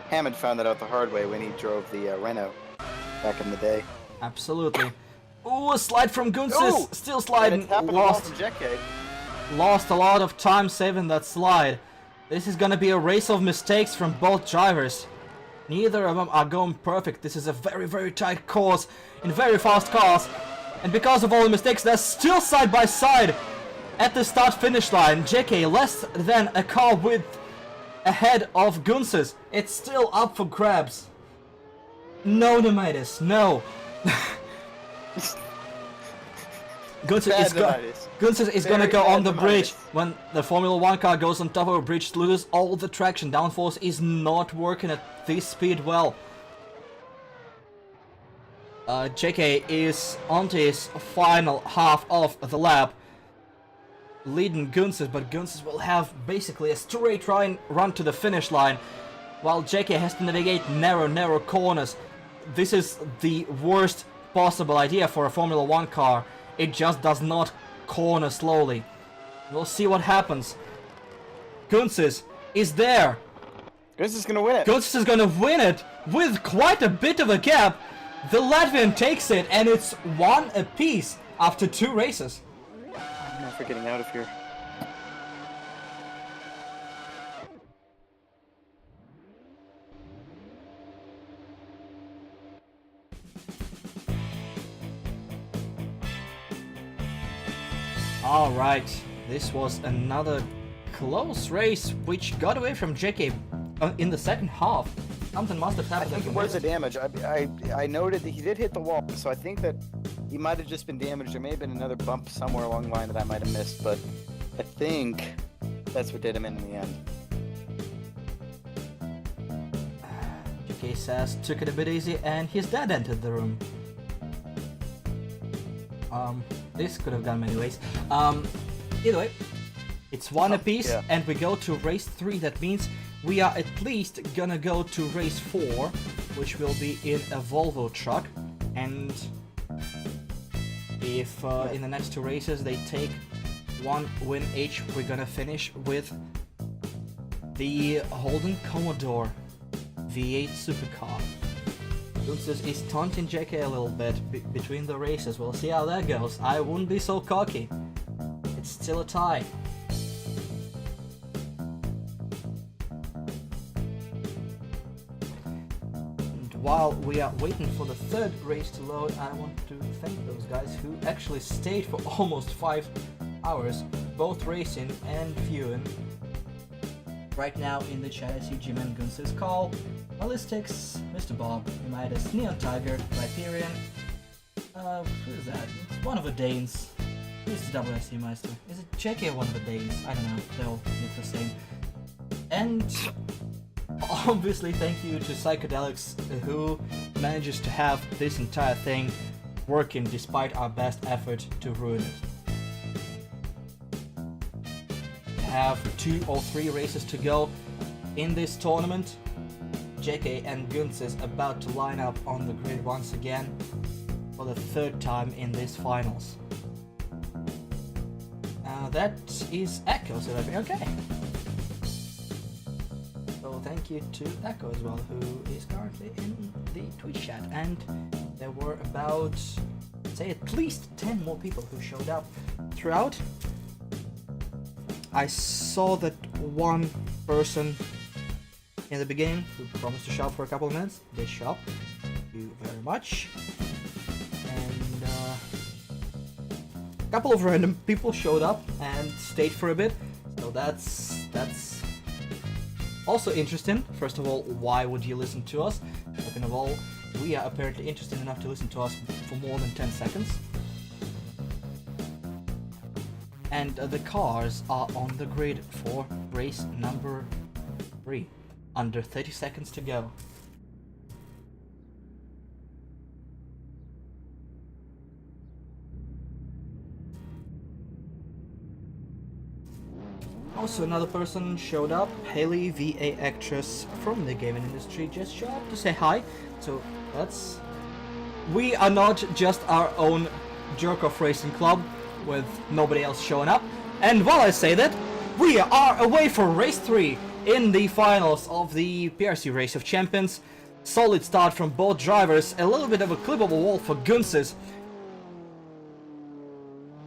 Hammond found that out the hard way when he drove the Renault back in the day. Absolutely. Ooh, a slide from Gunses. Ooh! Still sliding. Lost a lot of time saving that slide. This is gonna be a race of mistakes from both drivers. Neither of them are going perfect. This is a very, very tight course in very fast cars. And because of all the mistakes, they're still side by side at the start-finish line. JK less than a car width ahead of Gunses. It's still up for grabs. No, Nemaitis, no. Gunses is gonna go on the bridge. When the Formula 1 car goes on top of a bridge, loses all the traction. Downforce is not working at this speed well. JK is onto his final half of the lap, leading Gunses, but Gunses will have basically a straight run to the finish line, while JK has to navigate narrow corners. this is the worst possible idea for a Formula 1 car. It just does not corner slowly. We'll see what happens. Kunzis is there. Kunzis is gonna win it. Kunzis is gonna win it with quite a bit of a gap. The Latvian takes it, and it's 1 apiece after 2 races. I'm never getting out of here. Alright, this was another close race which got away from JK in the second half. Something must have I happened. think it was the damage. I noted that he did hit the wall, so I think that he might have just been damaged. There may have been another bump somewhere along the line that I might have missed, but I think that's what did him in the end. JK says took it a bit easy, and his dad entered the room. This could have gone many ways. Either way, it's 1 apiece, yeah. and we go to race 3. That means we are at least gonna go to race 4, which will be in a Volvo truck. And if in the next 2 races they take 1 win each, we're gonna finish with the Holden Commodore V8 supercar. Kunzis is taunting JK a little bit between the races. We'll see how that goes. I wouldn't be so cocky. It's still a tie. And while we are waiting for the 3rd race to load, I want to thank those guys who actually stayed for almost 5 hours, both racing and viewing. Right now in the chat I see Jim and Kunzis call, Ballistics, Mr. Bob, Midas, Neon Tiger, Viperian, who is that? It's one of the Danes. Who's the WSC Meister? Is it JK or one of the Danes? I don't know, they all look the same. And obviously thank you to XPsychedelix, who manages to have this entire thing working despite our best effort to ruin it. Have 2 or 3 races to go in this tournament. JK and Kunzis about to line up on the grid once again for the 3rd time in these finals. That is Echo, so okay. So thank you to Echo as well, who is currently in the Twitch chat. And there were about, say, at least 10 more people who showed up throughout. I saw that one person in the beginning who promised to shop for a couple of minutes did shop. Thank you very much. And a couple of random people showed up and stayed for a bit. So that's also interesting. First of all, why would you listen to us? Second of all, we are apparently interested enough to listen to us for more than 10 seconds. And the cars are on the grid for race number 3. Under 30 seconds to go. Also another person showed up, Haley, VA actress from the gaming industry, just showed up to say hi. So that's... We are not just our own jerk-off racing club with nobody else showing up. And while I say that, we are away for race 3 in the finals of the PRC Race of Champions. Solid start from both drivers, a little bit of a clippable wall for Kunzis.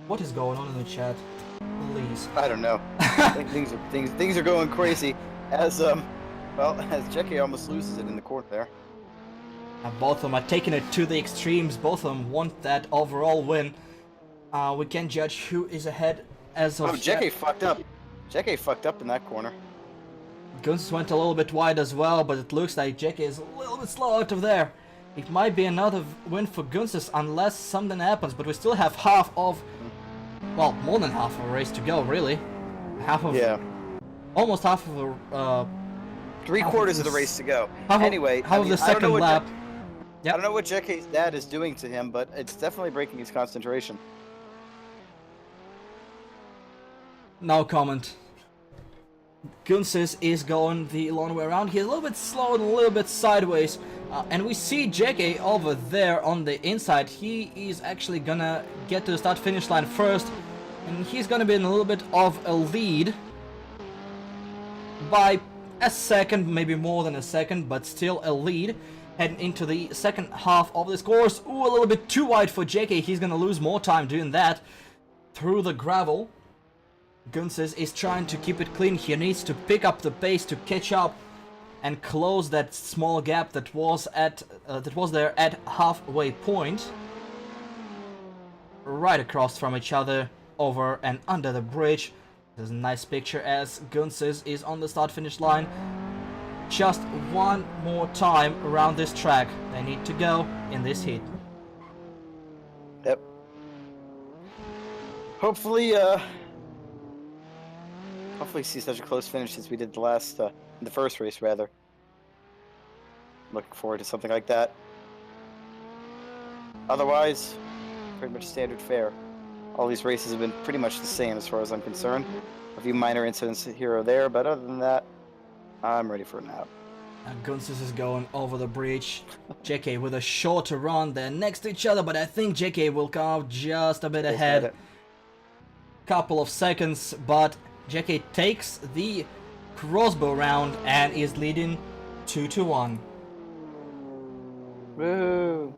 What is going on in the chat? Please. I don't know. things are going crazy as as JK almost loses it in the court there. And both of them are taking it to the extremes. Both of them want that overall win. We can judge who is ahead as of... Oh, JK fucked up. JK fucked up in that corner. Kunzis went a little bit wide as well, but it looks like JK is a little bit slow out of there. It might be another win for Kunzis unless something happens, but we still have half of... Well, more than half of a race to go, really. Half of... Yeah. Almost half of a... 3/4 of the race to go. Half Anyway, of the second lap. I don't know what JK's dad is doing to him, but it's definitely breaking his concentration. No comment. Kunzis is going the long way around. He's a little bit slow and a little bit sideways And we see JK over there on the inside. He is actually gonna get to the start finish line first, and he's gonna be in a little bit of a lead by a second, maybe more than a second, but still a lead heading into the second half of this course. Ooh, a little bit too wide for JK. He's gonna lose more time doing that through the gravel. Gunses is trying to keep it clean. He needs to pick up the pace to catch up and close that small gap that was there at halfway point. Right across from each other, over and under the bridge. There's a nice picture as Gunses is on the start-finish line. Just one more time around this track. They need to go in this heat. Yep. Hopefully see such a close finish as we did the first race, rather. Looking forward to something like that. Otherwise, pretty much standard fare. All these races have been pretty much the same as far as I'm concerned. A few minor incidents here or there, but other than that, I'm ready for a nap. Gunses is going over the bridge. JK with a shorter run. They're next to each other, but I think JK will come out just a bit ahead. Couple of seconds, but JK takes the crossbow round and is leading 2-1. Woo!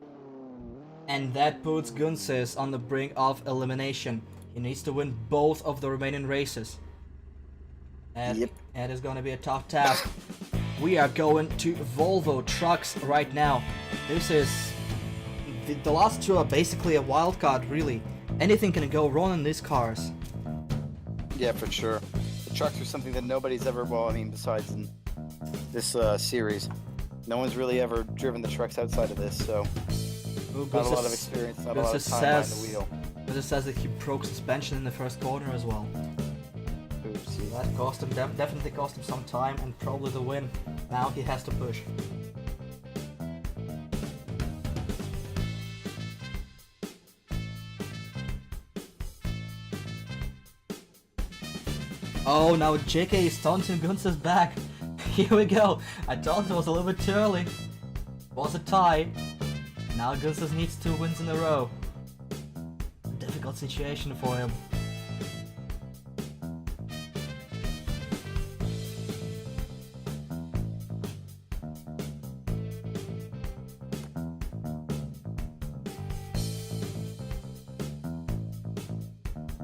And that puts Gunses on the brink of elimination. He needs to win both of the remaining races. And Yep. That is going to be a tough task. We are going to Volvo trucks right now. This is... The last two are basically a wild card, really. Anything can go wrong in these cars. Yeah, for sure. The trucks are something that nobody's ever, well, I mean, besides in this series, no one's really ever driven the trucks outside of this, so Ooh, not a lot of experience, not a lot of time behind the wheel. But it says that he broke suspension in the first corner as well. Oopsie. That cost him, definitely cost him some time and probably the win. Now he has to push. Oh, now JK is taunting Gunses back. Here we go. I thought it was a little bit too early. It was a tie. Now Gunses needs 2 wins in a row. Difficult situation for him.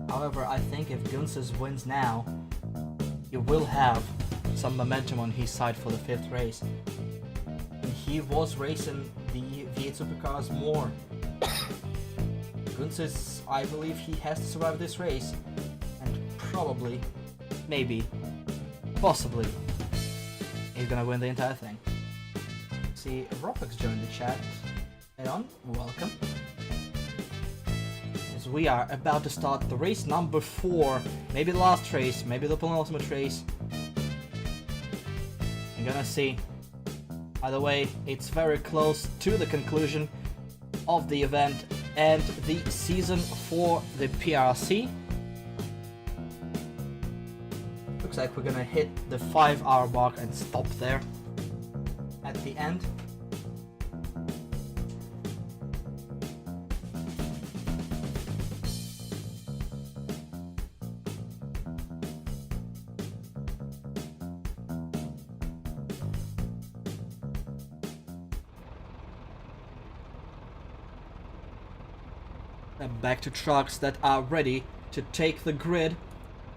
However, I think if Gunses wins now, he will have some momentum on his side for the 5th race. And he was racing the V8 supercars more. Gunses, I believe he has to survive this race, and probably, maybe, possibly, he's gonna win the entire thing. See, Ropex joined the chat. Hey on, welcome. As we are about to start the race number 4, maybe the last race, maybe the penultimate race. I'm gonna see. Either way, it's very close to the conclusion of the event and the season for the PRC. Looks like we're gonna hit the 5-hour mark and stop there at the end. Back to trucks that are ready to take the grid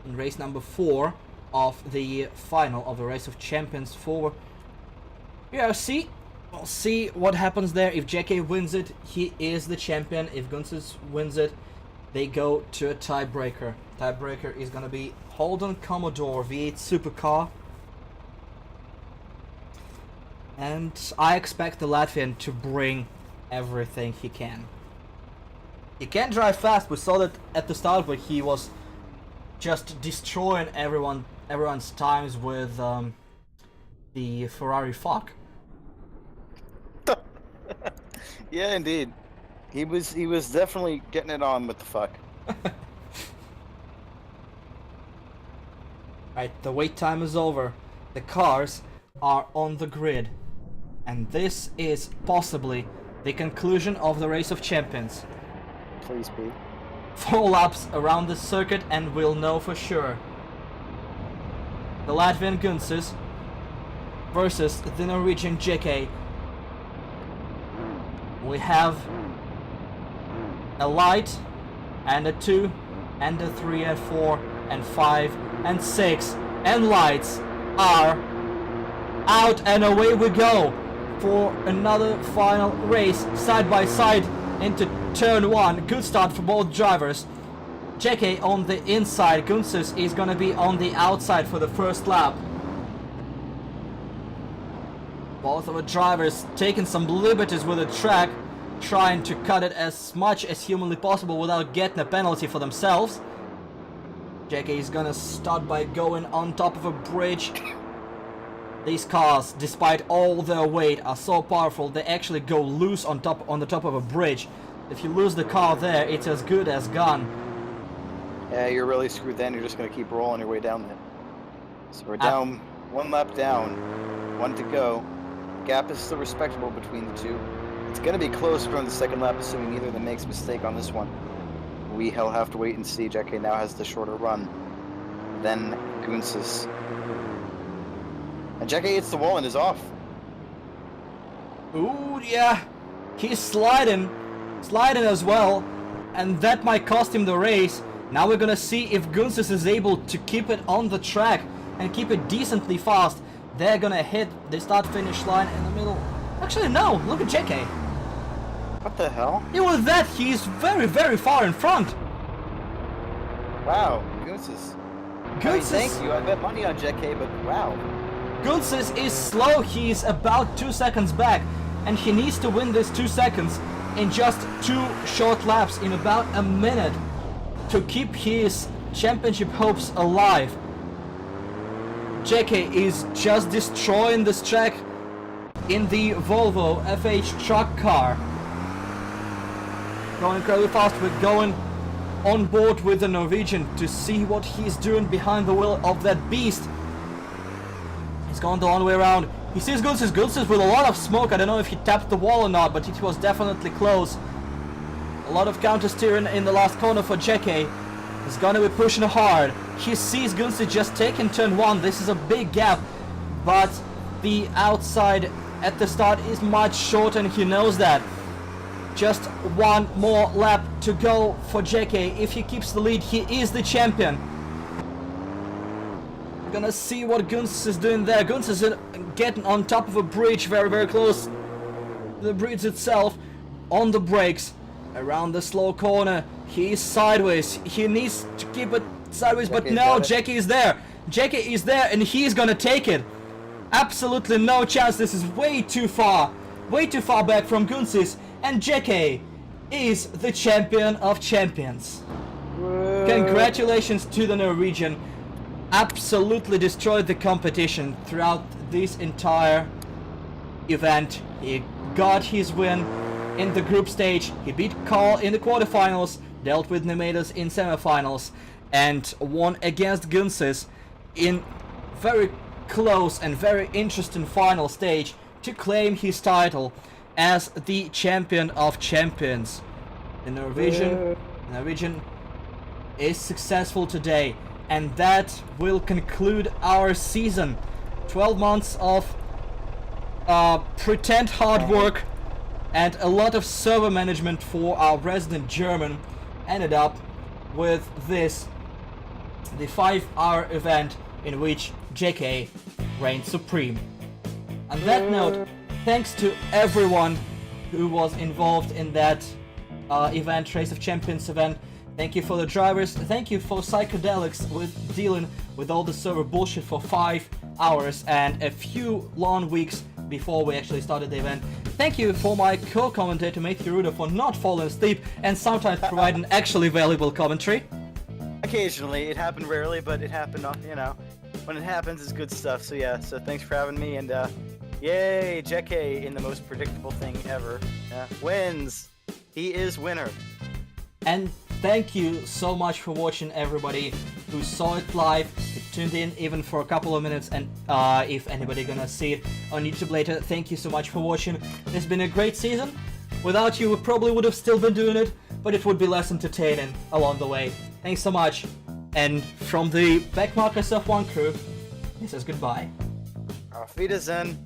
in race number 4 of the final of the Race of Champions for PRC. We'll see what happens there. If JK wins it, he is the champion. If Gunses wins it, they go to a tiebreaker. Tiebreaker is gonna be Holden Commodore V8 Supercar. And I expect the Latvian to bring everything he can. He can drive fast. We saw that at the start, but he was just destroying everyone's times with the Ferrari fuck. Yeah, indeed. He was definitely getting it on with the fuck. Right, the wait time is over. The cars are on the grid. And this is possibly the conclusion of the Race of Champions. Please be. 4 laps around the circuit and we'll know for sure. The Latvian Gunsis versus the Norwegian JK. We have a light and a 2 and a 3 and 4 and 5 and 6, and lights are out, and away we go for another final race side by side into turn 1. Good start for both drivers. JK on the inside, Gunsis is gonna be on the outside for the first lap. Both of the drivers taking some liberties with the track, trying to cut it as much as humanly possible without getting a penalty for themselves. JK is gonna start by going on top of a bridge. These cars, despite all their weight, are so powerful they actually go loose on the top of a bridge. If you lose the car there, it's as good as gone. Yeah, you're really screwed then. You're just going to keep rolling your way down there. So we're down 1 lap down, 1 to go. Gap is still respectable between the two. It's going to be close from the second lap, assuming neither of them makes a mistake on this one. We'll have to wait and see. JK now has the shorter run. Then Gunsis. And JK hits the wall and is off. Ooh, yeah. He's sliding as well. And that might cost him the race. Now we're gonna see if Gunsis is able to keep it on the track and keep it decently fast. They're gonna hit the start-finish line in the middle. Actually, no. Look at JK. What the hell? Yeah, with that, he's very, very far in front. Wow, Gunsis. I mean, thank you. I bet money on JK, but wow. Gunsis is slow. He's about 2 seconds back, and he needs to win this 2 seconds in just 2 short laps in about a minute to keep his championship hopes alive. JK is just destroying this track in the Volvo FH truck car. Going incredibly fast. We're going on board with the Norwegian to see what he's doing behind the wheel of that beast. He's going the long way around. He sees Gunsis with a lot of smoke. I don't know if he tapped the wall or not, but it was definitely close. A lot of counter steering in the last corner for JK. He's gonna be pushing hard. He sees Gunsis just taking turn 1. This is a big gap, but the outside at the start is much shorter, and he knows that. Just 1 more lap to go for JK. If he keeps the lead, he is the champion. We're gonna see what Gunsis is doing there. Gunsis is getting on top of a bridge, very, very close to the bridge itself, on the brakes, around the slow corner. He is sideways. He needs to keep it sideways, but no, JK is there. JK is there, and he's gonna take it. Absolutely no chance. This is way too far back from Gunsis, and JK is the champion of champions. Whoa. Congratulations to the Norwegian. Absolutely destroyed the competition throughout this entire event. He got his win in the group stage. He beat Carl in the quarterfinals, dealt with Nemedas in semifinals, and won against Gunsis in very close and very interesting final stage to claim his title as the champion of champions. The Norwegian is successful today, and that will conclude our season. 12 months of pretend hard work and a lot of server management for our resident German ended up with this, the 5-hour event in which JK reigned supreme. On that note, thanks to everyone who was involved in that event, Race of Champions event. Thank you for the drivers. Thank you for xPsychedelix with dealing with all the server bullshit for 5 hours and a few long weeks before we actually started the event. Thank you for my co-commentator Mathew Ruda for not falling asleep and sometimes providing actually valuable commentary. Occasionally, it happened rarely, but it happened. You know, when it happens, it's good stuff. So yeah, so thanks for having me, and yay, JK in the most predictable thing ever. Wins. He is winner. And thank you so much for watching, everybody who saw it live, who tuned in even for a couple of minutes, and if anybody gonna see it on YouTube later, thank you so much for watching. It's been a great season. Without you, we probably would have still been doing it, but it would be less entertaining along the way. Thanks so much. And from the Backmarkers of One crew, this is goodbye. Auf Wiedersehen.